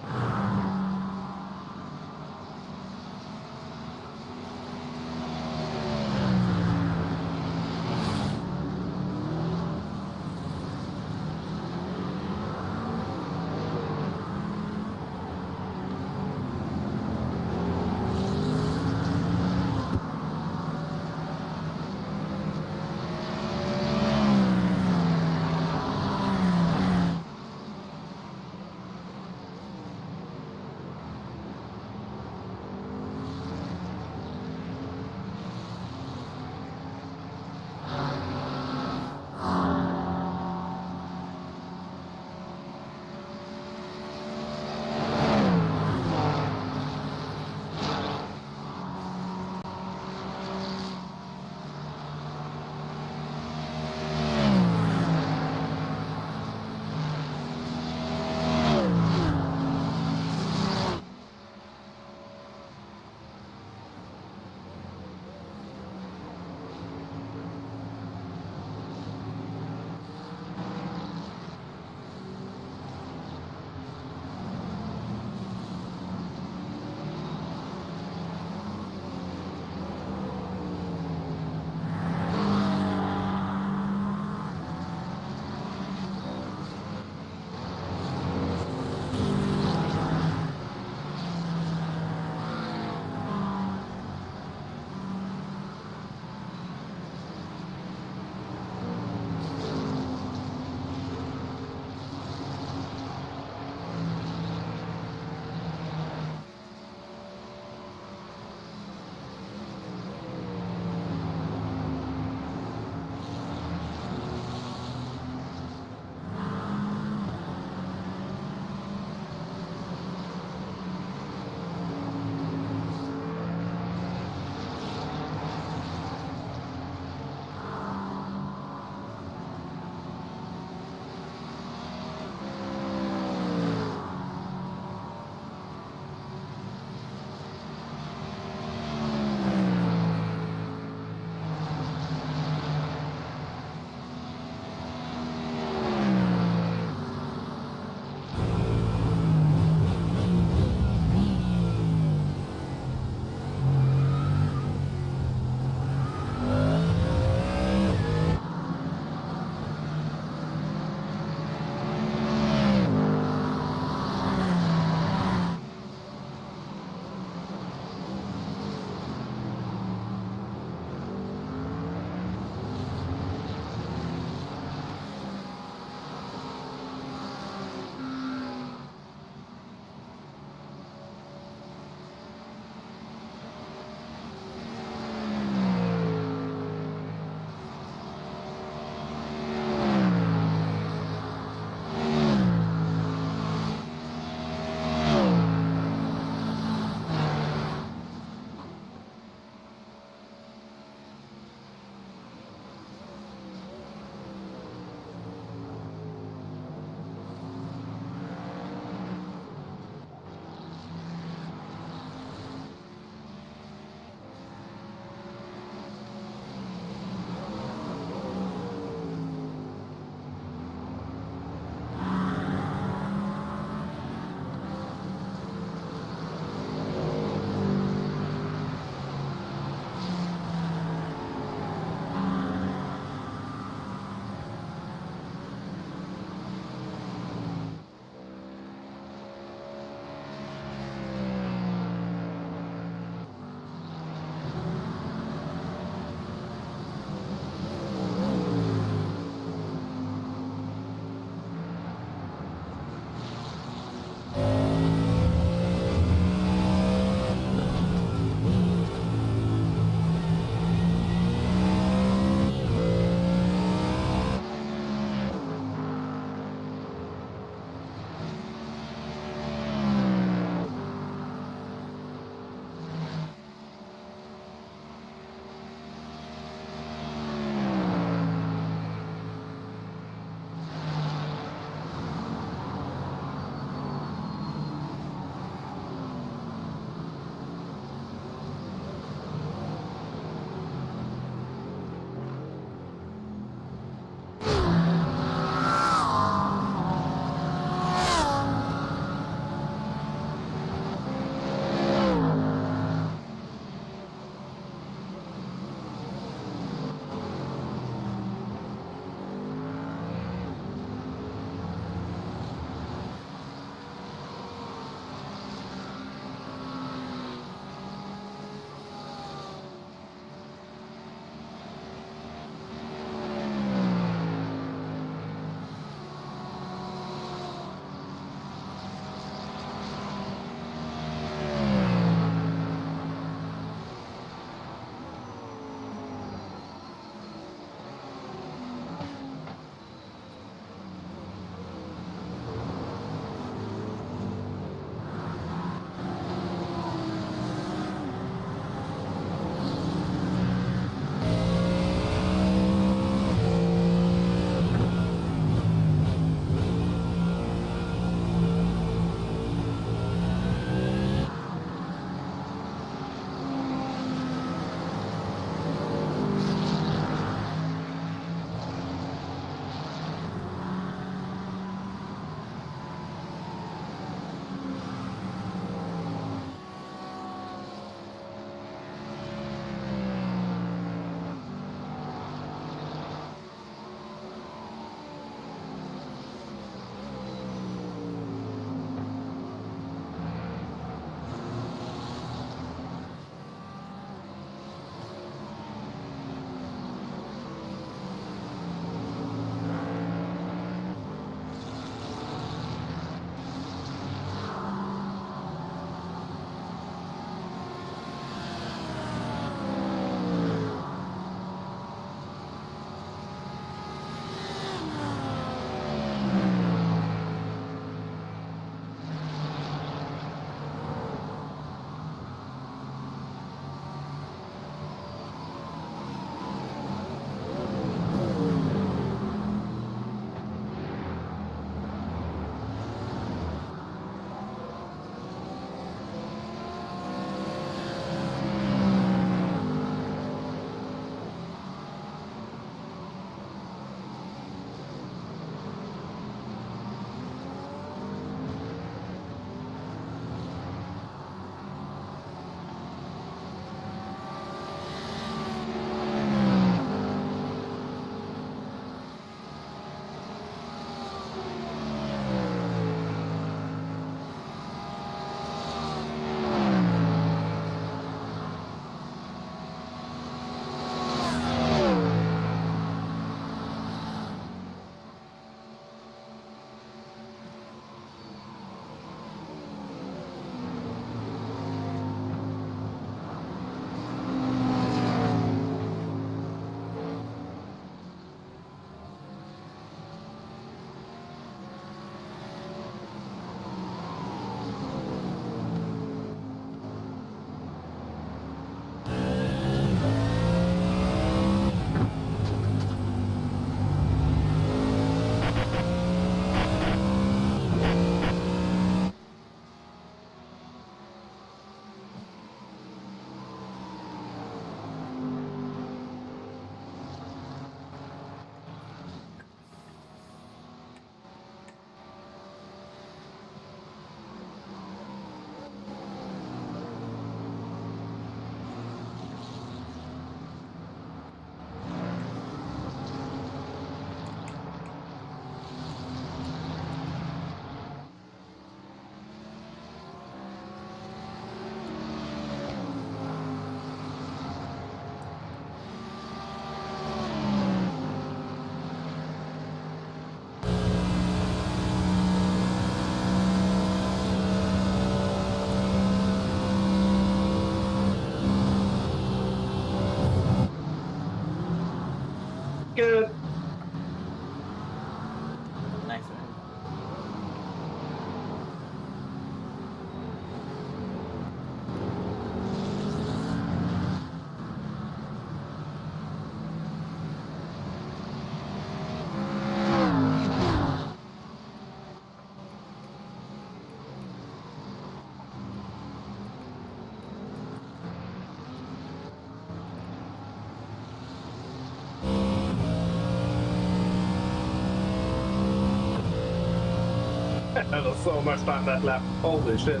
That was so much time that lap. Holy shit.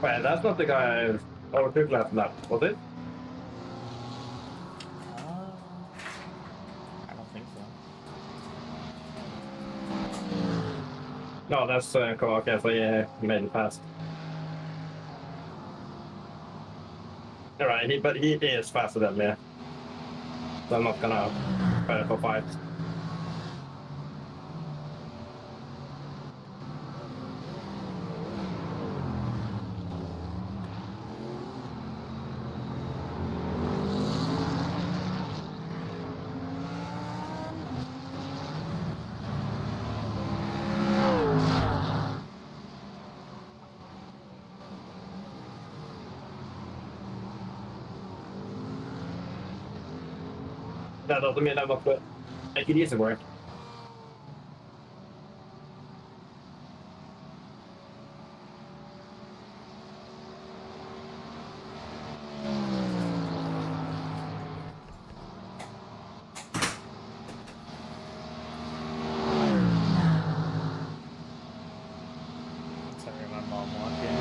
Wait, that's not the guy I overtook last lap, was it? I don't think so. No, that's okay, so yeah, he made it past. Alright, but he is faster than me. So I'm not gonna fight for fight. That doesn't mean I'm not good. Make it easy work. Sorry, my mom walked in.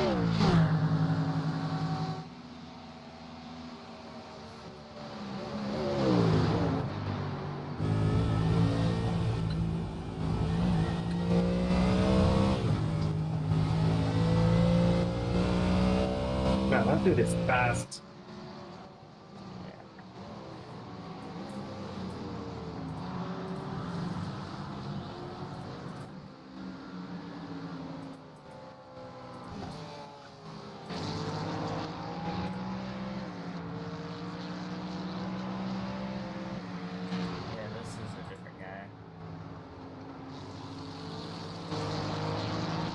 Man, that dude is fast. Yeah, this is a different guy.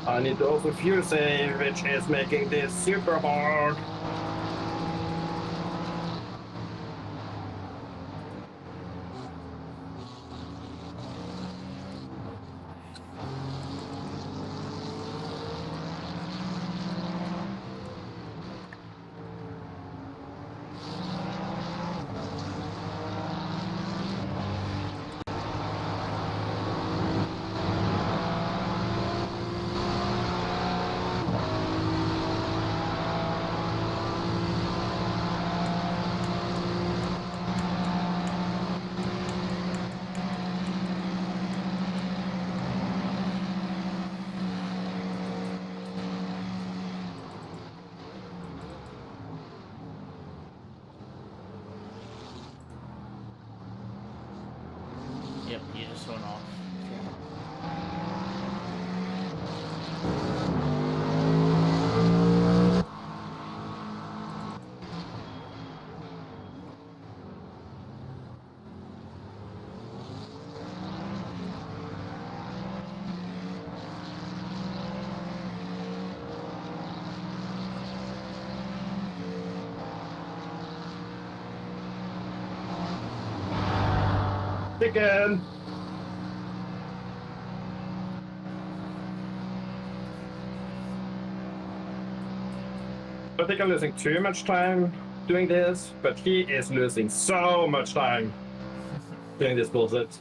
I need to also fuel save, which is making this super hard. Yep, you just went off. Chicken! I think I'm losing too much time doing this, but he is losing so much time doing this bullshit.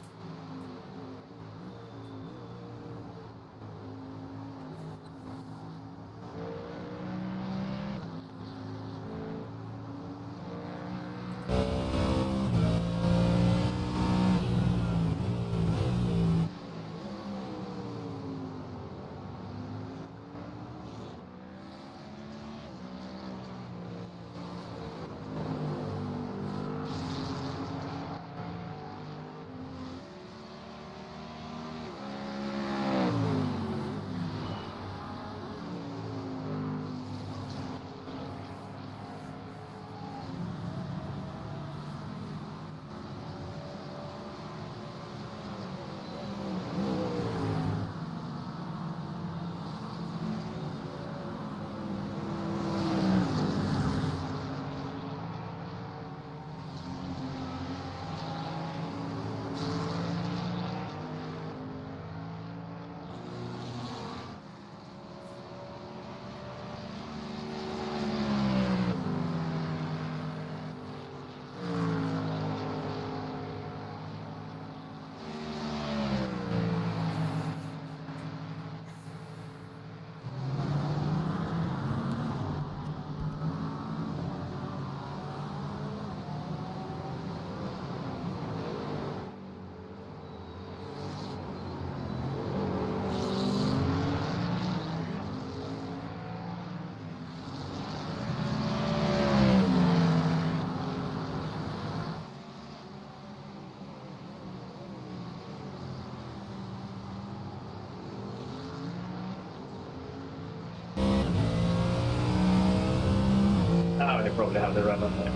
probably have the run on there.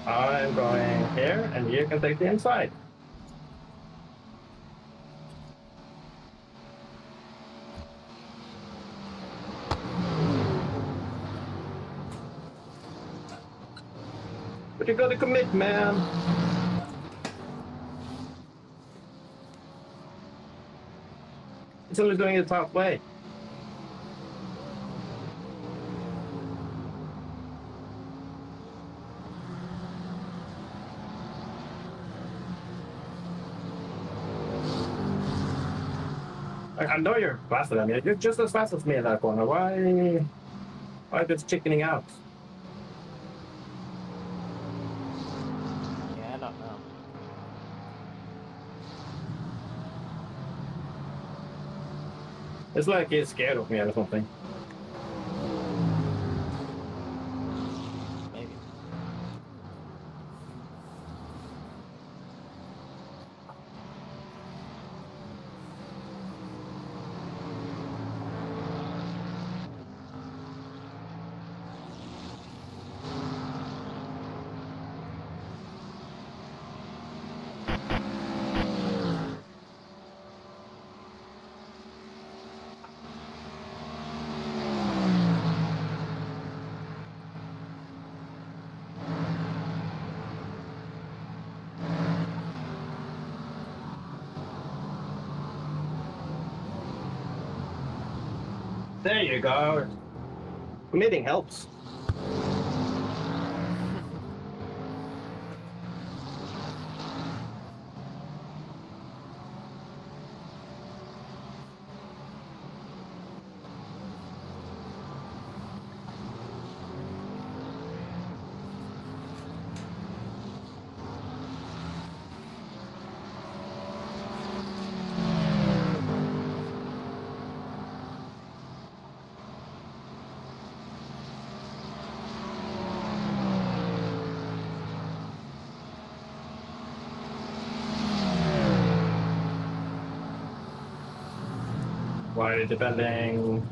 I'm going here, and you can take the inside. But you gotta commit, man. It's only doing it halfway. I know you're faster than me. You're just as fast as me in that corner. Why are you just chickening out? Yeah, I don't know. It's like he's scared of me or something. Maybe. There you go. Committing helps. Why defending?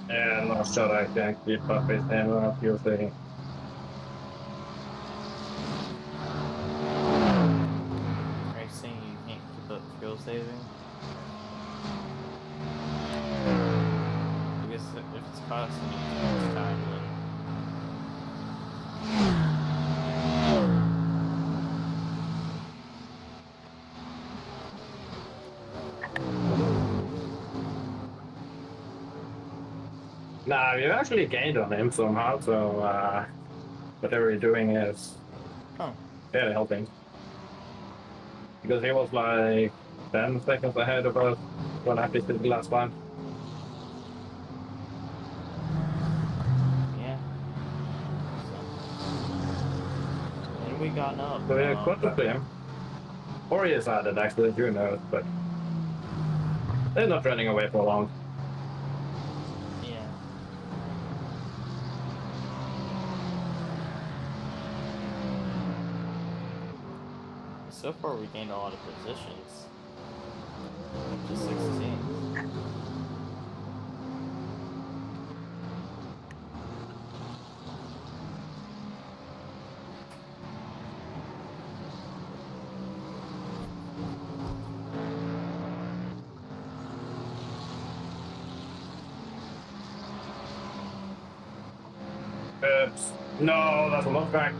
Yeah, not sure I can keep up with him or few things. Are you saying you can't keep up fuel saving? I guess if it's costing you too much time, then Nah, we actually gained on him somehow, so whatever we're doing is Oh. fairly helping. Because he was like 10 seconds ahead of us when I visited the last time. Yeah. So. And we got up. So we're close to him. Or he is added actually, who knows, but they're not running away for long. Yeah. So far, we gained a lot of positions. Up to 16. Oops. No, that's a lot back.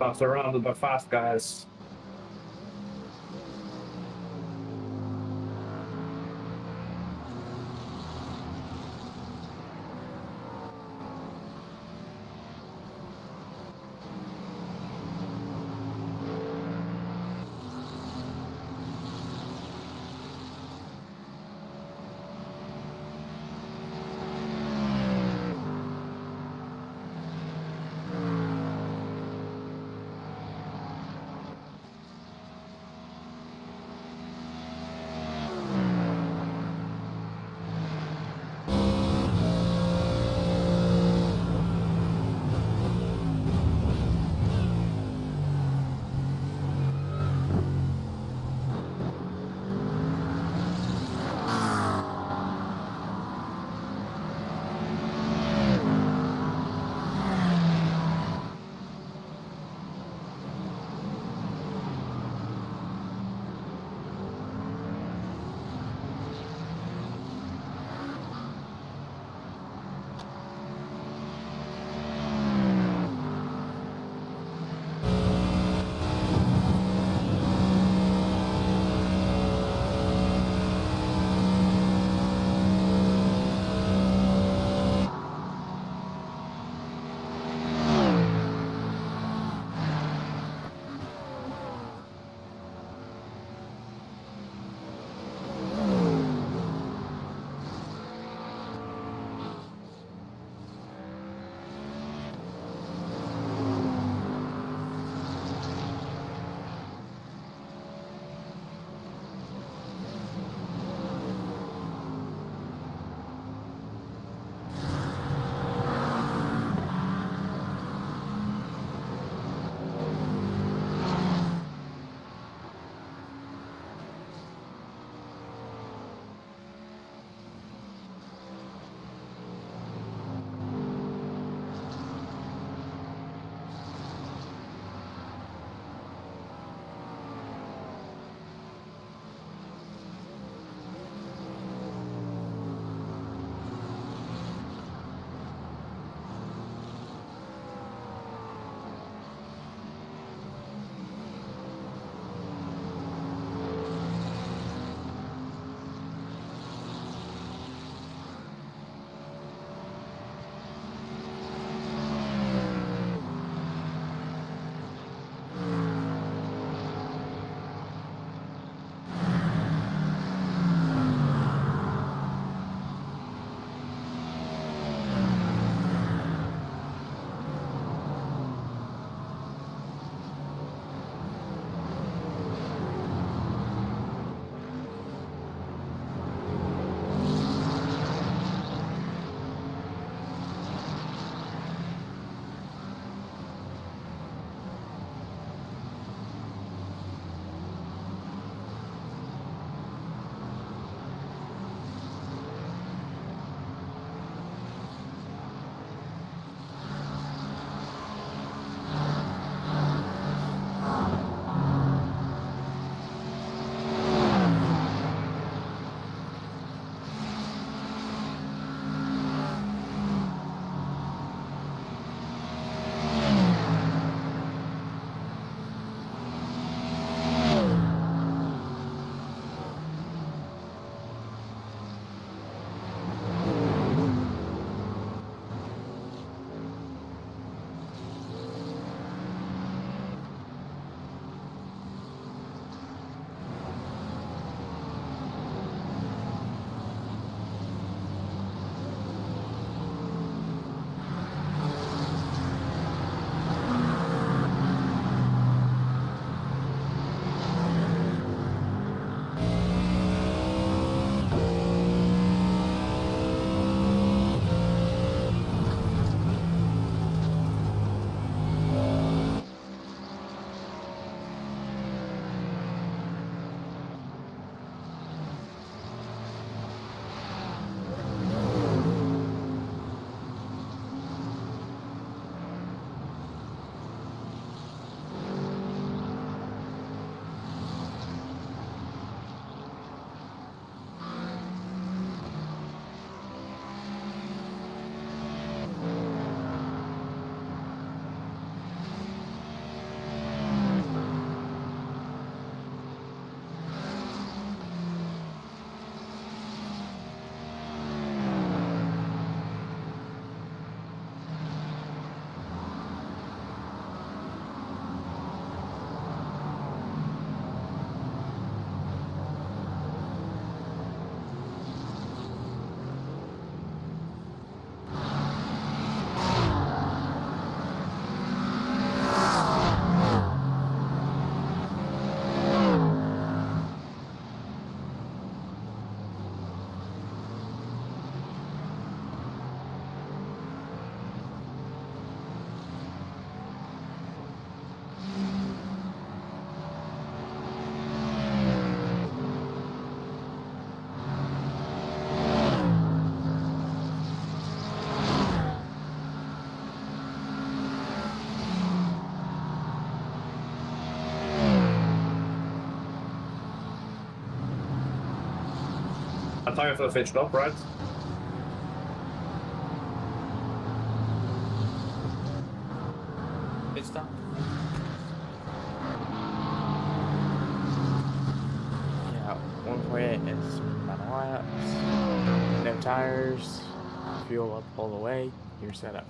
I'm surrounded by fast guys. My tires are switched off, right? Pit stop. Yeah, 148 is amount of laps. No tires. Fuel up all the way. You're set up.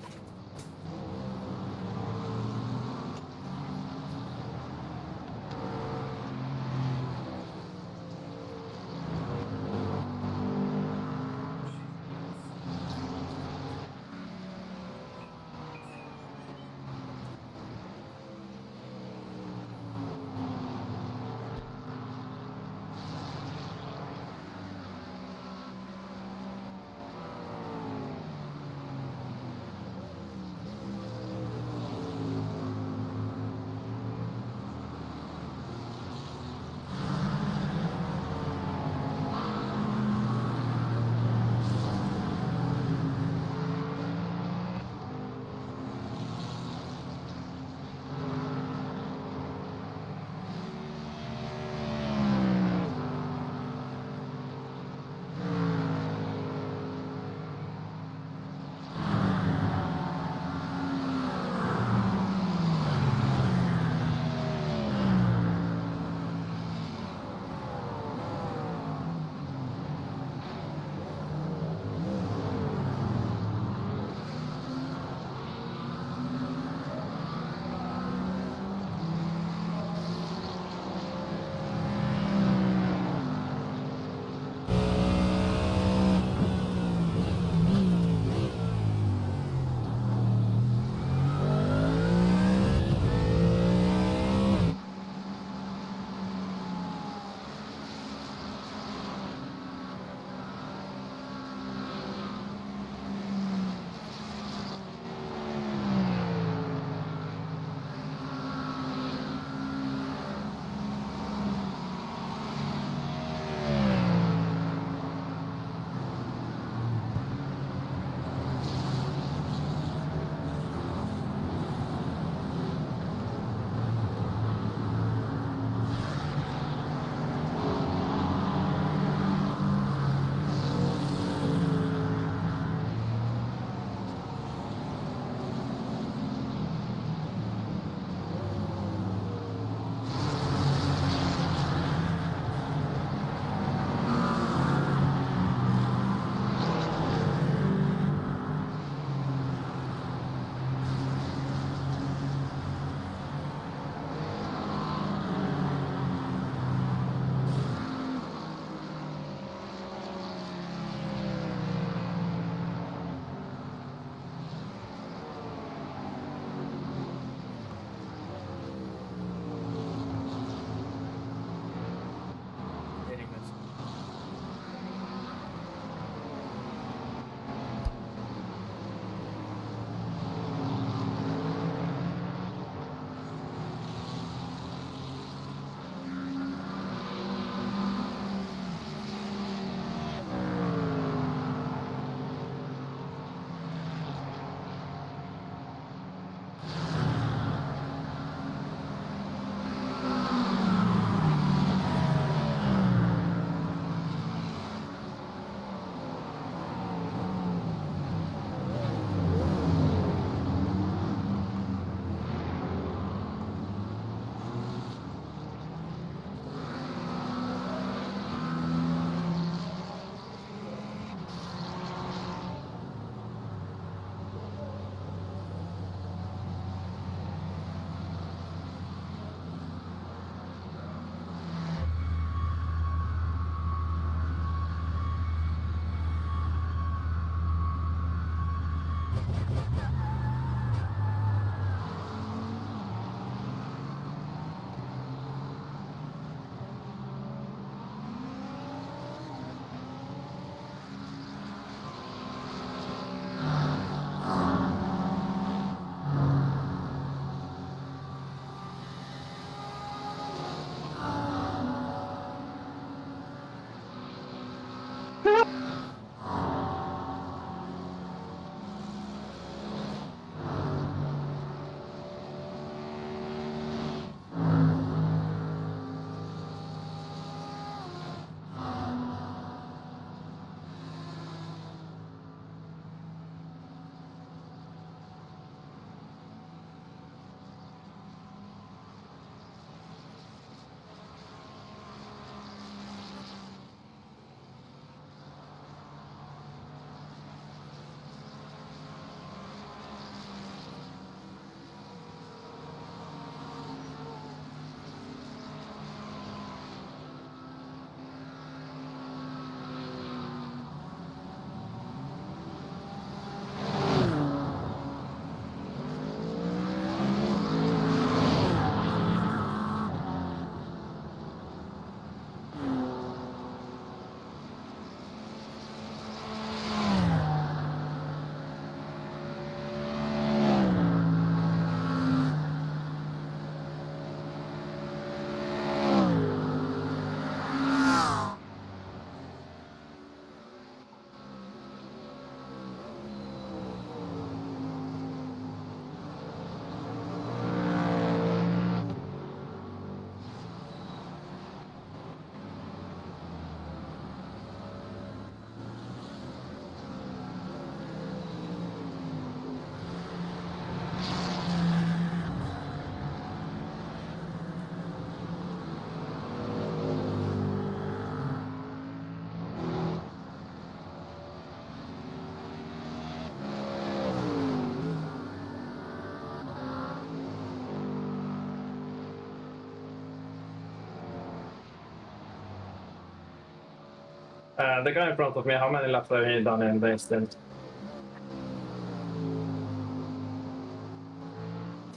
The guy in front of me, how many laps have he done in the incident?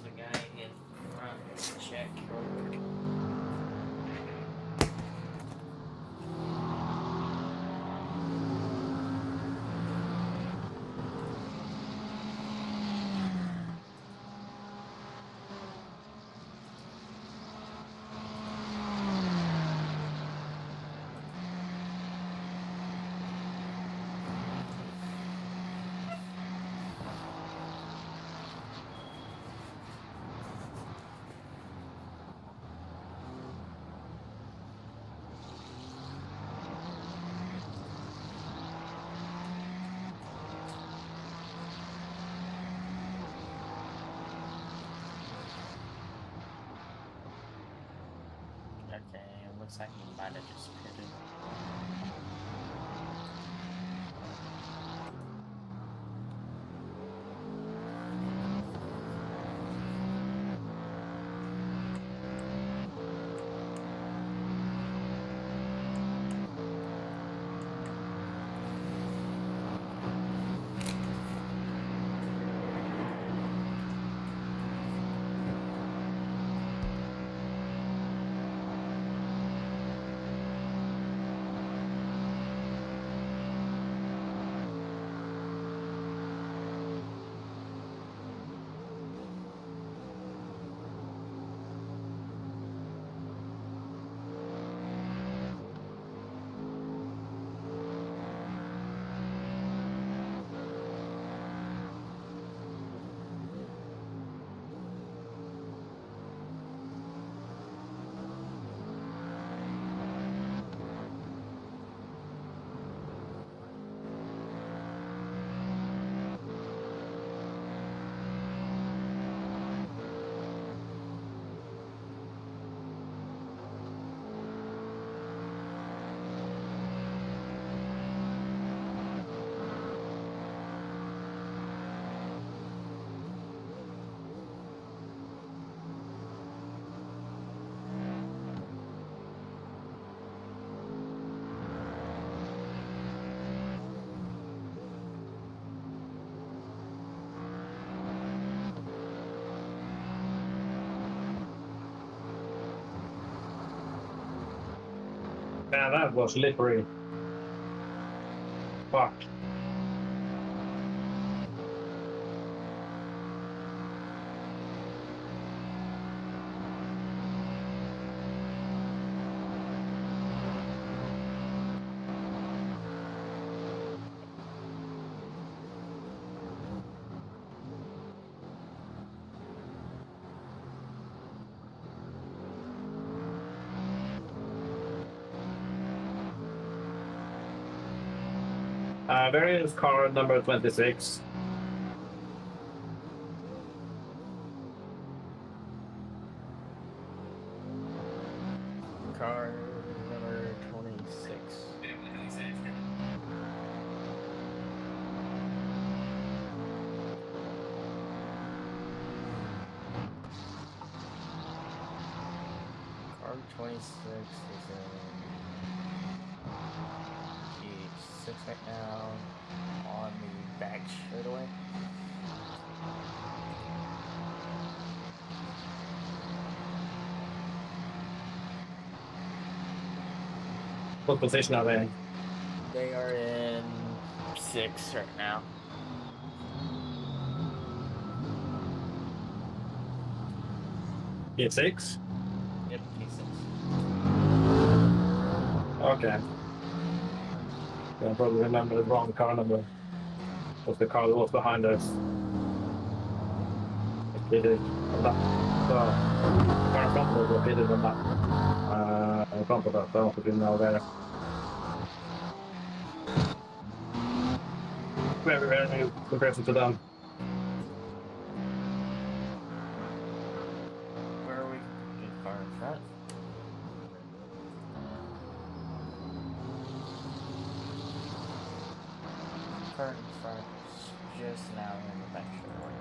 The guy in front, check. Okay, looks like he might have just pitted. Yeah, that was slippery. Fuck. Where is car number 26? Car number 26. Car 26 is in P6 right now on the back straightaway. What position are they in? They are in 6 right now. P6? Yep, P6. Okay. I probably remember the wrong car number. Was the car that was behind us. It did on that. So, car in front of us pitted on that. In front of us, I also didn't know there. Very new comparison to them. Where are we? The car in front? Car in front is just now in the back straightaway.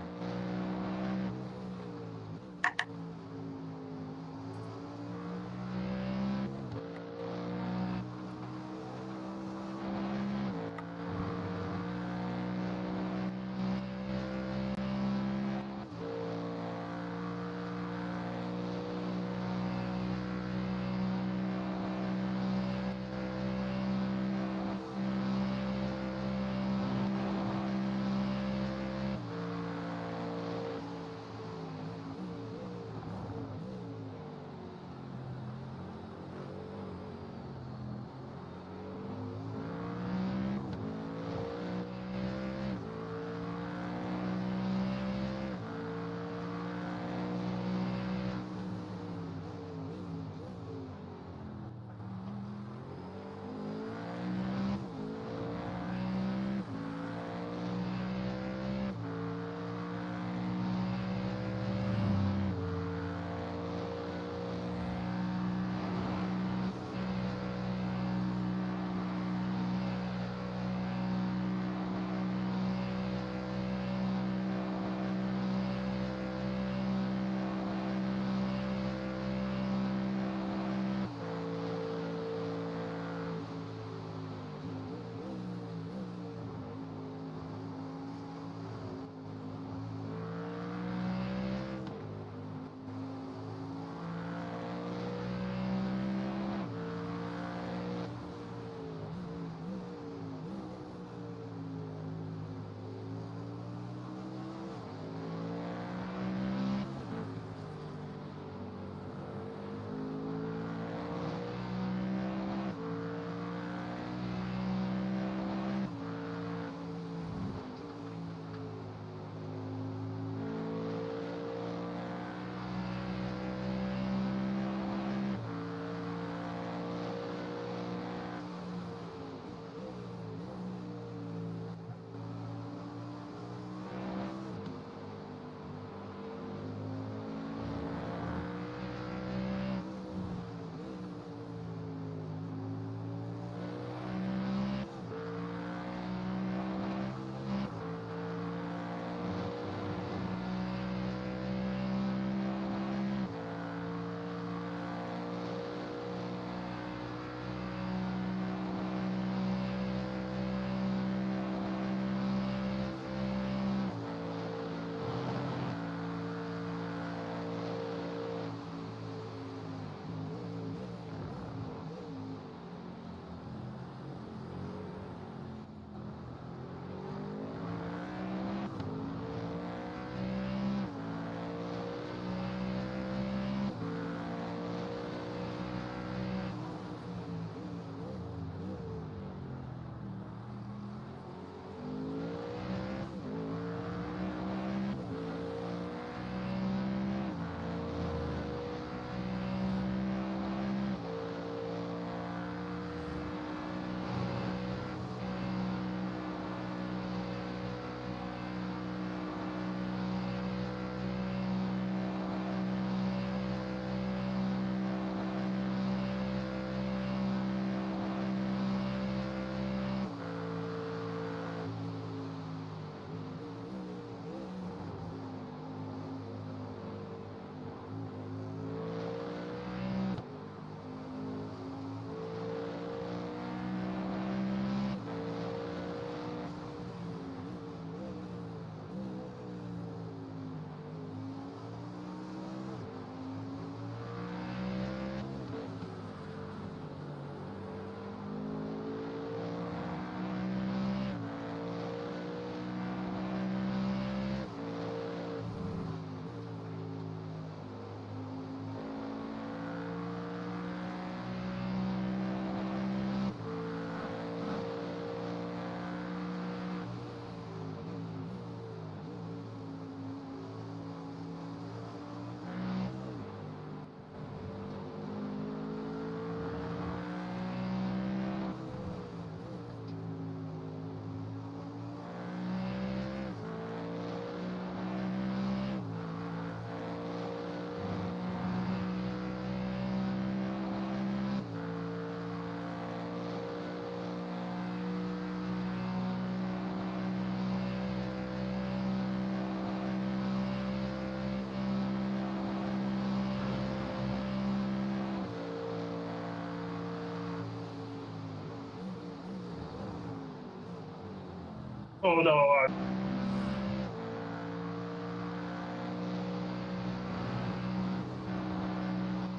Oh no!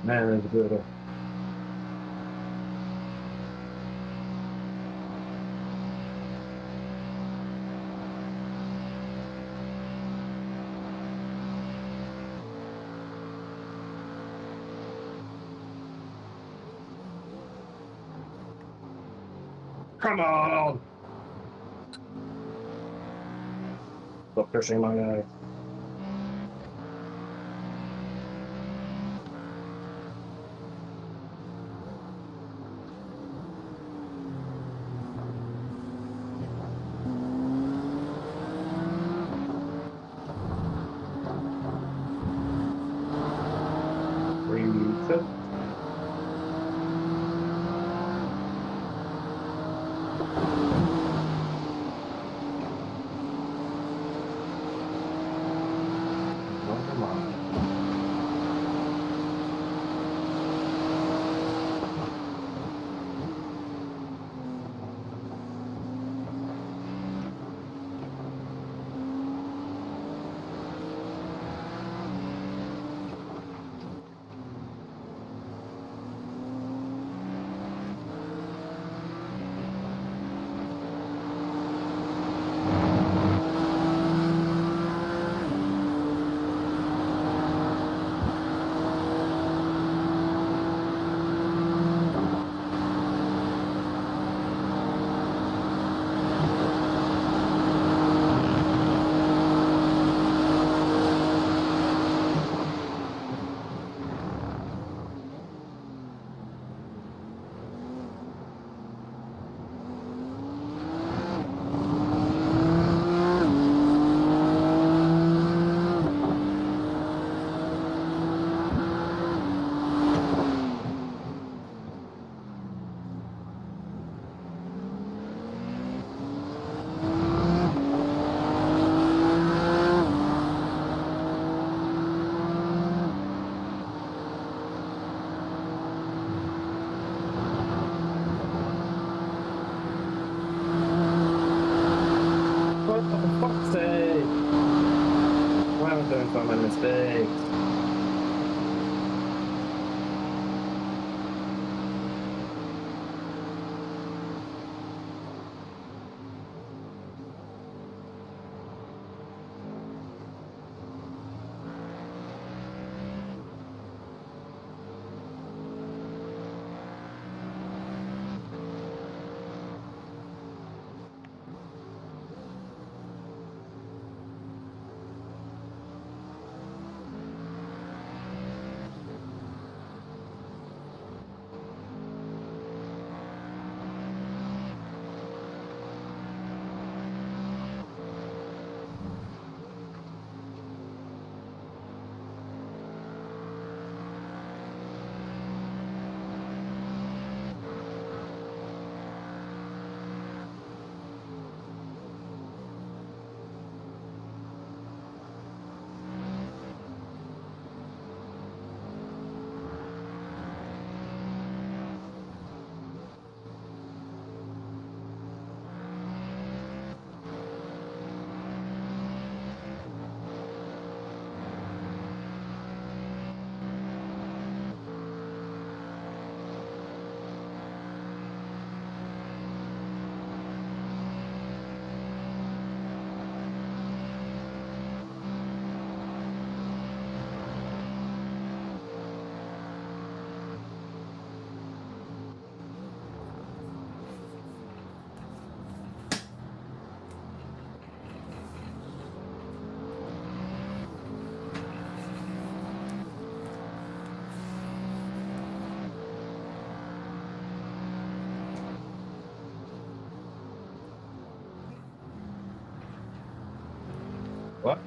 Man, it's good. Come on! Stop pushing my guy. Reset. Come on. What the fuck's sake? Why am I doing so many mistakes? What?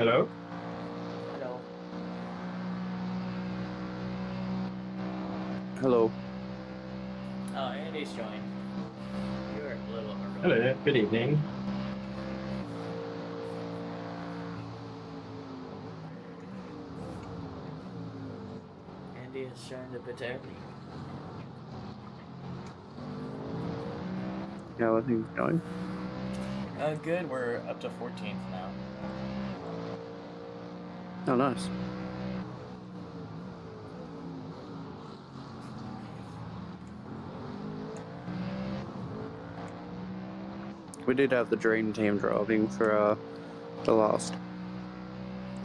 Hello? Hello. Hello. Oh, Andy's joined. You're a little early. Hello, good evening. Andy has joined a bit early. How are things going? Good. We're up to 14th now. Oh, nice. We did have the dream team driving for the last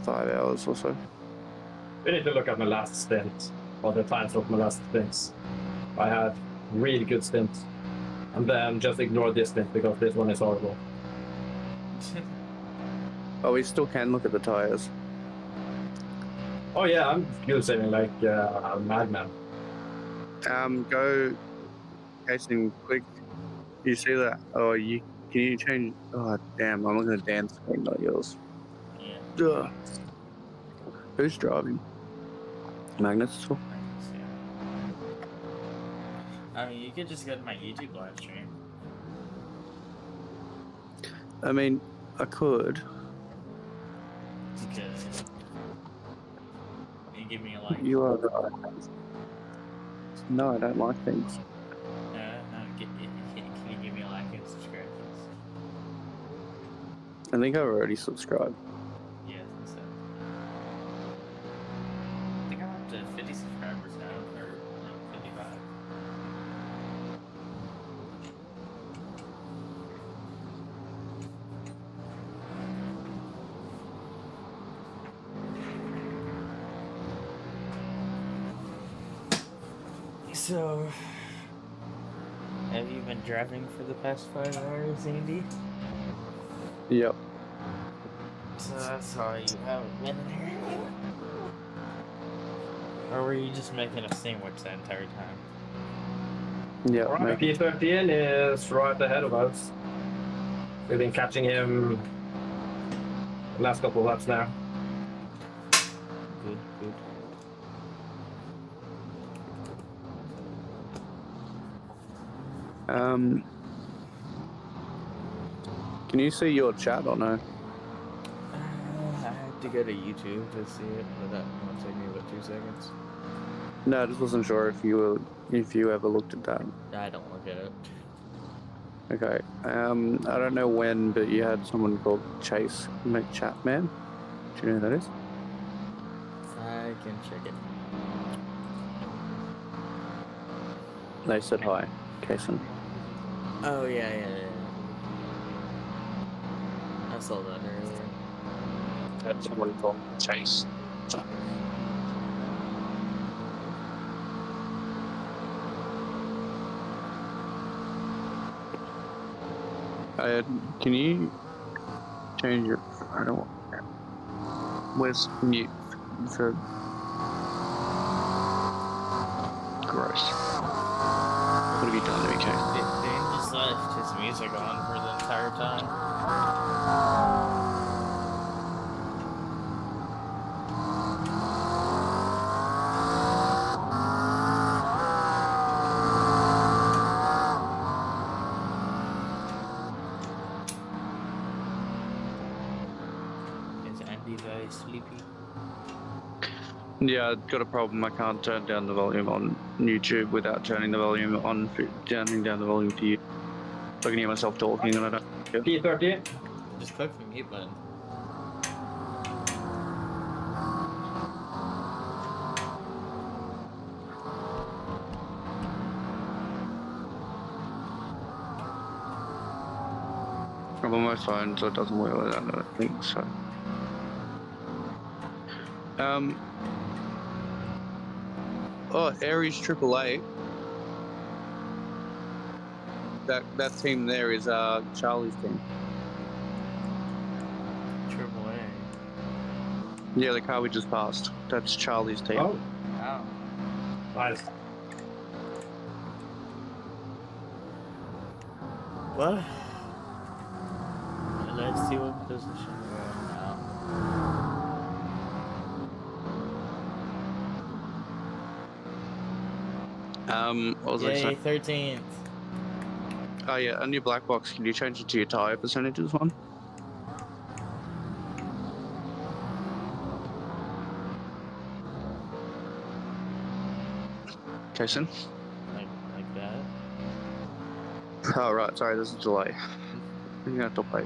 5 hours or so. We need to look at my last stint, or the times of my last stints. I had really good stints. And then just ignore this stint because this one is horrible. Oh, we still can look at the tires. Oh yeah, I'm fuel saving like a madman. Go casing quick. You see that? Oh, can you change? Oh, damn! I'm looking at Dan's screen, not yours. Yeah. Ugh. Who's driving? Magnus still? Yeah. I mean, you could just go to my YouTube live stream. I mean, I could. You could. You give me a like. You are right. No, I don't like things. No, can you give me a like and subscribe, please? I think I've already subscribed. Yeah, I think so. I think I'm up to 50 subscribers now, or like 55. So, have you been driving for the past 5 hours, Andy? Yep. So that's why you haven't been in here. Or were you just making a sandwich that entire time? Yep. Alright, maybe. P13 is right ahead of us. We've been catching him the last couple of laps now. Good, good. Can you see your chat or no? I have to go to YouTube to see it, but that won't take me about 2 seconds. No, I just wasn't sure if you ever looked at that. I don't look at it. Okay. I don't know when, but you had someone called Chase McChatman. Do you know who that is? I can check it. They said hi, Kason. Oh, yeah. I saw that earlier. Had someone called Chase. Can you change your? I don't want. Where's mute for? Gross. What have you done to me, Chase? Dan just left his music on for the entire time. Is Andy very sleepy? Yeah, I've got a problem. I can't turn down the volume on YouTube without turning the volume on, turning down the volume for you. So I can hear myself talking and I don't. P30. Just click the mute button. I'm on my phone, so it doesn't work like that. I don't think so. Oh, Aries AAA. That team there is Charlie's team. Triple A. Yeah, the car we just passed. That's Charlie's team. Oh, Wow. nice. Well, let's see what position we're in now. What was I Yay, saying? 13th. Oh yeah, a new black box. Can you change it to your tire percentages one? Jason? Like that. Oh right, sorry, there's a delay. You're gonna have to wait.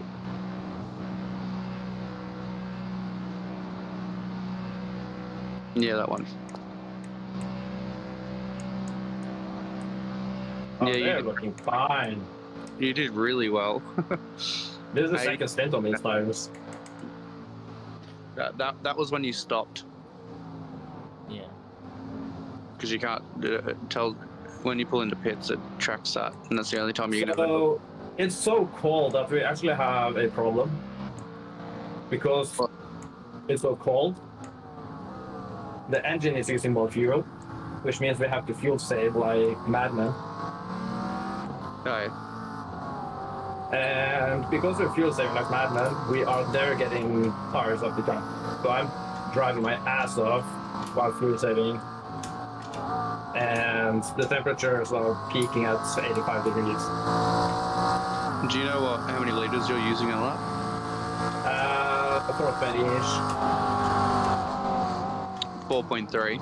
Yeah, that one. Oh, Yeah, they're you- looking fine. You did really well. This is the Hey. second stint on these tires. that was when you stopped, Yeah. because you can't tell when you pull into pits it tracks that, and that's the only time you can ever. So it's so cold that we actually have a problem because What? it's so cold. The engine is using more fuel, which means we have to fuel save like madmen. Okay. And because we're fuel saving like madmen, we are there getting tires up the time. So I'm driving my ass off while fuel saving. And the temperatures are peaking at 85 degrees. Do you know how many liters you're using on that? 420-ish, 4.3.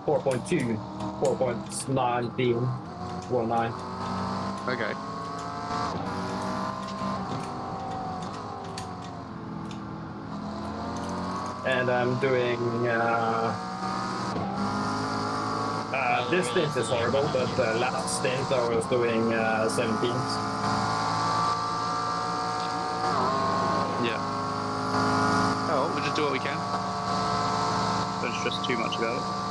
4.2, 4.19, 4.9. Okay. And I'm doing this stint is horrible, but the last stint I was doing 17s. Yeah. Oh, well, we'll just do what we can. Don't stress too much about it.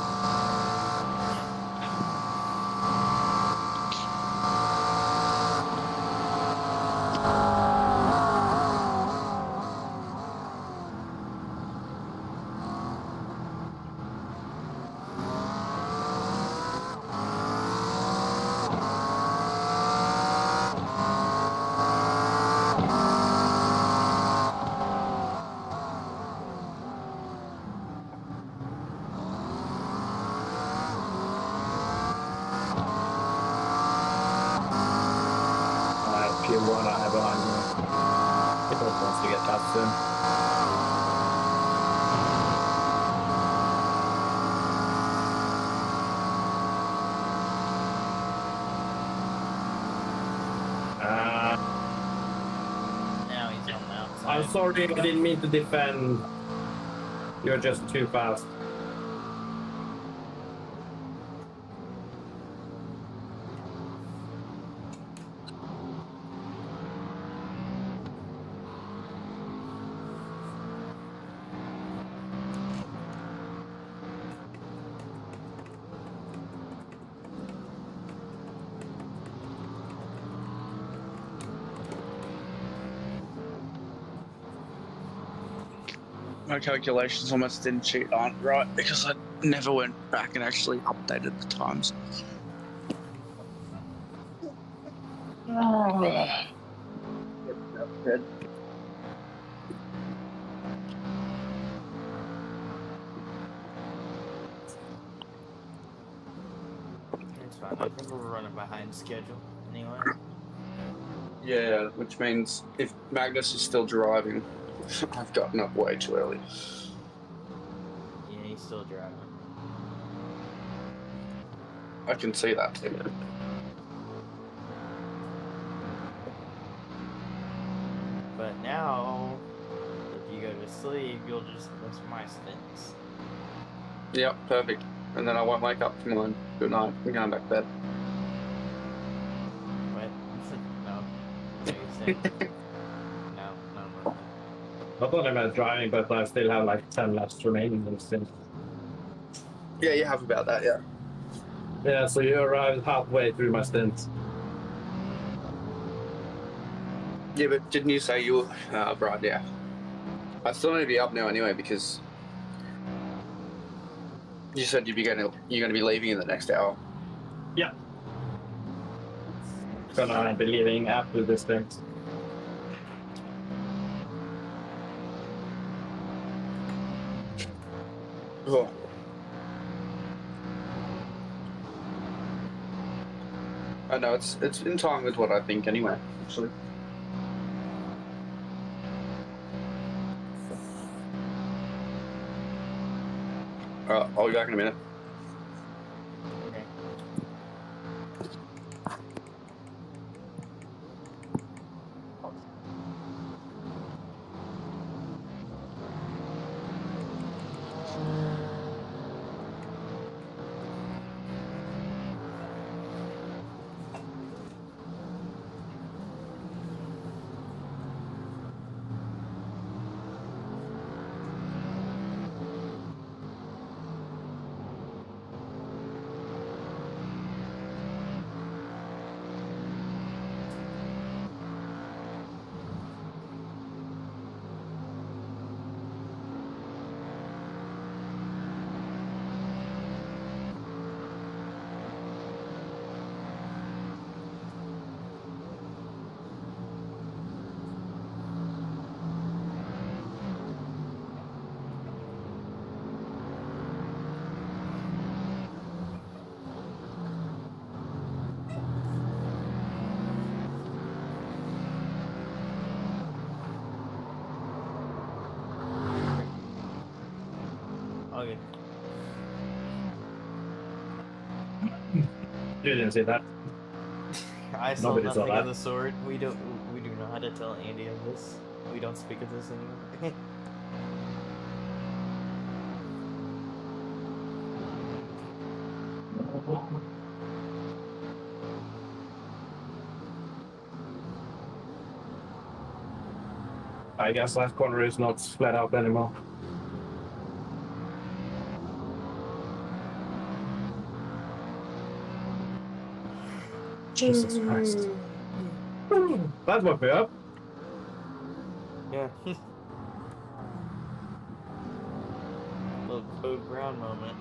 P1 I have behind me. It also wants to get past soon. Now he's on the outside. I'm sorry, I didn't mean to defend. You're just too fast. My calculations almost didn't sheet aren't right because I never went back and actually updated the times. It's fine. I think we're running behind schedule anyway. Yeah, which means if Magnus is still driving, I've gotten up way too early. Yeah, he's still driving. I can see that too. But now, if you go to sleep, you'll just miss my stints. Yep, perfect. And then I won't wake up tomorrow. Good night. I'm going back to bed. What? No. No, you said- no. Not only am I driving, but I still have like 10 laps remaining in the stint. Yeah, you have about that, yeah. Yeah, so you arrived halfway through my stint. Yeah, but didn't you say you were... right, yeah. I still need to be up now anyway because... You said you're going to be leaving in the next hour. Yeah. Gonna be leaving after this stint. Oh. I know it's in time with what I think anyway. Actually. I'll be back in a minute. Okay. Okay. You didn't see that. I saw Nobody saw nothing that. of the sort. We do not have to tell Andy of this. We don't speak of this anymore. I guess last corner is not flat out anymore. Jesus Christ. That woke me up. Yeah. Little Code Brown moment.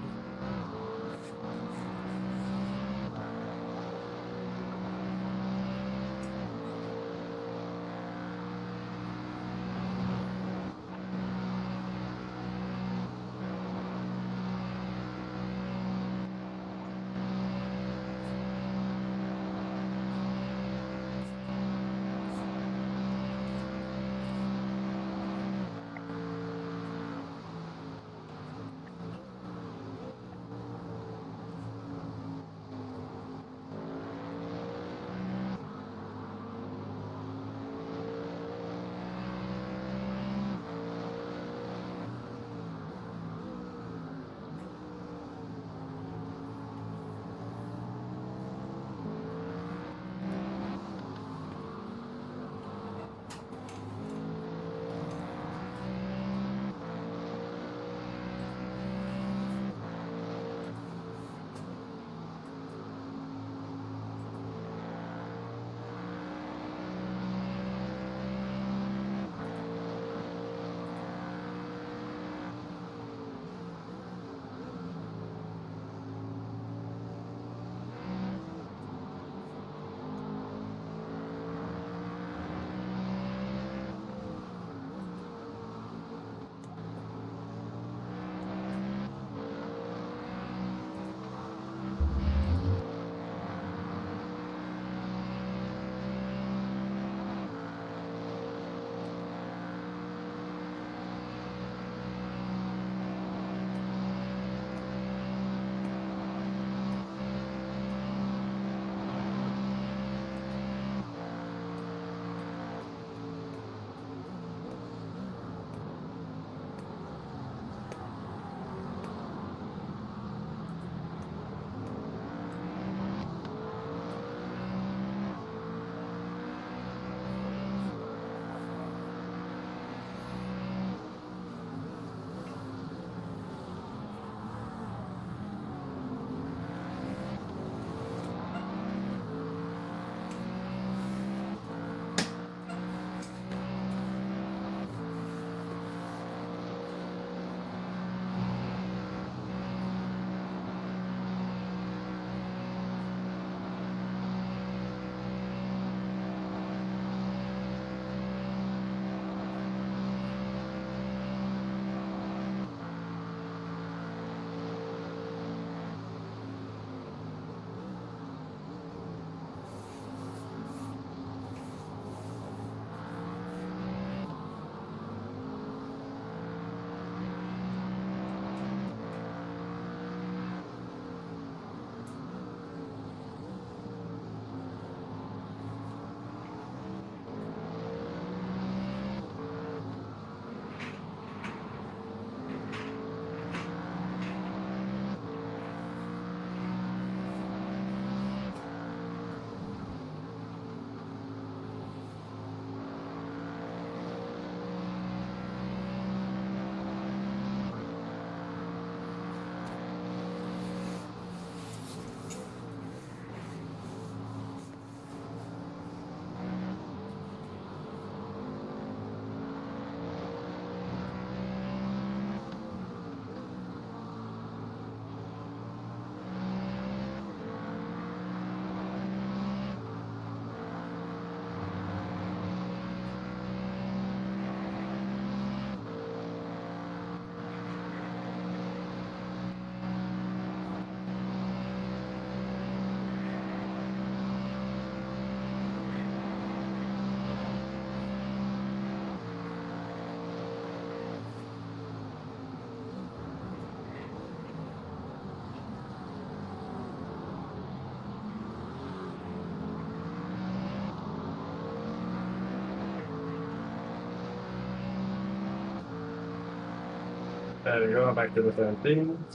There we go, back to the 17.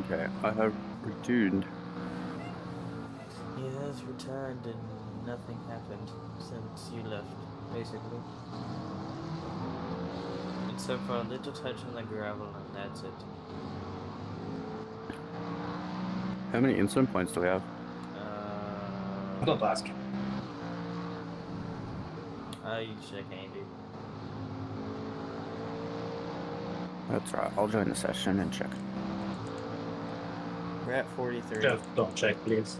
Okay, I have returned. He has returned and nothing happened since you left, basically. Except for a little touch on the gravel, and that's it. How many incident points do we have? Don't ask. You check Andy. That's right. I'll join the session and check. We're at 43. Just don't check, please.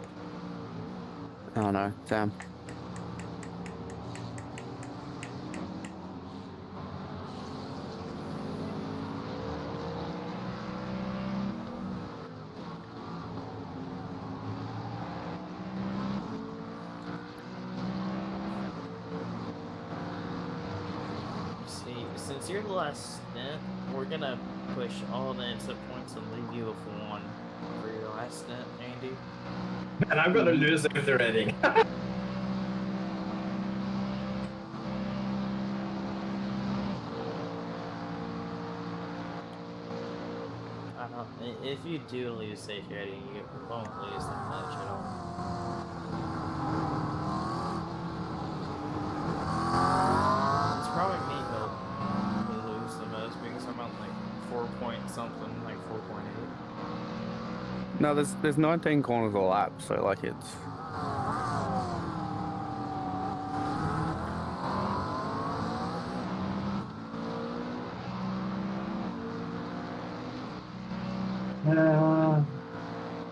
Oh no, Sam. See, since you're the last stint, we're gonna push all the incident points and leave you with 1 for your last stint, Andy. And I'm gonna lose after Reading. If you do lose safe rating, you won't lose that much at all. It's probably me who lose the most because I'm on like 4 point something, like 4.8. No, there's 19 corners a lap, so like it's.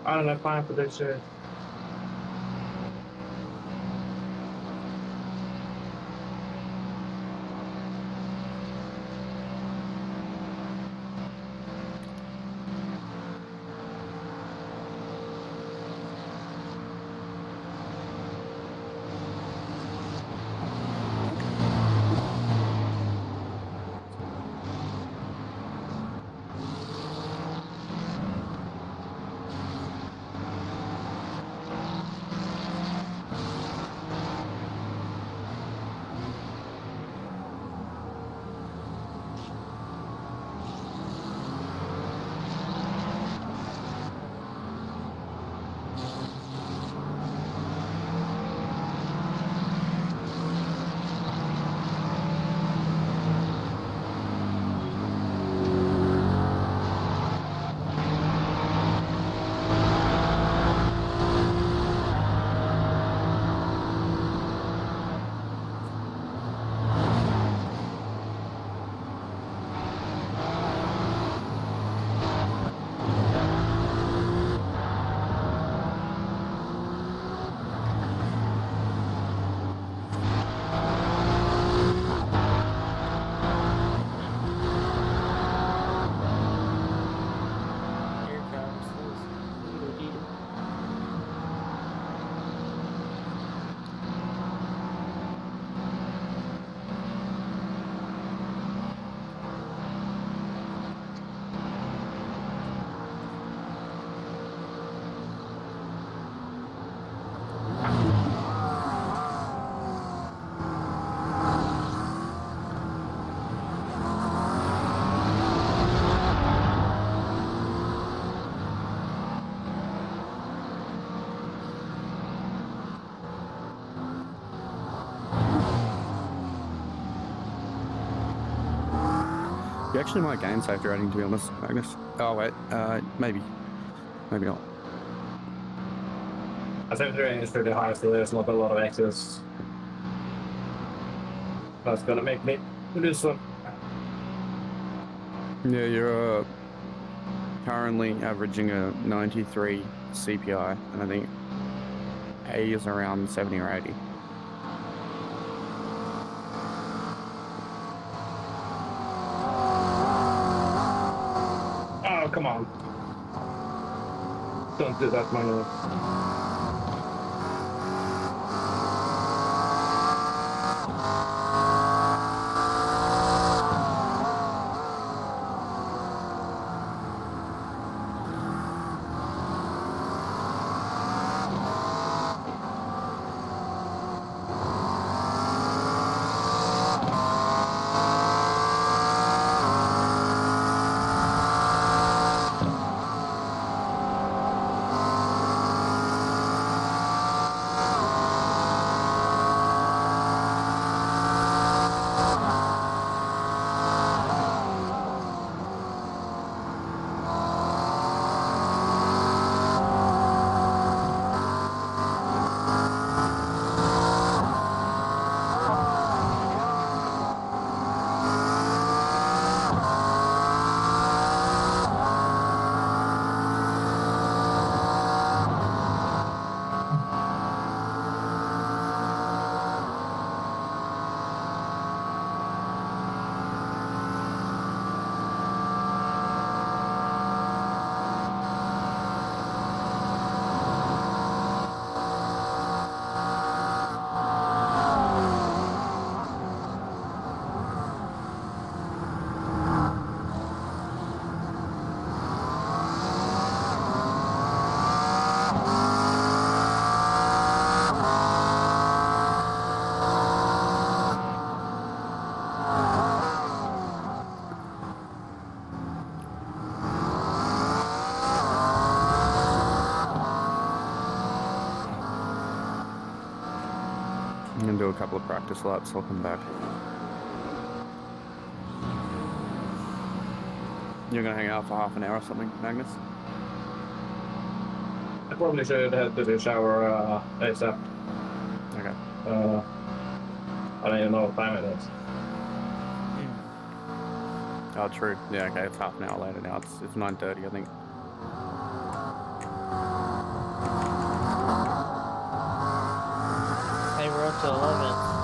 I don't have time for this shit. Here comes this. You actually might gain safety rating, to be honest, Magnus. Oh wait, maybe not. I think the rating is pretty high, so there's not a lot of access. That's gonna make me lose some. Yeah, you're currently averaging a 93 CPI, and I think A is around 70 or 80. Oh, come on. Don't do that, Manuel. do a couple of practice laps. I'll come back. You're gonna hang out for half an hour or something, Magnus? I probably should head to the shower ASAP. Okay. I don't even know what time it is. Oh, true. Yeah, okay. It's half an hour later now. It's 9:30, I think. Hey, we're up to 11.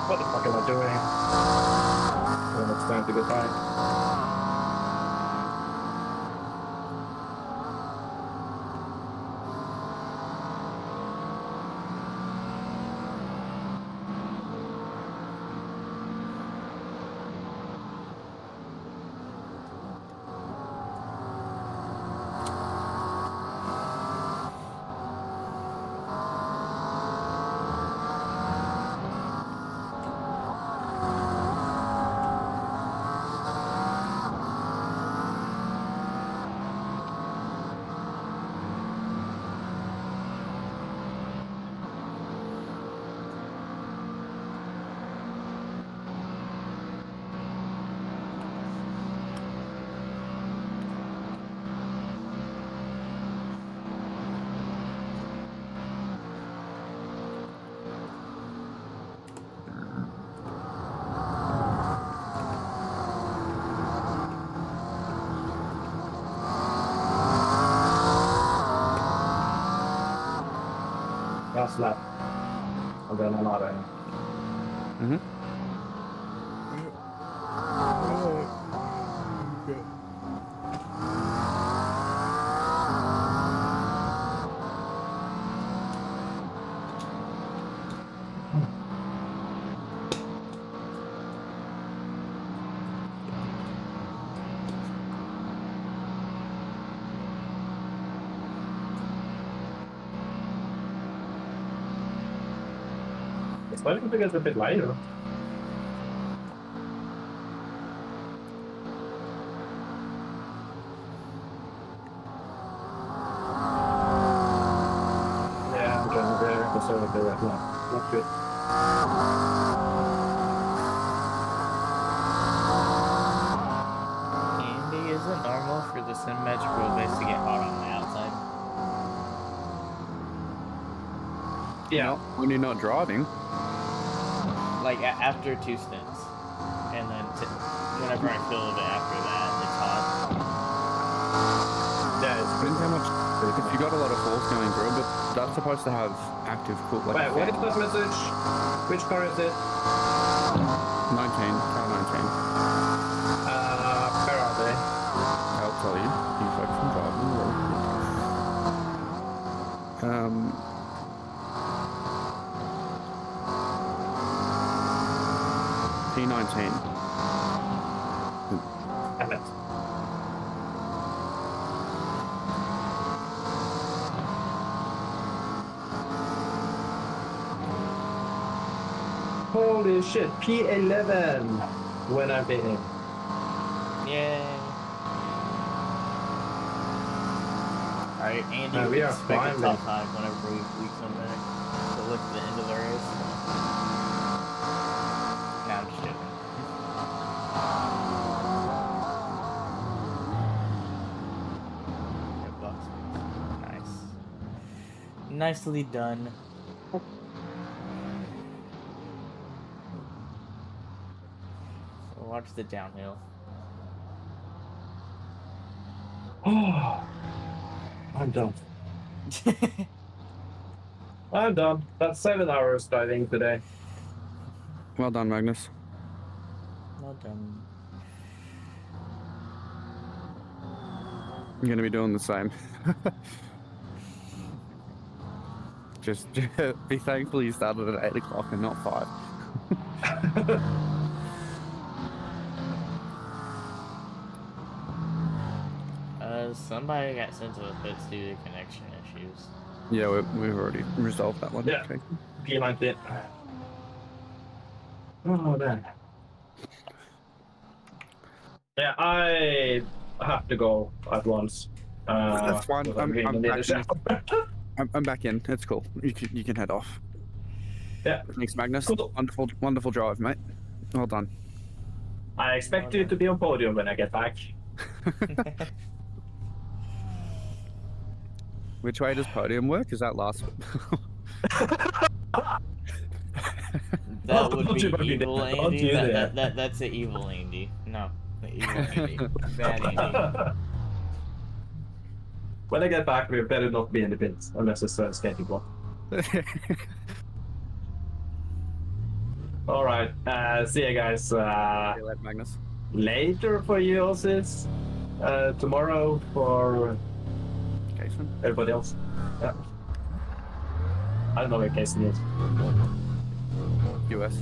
What the fuck am I doing? When it's time to get by. Last lap. And then another. Mm-hmm. It's starting to get a bit lighter. Yeah, I'm getting very conservative right now. Not good. Andy, is it normal for the cinematic wheelbase to get hot on the outside? Yeah. When you're not driving. Like after 2 stints, and then whenever I feel it after that, it's hot. Yeah, it's Depends how much. If you got a lot of force going through, but that's supposed to have active cool. Like Wait, what is that message? Which car is it? 19, car 19. Where are they? I'll tell you. You focus on driving. P19. Damn it. Holy shit, P11 when I'm beating. Yay! Alright, Andy, We are expect fine, a top 5 whenever we come back to look at the end of the race. Nah, I'm just joking. Red box. Nice. Nicely done. Watch the downhill. Oh, I'm done. I'm done. That's 7 hours driving today. Well done, Magnus. Well done. I'm gonna be doing the same. just be thankful you started at 8 o'clock and not 5. Somebody got sent to the pits due to connection issues. Yeah, we've already resolved that one. Yeah. Okay. P19. Oh, man. Yeah, I have to go at once. That's fine. because I I'm really need a back in. shower. I'm back in. It's cool. You can head off. Yeah. Thanks, Magnus. Cool. Wonderful drive, mate. Well done. I expect you to be on podium when I get back. Which way does podium work? Is that last? That would Don't you be fucking evil, do- don't Andy. do That's the evil Andy. No, the evil Andy. Bad Andy. When I get back, we better not be in the pits unless it's a skating block. All right. See you guys Magnus. later for you, Aussies. Tomorrow for Jason. everybody else. Yeah. I don't know where Casey is. US.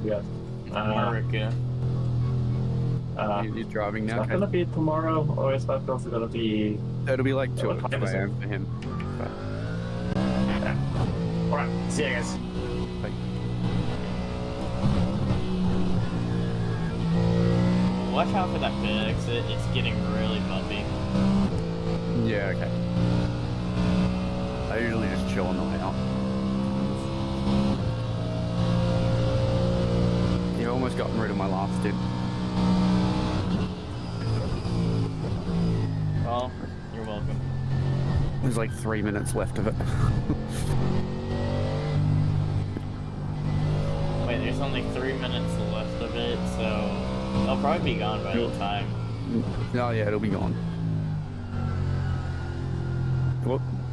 Yeah. America. You're driving Is now. that gonna be tomorrow, or is that also gonna be? It'll be like 2 What time is it? a.m. for him. But, Yeah. All right. See you guys. like, Watch out for that pit exit. It's getting really bumpy. yeah, okay. I usually just chill on the way out. You almost gotten rid of my last dude. Well, you're welcome. There's like 3 minutes left of it. Wait, there's only 3 minutes left of it, so they'll probably be gone by the time. Oh yeah, it'll be gone.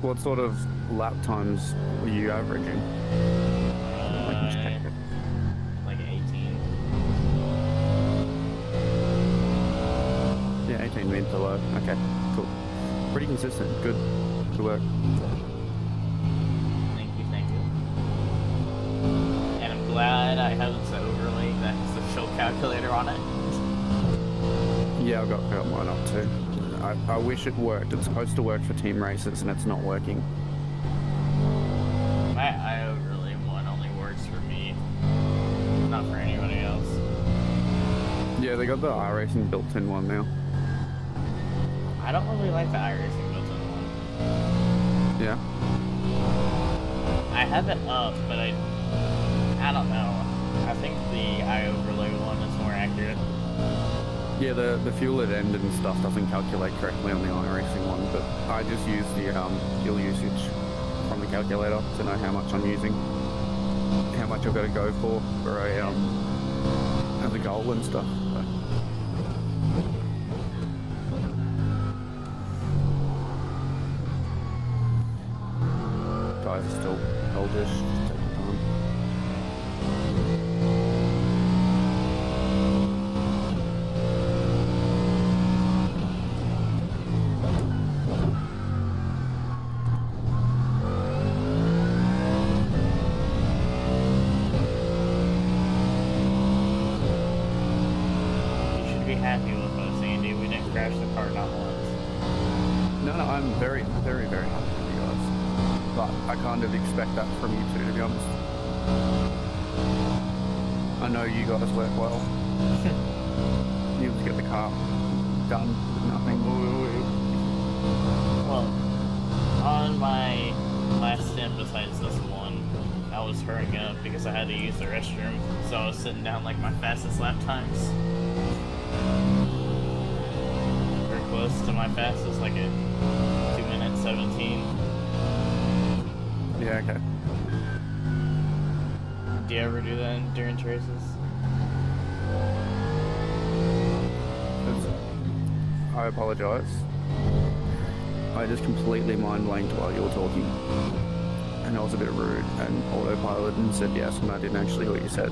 What sort of lap times were you averaging? Like 18. Yeah, 18 mid to low. Okay, cool. Pretty consistent. Good work. Thank you. And I'm glad I have this overlay that has the fuel calculator on it. Yeah, I've got mine up too. I wish it worked. It's supposed to work for team races and it's not working. My overlay one only works for me, not for anybody else. Yeah, they got the iRacing built-in one now. I don't really like the iRacing built-in one. Yeah. I have it up, but I don't know. I think the iOverlay one is more accurate. Yeah, the fuel at end and stuff doesn't calculate correctly on the iRacing one, but I just use the fuel usage from the calculator to know how much I'm using, how much I've got to go for a as a goal and stuff. So. Guys are still oldish, just taking time. You should be happy with us, Andy. We didn't crash the car not once. No, I'm very, very, very happy with you guys. But I kind of expect that from you two, to be honest. I know you guys work well. You just get the car done with nothing. Well, on my last stint besides this one, I was hurrying up because I had to use the restroom, so I was sitting down like my fastest lap times. Very close to my fastest, like at 2 minutes 17. Yeah, okay. Do you ever do that in endurance races? I apologize. I just completely mind blanked while you were talking. And I was a bit rude and autopilot and said yes, and I didn't actually hear what you said.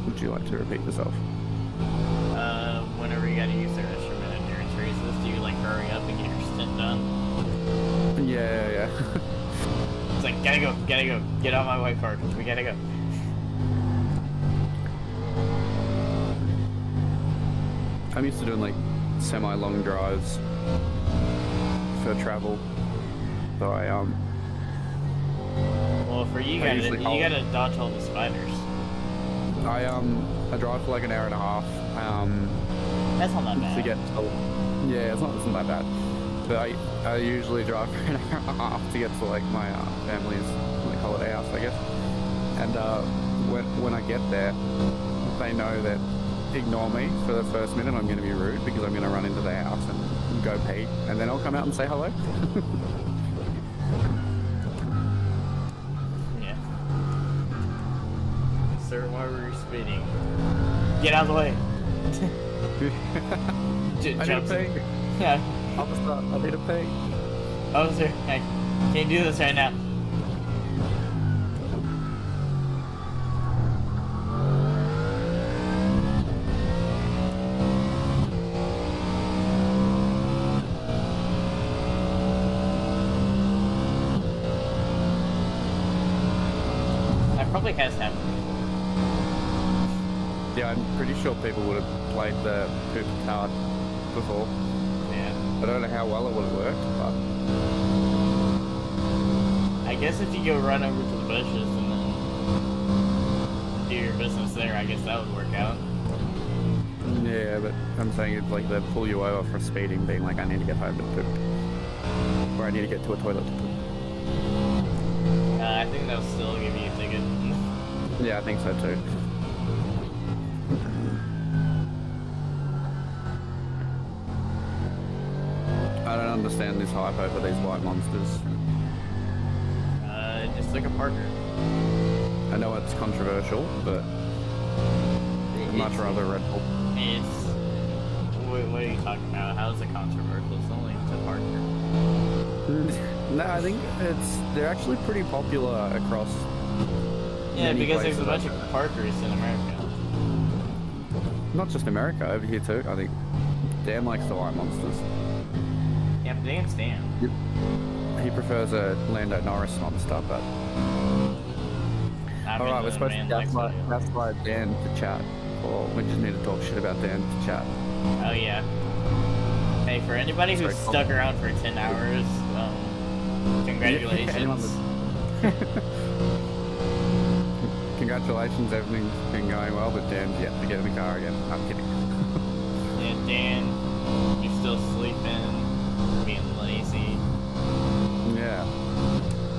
Would you like to repeat yourself? Whenever you gotta use the restroom in endurance races, do you like hurry up and get your stint done? Yeah. It's like, gotta go, get out of my way, Park, we gotta go. I'm used to doing like semi-long drives for travel, So Well, for you I guys, usually you hold- gotta dodge all the spiders. I drive for like an hour and a half. That's not that To bad. get to, yeah, it's not that bad. But I usually drive for an hour and a half to get to like my family's like holiday house, I guess. And when I get there, they know that ignore me for the first minute. I'm going to be rude because I'm going to run into the house and go pee, and then I'll come out and say hello. Yeah. Sir, why were you speeding? Get out of the way. I need to Jumps in. pee. Yeah. Officer, I need to pee. Officer, I can't do this right now. That probably has happened. Yeah, I'm pretty sure people would have played the poop card before. Yeah. I don't know how well it would have worked, but I guess if you go run over to the bushes and then do your business there, I guess that would work out. yeah, but I'm saying it's like they pull you over for speeding, being like, I need to get home to poop. Or I need to get to a toilet to poop. I think they'll still give you a ticket. Yeah, I think so too. I don't understand this hype over these white monsters. Just like a Parker. I know it's controversial, but I'd much rather Red Bull. It's. What are you talking about? How is it controversial? It's only to Parker. No, I think they're actually pretty popular across. Yeah, many because there's a places. bunch of Parkers in America. Not just America, over here too. I think Dan likes the white monsters. Yeah, but Dan's Dan. He prefers a Lando Norris monster, but I've all been right, to we're supposed to. Man That's Lex why video. Dan to chat, or we just need to talk shit about Dan to chat. Oh, yeah. Hey, for anybody who's Sorry, stuck around for 10 hours, congratulations. anyone Congratulations, everything's been going well, but Dan's yet to get in the car again. I'm kidding. Yeah, Dan, you're still sleeping, being lazy. Yeah,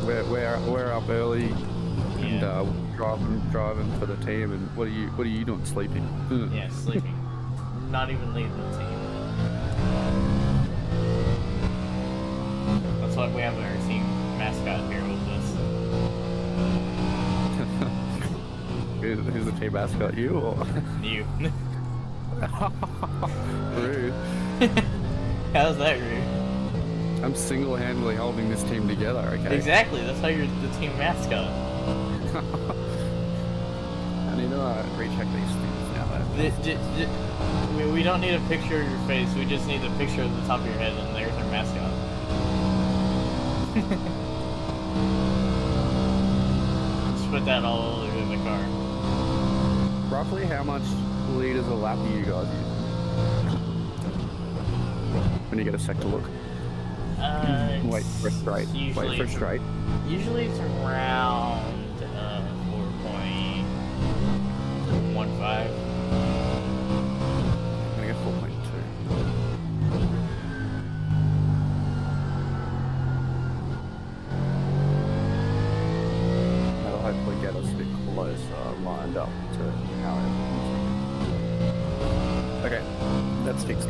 we're up early and Yeah. driving for the team. And what are you doing? Sleeping? Ugh. Yeah, sleeping. Not even leading the team. That's why we have our team mascot here with Who's the team mascot? You or us. You. rude? How's that rude? I'm single-handedly holding this team together. Okay. Exactly, that's why you're the team mascot. I need to recheck these things now. We don't need a picture of your face, we just need a picture of the top of your head, and there's our mascot. Just put that all over the car. Roughly how much liters a lap do you guys use? When you get a sec to look. Wait for a straight. Wait for a Usually, straight. usually it's around 4.15. I'm gonna go 4.2. That'll hopefully get us a bit closer, lined up to how it. Okay, that's fixed.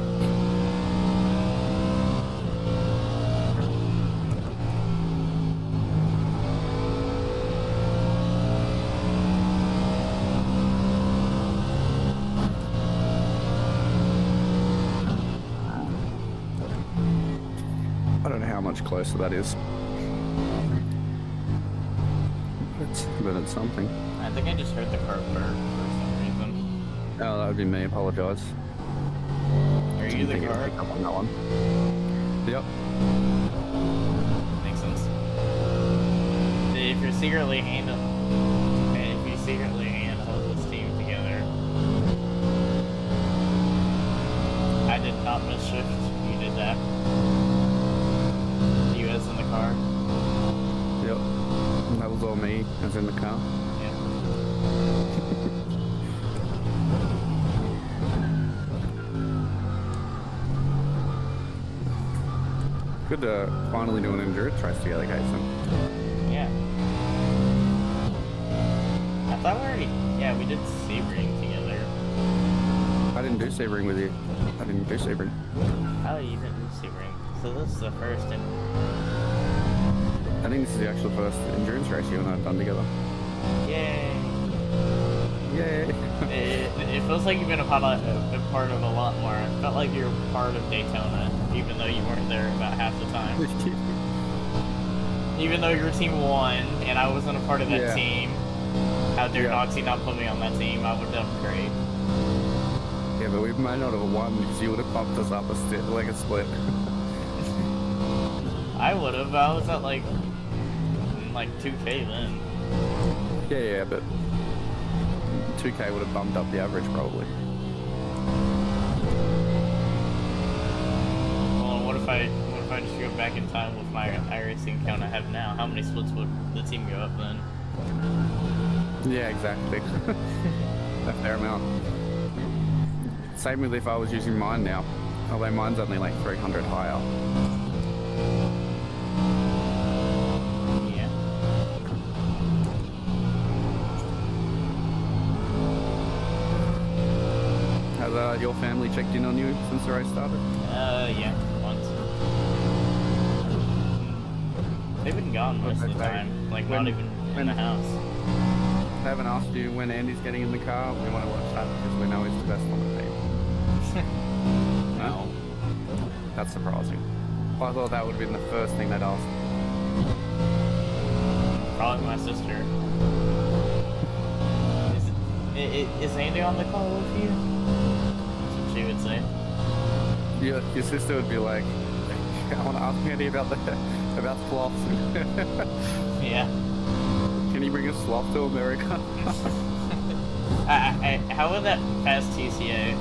I don't know how much closer that is. But it's something. I think I just heard the car burp for some reason. Oh, that would be me. Apologise. Are you the Didn't car? pick up on that one. Yep. Makes sense. If you're secretly handling this team together, I did not miss shift. You did that. You as in the car. me, as in the car. Yeah. Good to finally do an endurance race together, Jason. Yeah. I thought we already. Yeah, we did Sebring together. I didn't do Sebring with you. I didn't do Sebring. Oh, you didn't do Sebring. So this is the first. I think this is the actual first endurance race you and I have done together. Yay. Yay! It feels like you've been a part of a lot more. It felt like you were part of Daytona, even though you weren't there about half the time. Even though your team won, and I wasn't a part of that Yeah. team. How dare Yeah. Noxie not put me on that team? I would have done great. Yeah, but we might not have won because you would have bumped us up like a split. I would have. I was at like 2K then. Yeah, but 2K would have bumped up the average probably. Well, what if I just go back in time with my iRacing account I have now? How many splits would the team go up then? Yeah, exactly. A fair amount. Same with if I was using mine now, although mine's only like 300 higher. Yeah. Has your family checked in on you since the race started? Yeah, once. They've been gone most of the Okay. time. Like, When- not even in the house. I haven't asked you when Andy's getting in the car. We want to watch that because we know he's the best on the team. No. That's surprising. I thought that would have been the first thing they'd ask. Probably my sister. Is Andy on the call with you? That's what she would say. Your sister would be like, I want to ask Andy about sloths. Yeah. Can you bring a sloth to America? How would that pass TCA?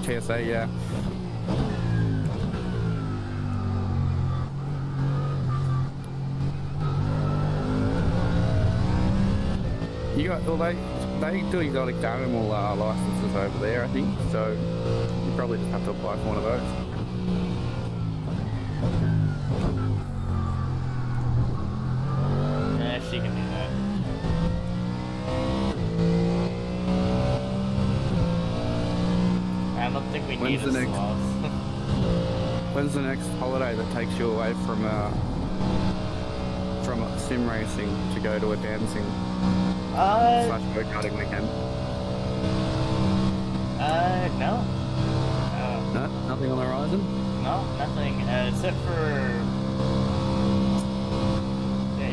TSA, yeah. You got, well, they do exotic animal licenses over there, I think. So you probably just have to apply for one of those. Yeah, she can do that. I don't think we When's need a the next- sloth. When's the next holiday that takes you away from sim racing to go to a dancing slash go-karting weekend? No. No, nothing on the horizon. No, nothing.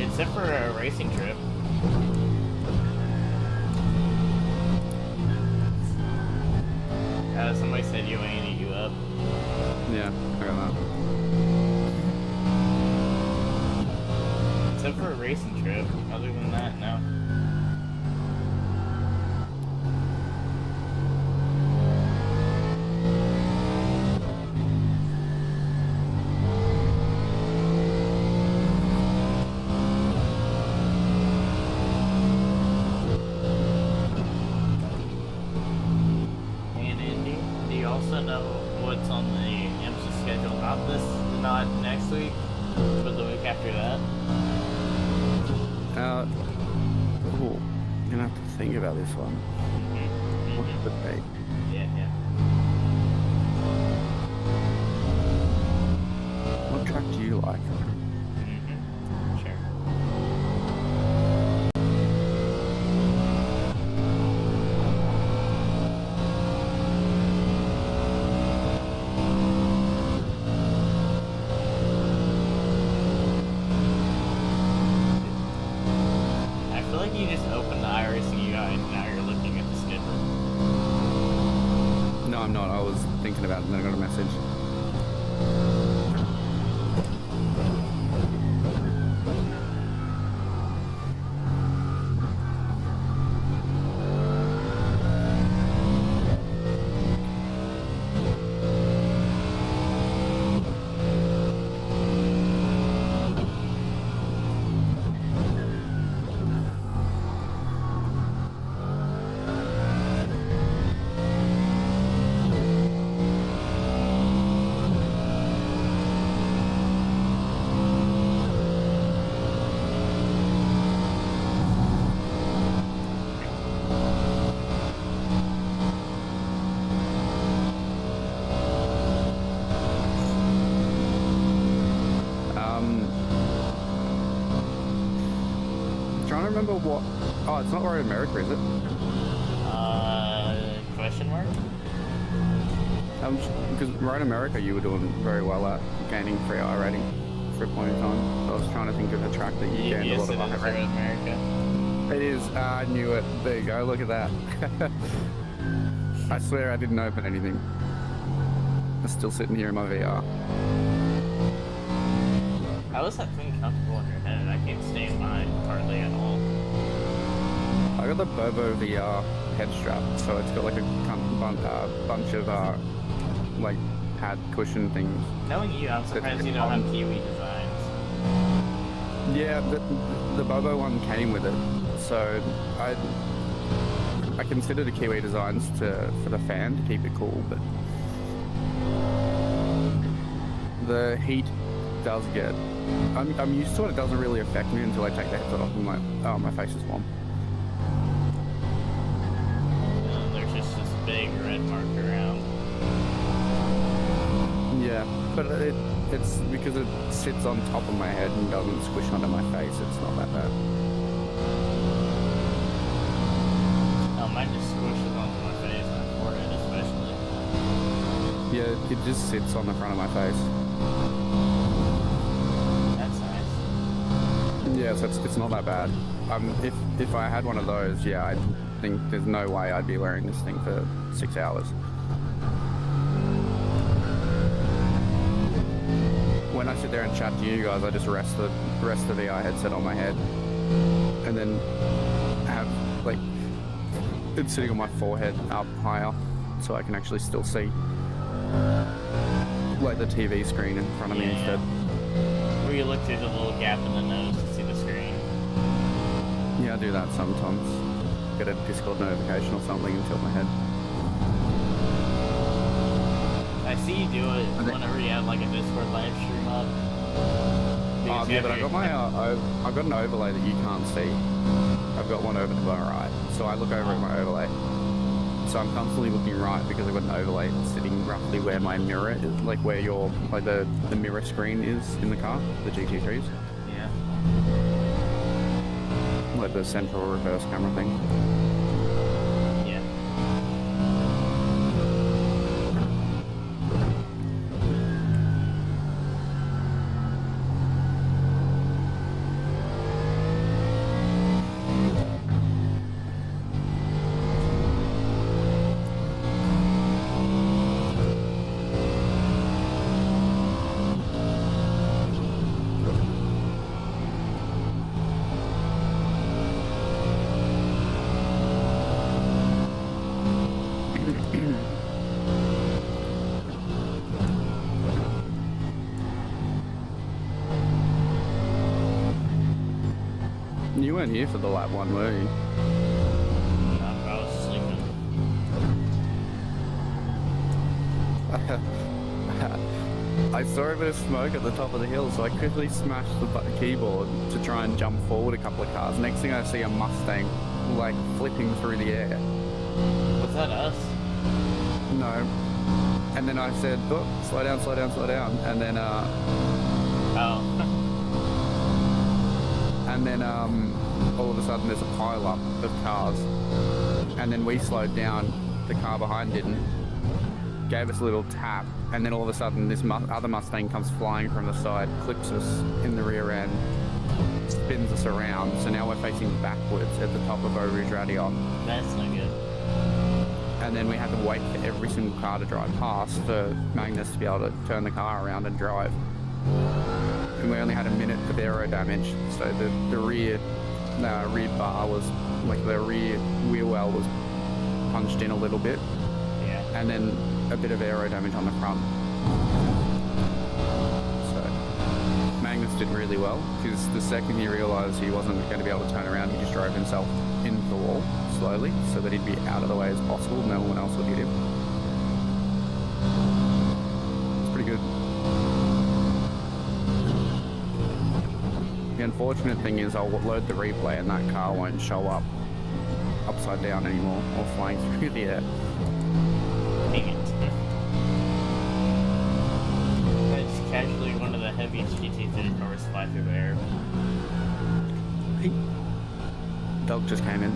Except for a racing trip. Somebody said you ain't eat you up. Yeah, I got that. Except for a racing trip. Other than that, no. And Indy, do you also know what's on the IMSA schedule? Not next week, but the week after that. Ooh, I'm gonna have to think about this one. What could it be? Yeah, yeah. What track do you like? Sure. I feel like you just opened the iRacing UI and now you're looking at the schedule. No, I'm not. I was thinking about it and then I got a message. trying to remember what. Oh, it's not Road America, is it? Question mark? Because Road America you were doing very well at gaining free I rating for a point in time. So I was trying to think of a track that you gained a Yes, lot it of I is Road rating. America. It is. I knew it. There you go. Look at that. I swear I didn't open anything. I'm still sitting here in my VR. How is that thing comfortable in your head? I can't stay in mine hardly at all. I got the Bobo VR head strap, so it's got like a bunch of like pad cushion things. Knowing you, I'm surprised you don't have Kiwi designs. Yeah, the Bobo one came with it, so I considered the Kiwi designs for the fan to keep it cool, but the heat does get. I'm used to it. It doesn't really affect me until I take the headset off and my face is warm. There's just this big red mark around. Yeah, but it's because it sits on top of my head and doesn't squish onto my face. It's not that bad. Oh, mine just squishes onto my face and my forehead especially. Yeah, it just sits on the front of my face. That's nice. Yeah, so it's not that bad. If I had one of those, yeah, I think there's no way I'd be wearing this thing for 6 hours. When I sit there and chat to you guys, I just rest the VR headset on my head, and then have like it's sitting on my forehead up higher, so I can actually still see like the TV screen in front of me instead. Where you look through the little gap in the nose to see the screen. Yeah, I do that sometimes. Get a Discord notification or something and tilt my head. I see you do it whenever you have like a Discord live stream up. Because you Yeah, have but I your- got I've got an overlay that you can't see. I've got one over to my right, so I look over at my overlay. So I'm constantly looking right because I've got an overlay sitting roughly where my mirror is, like where your like the mirror screen is in the car, the GT3s, Yeah. like the central reverse camera thing. Yeah. You weren't here for the lap one, were you? I was sleeping. I saw a bit of smoke at the top of the hill, so I quickly smashed the keyboard to try and jump forward a couple of cars. Next thing I see a Mustang, like, flipping through the air. Was that us? No. And then I said, oh, slow down, slow down, slow down. And then, Oh. and then all of a sudden there's a pile up of cars. And then we slowed down, the car behind didn't. Gave us a little tap, and then all of a sudden this other Mustang comes flying from the side, clips us in the rear end, spins us around, so now we're facing backwards at the top of Eau Rouge Radion. That's no good. And then we had to wait for every single car to drive past for Magnus to be able to turn the car around and drive. And we only had a minute for the aero damage, so the rear bar was, like the rear wheel well was punched in a little bit, Yeah. and then a bit of aero damage on the front. So Magnus did really well, because the second he realised he wasn't going to be able to turn around, he just drove himself into the wall slowly so that he'd be out of the way as possible, no one else would hit him. It's pretty good. The unfortunate thing is I'll load the replay and that car won't show up upside down anymore or flying through the air. Dang it. It's casually one of the heaviest GT3 cars fly through the air. Dog just came in.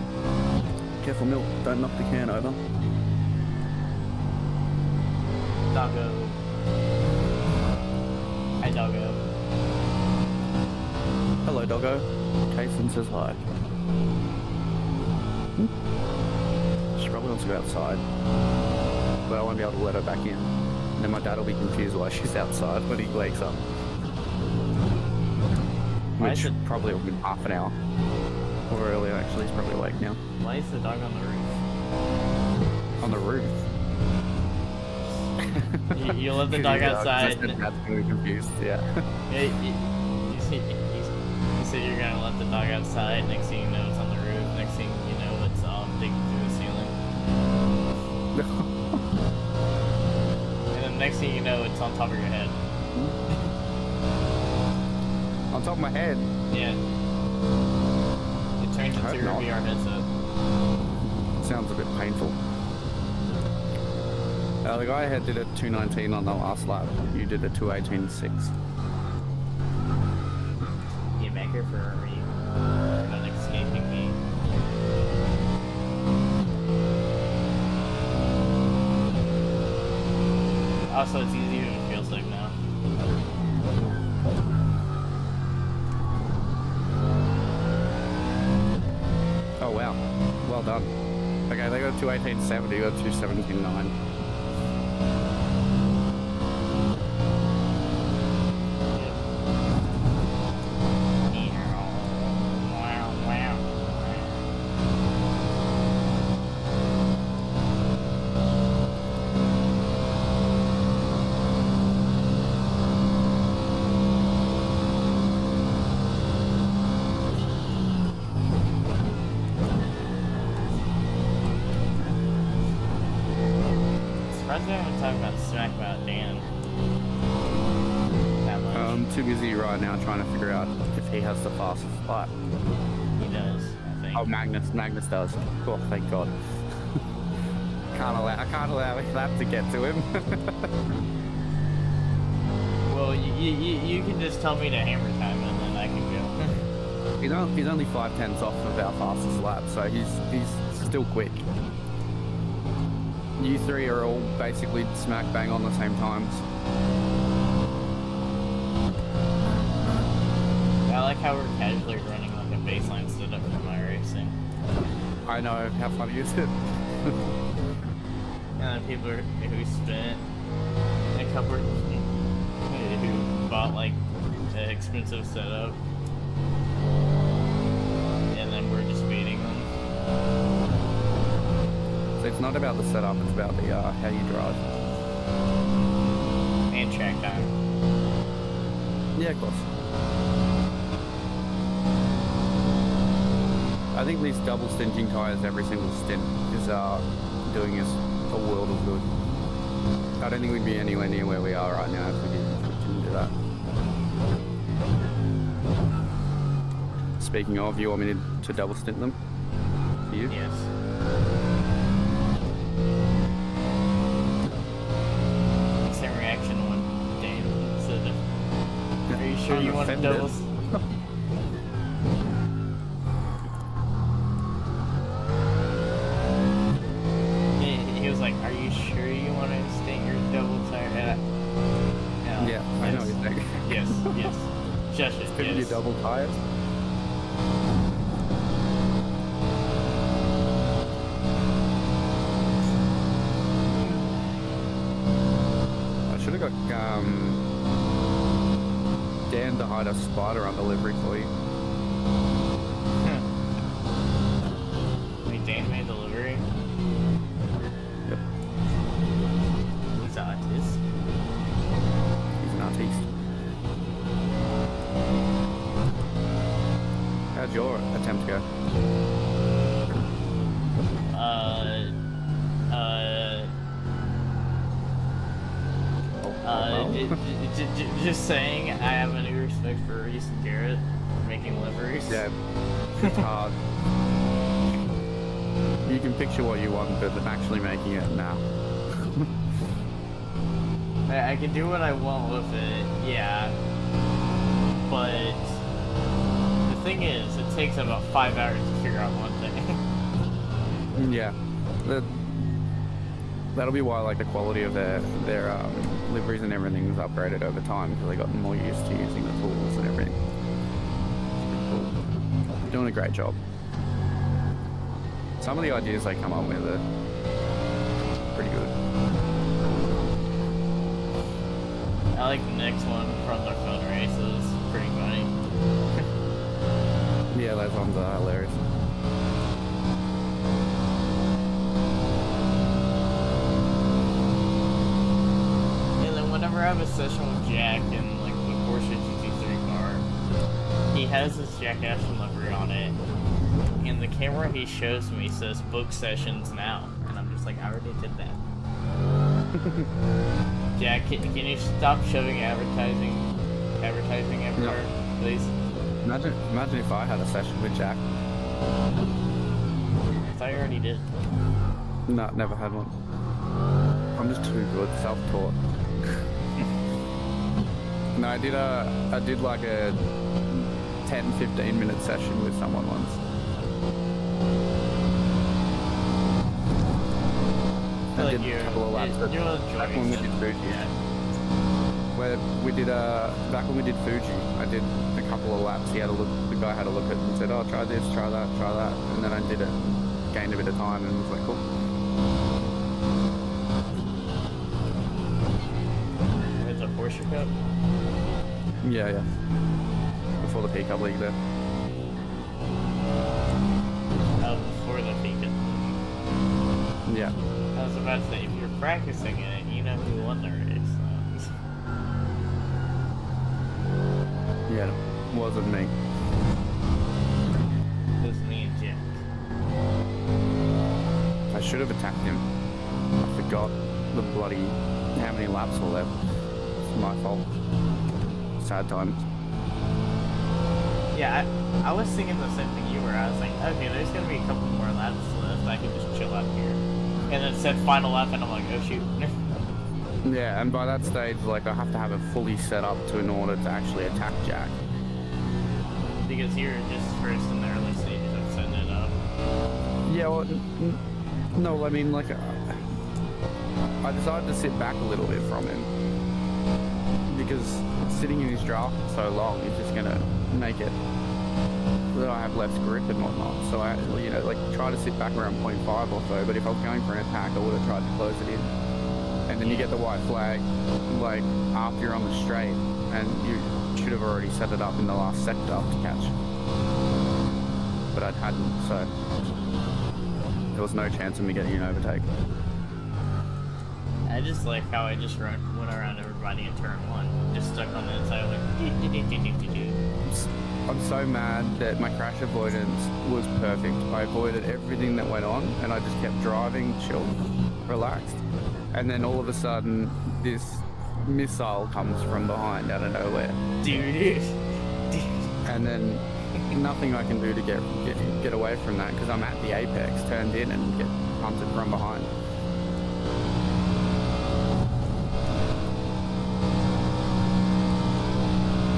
Careful, Milt. Don't knock the can over. Doggo. Hi, Doggo. Hello, doggo. Kason says hi. She probably wants to go outside, but I won't be able to let her back in. And then my dad will be confused why she's outside when he wakes up. Why Which is it- probably will be half an hour. Or earlier, actually. He's probably awake now. Why is the dog on the roof? On the roof. You let the dog outside. Dad's gonna be confused, yeah. Yeah, you said you're gonna let the dog outside. Next thing you know, it's on the roof. Next thing you know, it's digging through the ceiling. And then next thing you know, it's on top of your head. On top of my head. Yeah. It turns I hope into your not. VR headset. Sounds a bit painful. The guy ahead did a 2:19 on the last lap. You did a 2:18.6. Get back here for you not escaping me. Also, it's easier to feel safe now. Oh wow, well done. Okay, they got 2:18.70, you got 2:17.9. Surprised we haven't talked about smack about Dan that much. I'm too busy right now trying to figure out if he has the fastest lap. He does, I think. Oh, Magnus does. Oh, thank God. I can't allow that to get to him. Well, you can just tell me to hammer time and then I can go. He's only 5/10 off of our fastest lap, so he's still quick. You three are all basically smack bang on the same times. I like how we're casually running like a baseline stood up for my racing. I know, how funny is it? And then people who spent a couple who bought like an expensive setup, and then we're just beating them. So it's not about the setup, it's about the how you drive. And track time. Yeah, of course. I think these double stinting tires every single stint is doing us a world of good. I don't think we'd be anywhere near where we are right now if we didn't do that. Speaking of, you want me to double stint them? For you? Yes. Same reaction when Dan said, "Are you sure I'm you want to offended. double?" He was like, "Are you sure you want to stint your double tire?" Yeah, I know what you're saying. Yes, yes. Shush it. Couldn't you Yes. double tires? I should have got Dan to hide a spider on delivery for you. Wait, Dan made delivery. Yep, He's an artist. he's an artiste. How'd your attempt go? Just saying, I have a new respect for Reese and Garrett for making liveries. Yeah, it's hard. You can picture what you want, but actually making it now. I can do what I want with it, yeah. But the thing is, it takes about 5 hours to figure out one thing. Yeah, that'll be why like the quality of their liveries and everything is upgraded over time because they got more used to using the tools and everything. Cool. Doing a great job. Some of the ideas they come up with are pretty good. I like the next one from their phone races. Pretty funny. Yeah, those ones are hilarious. And then whenever I have a session with Jack in like the Porsche GT3 car, he has this Jack Ashton livery on it, and the camera he shows me says book sessions now, and I'm just like, I already did that. Jack, can you stop shoving advertising everywhere, please? Imagine if I had a session with Jack. I thought you already did. No, never had one. I'm just too good, self-taught. No, I did like a 10-15 minute session with someone once. I feel I like did a couple of laps. you're Back when we did Fuji. Yeah. Where we did back when we did Fuji, I did a couple of laps. The guy had a look at it and said, "Oh, try this, try that," and then I did it, gained a bit of time, and was like, "Cool." It's a Porsche Cup. Yeah. Before the P-Cup League there. Before the Beacon. Yeah. I was about to say, if you're practicing it, you know who won the race. Yeah, wasn't me. It was me and Jack. I should have attacked him. I forgot the bloody how many laps were left. It's my fault. Sad times. Yeah, I was thinking the same thing you were. I was like, okay, there's gonna be a couple more laps left. I can just chill out here. And then it said final lap, and I'm like, oh shoot. Yeah, and by that stage, like I have to have it fully set up in order to actually attack Jack. Because you're just first in the early stages of setting it up. Yeah, well, no, I mean, like, I decided to sit back a little bit from him because sitting in his draft for so long is just gonna make it that I have less grip and whatnot. So I, like, try to sit back around 0.5 or so. But if I was going for an attack, I would have tried to close it in. And then you get the white flag, like, after you're on the straight, and you should have already set it up in the last sector to catch. But I hadn't, so there was no chance of me getting an overtake. I just like how I just went around everybody in turn one, just stuck on the inside, like, I'm so mad that my crash avoidance was perfect. I avoided everything that went on, and I just kept driving, chill, relaxed. And then all of a sudden, this missile comes from behind out of nowhere. Dude. And then nothing I can do to get away from that because I'm at the apex, turned in, and get hunted from behind.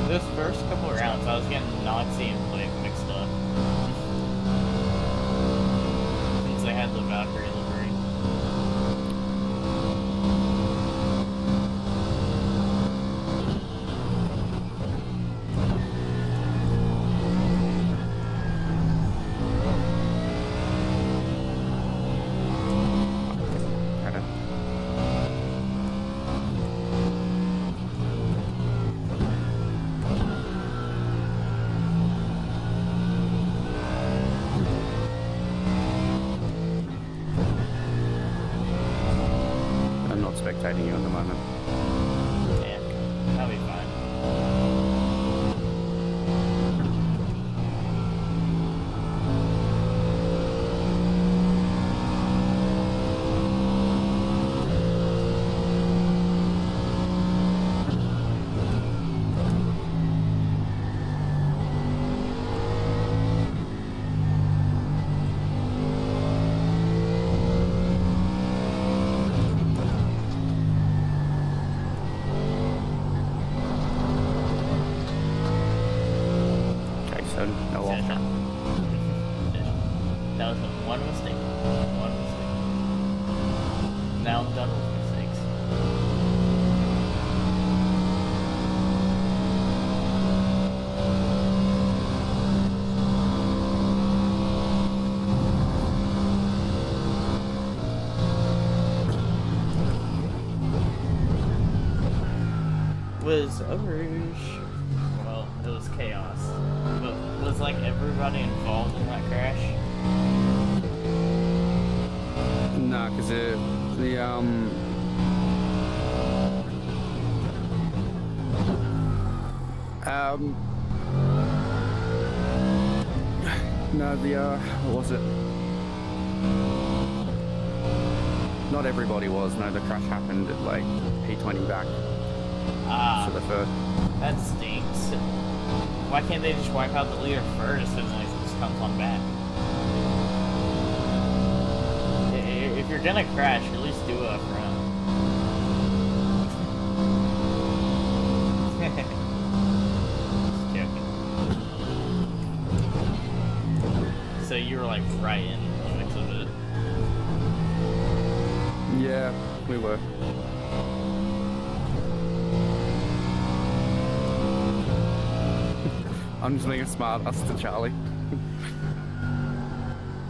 Those first couple of rounds, I was getting Nazi and Blake mixed up. Since I had the Valkyrie livery. I'm not spectating you at the moment. Yeah, that'll be fine. That was one mistake. One mistake. Now I'm done with mistakes. Was Rouge? Well, it was chaos. But was like everybody involved in that crash? Nah, because what was it? Not everybody was. No, the crash happened at like P20 back. Ah, So the first. that stinks. Why can't they just wipe out the leader first and like it just comes on back? If you're gonna crash, at least do it up front. Just joking. So you were like right in the mix of it. Yeah, we were. I'm just being a smart ass to Charlie.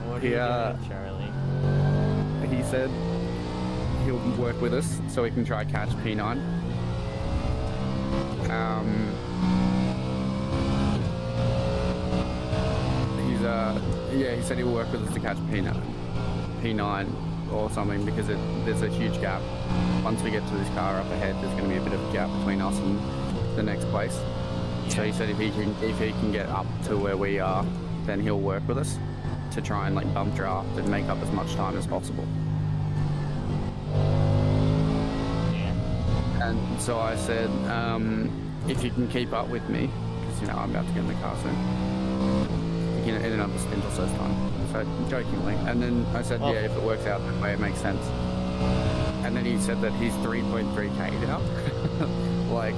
What are you Yeah. doing, Charlie? He said he'll work with us so we can try catch P9. He said he'll work with us to catch P9 or something because there's a huge gap. Once we get to this car up ahead, there's going to be a bit of a gap between us and the next place. So he said if he can get up to where we are, then he'll work with us to try and like bump draft and make up as much time as possible. Yeah. And so I said, if you can keep up with me, because I'm about to get in the car soon, in another stint or so's time. So jokingly, and then I said, Well- yeah, if it works out that way, it makes sense. And then he said that he's 3.3k now. Like,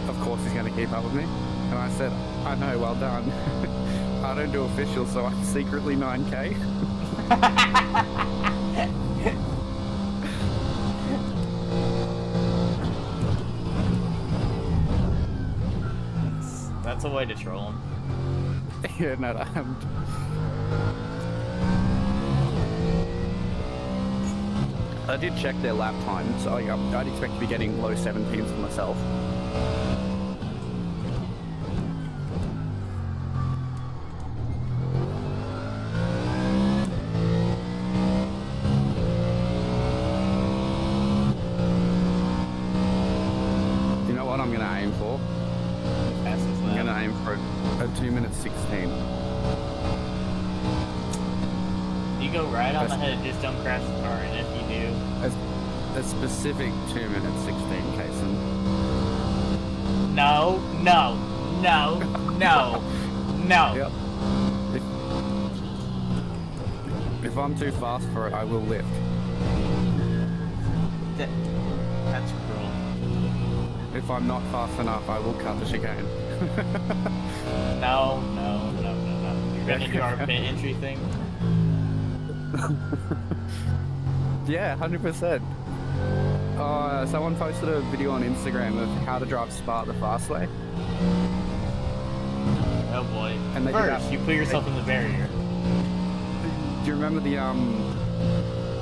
of course he's going to keep up with me. And I said, I know, well done. I don't do official, so I'm secretly 9k. That's a way to troll him. Yeah, no, I did check their lap time, so I'd expect to be getting low 17s for myself. You know what I'm going to aim for? Fast as I'm that. going to aim for a 2:16. You go right on the head, just don't crash the car, and if you do, A specific 2:16, Kason. no, no, no, no, no. Yep. If I'm too fast for it, I will lift. That's cruel. If I'm not fast enough, I will cut the chicane. No, no, no, no, no. You're gonna do our pit entry thing? Yeah, 100%. Someone posted a video on Instagram of how to drive Spark the fast way. Oh boy. And they First, got- you put yourself in the barrier. Do you remember the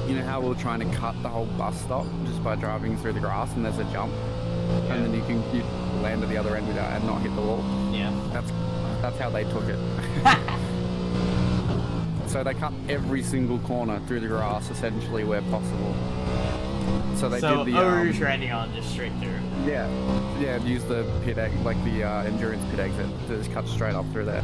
you know how we were trying to cut the whole bus stop just by driving through the grass and there's a jump, and then you land at the other end without and not hit the wall. Yeah. That's how they took it. So they cut every single corner through the grass essentially where possible. So they So did the Rouge riding on just straight through. yeah, use the pit exit, like the endurance pit exit to just cut straight up through there.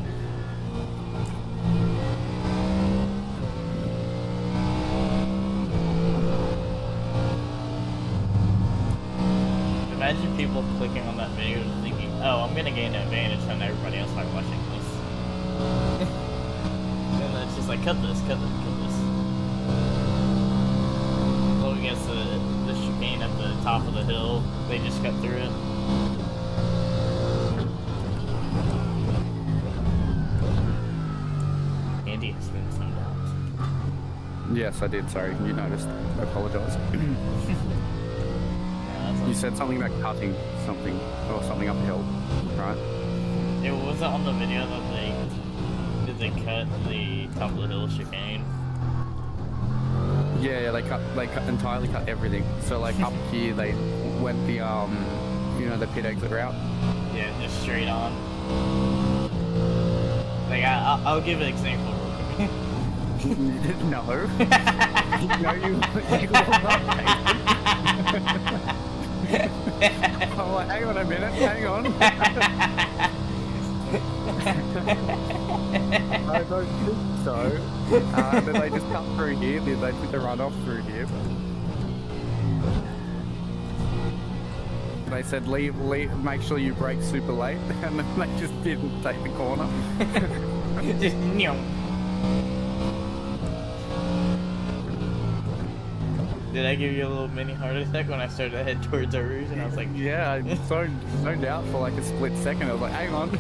Imagine people clicking on that video and thinking, oh, I'm gonna gain an advantage on everybody else by watching this. And then it's just like, cut this, cut this, cut this. Well, I guess the chicane at the top of the hill, they just cut through it. Andy has been zoned out. Yes, I did. Sorry, you noticed. I apologise. Yeah, that's You said something about cutting something or something uphill, right? It wasn't on the video that they cut the top of the hill chicane. Yeah, they entirely cut everything. So like up here, they went the the pit exit route. Yeah, just straight on. Like I'll give an example real quick. No. No, you will not. I'm like, hang on a minute, hang on. I don't think so. Then they just cut through here, then they put the runoff through here. They said leave, make sure you brake super late, and then they just didn't take the corner. Just nyum. Did I give you a little mini heart attack when I started to head towards our rouge and I was like, Yeah, I zoned out for like a split second. I was like, hang on.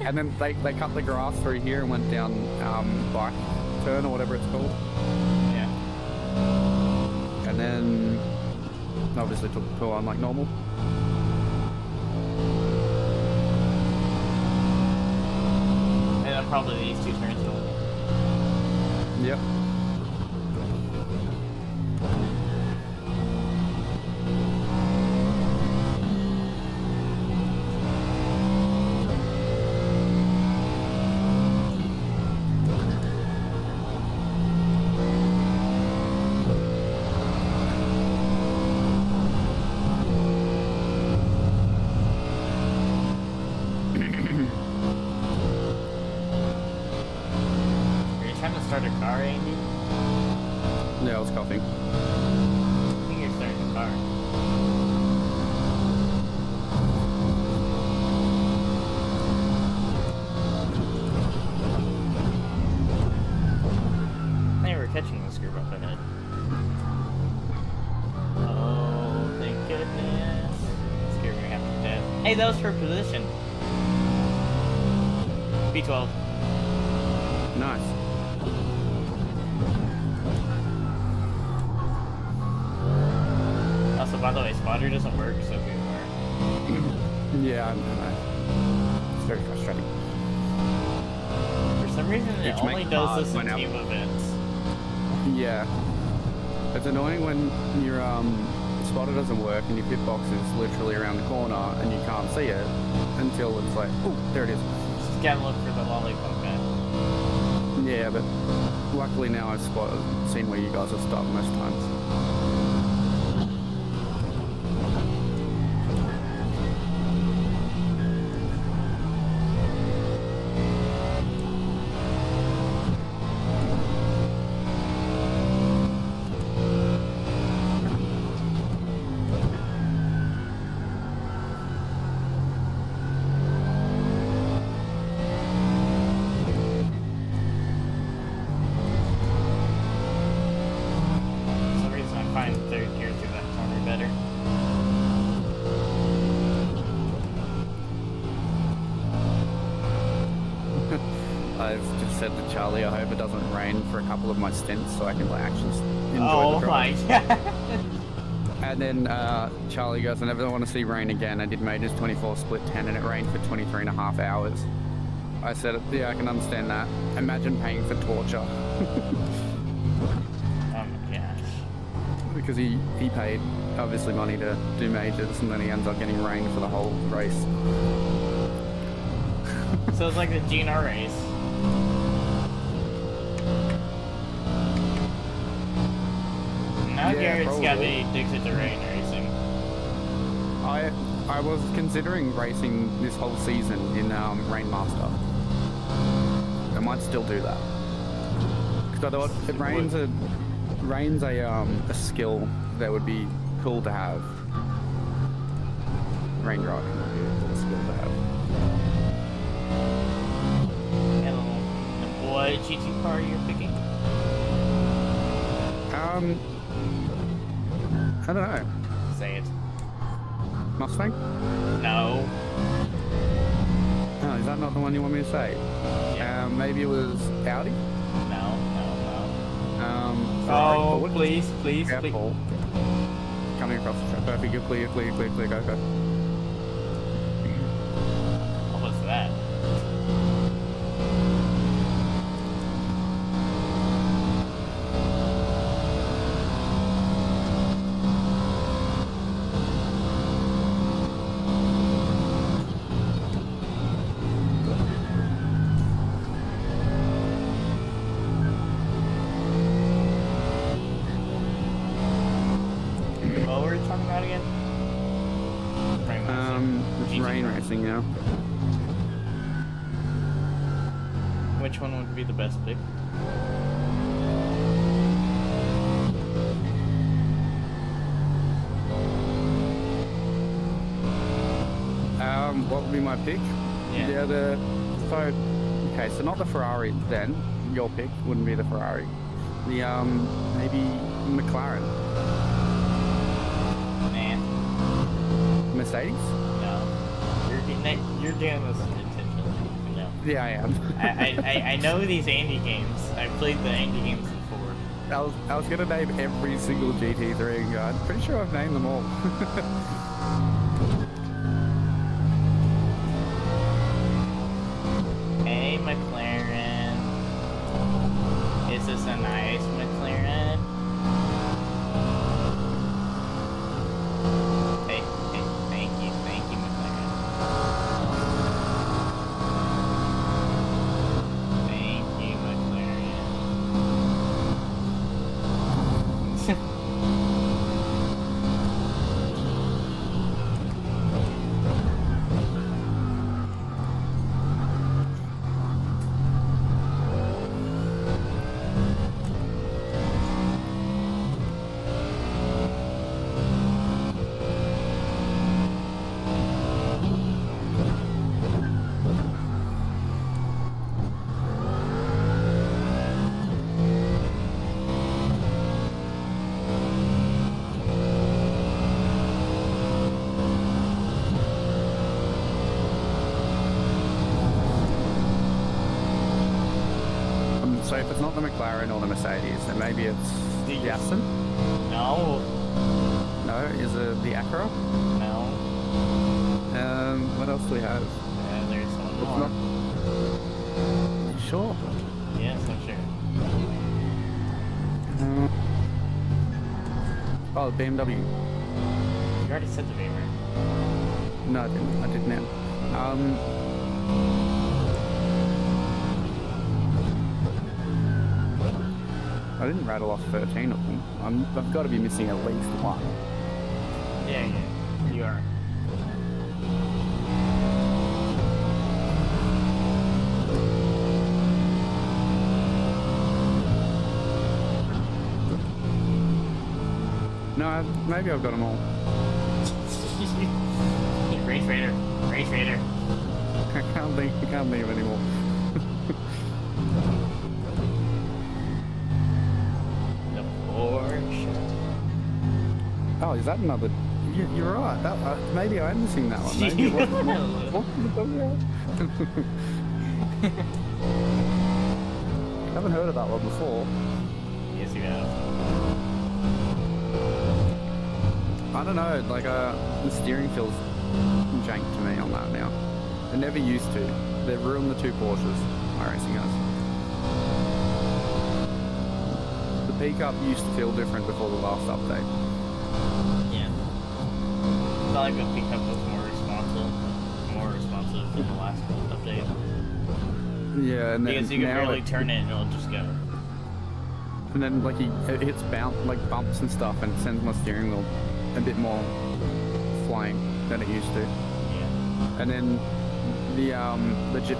And then they cut the grass through here and went down bike turn or whatever it's called. yeah. And then obviously took the pull on like normal. And then probably these two turns will. Yep. Are you trying to start a car, Andy? Yeah, I was coughing. I think you're starting a car. Hey, we're catching this group up ahead. Oh, thank goodness. This group gonna have to death. Hey, that was her position. B12. Nice. Also, by the way, spotter doesn't work, so beware. Yeah, I know. It's very frustrating. For some reason, it Which only makes does hard this in when team events. Yeah. It's annoying when your spotter doesn't work and your pit box is literally around the corner and you can't see it until it's like, oh, there it is. Just gotta look for the lollipop guy. Yeah, but luckily now I've seen where you guys are stopped most times. For some reason, I find third gear through that corner better. I've just said to Charlie, I hope it doesn't rain for a couple of my stints so I can like, actually enjoy Oh the my drive. god. And then Charlie goes, I never want to see rain again. I did majors 24 split 10 and it rained for 23 and a half hours. I said, yeah, I can understand that. Imagine paying for torture. Oh my gosh. Because he paid obviously money to do majors and then he ends up getting rain for the whole race. So it's like the GNR race. Now Yeah, Garrett's gotta probably. be addicted to rain racing. I was considering racing this whole season in Rainmaster. I might still do that. Because I thought if rain's a skill that would be cool to have. Rain driving would be a skill to have. And what GT car are you picking? I don't know. Say it. Mustang? No. Oh, is that not the one you want me to say? Yeah. Maybe it was Audi? No. Ferrari Oh, forward. please. Careful. Coming across the track. Perfect. You're clear, go. What was that? What were we talking about again? It's GT rain Pro. racing now. Which one would be the best pick? What would be my pick? Yeah. So not the Ferrari then. Your pick wouldn't be the Ferrari. The maybe McLaren. Man, Mercedes? no. You're doing this intentionally. No. Yeah, I am. I know these Andy games. I've played the Andy games before. I was gonna name every single GT3 guy. I'm pretty sure I've named them all. Hey, McLaren. Is this a nice McLaren? Hey, thank you, McLaren. Thank you, McLaren. So if it's not the McLaren or the Mercedes, then maybe it's the Aston? No, No, is it the Acura? no. What else do we have? There's one It's more. not. Sure. Yes, I'm sure. Oh, BMW. You already said the Beamer. No, I didn't. I did now. I didn't rattle off 13 of them. I've got to be missing at least one. Yeah, you are. No, maybe I've got them all. Race Raider. I can't think of any more. The Porsche. Oh, is that another? You're right. That, maybe I'm missing that one. Maybe it wasn't what was it talking about? I haven't heard of that one before. Yes, you have. I don't know, like the steering feels jank to me on that now. It never used to. They've ruined the two Porsches iRacing us. The pickup used to feel different before the last update. Yeah. It's not like the pickup was more responsive than the last update. Yeah, and then Because you can now barely turn it and it'll just go. and then like it hits bumps and stuff, and it sends my steering wheel a bit more flying than it used to. Yeah. And then the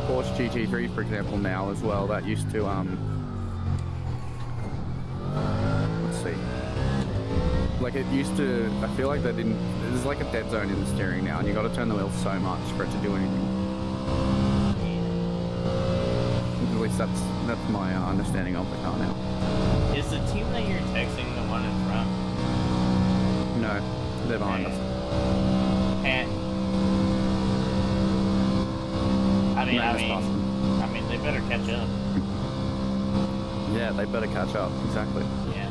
Porsche GT3, for example, now as well, that used to let's see, like it used to. I feel like there's like a dead zone in the steering now, and you got to turn the wheel so much for it to do anything. At least that's my understanding of the car now. Is the team that you're texting the one in front? No, they're behind us. And They better catch up. Yeah, they better catch up. Exactly. Yeah.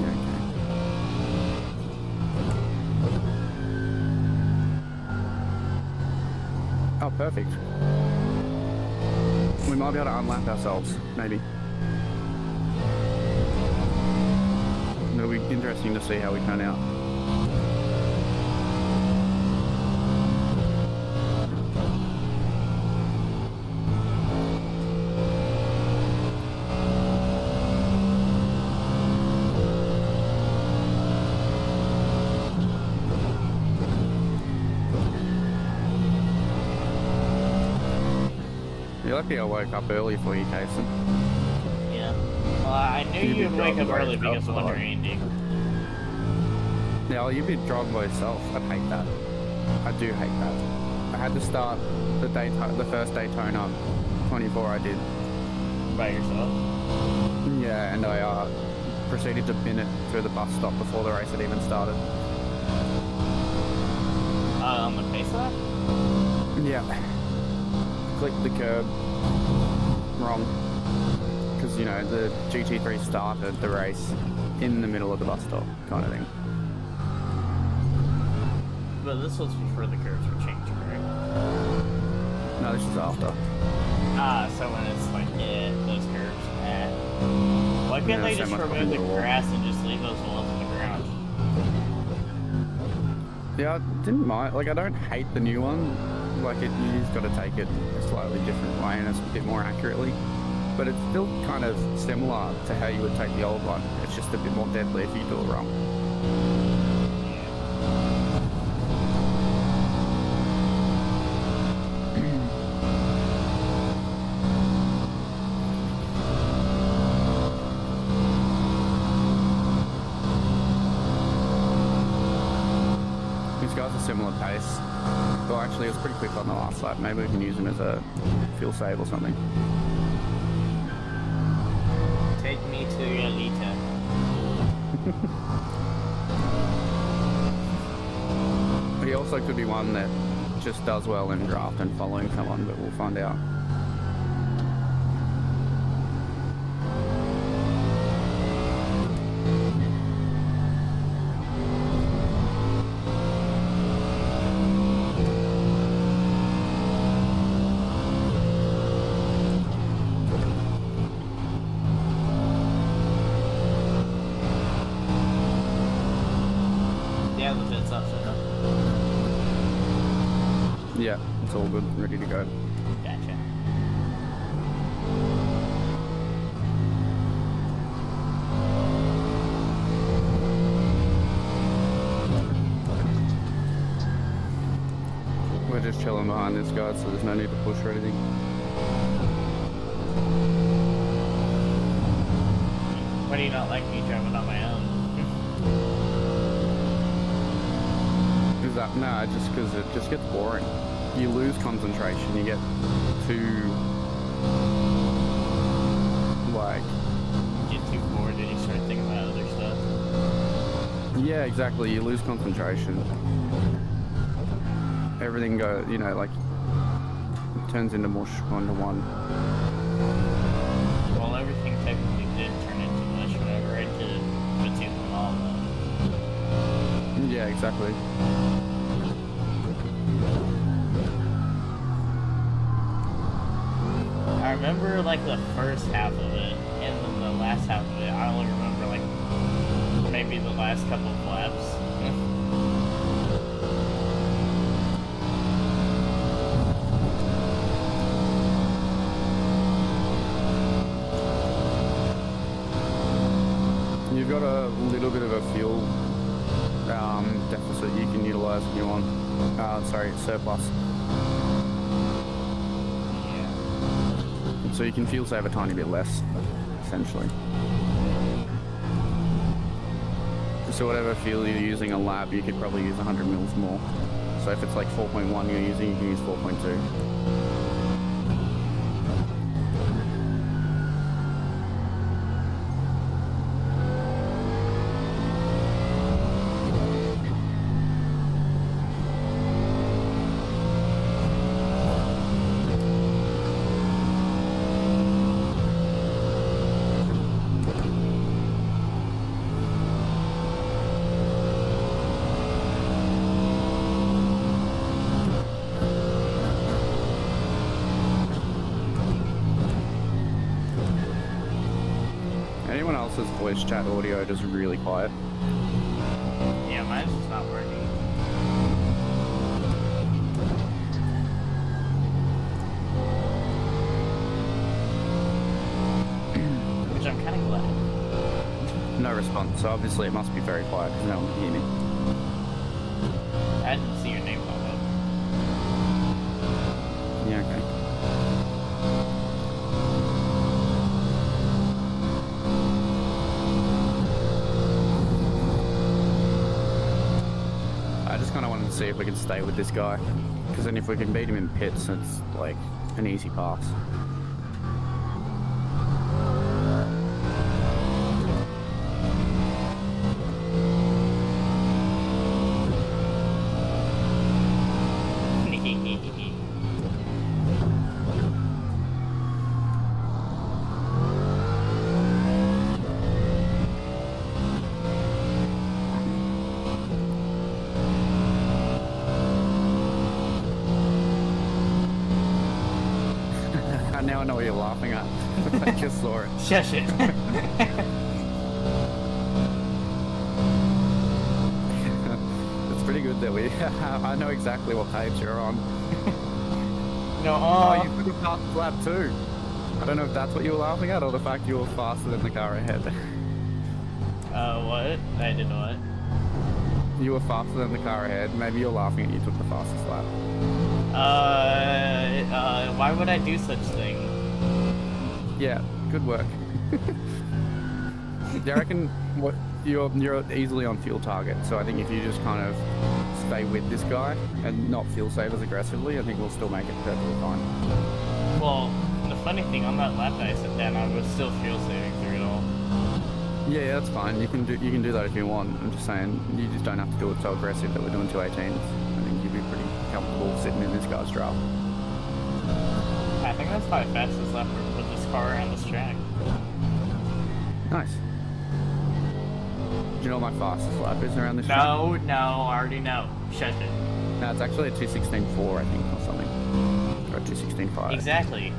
Yeah, okay. Oh, perfect. We might be able to unlap ourselves, maybe. It'll be interesting to see how we turn out. You're lucky I woke up early for you, Kason. Yeah. Well, I knew You'd be you'd wake up driving by early because yourself of a lot. Wonder Andy. Yeah, well, you'd be driving by yourself. I'd hate that. I do hate that. I had to start the first Daytona 24 I did. By yourself? Yeah, and I proceeded to bin it through the bus stop before the race had even started. On the pace lap? Yeah. Clicked the curb wrong. Because, you know, the GT3 started the race in the middle of the bus stop kind of thing. But this was before the curves were changing, right? No, this is after. So when it's like, yeah, those curves, why can't Yeah, they so just much remove behind the the wall. grass and just leave those walls in the ground? Yeah, I didn't mind. Like, I don't hate the new one. Like, you just got to take it a slightly different way and it's a bit more accurately. But it's still kind of similar to how you would take the old one. It's just a bit more deadly if you do it wrong. These guys are similar pace. Well, actually, it was pretty quick on the last lap. Maybe we can use them as a fuel save or something. Take me to Yalita. He also could be one that just does well in draft and following someone, but we'll find out. Yeah, the pit's up, so Yeah, it's all good, ready to go. gotcha. We're just chilling behind this guy, so there's no need to push or anything. Why do you not like me driving on my own? Is that no? Just because it just gets boring. You lose concentration. You get too like. You get too bored and you start thinking about other stuff. Yeah, exactly. You lose concentration. Everything go, you know, like it turns into mush 1-to-1. Well, everything technically did turn into mush whenever I did Matilda all Yeah, exactly. I remember like the first half of it, and then the last half of it, I only remember like maybe the last couple of laps. You've got a little bit of a fuel deficit you can utilize if you want. Sorry, surplus. Yeah. So you can fuel save a tiny bit less, essentially. So whatever fuel you're using a lap, you could probably use 100 mils more. So if it's like 4.1 you're using, you can use 4.2. Foster's voice chat audio just really quiet. Yeah, mine's just not working. Which I'm kind of glad. No response, so obviously it must be very quiet because no one can hear me. I didn't see your name pop up. Yeah, okay. I just kind of wanted to see if we could stay with this guy, because then if we can beat him in pits, it's like an easy pass. Now I know what you're laughing at. I just saw it. Shush it. It's pretty good that we. I know exactly what page you're on. No, Oh, you took a fast lap too. I don't know if that's what you were laughing at or the fact you were faster than the car ahead. what? I did what? You were faster than the car ahead. Maybe you're laughing at you took the fastest lap. Why would I do such thing? Yeah, good work. I reckon what you're easily on fuel target, so I think if you just kind of stay with this guy and not fuel save as aggressively, I think we'll still make it perfectly fine. Well, the funny thing, on that lap that I set down, I was still fuel saving through it all. Yeah, that's fine. You can do that if you want. I'm just saying you just don't have to do it so aggressive that we're doing 218s. I think you'd be pretty comfortable sitting in this guy's draft. I think that's my fastest lap with this car around this track. Nice. Do you know what my fastest lap is around this track? No, I already know. Shush it. No, it's actually a 2:16.4, I think, or something. Or a 2:16.5. Exactly.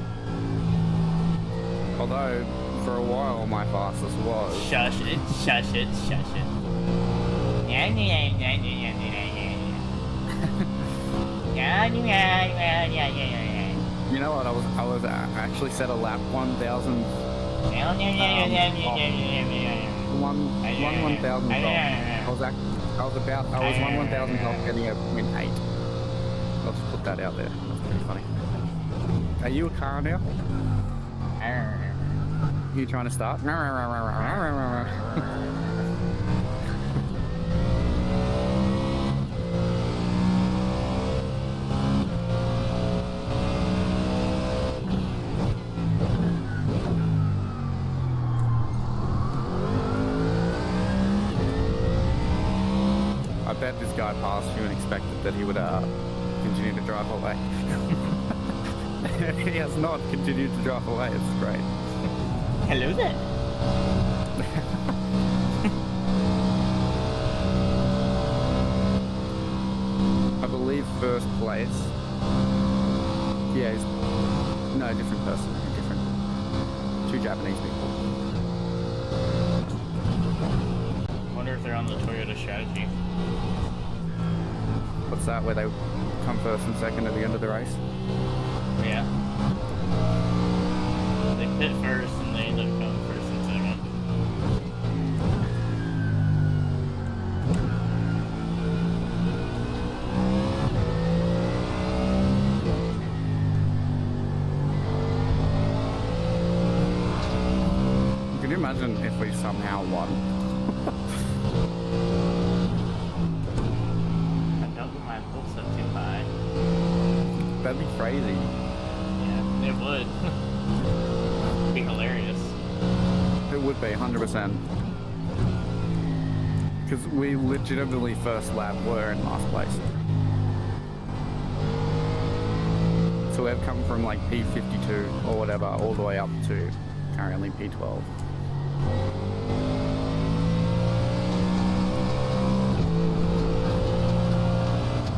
Although, for a while, my fastest was... Shush it. You know what? I was actually set a lap 1,000. One 1,000 off. I was 1,000 off getting a win 8. I'll just put that out there. That's pretty funny. Are you a car now? You trying to start? I bet this guy passed you and expected that he would continue to drive away. He has not continued to drive away. It's great. Hello there. I believe first place. Yeah, no, different person. Different. 2 Japanese people. Wonder if they're on the Toyota strategy. What's that? Where they come first and second at the end of the race? Yeah. They pit first and they end up coming first and second. Can you imagine if we somehow won? Don't get my hopes up too high. That'd be crazy. Yeah, it would. Be hilarious. It would be 100%. Because we legitimately first lap were in last place. So we've come from like P52 or whatever all the way up to currently P12.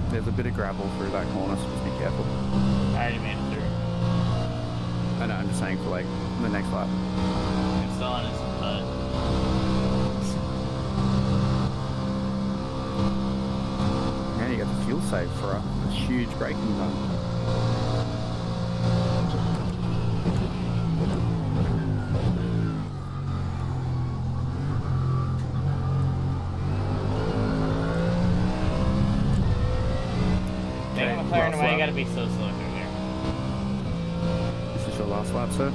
There's a bit of gravel through that corner, so just be careful. I already made it through. I know, I'm just saying for like the next lap. It's still on his butt. Now you got the fuel save for a huge braking zone. Damn, McLaren, last why you lap. gotta be so slow through there? This is your last lap, sir.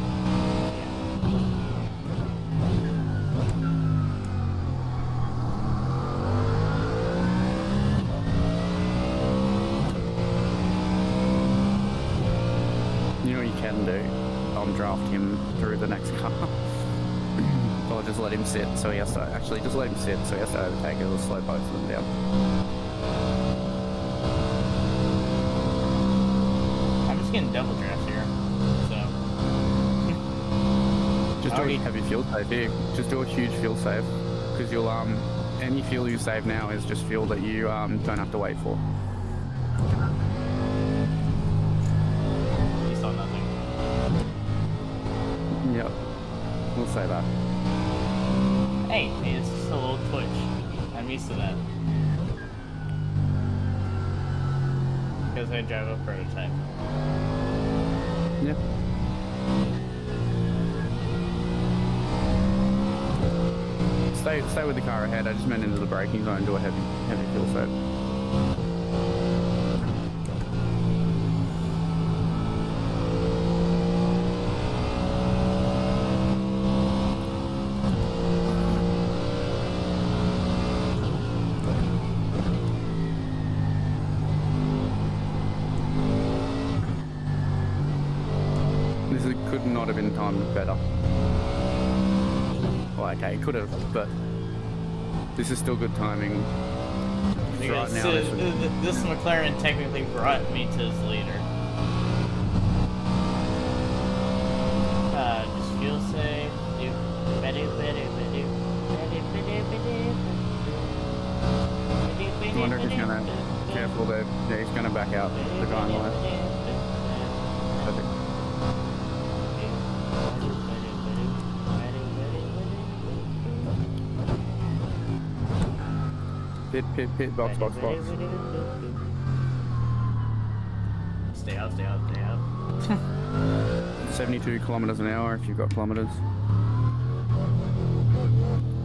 You know what you can do? Draft him through the next car. Or just let him sit so he has to just let him sit so he has to overtake it or slow both of them down. I'm just getting double drafts here, so. Just do a Already- heavy fuel save here. Just do a huge fuel save. Because you'll any fuel you save now is just fuel that you don't have to wait for. You saw nothing. Yep. We'll say that. Hey, it's just a little twitch. I'm used to that. Because I drive a prototype. Yep. Stay with the car ahead. I just meant into the braking zone and do a heavy fuel save. Could not have been timed better. Well, okay, it could have, but this is still good timing. Because Right now, this McLaren technically brought me to his leader. Just fuel safe. I wonder if he's gonna careful there. Yeah, he's gonna back out the guy on the left. Perfect. Pit, box. Stay out. 72 kilometers an hour if you've got kilometers.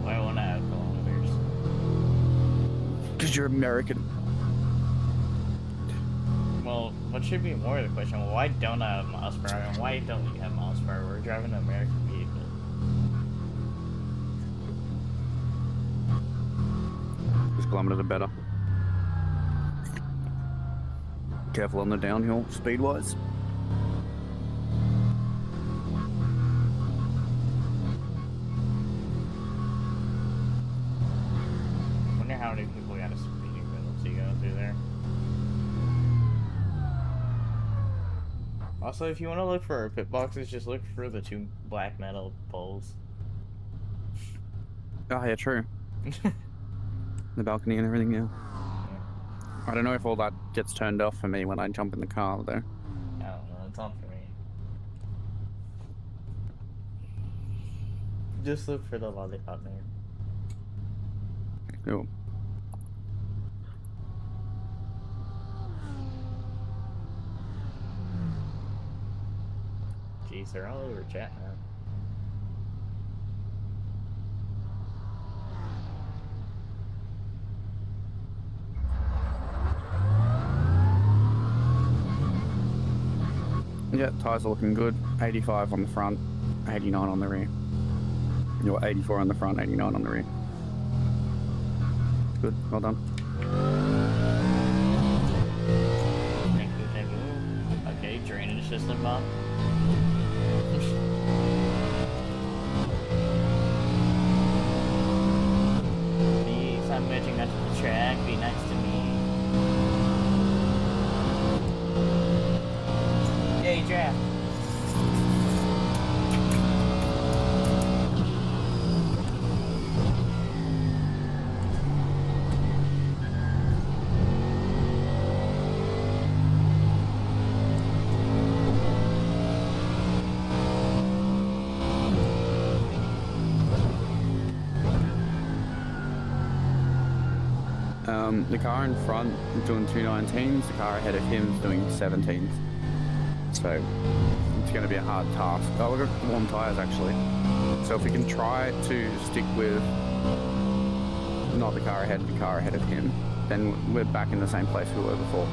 Why won't I have kilometers? Because you're American. Well, what should be more of the question? Why don't I have miles per hour? And why don't you have miles per hour? We're driving an American vehicle. Because kilometers are better. Careful on the downhill, speed-wise. Wonder how many people got a speeding penalty going through there. Also, if you want to look for pit boxes, just look for the two black metal poles. Oh yeah, true. The balcony and everything, yeah. I don't know if all that gets turned off for me when I jump in the car, though. I don't know, it's on for me. Just look for the lollipop man. Cool. Jeez, they're all over chat now. Yeah, tyres are looking good. 85 on the front, 89 on the rear. You're 84 on the front, 89 on the rear. Good, well done. Thank you. Okay, drainage system bomb. Please, I'm edging out to the track. Be nice to me. Yay, draft. The car in front doing 219s, the car ahead of him is doing 17s. So it's going to be a hard task. Oh, we've got warm tyres actually. So if we can try to stick with not the car ahead, the car ahead of him, then we're back in the same place we were before.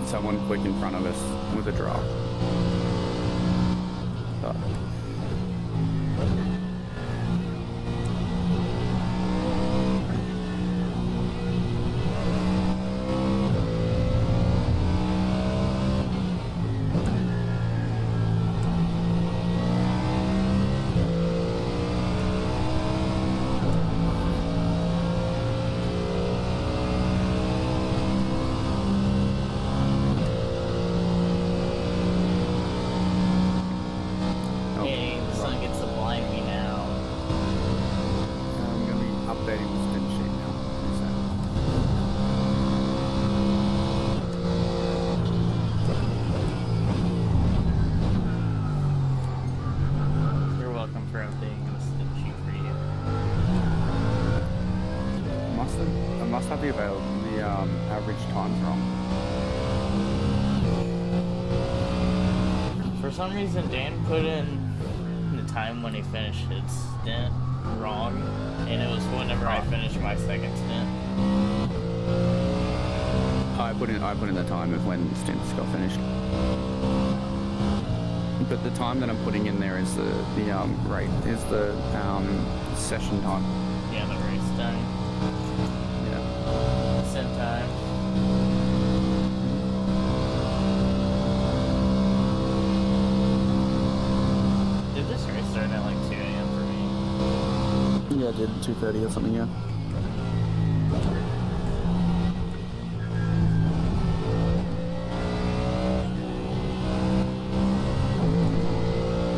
Someone quick in front of us with a draft. But Hey, the sun gets to blind me now. I'm going to be updating the stint sheet now. You're welcome for updating this sheet for you. I must have the average times wrong. For some reason, Dan put in the time when he finished his stint wrong, and it was whenever I finished my second stint. I put in the time of when stints got finished. But the time that I'm putting in there is the rate, is the session time. Yeah, the race time, Yeah. stint time. Did this race start at like 2 a.m. for me? Yeah, I did 2:30 or something. Yeah.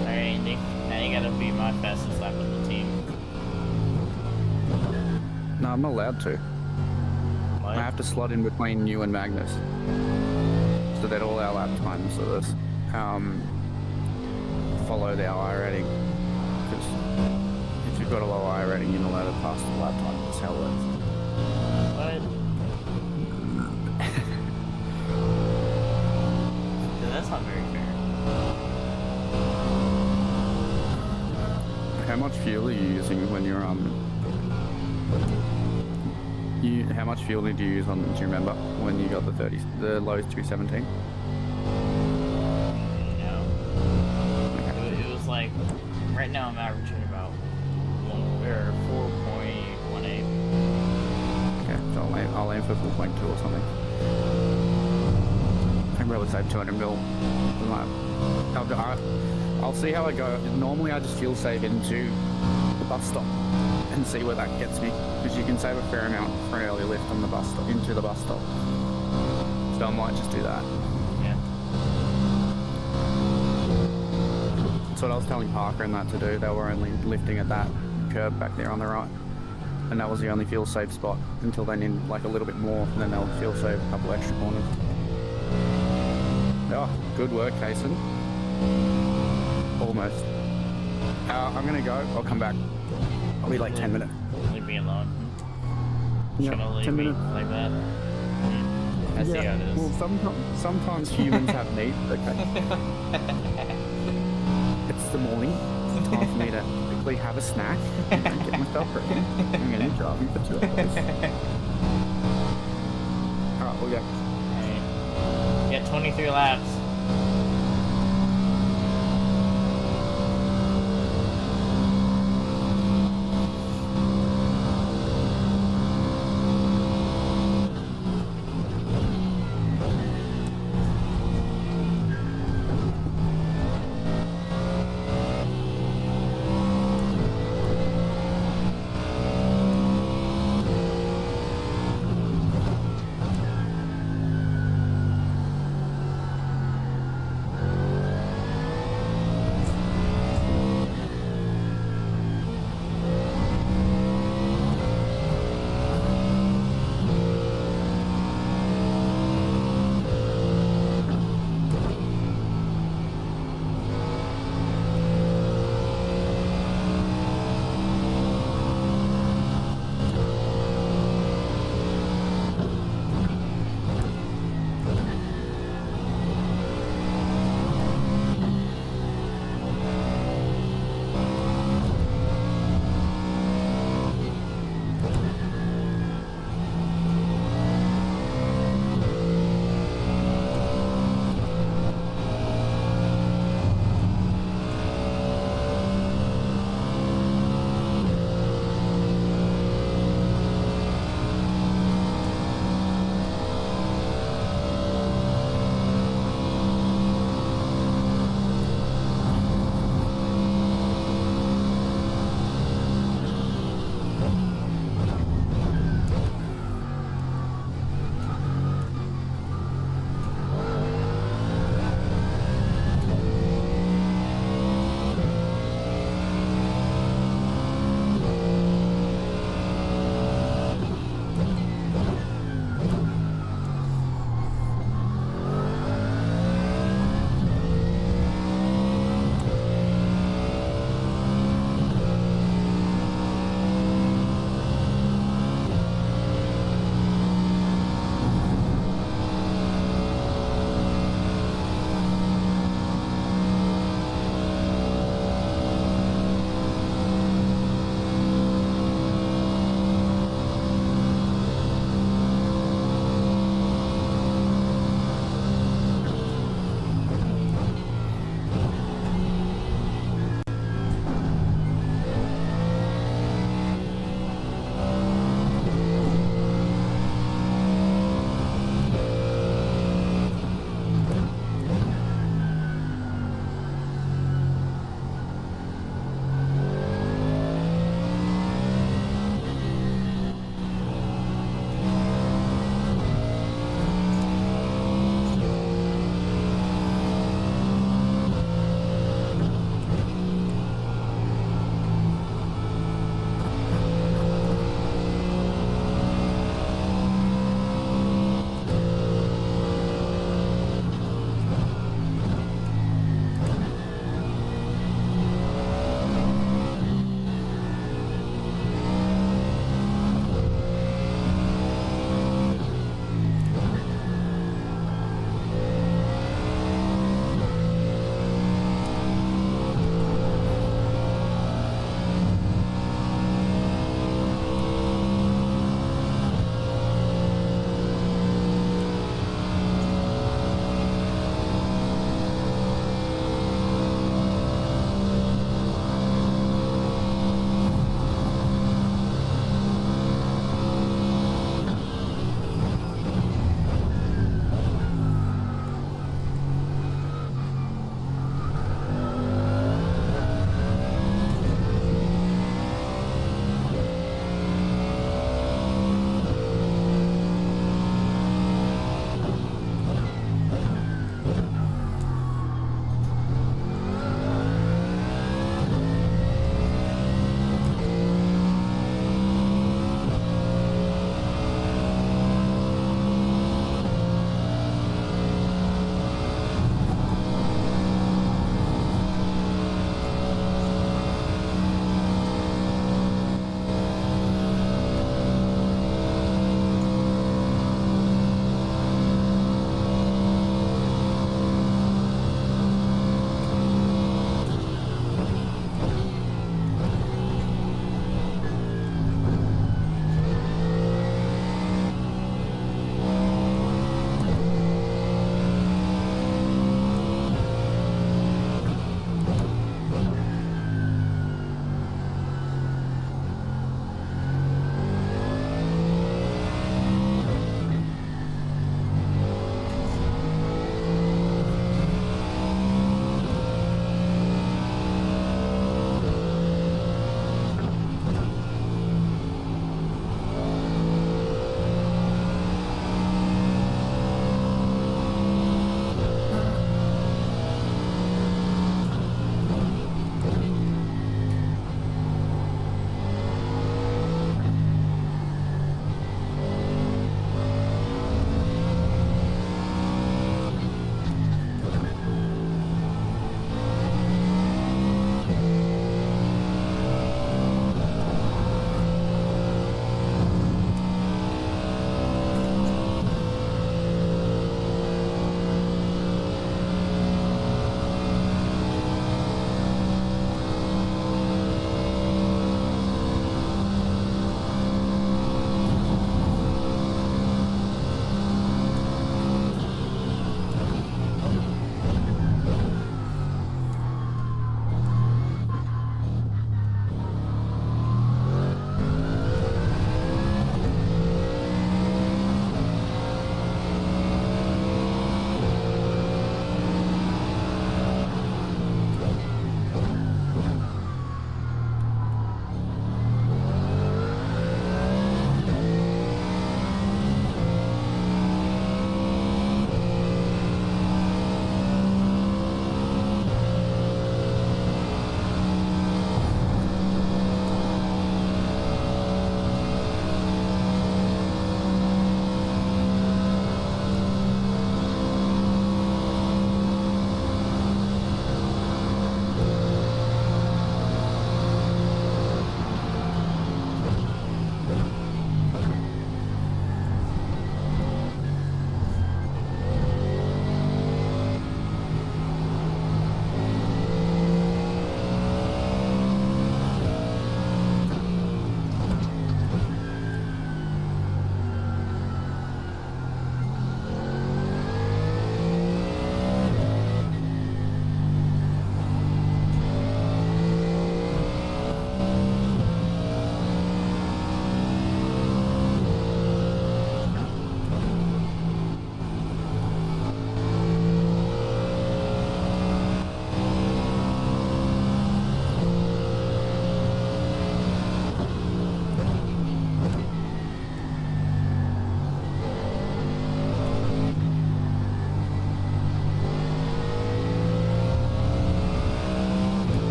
Alright, Andy, now you gotta be my fastest lap of the team. No, I'm not allowed to. What? I have to slot in between you and Magnus, so that all our lap times are this. Follow the LI rating. Because if you've got a low I rating, you're not allowed to pass the lap time. That's how it works. What? Dude, that's not very fair. How much fuel are you using when you're how much fuel did you use on? Do you remember when you got the lowes 217? No. It was like, right now I'm averaging about 4.18. Okay, so I'll aim for 4.2 or something. I can probably save 200 mil. I'll see how I go. Normally I just fuel save into the bus stop and see where that gets me, because you can save a fair amount for an early lift on the bus stop, into the bus stop. So I might just do that. Yeah. That's what I was telling Parker and that to do. They were only lifting at that curb back there on the right, and that was the only fuel save spot until they needed like a little bit more, and then they'll fuel save a couple extra corners. Oh, good work, Kason. Almost. I'm gonna go. I'll come back. I'll be like 10 minutes. Leave me alone. Yeah, Just gonna leave 10 me minutes. like that. I see how it is. Well, sometimes humans have needs, okay? It's the morning. It's time for me to quickly have a snack and get myself ready. I'm going to be driving for 2 hours. Alright, we'll go. Alright. Yeah, 23 laps.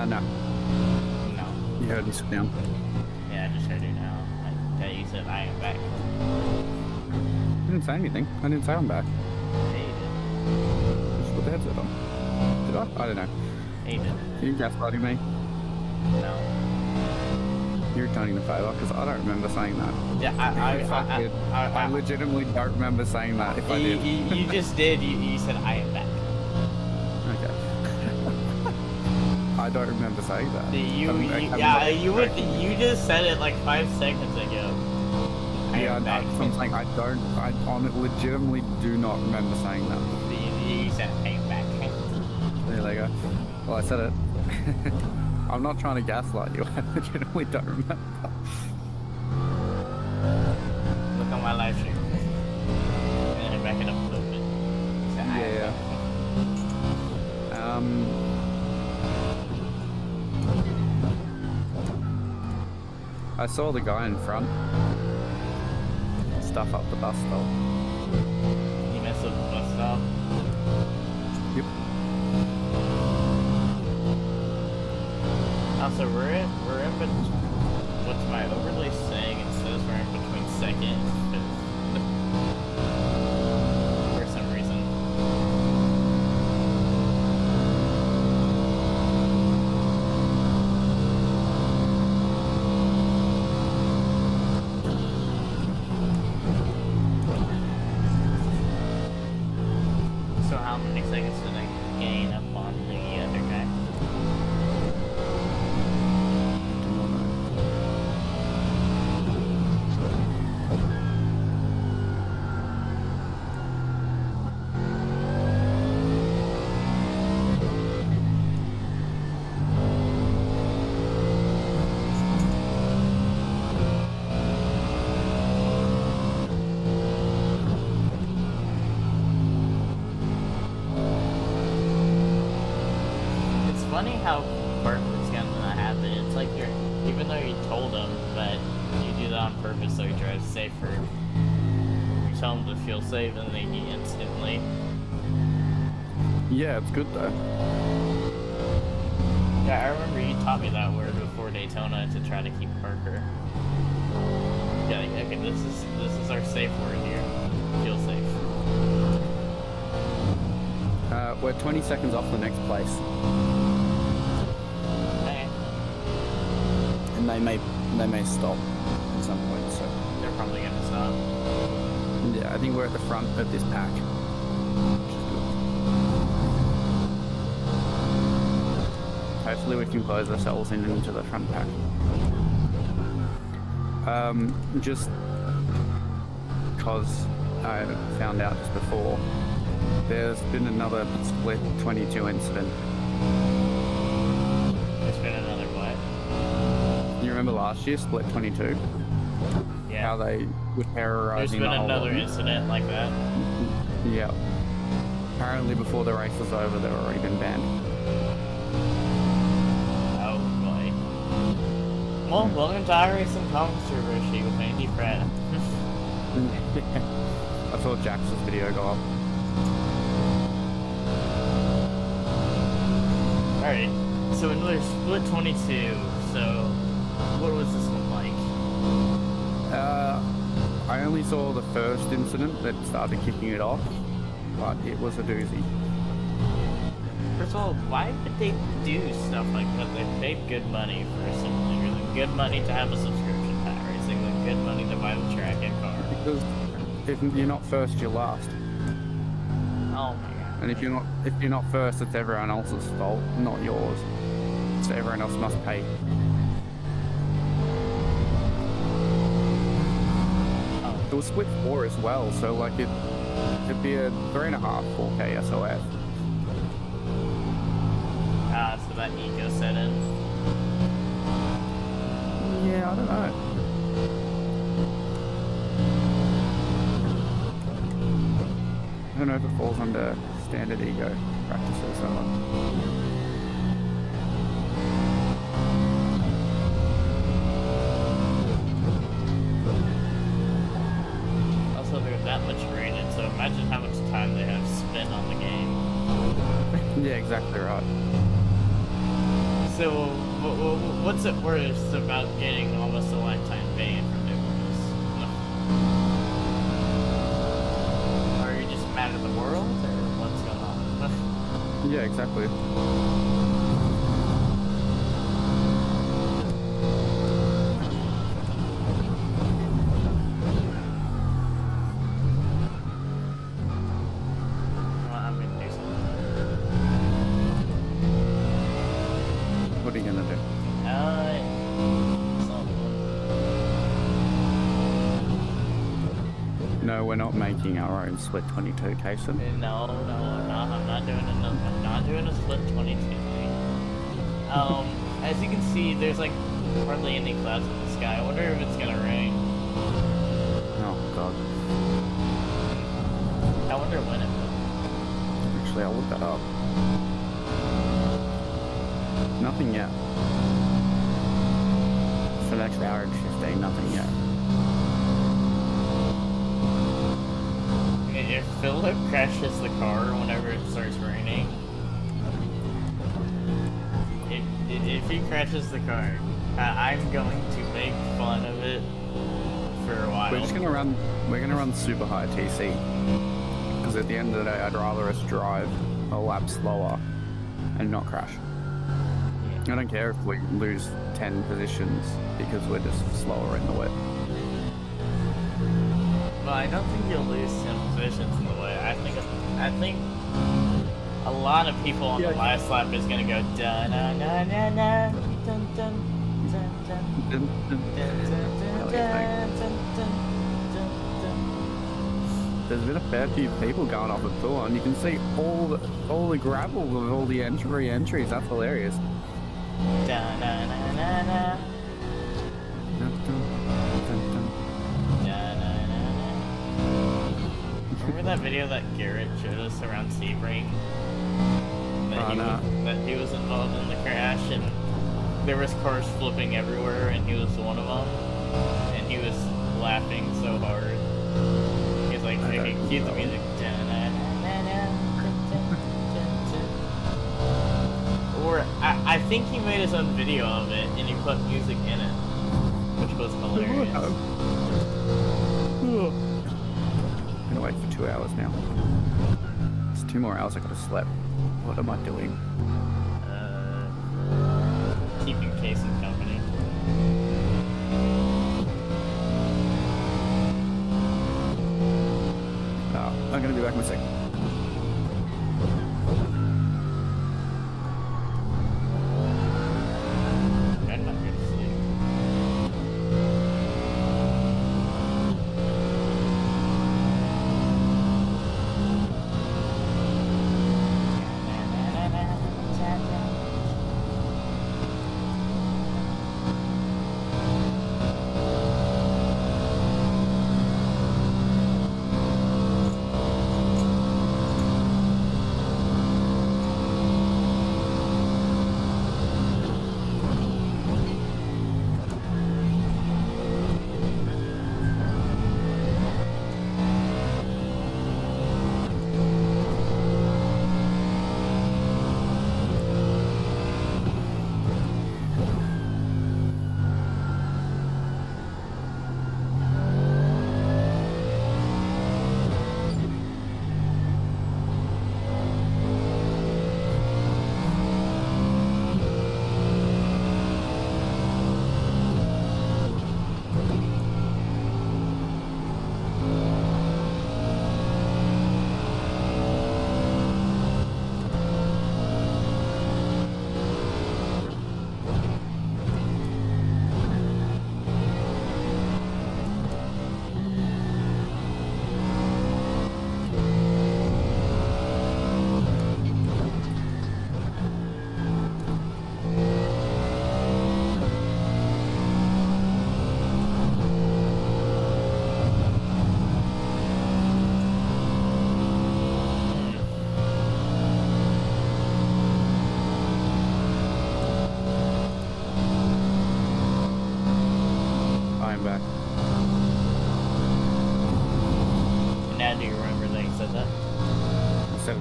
No. No. You heard me sit down. Yeah, I just heard it now. Like, you said I am back. I didn't say anything. I didn't say I'm back. Yeah, you did. Just put the headset on. Did I? I don't know. Yeah, you did. Are you gaslighting me? No. You're returning the favour because I don't remember saying that. Yeah, If I did, I legitimately don't remember saying that. If I did, you just did. You said I am back. okay. I don't remember saying that. You just said it like 5 seconds ago. I Yeah, am back. I'm saying I legitimately do not remember saying that. You said I am back. There they go. Well, I said it. I'm not trying to gaslight you. I legitimately don't remember. Look on my live stream. And then back it up a little bit. Say, I am Yeah. back. I saw the guy in front. Stuff up the bus stop. You messed up the bus stop. Yep. Also, we're in what's my overlay saying? It says we're in between second and fifth. For some reason. So how many seconds did I gain up on the other guy? It's funny how Bartlett's gonna happen. It's like you're, even though you told him, but you do that on purpose so he drives safer. You tell him to feel safe and then he instantly. Yeah, it's good though. Yeah, I remember you taught me that word before Daytona to try to keep Parker. Yeah, like, okay, this is our safe word here. Feel safe. We're 20 seconds off the next place, Okay. and they may stop at some point. So They're probably gonna stop. yeah, I think we're at the front of this pack. Which is good. Hopefully we can close ourselves in into the front pack. Just because I found out just before, there's been another split 22 incident. There's been another what? You remember last year, split 22? Yeah. How they were There's terrorizing been the whole another lot? incident like that. Yeah. Apparently before the race was over, they've already been banned. Oh boy. Well, welcome to iRacing Controversy with Andy Pratt. I saw Jax's video go up. Alright, so another split 22. So, what was this one like? I only saw the first incident that started kicking it off, but it was a doozy. First of all, why would they do stuff like that? They paid good money for a simulator, then good money to have a subscription to iRacing, then good money to buy the track and car. Because if you're not first, you're last. Oh my god. And if you're not first, it's everyone else's fault, not yours. So everyone else must pay. It was split 4 as well, so like it'd be a 3.5 4K SOF. So that ego set in. Yeah, I don't know. I don't know if it falls under standard ego practices or not. Also, there's that much rated, so imagine how much time they have spent on the game. Yeah, exactly right. So, what's it worth about getting almost a lifetime ban from doing this? Are you just mad at the world, or what's going on? Yeah, exactly. Well, I'm gonna do something. What are you gonna do? Something. No, we're not making our own split 22, Kason. No, I'm not doing it. I'm not doing a split 22 thing. As you can see, there's like hardly any clouds in the sky. I wonder if it's gonna rain. Oh god. I wonder when it will. Actually, I'll look that up. Nothing yet. For the next hour and 15, nothing yet. If Philip crashes the car whenever it starts raining, if he crashes the car, I'm going to make fun of it for a while. We're gonna run super high TC. Because at the end of the day, I'd rather us drive a lap slower and not crash. Yeah. I don't care if we lose 10 positions because we're just slower in the wet. Well, I don't think you'll lose 10 positions in the way. I think a lot of people on the last lap is gonna go dun dun dun dun dun dun dun dun dun dun dun. There's been a fair few people going off at Tour, and you can see all the gravel of all the entries. That's hilarious. Dun dun dun dun dun. Remember that video that Garrett showed us around Sebring? That he was involved in the crash, and there was cars flipping everywhere, and he was one of them, and he was laughing so hard. He's like, okay, cue the music. Or I think he made his own video of it, and he put music in it, which was hilarious. I'm gonna wait for 2 hours now. It's 2 more hours I gotta sleep. What am I doing? Keeping Kason company. I'm gonna be back in a sec. I'm not good to sleep.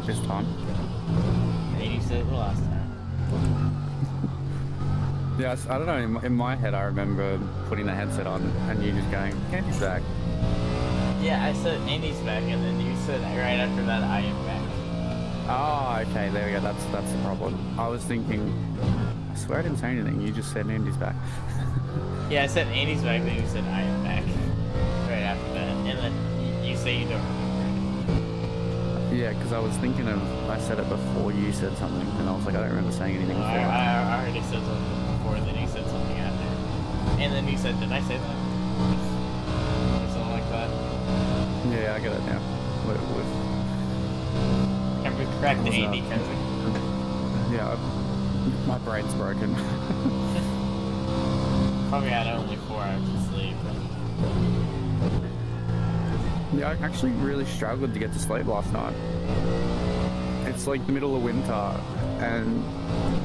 This time. And you said it the last time. Yes, I don't know. In my head, I remember putting the headset on and you just going, Andy's back. Yeah, I said Andy's back, and then you said right after that, I am back. Oh, okay, there we go. That's the problem. I was thinking, I swear I didn't say anything. You just said Andy's back. Yeah, I said Andy's back, then you said I am back. Right after that, and then you say you don't remember. Yeah, because I was thinking of, I said it before you said something, and I was like, I don't remember saying anything before. I already said something before, then you said something after. And then you said, did I say that? Or something like that. Yeah, I get it now. And we cracked What was Andy that? cousin. Yeah, my brain's broken. Probably had only 4 hours of sleep. Yeah, I actually really struggled to get to sleep last night. It's like the middle of winter, and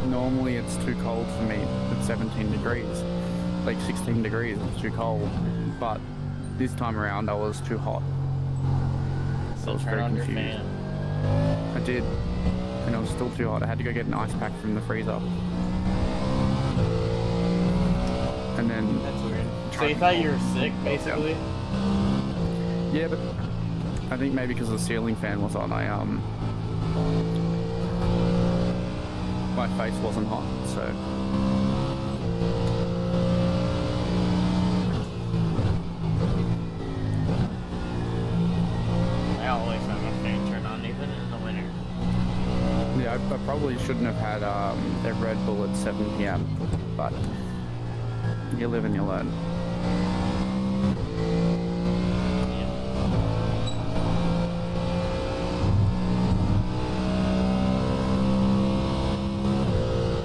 normally it's too cold for me at 17 degrees. Like 16 degrees, it's too cold. But this time around, I was too hot. So was turn very on your confused. fan. I did, and it was still too hot. I had to go get an ice pack from the freezer. And then, That's weird. So Try you to thought calm- you were sick, basically? yeah, but I think maybe because the ceiling fan was on, my face wasn't hot, so. I always have my fan turned on, even in the winter. Yeah, I probably shouldn't have had a Red Bull at 7 p.m., but you live and you learn.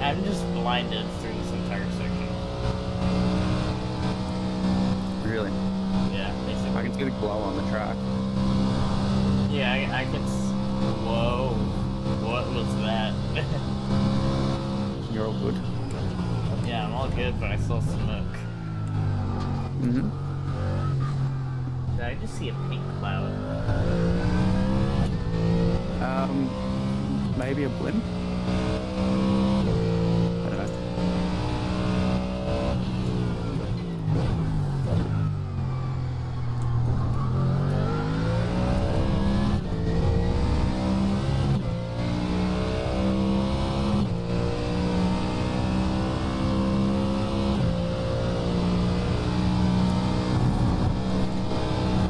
I'm just blinded through this entire section. Really. Yeah, I basically. can see the glow on the track. Yeah, I can. Whoa. What was that? You're all good. Yeah, I'm all good, but I saw smoke. Mm-hmm. Did I just see a pink cloud? Maybe a blimp? I don't know.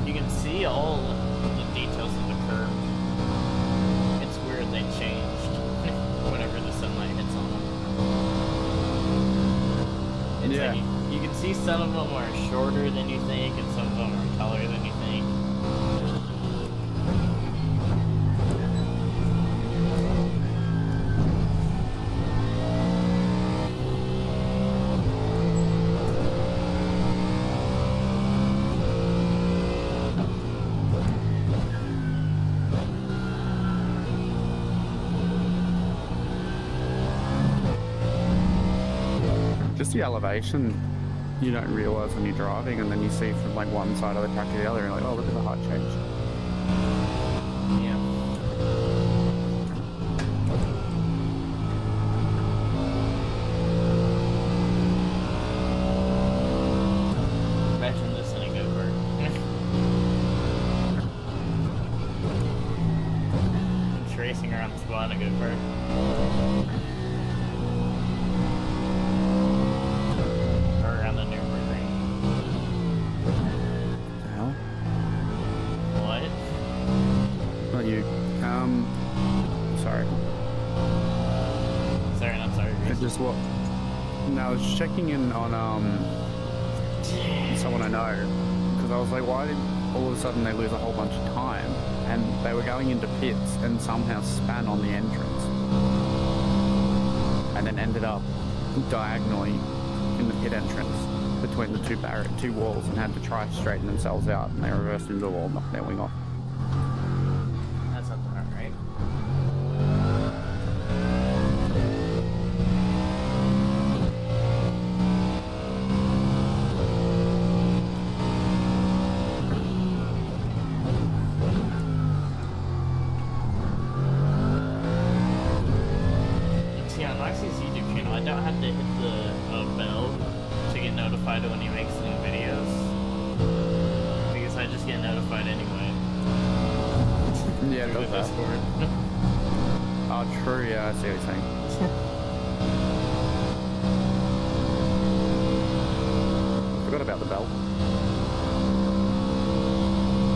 You can see all the details of the curve. It's weird they changed whenever the sunlight hits on them. It's Yeah. like you can see some of them are shorter than you think, and some of them are taller than you think. Just the elevation, you don't realize when you're driving, and then you see from like one side of the track to the other, and you're like, oh, look at the height change. Yeah. Imagine this in a go-kart. Just racing around the spot in a go-kart. Or around the Nürburgring. The hell? What? Not you. Sorry. Sorry, not sorry. It just what? No, I was checking in on someone I know, because I was like, why did all of a sudden they lose a whole bunch of time? And they were going into pits and somehow span on the entrance, and then ended up diagonally in the pit entrance between the two walls, and had to try to straighten themselves out, and they reversed into the wall, knocked their wing off. That sounds about right. See, on Moxie's YouTube channel, I don't have to hit the bell to get notified when he makes new videos. Because I just get notified anyway. Yeah, it Through does the that. Discord. Oh, true. Yeah, I see what you're saying. Forgot about the bell.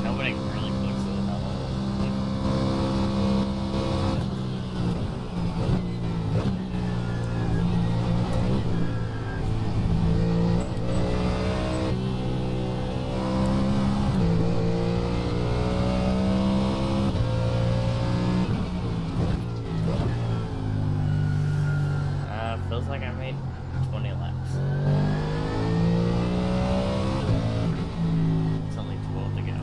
Nobody really clicks it that level. Feels like I made 20 laps. It's only 12 to go.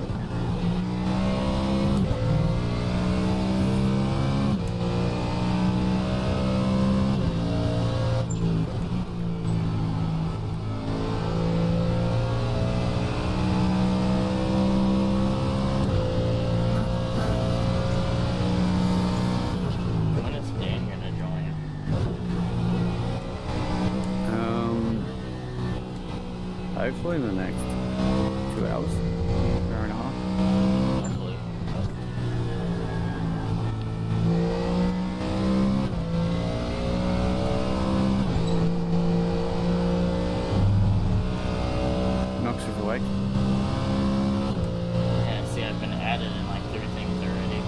When is Dan gonna join? Hopefully in the next 2 hours. Hour and a half. Hopefully. Knox is awake. Yeah, see, I've been added in like 3 things already.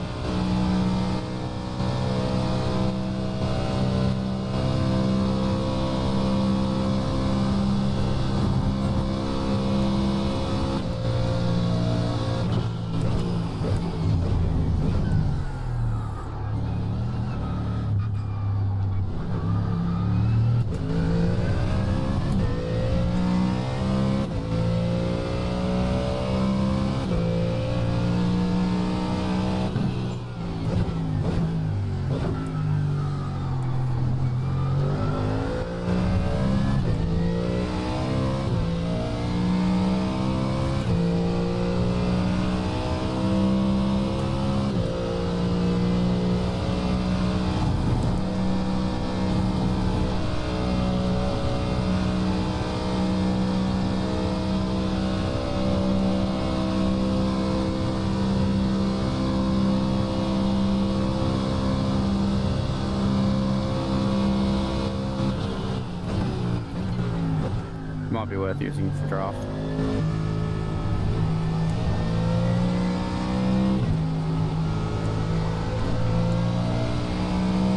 Might be worth using for draft.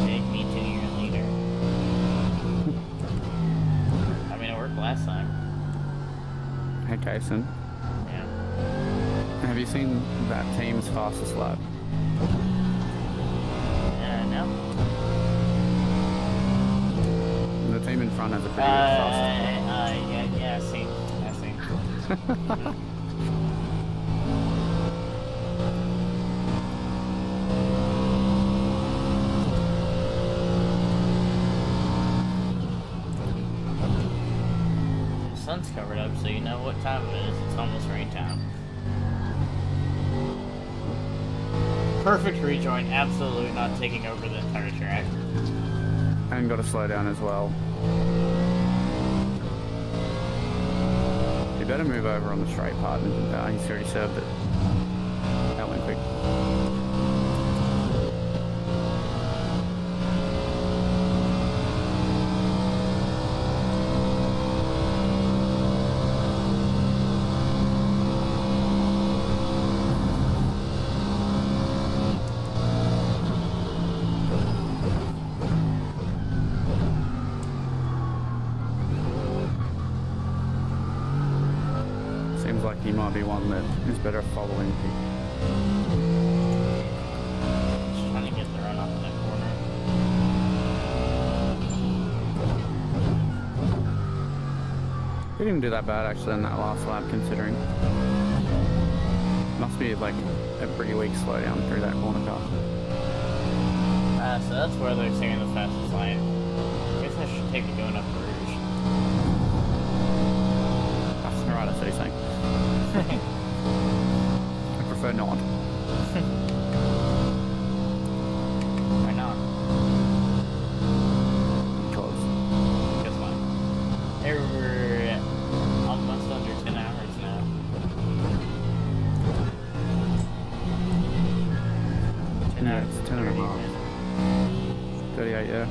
Take me to your leader. I mean, it worked last time. Hey, Kason. Yeah. Have you seen that team's fastest lap? No. The team in front has a pretty good fast. Yeah, I see. The sun's covered up, so you know what time it is. It's almost rain time. Perfect rejoin, absolutely not taking over the entire track. And got to slow down as well. You better move over on the straight part. And, he's already served it. That went quick. Seems like he might be one that is better following people. Just trying to get the run off of that corner. He didn't do that bad actually in that last lap, considering. Must be like a pretty weak slowdown through that corner car. So that's where they're saying the fastest line. I guess I should take it going up Rouge. That's alright, I see what you're saying. I prefer not. Why not? Hey, we're almost under 10 hours now. Yeah, it's 10 and a half. 38, yeah.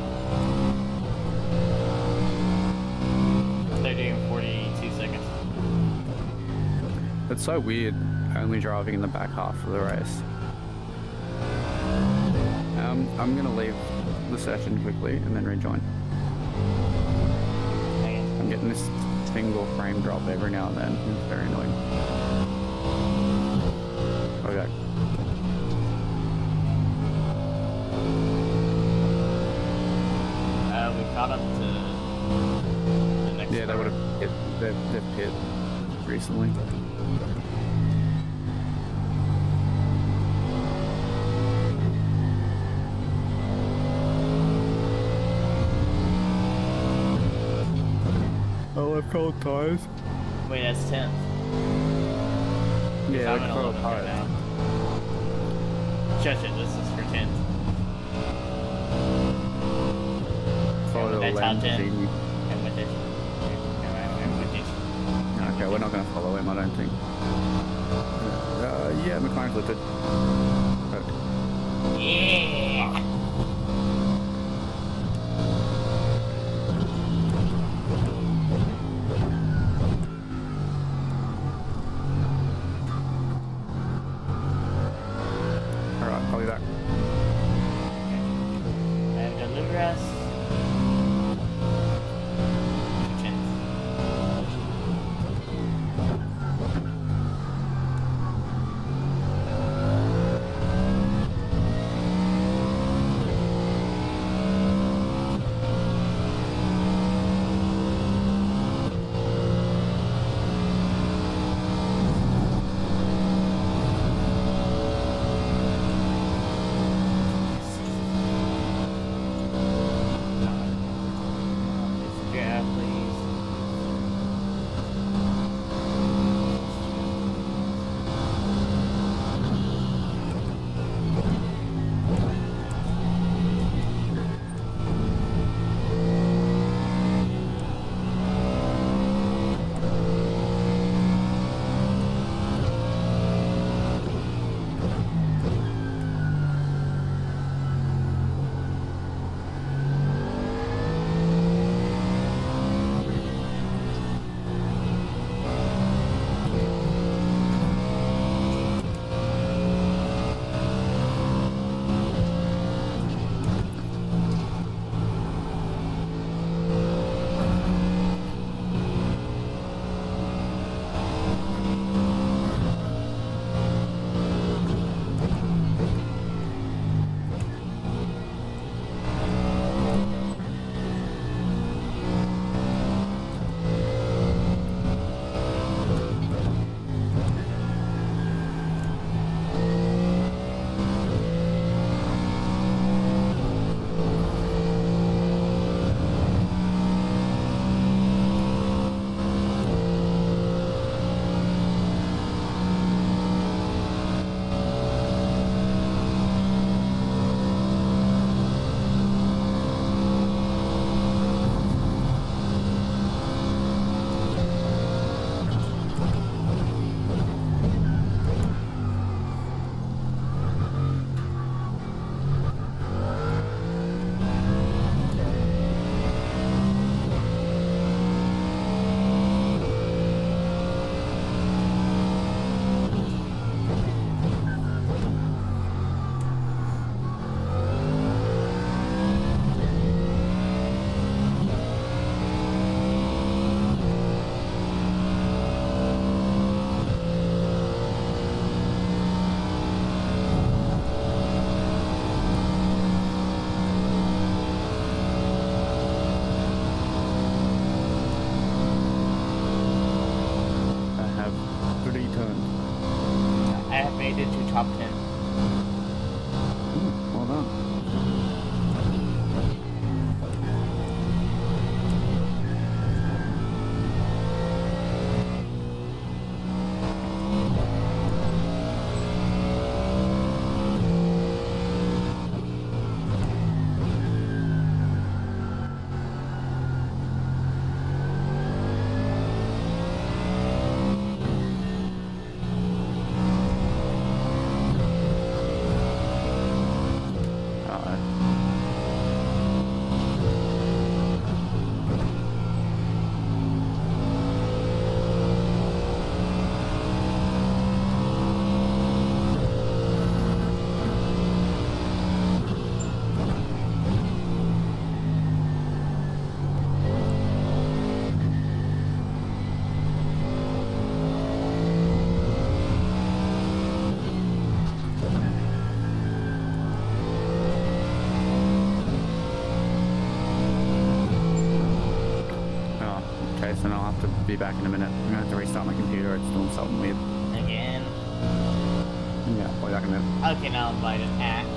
30 and 42 seconds. It's so weird only driving in the back half of the race. I'm gonna leave the session quickly and then rejoin. I'm getting this single frame drop every now and then. It's very annoying. Okay. We caught up to the next Yeah, they would have hit. They've hit recently. Oh, I've cold tires. Wait, that's 10th. Yeah, I'm I've in cold 11th right tires. now. Shush it, this is for 10th. Follow the that's top 10. Lamborghini. I'm with it. I'm with it. Okay, we're not going to follow him, I don't think. Yeah, McLaren's lifted. Okay. Yeah! Alright, I'll be back. I've done the rest. 10th. Jason. I'll have to be back in a minute. I'm gonna have to restart my computer. It's doing something weird. Again. Yeah, I'll be back in a minute. Okay, now invite an act.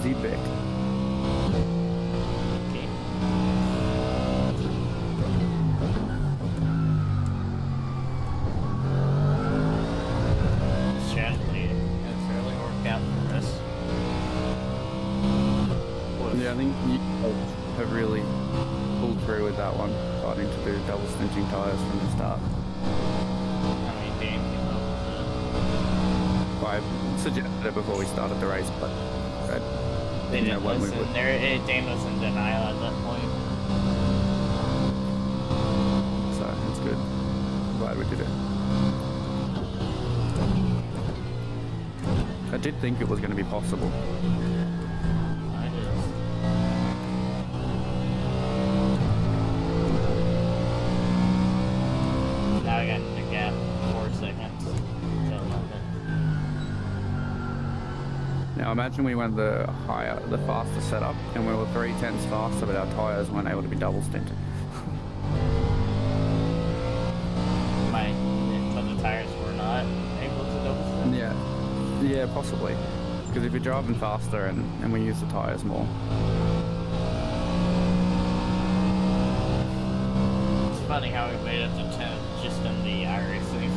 Zebek. Okay. Strategy has really worked out for us. Yeah, I think you have really pulled through with that one, starting to do double stinching tyres from the start. I mean, Dan came up with I suggested it before we started the race, but I it. They didn't know didn't when we listen. would. Dan was in denial at that point. So it's good. Glad we did it. I did think it was going to be possible. I just... Now I got in the gap 4 seconds to 11. Now imagine we went the faster setup, and we were 3/10 faster, but our tyres weren't able to be double stinted. But the tires were not able to double stint. Yeah, possibly. Because if you're driving faster and we use the tyres more. It's funny how we made it to 10 just in the iRacing.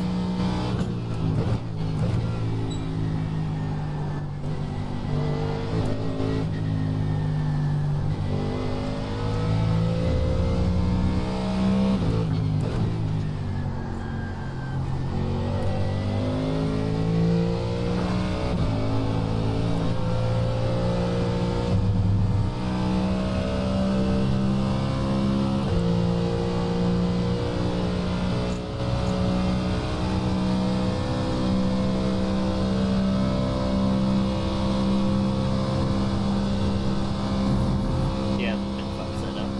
Yeah, it's been fun setup.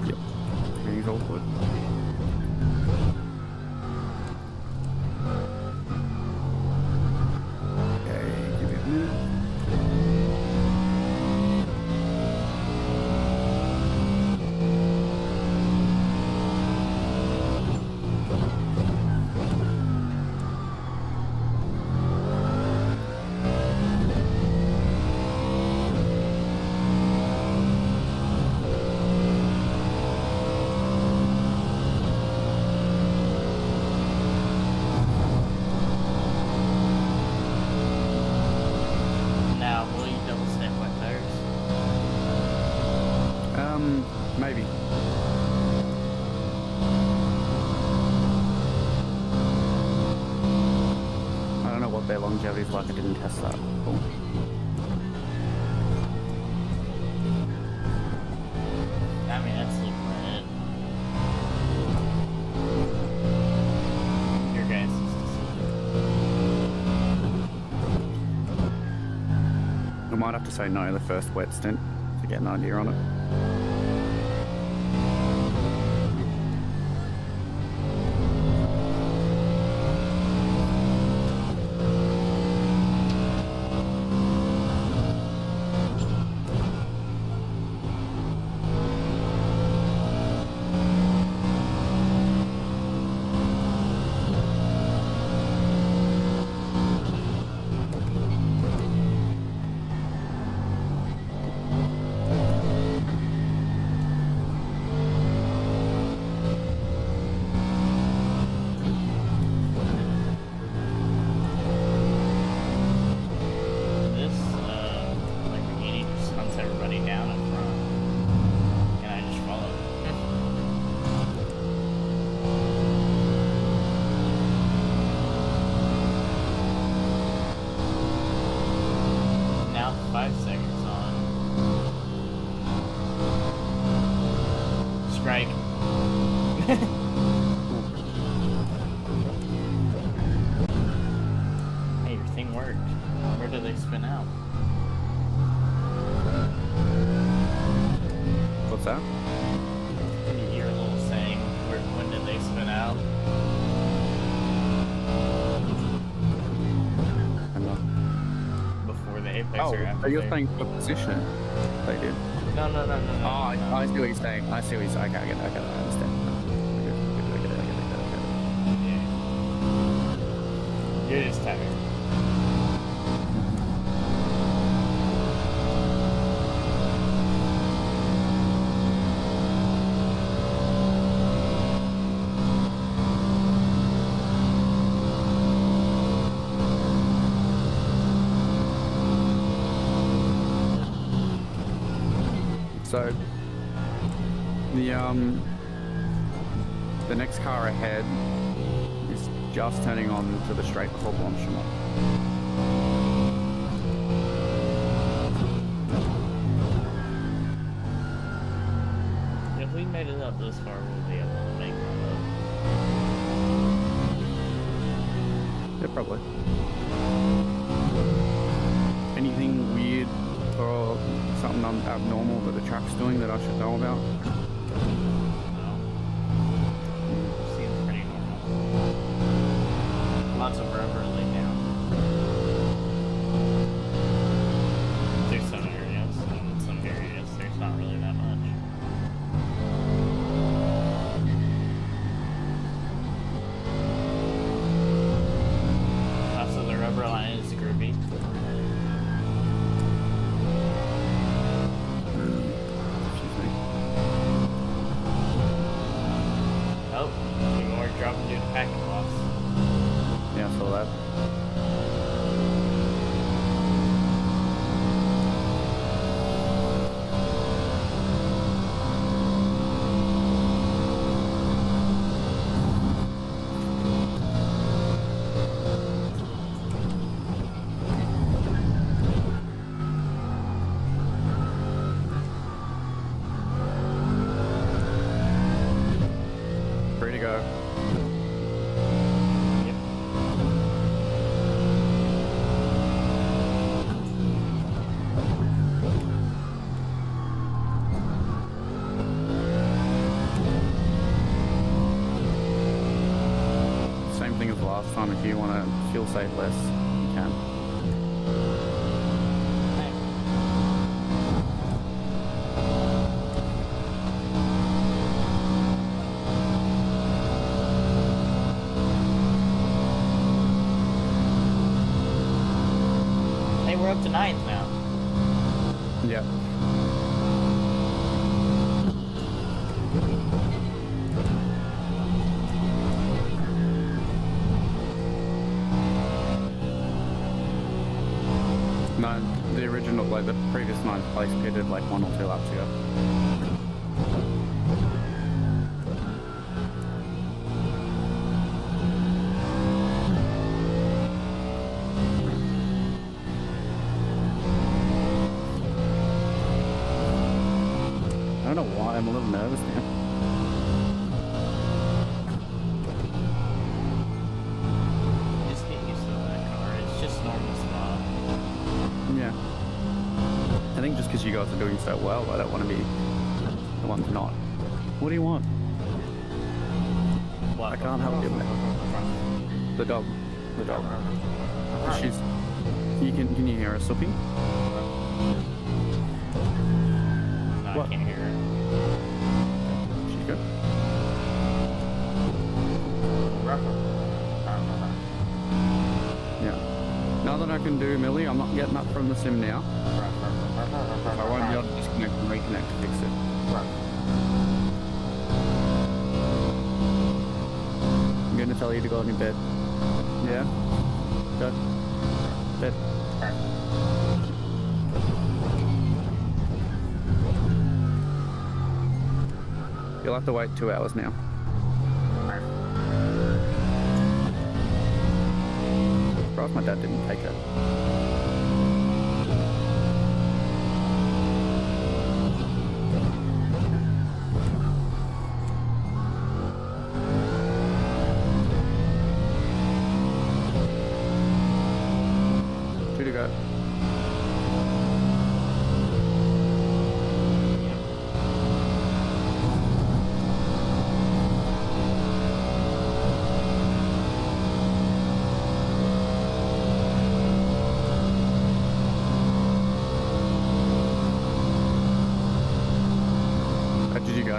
Yep. Everything's all good. what their longevity's like. I didn't test that. Cool. I mean, that's looking at your guys' decision. I might have to say no the first wet stint to get an idea on it. This Lamborghini just hunts everybody down in front, and I just follow. Now 5 seconds on. Strike. Hey, your thing worked. Where did they spin out? What's that? Can you hear a little saying? When did they spin out? Hang on. Before the apex Oh, or after? are you they- saying for position? They did. No. Oh, I see what you're saying. I see what you're saying. Okay, I get it. I understand. I get it. Yeah. You're just tired. So the next car ahead is just turning on to the straight before Blanchimont. If we made it up this far, we'll be able to make one up. Yeah, probably. Anything weird or something abnormal that the track's doing that I should know about? No. Seems pretty normal. Lots of rubber laid down. There's some areas, and in some areas there's not really that much. Also, the rubber line is groovy. Excuse me. Oh, two more dropping due to packing loss. Yeah, I saw that. Free to go. Yep. Same thing as last time. If you want to fuel save less, you can. Hey, we're up to 9th now. Yeah. No, the original, like the previous ninth place pitted like 1 or 2 laps ago. I'm a little nervous now. Just get used to that car. It's just normal spot. Yeah. I think just because you guys are doing so well, I don't want to be the one to not. What do you want? I can't help you, mate. The dog. The dog. She's. Can you hear her, Sophie? No, What? I can't hear it. She's good. Yeah. Now that I can do Millie, I'm not getting up from the sim now. I won't be able to disconnect and reconnect to fix it. I'm going to tell you to go on your bed. Yeah? Go. Bed. You'll have to wait 2 hours now. Surprised my dad didn't take it. Two to go. Did you go?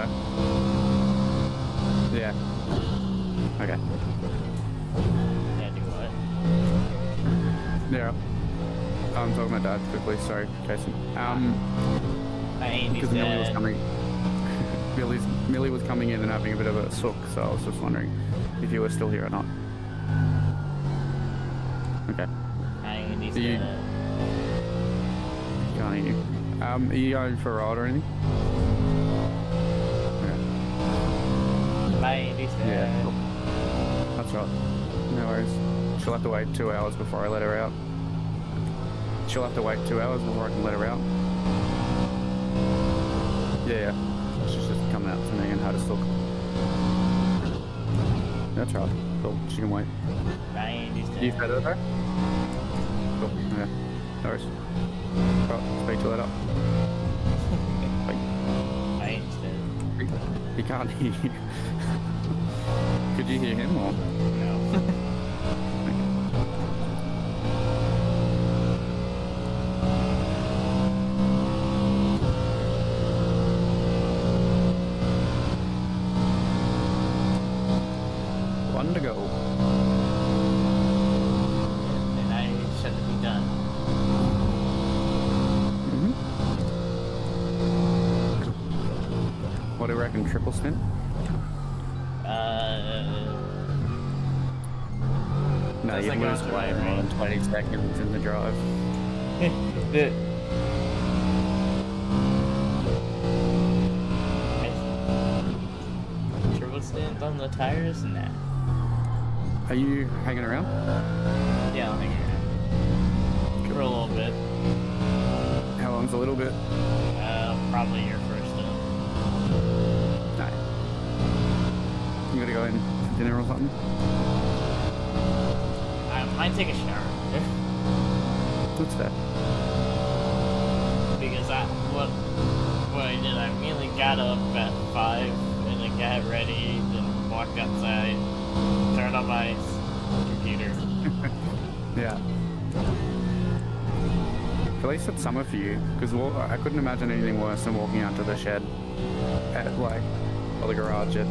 Yeah. Okay. Yeah, do what? Yeah. I'm talking about Dad quickly. Sorry, Jason. Andy's Because Millie was dead. coming. Millie was coming in and having a bit of a sook, so I was just wondering if you were still here or not. Okay. Andy's Do you- dead. Can't hear you. Are you going for a ride or anything? Andy's Yeah. dead. Cool. That's right. No worries. She'll have to wait 2 hours before I let her out. She'll have to wait 2 hours before I can let her out. Yeah. She's just coming out to me and had a look. That's right. Cool. She can wait. Andy's dead. You fed her though? Cool. Okay. No worries. Right. Speak to you later. Bye. Andy's dead. He can't hear you. Could you hear him or? No. One to go. And I shouldn't be done. What do you reckon? Triple spin? No, That's you'd like lose going way to more than 20 seconds in the drive. the Triple stint on the tires and that. Are you hanging around? Yeah, I'll hang around for a little bit. How long's a little bit? Probably your first stint. No. You gotta go in for dinner or something? I might take a shower What's that? because what I did, I immediately got up at 5 and then got ready, then walked outside, turned on my computer. Yeah. At least it's summer for you, because I couldn't imagine anything worse than walking out to the shed at or the garage at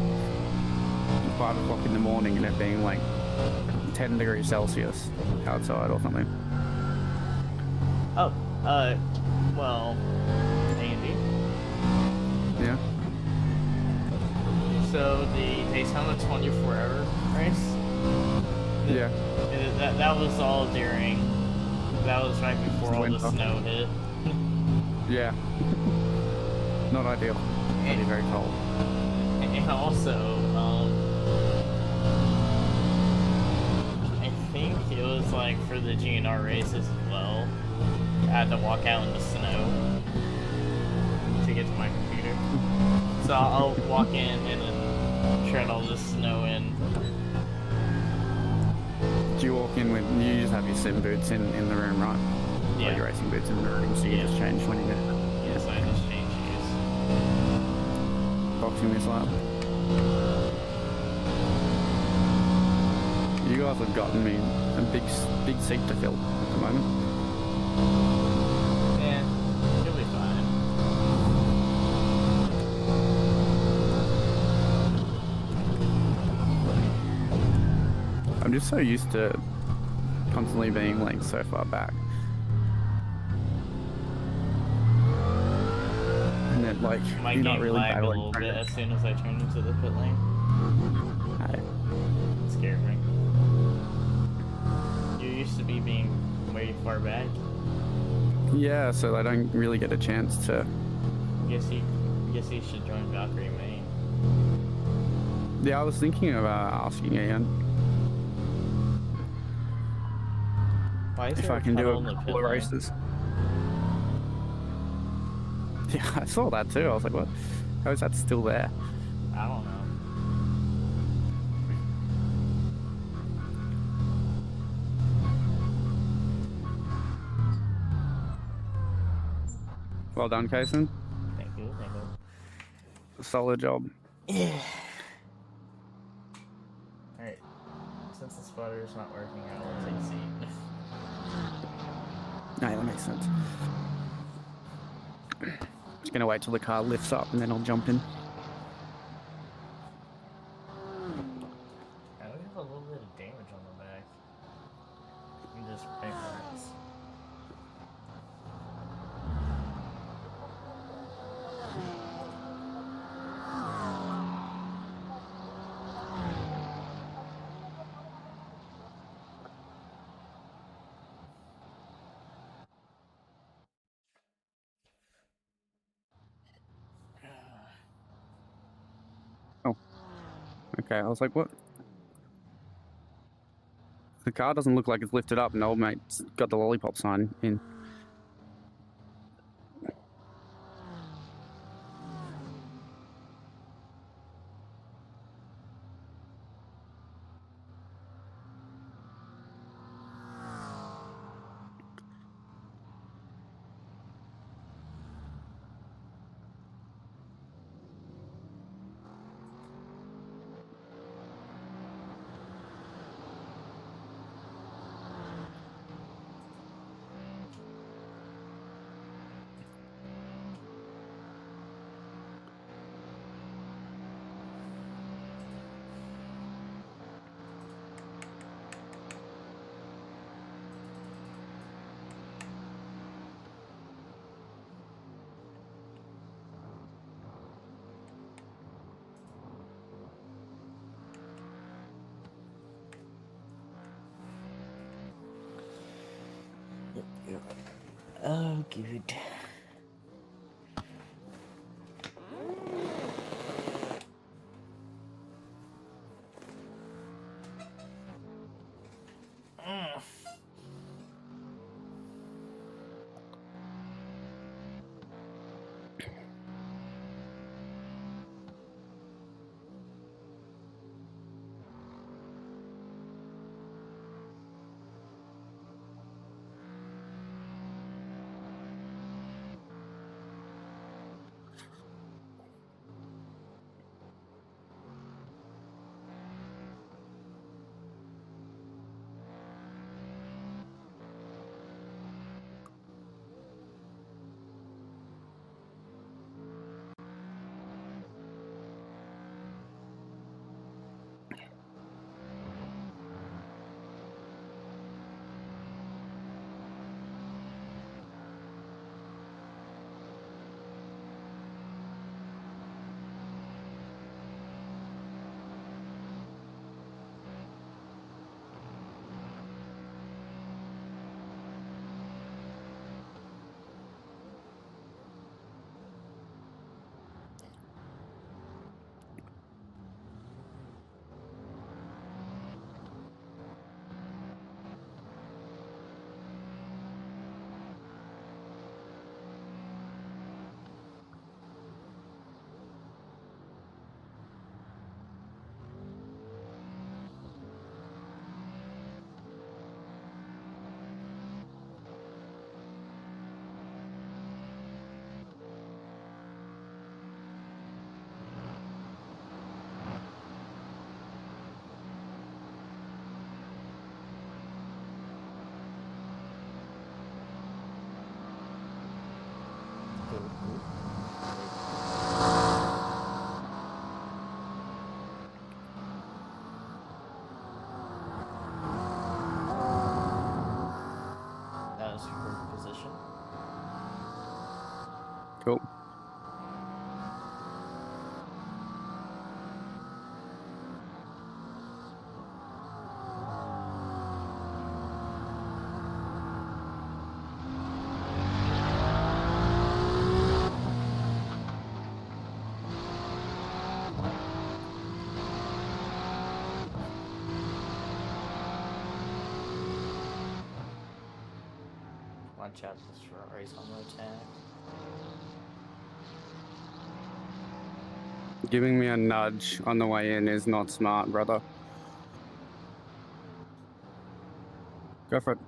5 o'clock in the morning and it being like 10 degrees Celsius outside or something. Oh, well, Andy. Yeah. So the Daytona 24-hour race. Yeah. That was all during. That was right before all the Winter. snow hit. Yeah. Not ideal. It'd be very cold. And also, I think it was like for the GNR races as well. I had to walk out in the snow to get to my computer. So I'll walk in and then shred all this snow in. Do you walk in with, you just have your sim boots in the room, right? Yeah. Or your racing boots in the room, so you just change when you get Yes, I just change shoes. boxing this lap. You guys have gotten me a big seat to fill at the moment. Yeah, you'll be fine. I'm just so used to constantly being like so far back. And then like My you're game not really lagged a battling. little bit as soon as I turned into the pit lane. Hey. It scared me. You used to be being way far back. Yeah, so I don't really get a chance to. Guess you should join Valkyrie main. Yeah, I was thinking of asking Ian Why is if there I can do puddle in a the couple pit of lane? races. Yeah, I saw that too. I was like, what? How is that still there? I don't know. Well done, Kason. Thank you. Solid job. Yeah. Alright. Since the spotter is not working, I will take a seat. No, that makes sense. Just gonna wait till the car lifts up and then I'll jump in. I do have a little bit of damage on the back. You just paint marks. Okay, I was like, what? The car doesn't look like it's lifted up and old mate's got the lollipop sign in. Oh, good. Watch out, this Ferrari's on the attack. Giving me a nudge on the way in is not smart, brother. Go for it.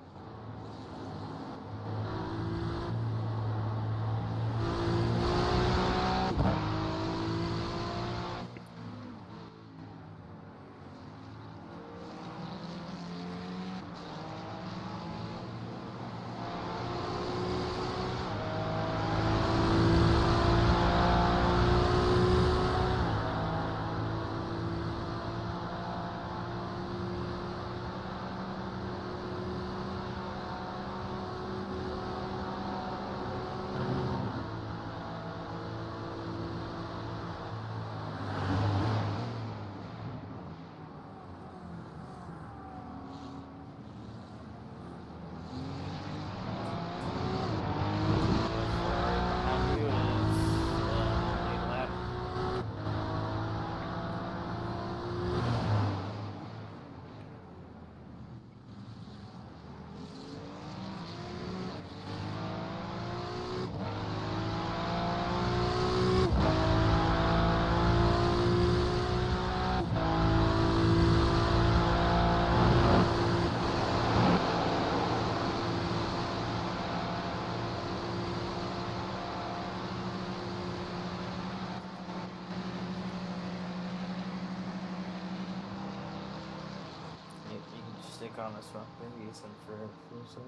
Ferrari behind you is lead lap. You can just stick on this one, maybe it's in for fuel save.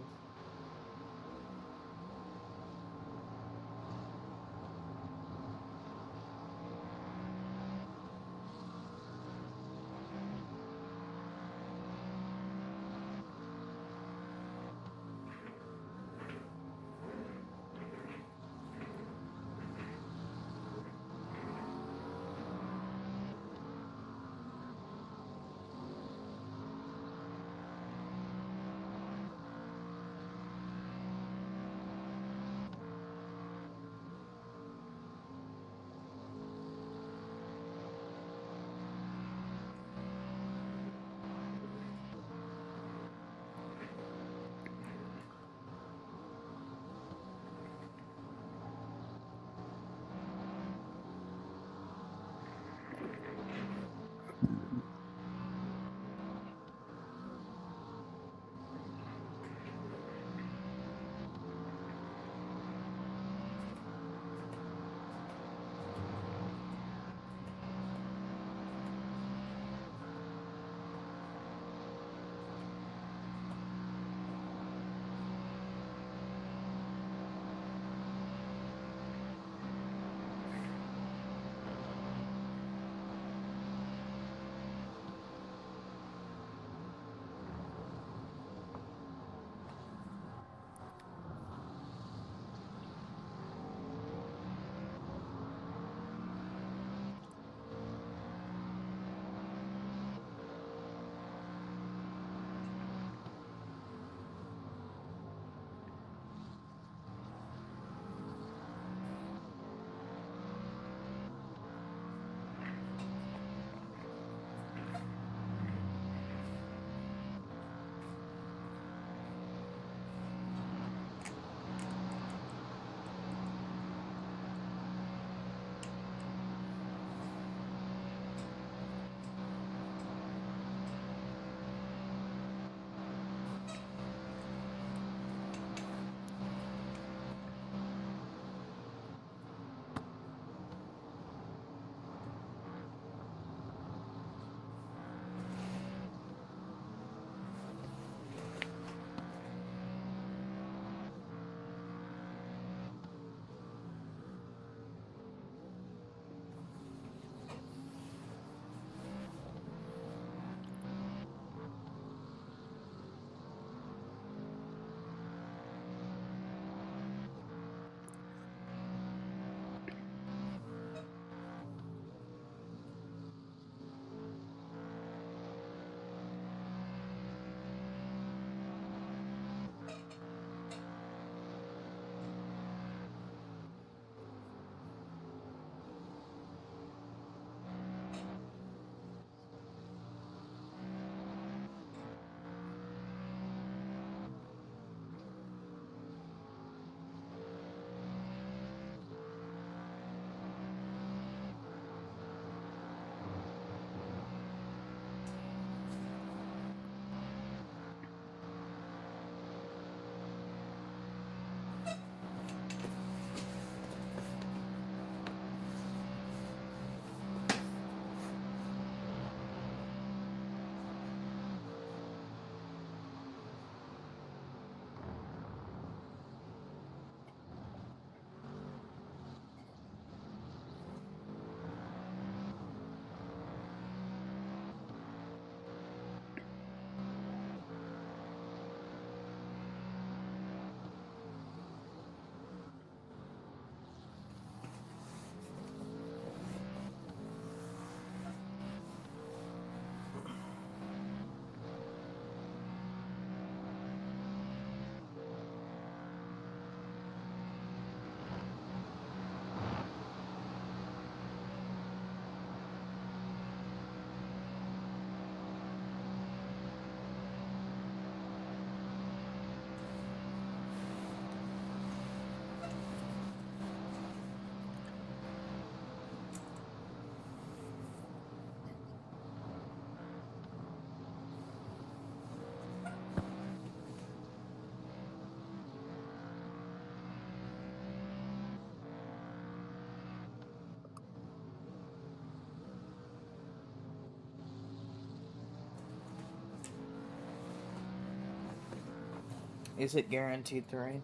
Is it guaranteed to rain?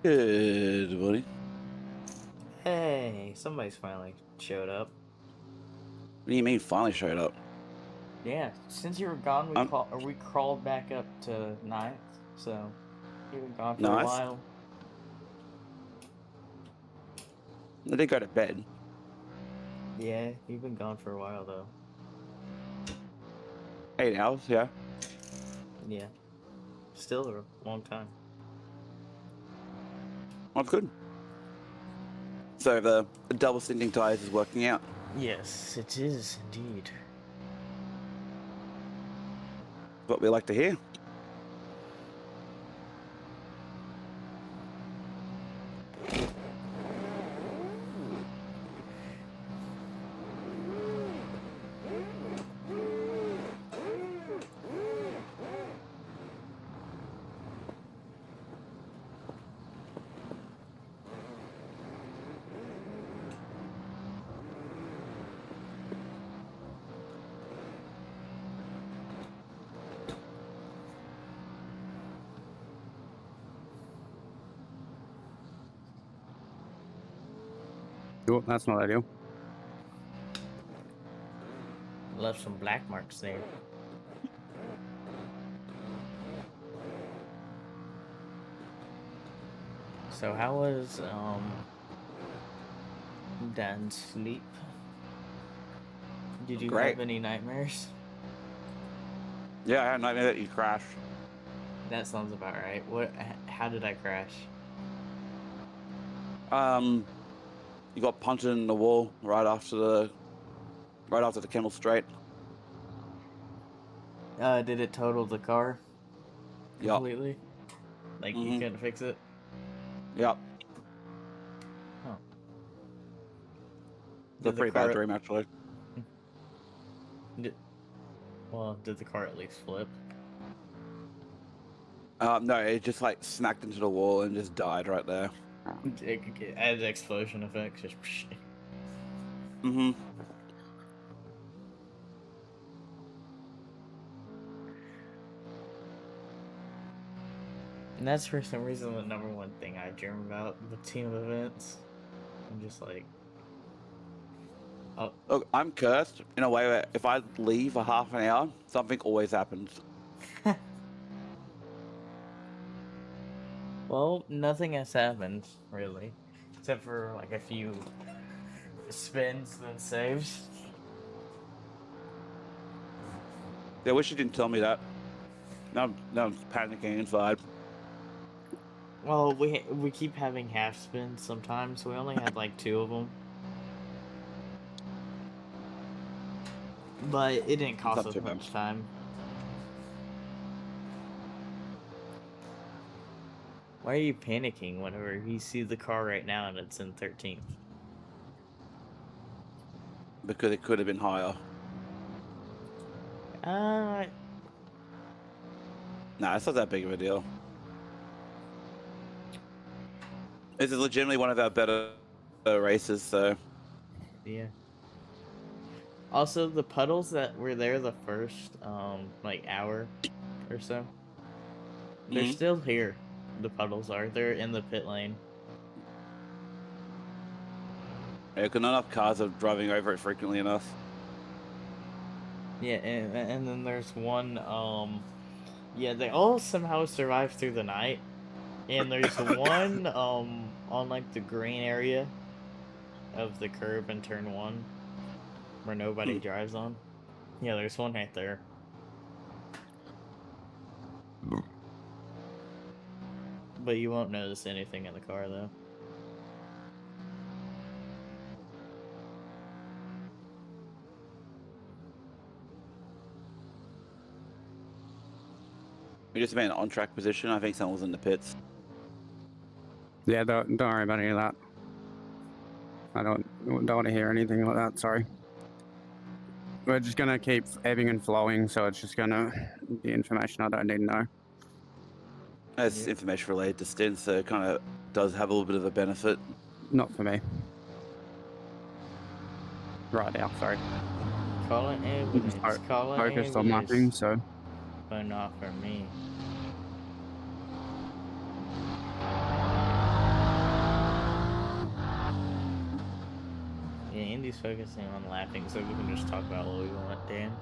Good, buddy. Hey, somebody's finally showed up. What do you mean finally showed up? Yeah, since you were gone, we crawled back up to 9th, so you've been gone for a Nice. while. I did go to bed. Yeah, you've been gone for a while though. 8 hours, yeah. Yeah, still a long time. That's good. So the double stinting tires is working out. Yes, it is indeed. What we like to hear. Oh, that's not ideal. Left some black marks there. So how was Dan's sleep? Did you Great. have any nightmares? Yeah, I had a nightmare that you crashed. That sounds about right. How did I crash? You got punched in the wall right after the Kemmel Straight. Did it total the car Yup. completely? Like you Mhm. couldn't fix it? Yep. Huh. It's a Did the pretty bad car- dream, actually. Did the car at least flip? No, it just like smacked into the wall and just died right there. It added explosion effects. Just. Mm-hmm. And that's for some reason the number one thing I dream about with team events. I'm just like, Look, I'm cursed in a way where if I leave for half an hour, something always happens. well, nothing has happened really, except for like a few spins and saves. Yeah, I wish you didn't tell me that. Now I'm panicking inside. Well, we keep having half spins sometimes. We only had like 2 of them, but it didn't cost not us too bad. much time. Why are you panicking whenever you see the car right now and it's in 13th? Because it could have been higher. Nah, it's not that big of a deal. This is legitimately one of our better races, so... Yeah. Also, the puddles that were there the first, like, hour or so, they're Mhm. still here. The puddles are. They're in the pit lane. Yeah, 'cause not enough cars are driving over it frequently enough. Yeah, and then there's one, yeah, they all somehow survived through the night. And there's one, on, like, the green area of the curb in turn 1 where nobody drives on. Yeah, there's one right there. But you won't notice anything in the car, though. We just made an on-track position. I think someone was in the pits. Yeah, don't worry about any of that. I don't want to hear anything like that. Sorry. We're just gonna keep ebbing and flowing, so it's just gonna be information I don't need to know. It's information related to stints, so it kind of does have a little bit of a benefit. Not for me. Right now, sorry. Calling I'm ambulance. just Calling focused on ambulance. nothing, so But not for me. Yeah, Andy's focusing on laughing, so we can just talk about what we want, Dan.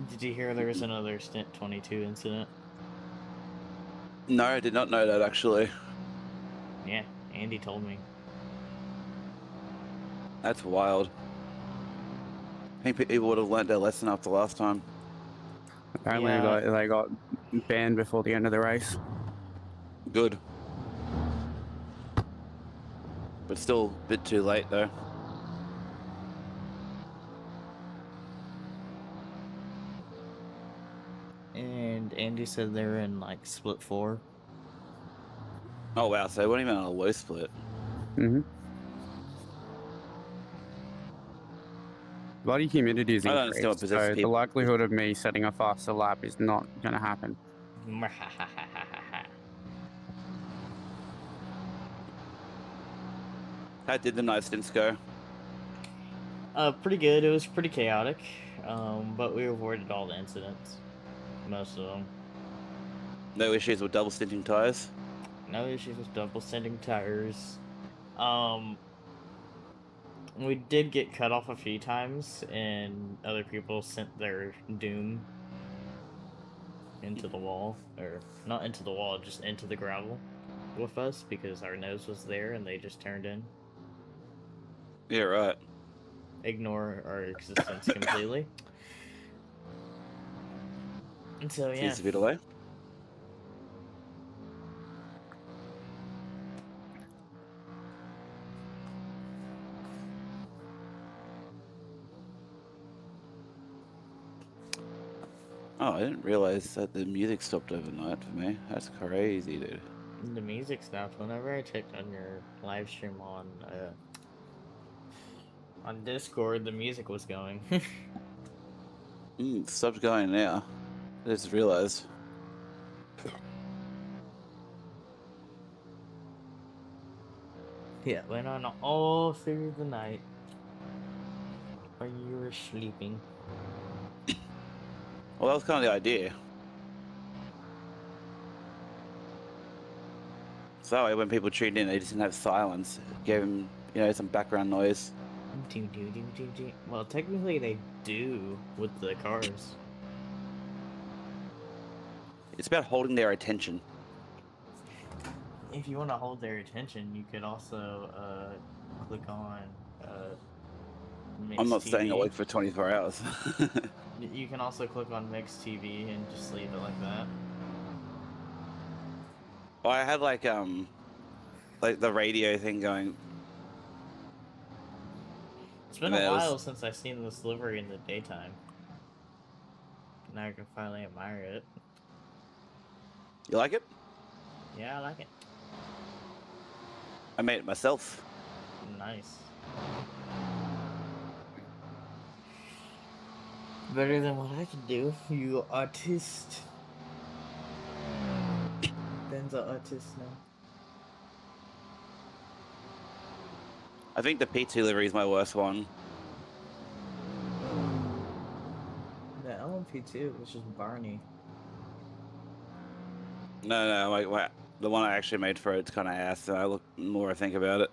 Did you hear there was another Stint 22 incident? No, I did not know that actually. Yeah, Andy told me. That's wild. I think people would have learnt their lesson after last time. apparently Yeah. they got banned before the end of the race. Good. But still a bit too late though. And Andy said they were in like split 4. Oh wow, so they weren't even on a low split. Mm-hmm. Body humidity is I don't understand what increased, possesses so the people. likelihood of me setting a faster lap is not going to happen. How did the night stints go? Pretty good. It was pretty chaotic, but we avoided all the incidents. Most of them. No issues with double stinting tires? No issues with double sending tires. We did get cut off a few times, and other people sent their doom into the wall, or not into the wall, just into the gravel with us because our nose was there and they just turned in. Yeah, right. Ignore our existence completely. And so yeah. Seems a bit away. Oh, I didn't realize that the music stopped overnight for me. That's crazy, dude. The music stopped whenever I checked on your live stream on Discord. The music was going. It stopped going now. I just realized. Yeah, went on all through the night while you were sleeping. Well, that was kind of the idea. So that way, when people tuned in, they just didn't have silence. It gave them, you know, some background noise. Well, technically they do with the cars. It's about holding their attention. If you want to hold their attention, you could also click on Mix I'm not TV. staying awake for 24 hours. You can also click on Mix TV and just leave it like that. Well, I had like the radio thing going. It's been And a that was- while since I've seen this livery in the daytime. Now I can finally admire it. You like it? Yeah, I like it. I made it myself. Nice. Better than what I can do, you artist. Ben's an artist now. I think the P2 livery is my worst one. The LMP2 was just Barney. No, like the one I actually made for it's kind of ass. So I look more I think about it.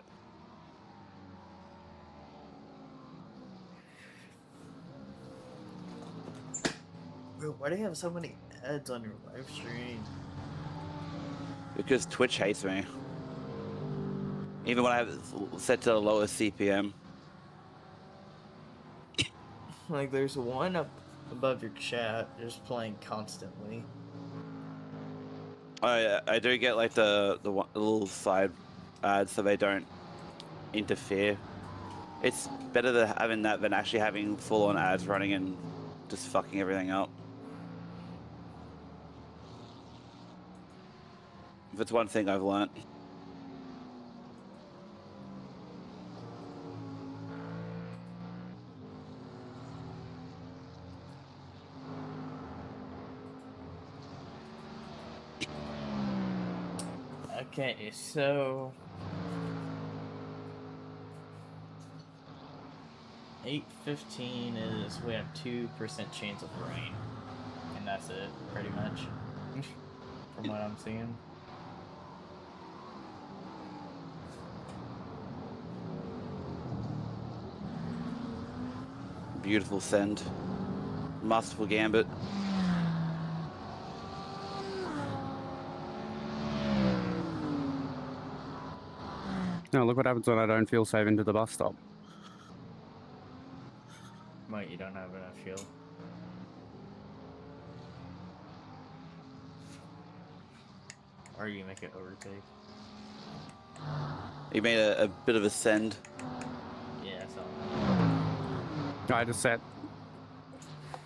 Bro, why do you have so many ads on your live stream? Because Twitch hates me. Even when I have it set to the lowest CPM. Like, there's one up above your chat just playing constantly. I do get like the little side ads so they don't interfere. It's better than having that than actually having full-on ads running and just fucking everything up. If it's one thing I've learnt. Okay, so 8:15 is we have 2% chance of rain, and that's it, pretty much, from what I'm seeing. Beautiful send. Masterful gambit. No, look what happens when I don't fuel save into the bus stop. But you don't have enough fuel. Or you make it overtake. He made a bit of a send. Yeah, so. I just set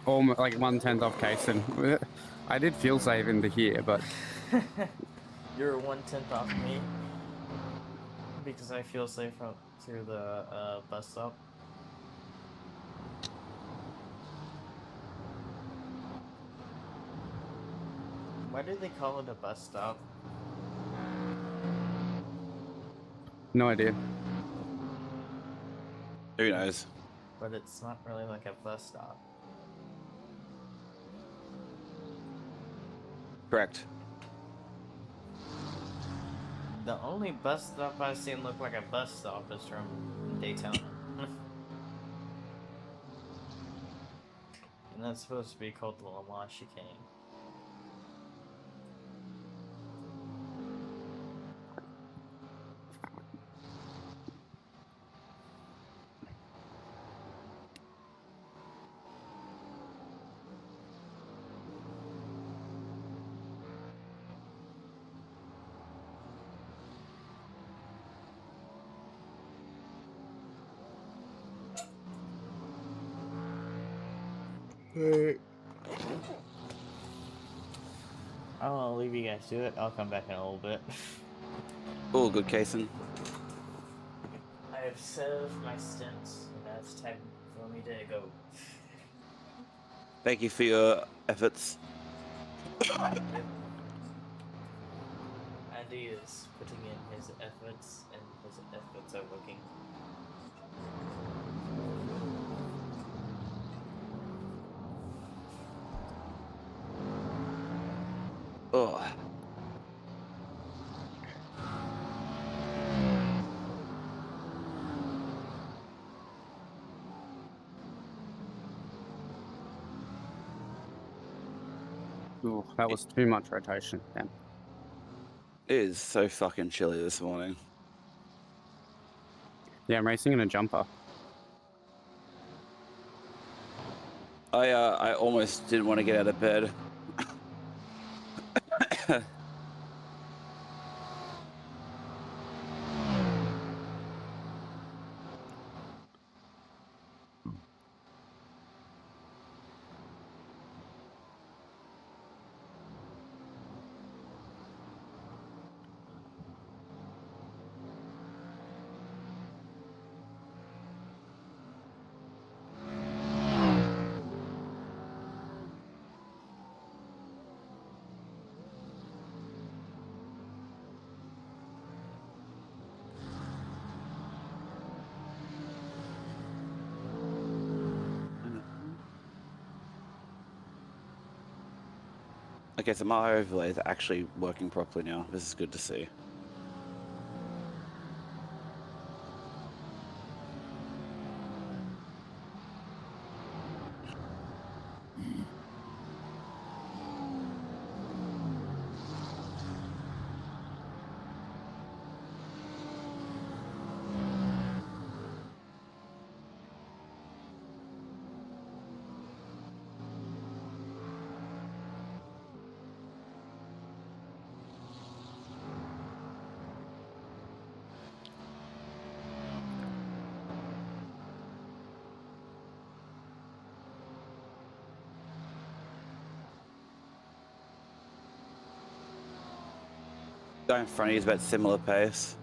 almost like 1/10 off case, and I did fuel save into here, but You're 1/10 off me. Because I feel safe out through the bus stop. Why do they call it a bus stop? no idea. Who knows? But it's not really like a bus stop. Correct. The only bus stop I've seen look like a bus stop is from Daytona. And that's supposed to be called the Lamar Chicane. I'll leave you guys to it. I'll come back in a little bit. All good, Kason. I have served my stints, and now it's time for me to go. Thank you for your efforts. Yep. Andy is putting in his efforts, and his efforts are working. Oh. Ooh, that was too much rotation. Damn. It is so fucking chilly this morning. Yeah, I'm racing in a jumper. I almost didn't want to get out of bed. Okay, so my overlay is actually working properly now. This is good to see. Guy in front of you is about similar pace.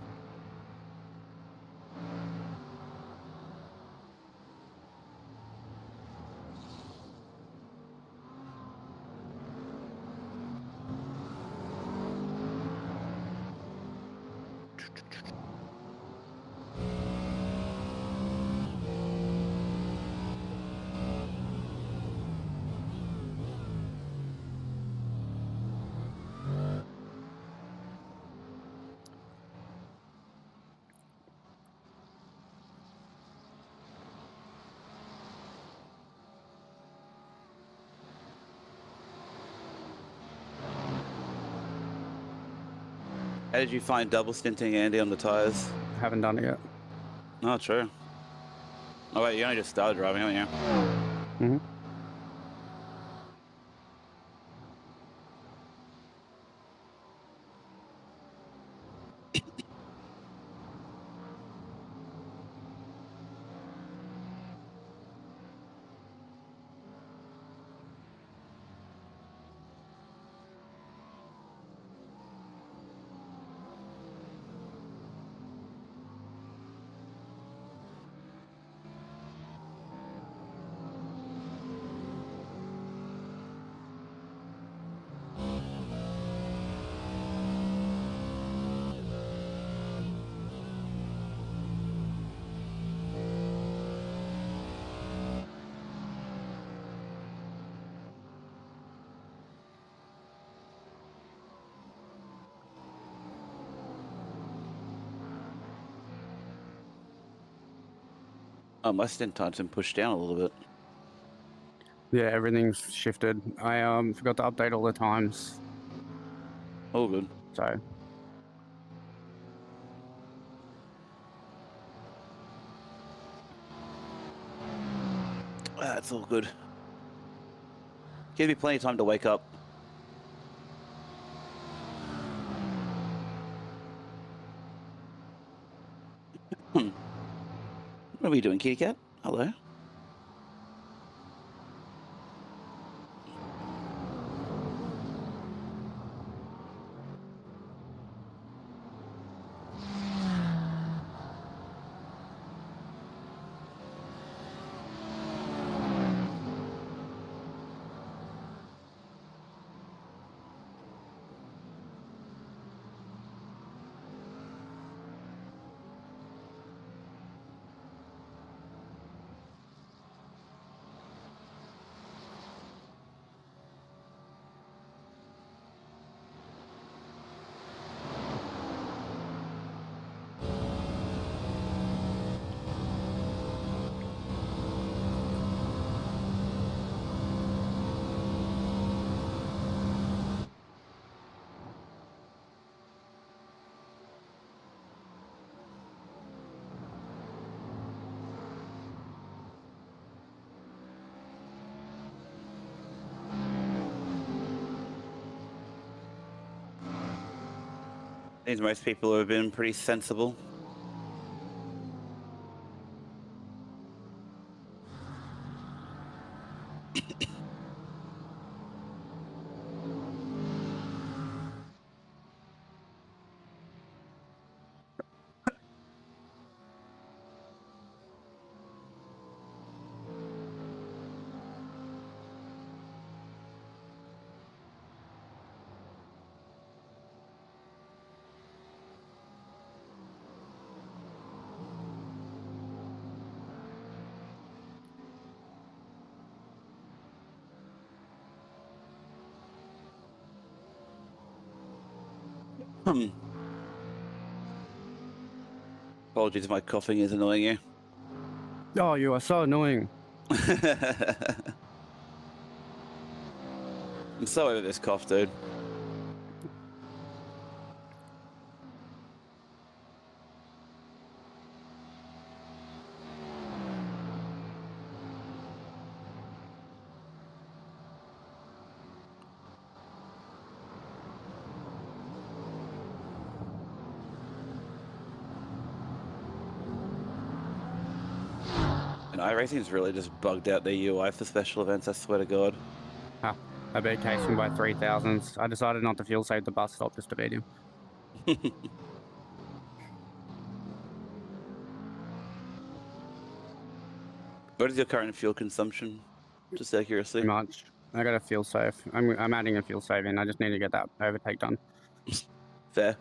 How did you find double stinting, Andy, on the tires? Haven't done it yet. Oh, true. Oh wait, you only just started driving, haven't you? Mm-hmm. Oh, my stint time's been pushed down a little bit. Yeah, everything's shifted. I forgot to update all the times, All good. so That's all good. Give me plenty of time to wake up. What are we doing, kitty cat? Hello. Seems most people have been pretty sensible. Apologies if my coughing is annoying you. oh, you are so annoying. I'm so over this cough, dude. And iRacing's really just bugged out their UI for special events, I swear to God. I beat Casey by 3,000s. I decided not to fuel save the bus stop just to beat him. What is your current fuel consumption? Just out of curiosity. Pretty much. I got a fuel save. I'm adding a fuel save in. I just need to get that overtake done. Fair.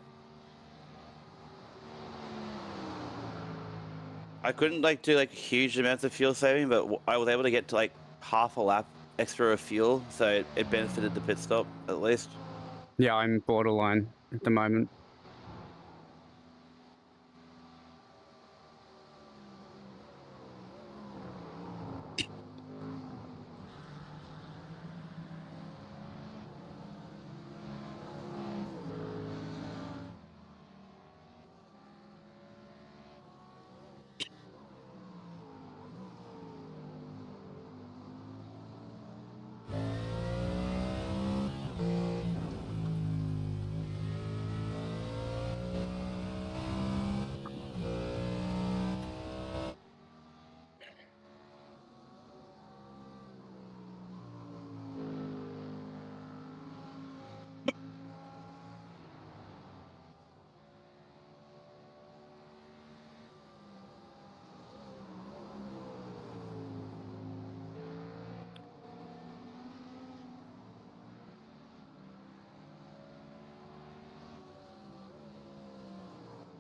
I couldn't do huge amounts of fuel saving, but I was able to get to half a lap extra of fuel, so it benefited the pit stop at least. Yeah, I'm borderline at the moment.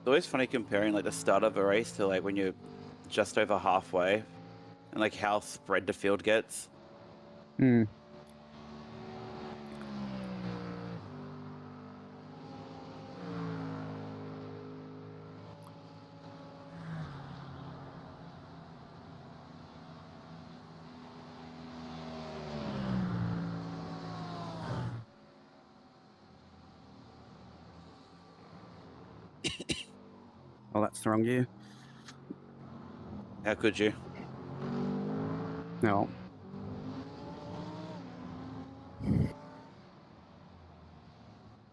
always funny comparing like the start of a race to like when you're just over halfway, and like how spread the field gets. Hmm. Well, that's the wrong gear. How could you? No.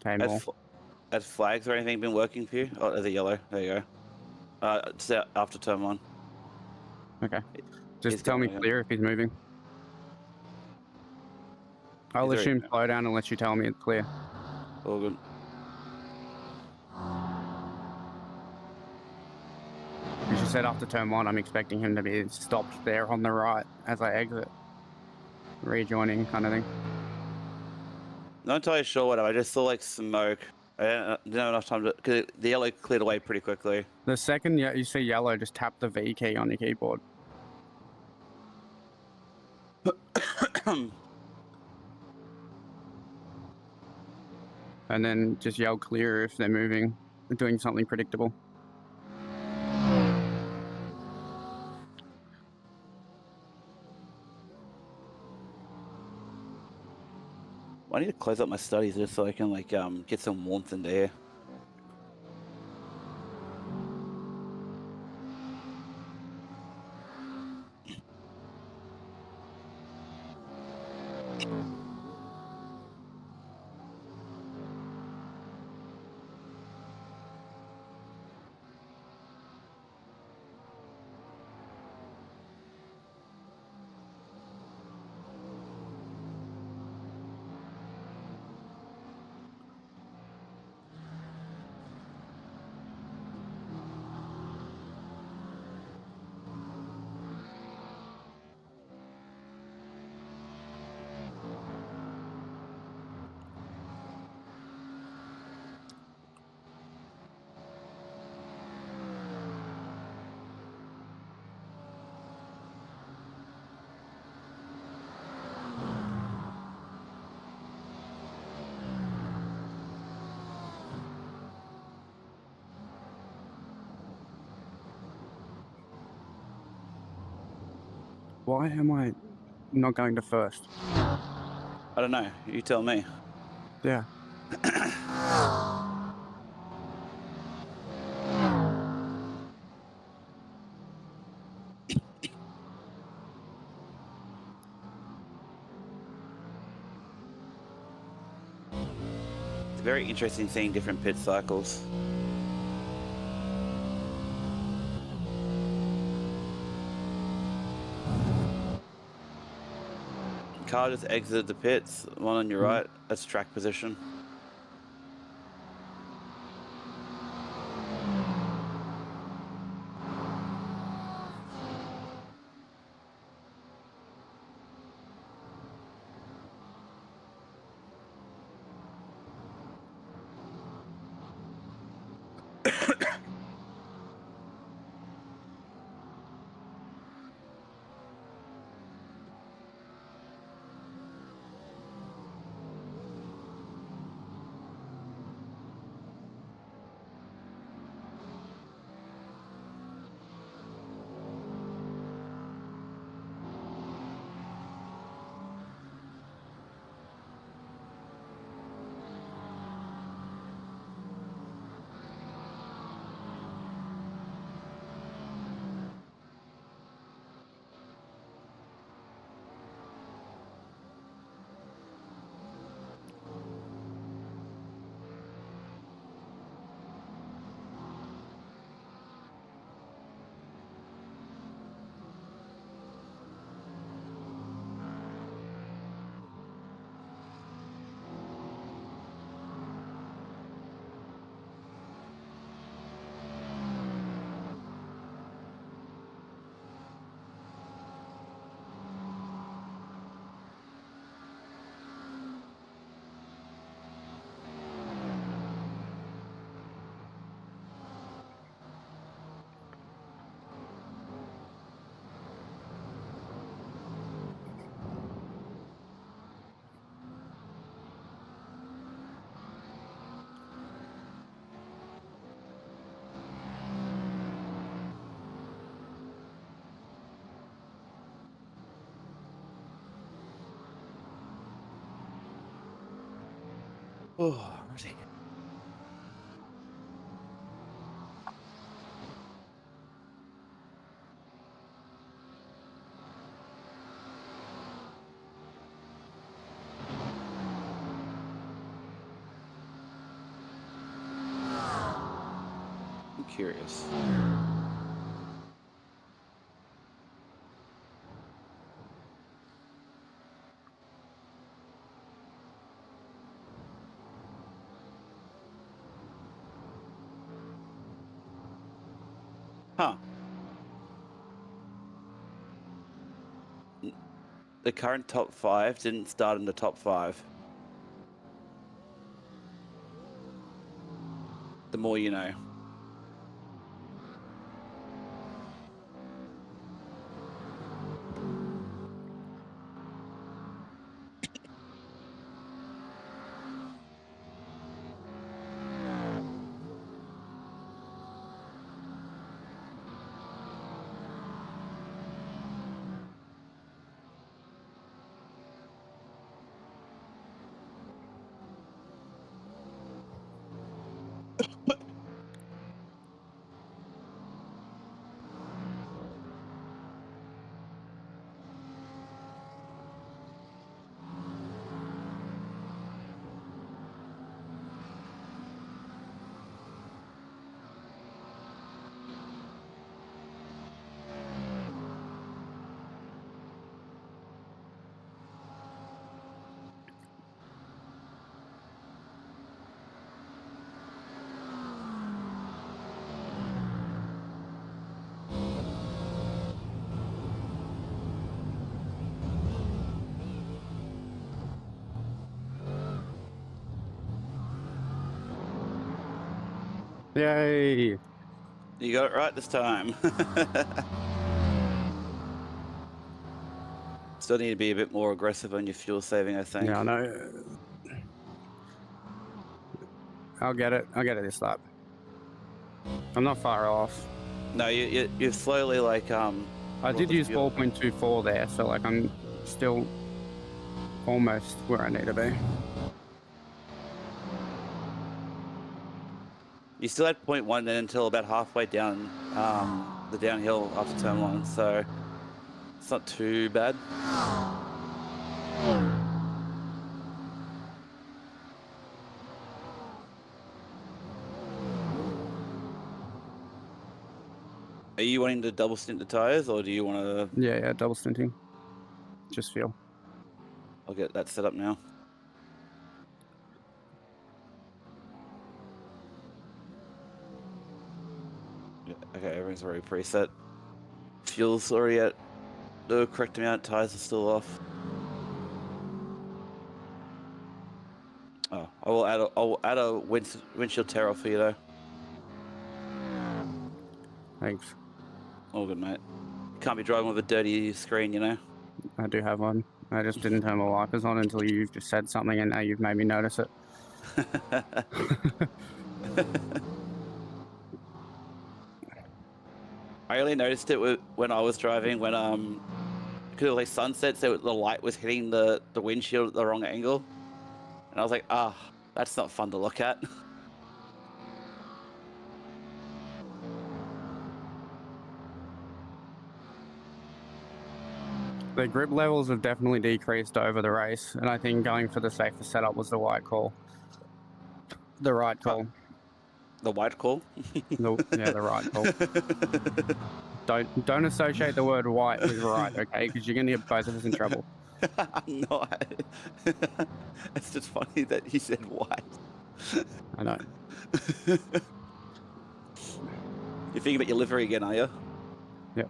Okay, more. Has flags or anything been working for you? Oh, there's a yellow. There you go. It's after turn 1. Okay. He's Just tell me going again. clear if he's moving. I'll He's already assume moving. slow down unless you tell me it's clear. All good. As you said, after turn 1, I'm expecting him to be stopped there on the right as I exit. Rejoining kind of thing. Not entirely sure what. I just saw like smoke. I didn't have enough time to. Cause the yellow cleared away pretty quickly. The second you see yellow, just tap the V key on your keyboard. And then just yell clear if they're moving, doing something predictable. I need to close up my studies just so I can like get some warmth in there. Why am I not going to first? I don't know. You tell me. Yeah. It's very interesting seeing different pit cycles. Car just exited the pits. One on your right. That's track position. Oh, ready. I'm curious. Huh. The current top 5 didn't start in the top 5. The more you know. Yay! You got it right this time. Still need to be a bit more aggressive on your fuel saving, I think. Yeah, I know. I'll get it. I'll get it this lap. I'm not far off. No, you're slowly like I what did was use your- 4.24 there, so like I'm still almost where I need to be. You still had 0.1 then until about halfway down the downhill after turn 1, so it's not too bad. Are you wanting to double stint the tires, or do you want to? Yeah, double stinting. Just feel. I'll get that set up now. Yeah, okay, everything's already preset. Fuel's already at the correct amount. Tires are still off. Oh, I'll add a windshield tear off for you though. Thanks. All good, mate. Can't be driving with a dirty screen, you know. I do have one. I just didn't turn my wipers on until you've just said something, and now you've made me notice it. I only noticed it when I was driving when because it was like sunset, so the light was hitting the windshield at the wrong angle, and I was like, that's not fun to look at. The grip levels have definitely decreased over the race, and I think going for the safer setup was the right call. The right call. The white call. The right call. Don't associate the word white with right, okay? Because you're gonna get both of us in trouble. I'm not. It's just funny that he said white. I know. You're thinking about your livery again, are you? Yep.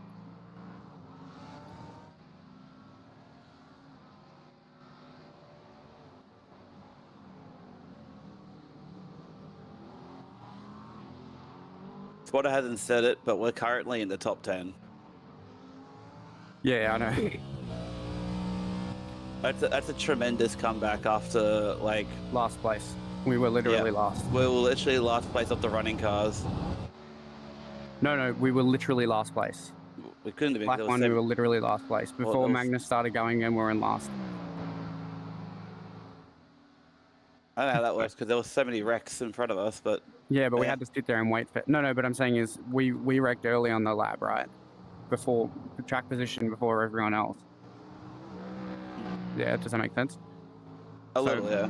Spotter hasn't said it, but we're currently in the top 10. Yeah, I know. That's a tremendous comeback after, like... Last place. We were literally Yeah. last. We were literally last place of the running cars. No, we were literally last place. We couldn't have been... Black there was one, we seven- were literally last place. Before there was- Magnus started going in, we were in last. I don't know how that works because there were so many wrecks in front of us, but Yeah, but we Yeah. had to sit there and wait for. No, but I'm saying is we wrecked early on the lap, right? Before the track position before everyone else. Yeah, does that make sense? a So- little, yeah.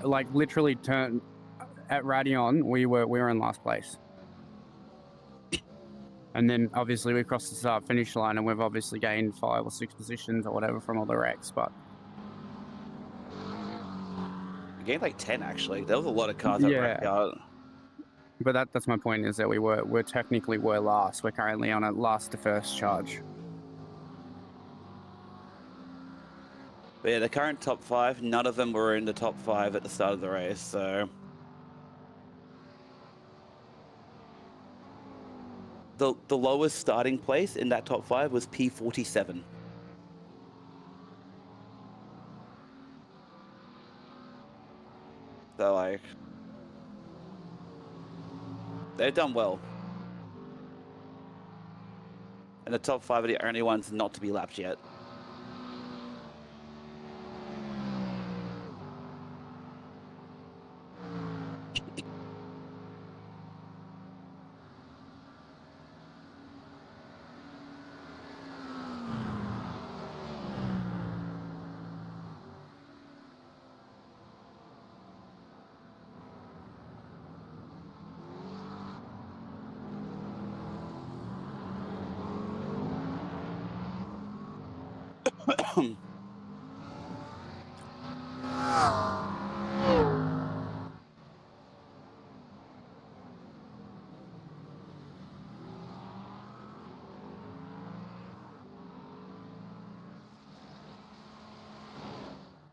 Like literally turn at Radion, we were in last place. And then obviously we crossed the start finish line and we've obviously gained 5 or 6 positions or whatever from all the wrecks, but We gained like 10 actually. There was a lot of cars that Yeah. wrecked out. that's my point is that we're technically last. We're currently on a last to first charge. But yeah, the current top 5, none of them were in the top 5 at the start of the race, so. The lowest starting place in that top 5 was P47. So like, they've done well. And the top 5 are the only ones not to be lapped yet.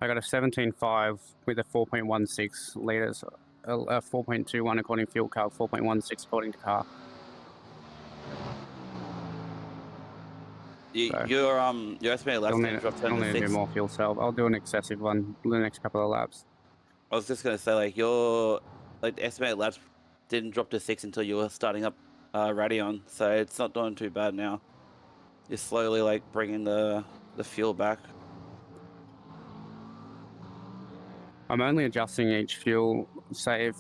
I got a 17.5 with a 4.16 liters, a 4.21 according to fuel car, 4.16 according to car. So, Your estimated lap I'll time need, dropped I'll down need to to do 6. more fuel cell. I'll do an excessive one the next couple of laps. I was just gonna say, like, your the estimated laps didn't drop to 6 until you were starting up Radeon, so it's not doing too bad now. You're slowly like bringing the fuel back. I'm only adjusting each fuel save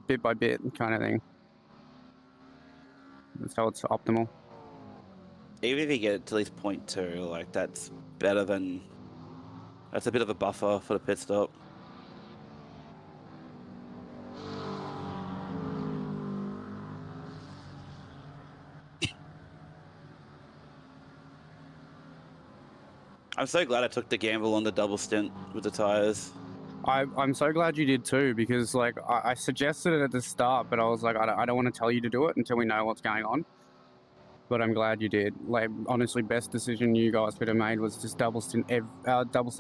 bit by bit kind of thing. So it's optimal. Even if you get it to at least 0.2, like that's better than. That's a bit of a buffer for the pit stop. I'm so glad I took the gamble on the double stint with the tires. I'm so glad you did too, because like I suggested it at the start, but I was like, I don't want to tell you to do it until we know what's going on. But I'm glad you did. Like honestly, best decision you guys could have made was just double stint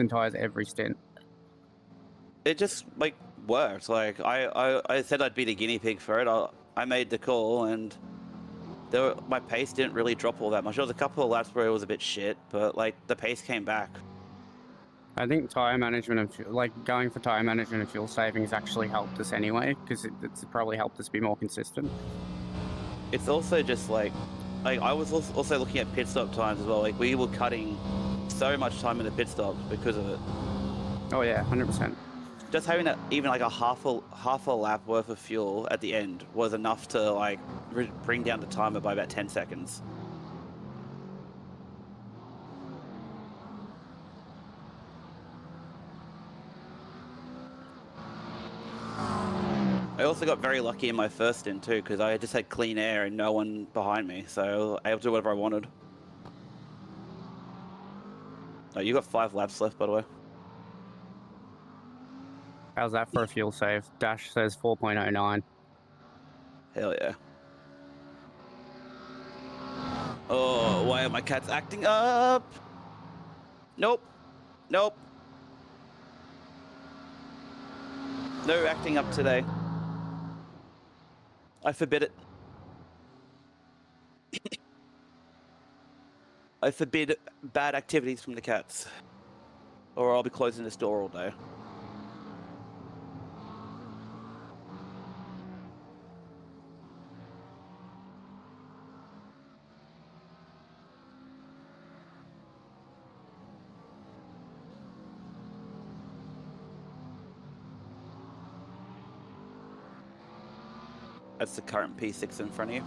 tires every stint. It just like worked. Like I said I'd be the guinea pig for it. I made the call, and my pace didn't really drop all that much. There was a couple of laps where it was a bit shit, but like the pace came back. I think tire management and like going for tire management and fuel savings actually helped us anyway, because it's probably helped us be more consistent. It's also just like I was also looking at pit stop times as well. Like we were cutting so much time in the pit stops because of it. Oh yeah, 100%. Just having even like a half a lap worth of fuel at the end was enough to like bring down the timer by about 10 seconds. I also got very lucky in my first stint too, because I just had clean air and no one behind me, so I was able to do whatever I wanted. Oh, you got 5 laps left, by the way. How's that for a fuel save? Dash says 4.09. Hell yeah. Oh, why are my cats acting up? Nope. Nope. No acting up today. I forbid it. I forbid bad activities from the cats. Or I'll be closing this door all day. That's the current P6 in front of you.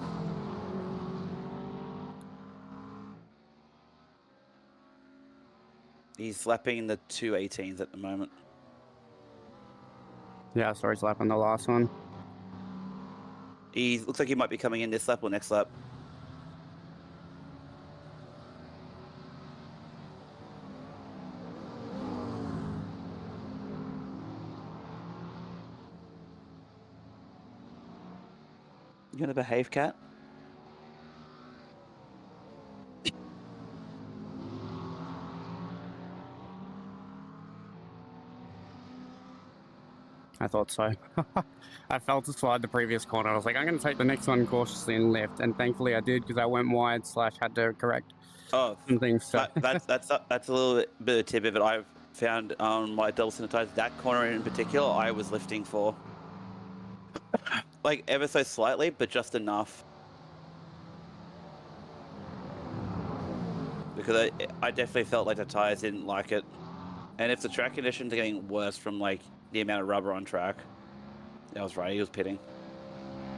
He's lapping the 218s at the moment. Yeah, sorry, he's lapping the last one. He looks like he might be coming in this lap or next lap. You gonna behave, cat? I thought so. I felt to slide the previous corner. I was like, I'm going to take the next one cautiously and left, and thankfully I did because I went wide / had to correct Oh, some things. So. that's a little bit of a tip of it I've found on my double synthesizer. That corner in particular, I was lifting for, like ever so slightly, but just enough. Because I definitely felt like the tires didn't like it, and if the track conditions are getting worse from like the amount of rubber on track, I was right. He was pitting,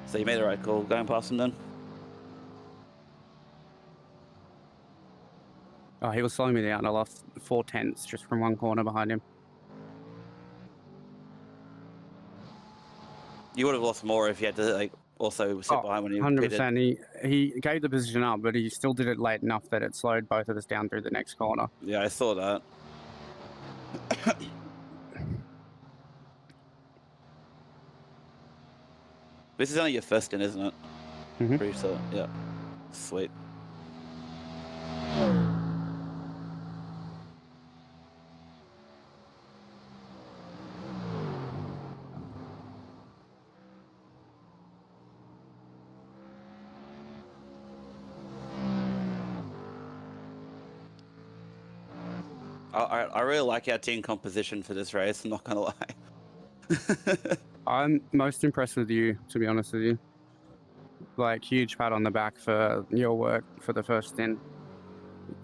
so you made the right call going past him then. Oh, he was slowing me down. I lost 4/10 just from one corner behind him. You would have lost more if you had to like also sit behind when you 100%. He gave the position up, but he still did it late enough that it slowed both of us down through the next corner. Yeah, I saw that. This is only your first stint, isn't it? Mhm. Pretty sure. Yeah. Sweet. I really like our team composition for this race, I'm not gonna lie. I'm most impressed with you, to be honest with you. Like, huge pat on the back for your work for the first stint.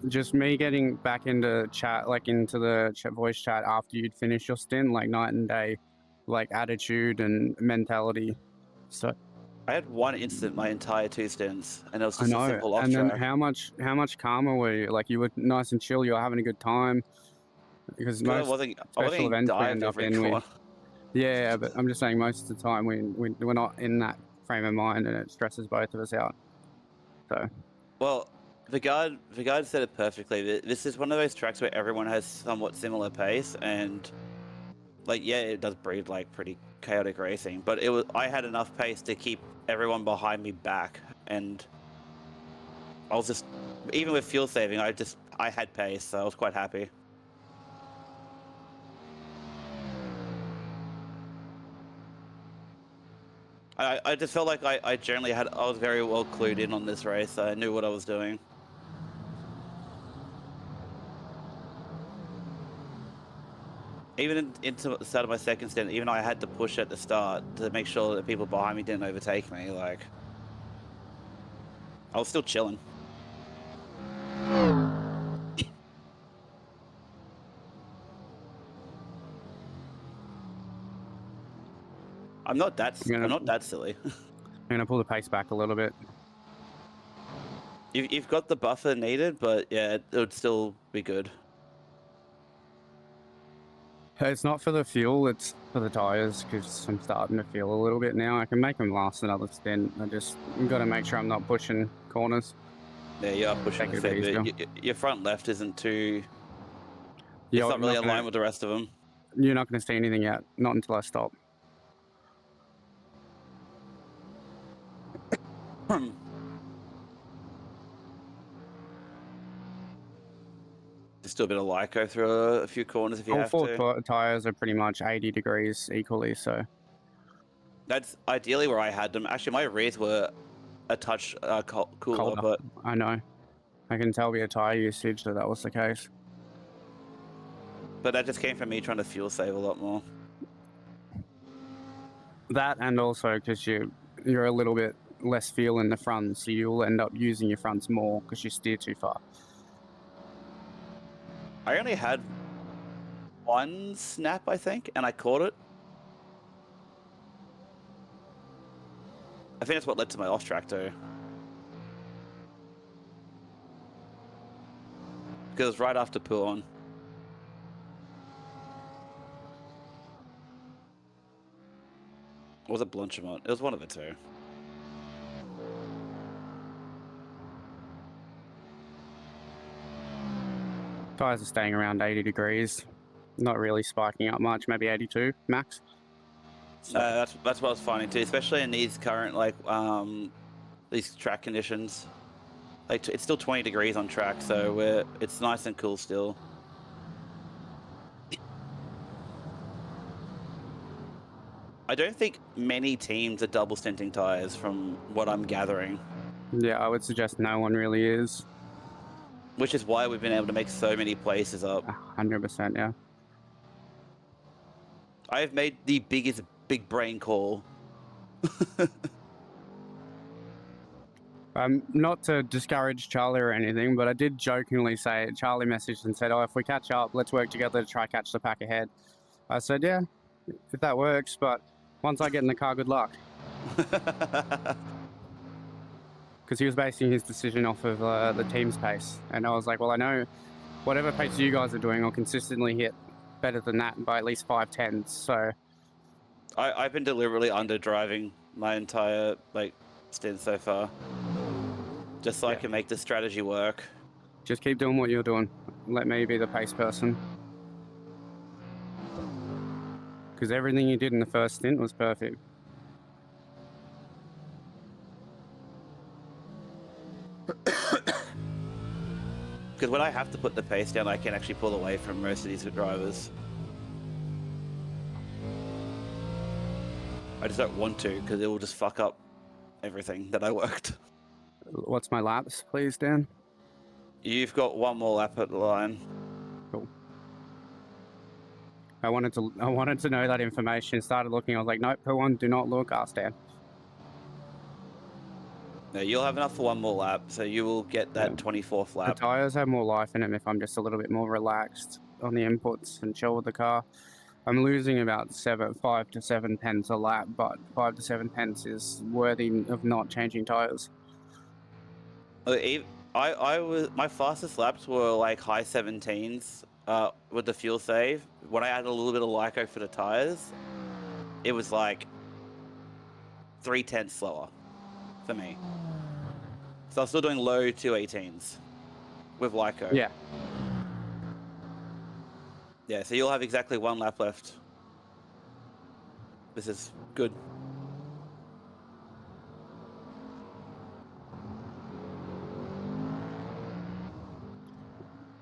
Just me getting back into chat, like into the voice chat after you'd finished your stint, like night and day, like attitude and mentality. So I had one incident my entire 2 stints, and it was I just a know, simple off and then track. how much calmer were you? Like, you were nice and chill. You were having a good time. Because I most wasn't special getting events we dived end up every in, corner. yeah, but I'm just saying most of the time we're not in that frame of mind, and it stresses both of us out. So Well, Vigard said it perfectly. This is one of those tracks where everyone has somewhat similar pace, and like, yeah, it does breed like pretty chaotic racing, but I had enough pace to keep everyone behind me back, and I was just, even with fuel saving, I had pace, so I was quite happy. I just felt like I generally I was very well clued in on this race. I knew what I was doing. Even into the start of my second stint, even I had to push at the start to make sure that people behind me didn't overtake me. Like, I was still chilling. I'm not that silly. I'm gonna pull the pace back a little bit. You've got the buffer needed, but yeah, it would still be good. It's not for the fuel, it's for the tires, because I'm starting to feel a little bit now. I can make them last another stint. I just got to make sure I'm not pushing corners. Yeah, you are pushing a fair bit. Your front left isn't too... It's not really aligned with the rest of them. You're not going to see anything yet, not until I stop. Just do a bit of Lyco through a few corners if you have to. All 4 tires are pretty much 80 degrees equally, so... That's ideally where I had them. Actually, my rears were a touch cooler, colder. but... I know. I can tell via tire usage that was the case. But that just came from me trying to fuel save a lot more. That, and also because you're a little bit less fuel in the front, so you'll end up using your fronts more because you steer too far. I only had one snap, I think, and I caught it. I think that's what led to my off track too. Because it was right after Puon. Or was it Blanchimont? It was one of the two. Tires are staying around 80 degrees. Not really spiking up much, maybe 82 max. That's what I was finding too, especially in these current these track conditions. Like it's still 20 degrees on track, so it's nice and cool still. I don't think many teams are double stinting tires, from what I'm gathering. Yeah, I would suggest no one really is. Which is why we've been able to make so many places up. 100%, yeah. I've made the biggest big brain call. Not to discourage Charlie or anything, but I did jokingly say, Charlie messaged and said, oh, if we catch up, let's work together to try catch the pack ahead. I said, yeah, if that works, but once I get in the car, good luck. Because he was basing his decision off of the team's pace. And I was like, well, I know whatever pace you guys are doing, I'll consistently hit better than that by at least 5/10s. So I've been deliberately under-driving my entire stint so far. Just so I can make the strategy work. just keep doing what you're doing. Let me be the pace person. Because everything you did in the first stint was perfect. Because when I have to put the pace down, I can actually pull away from most of these drivers. I just don't want to, because it will just fuck up everything that I worked. What's my laps, please, Dan? You've got one more lap at the line. Cool. I wanted to know that information. Started looking. I was like, nope, P1, do not look. Ask Dan. No, you'll have enough for one more lap, so you will get that 24th The lap. tyres have more life in them if I'm just a little bit more relaxed on the inputs and chill with the car. I'm losing about 5 to 7 pence a lap, but 5 to 7 pence is worthy of not changing tyres. My fastest laps were like high 17s with the fuel save. When I added a little bit of Lyco for the tyres, it was like 3/10 slower for me. So I was still doing low 218s with Lyco. Yeah. Yeah, so you'll have exactly one lap left. This is good.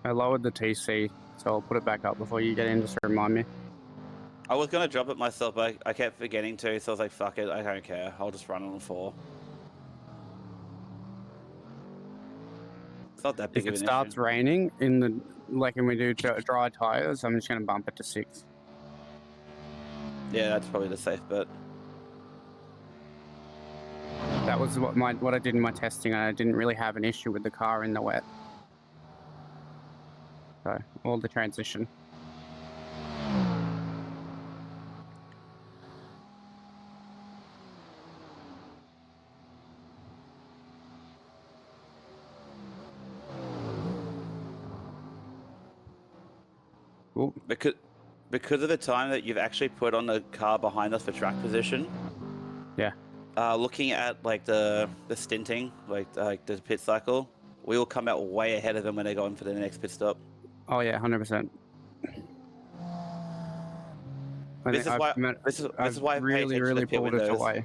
I lowered the TC, so I'll put it back up before you get in, just to remind me. I was going to drop it myself, but I kept forgetting to, so I was like, fuck it, I don't care. I'll just run on 4. It's not that big If of it an starts issue. raining when we do dry tyres, I'm just going to bump it to 6. Yeah, that's probably the safe bet. That was what I did in my testing, and I didn't really have an issue with the car in the wet. So, all the transition. Ooh. Because of the time that you've actually put on the car behind us for track position. Yeah. Looking at like the stinting, like the pit cycle, we will come out way ahead of them when they go in for the next pit stop. Oh yeah, 100%. This is why I pay really attention to the pit pulled it windows. away.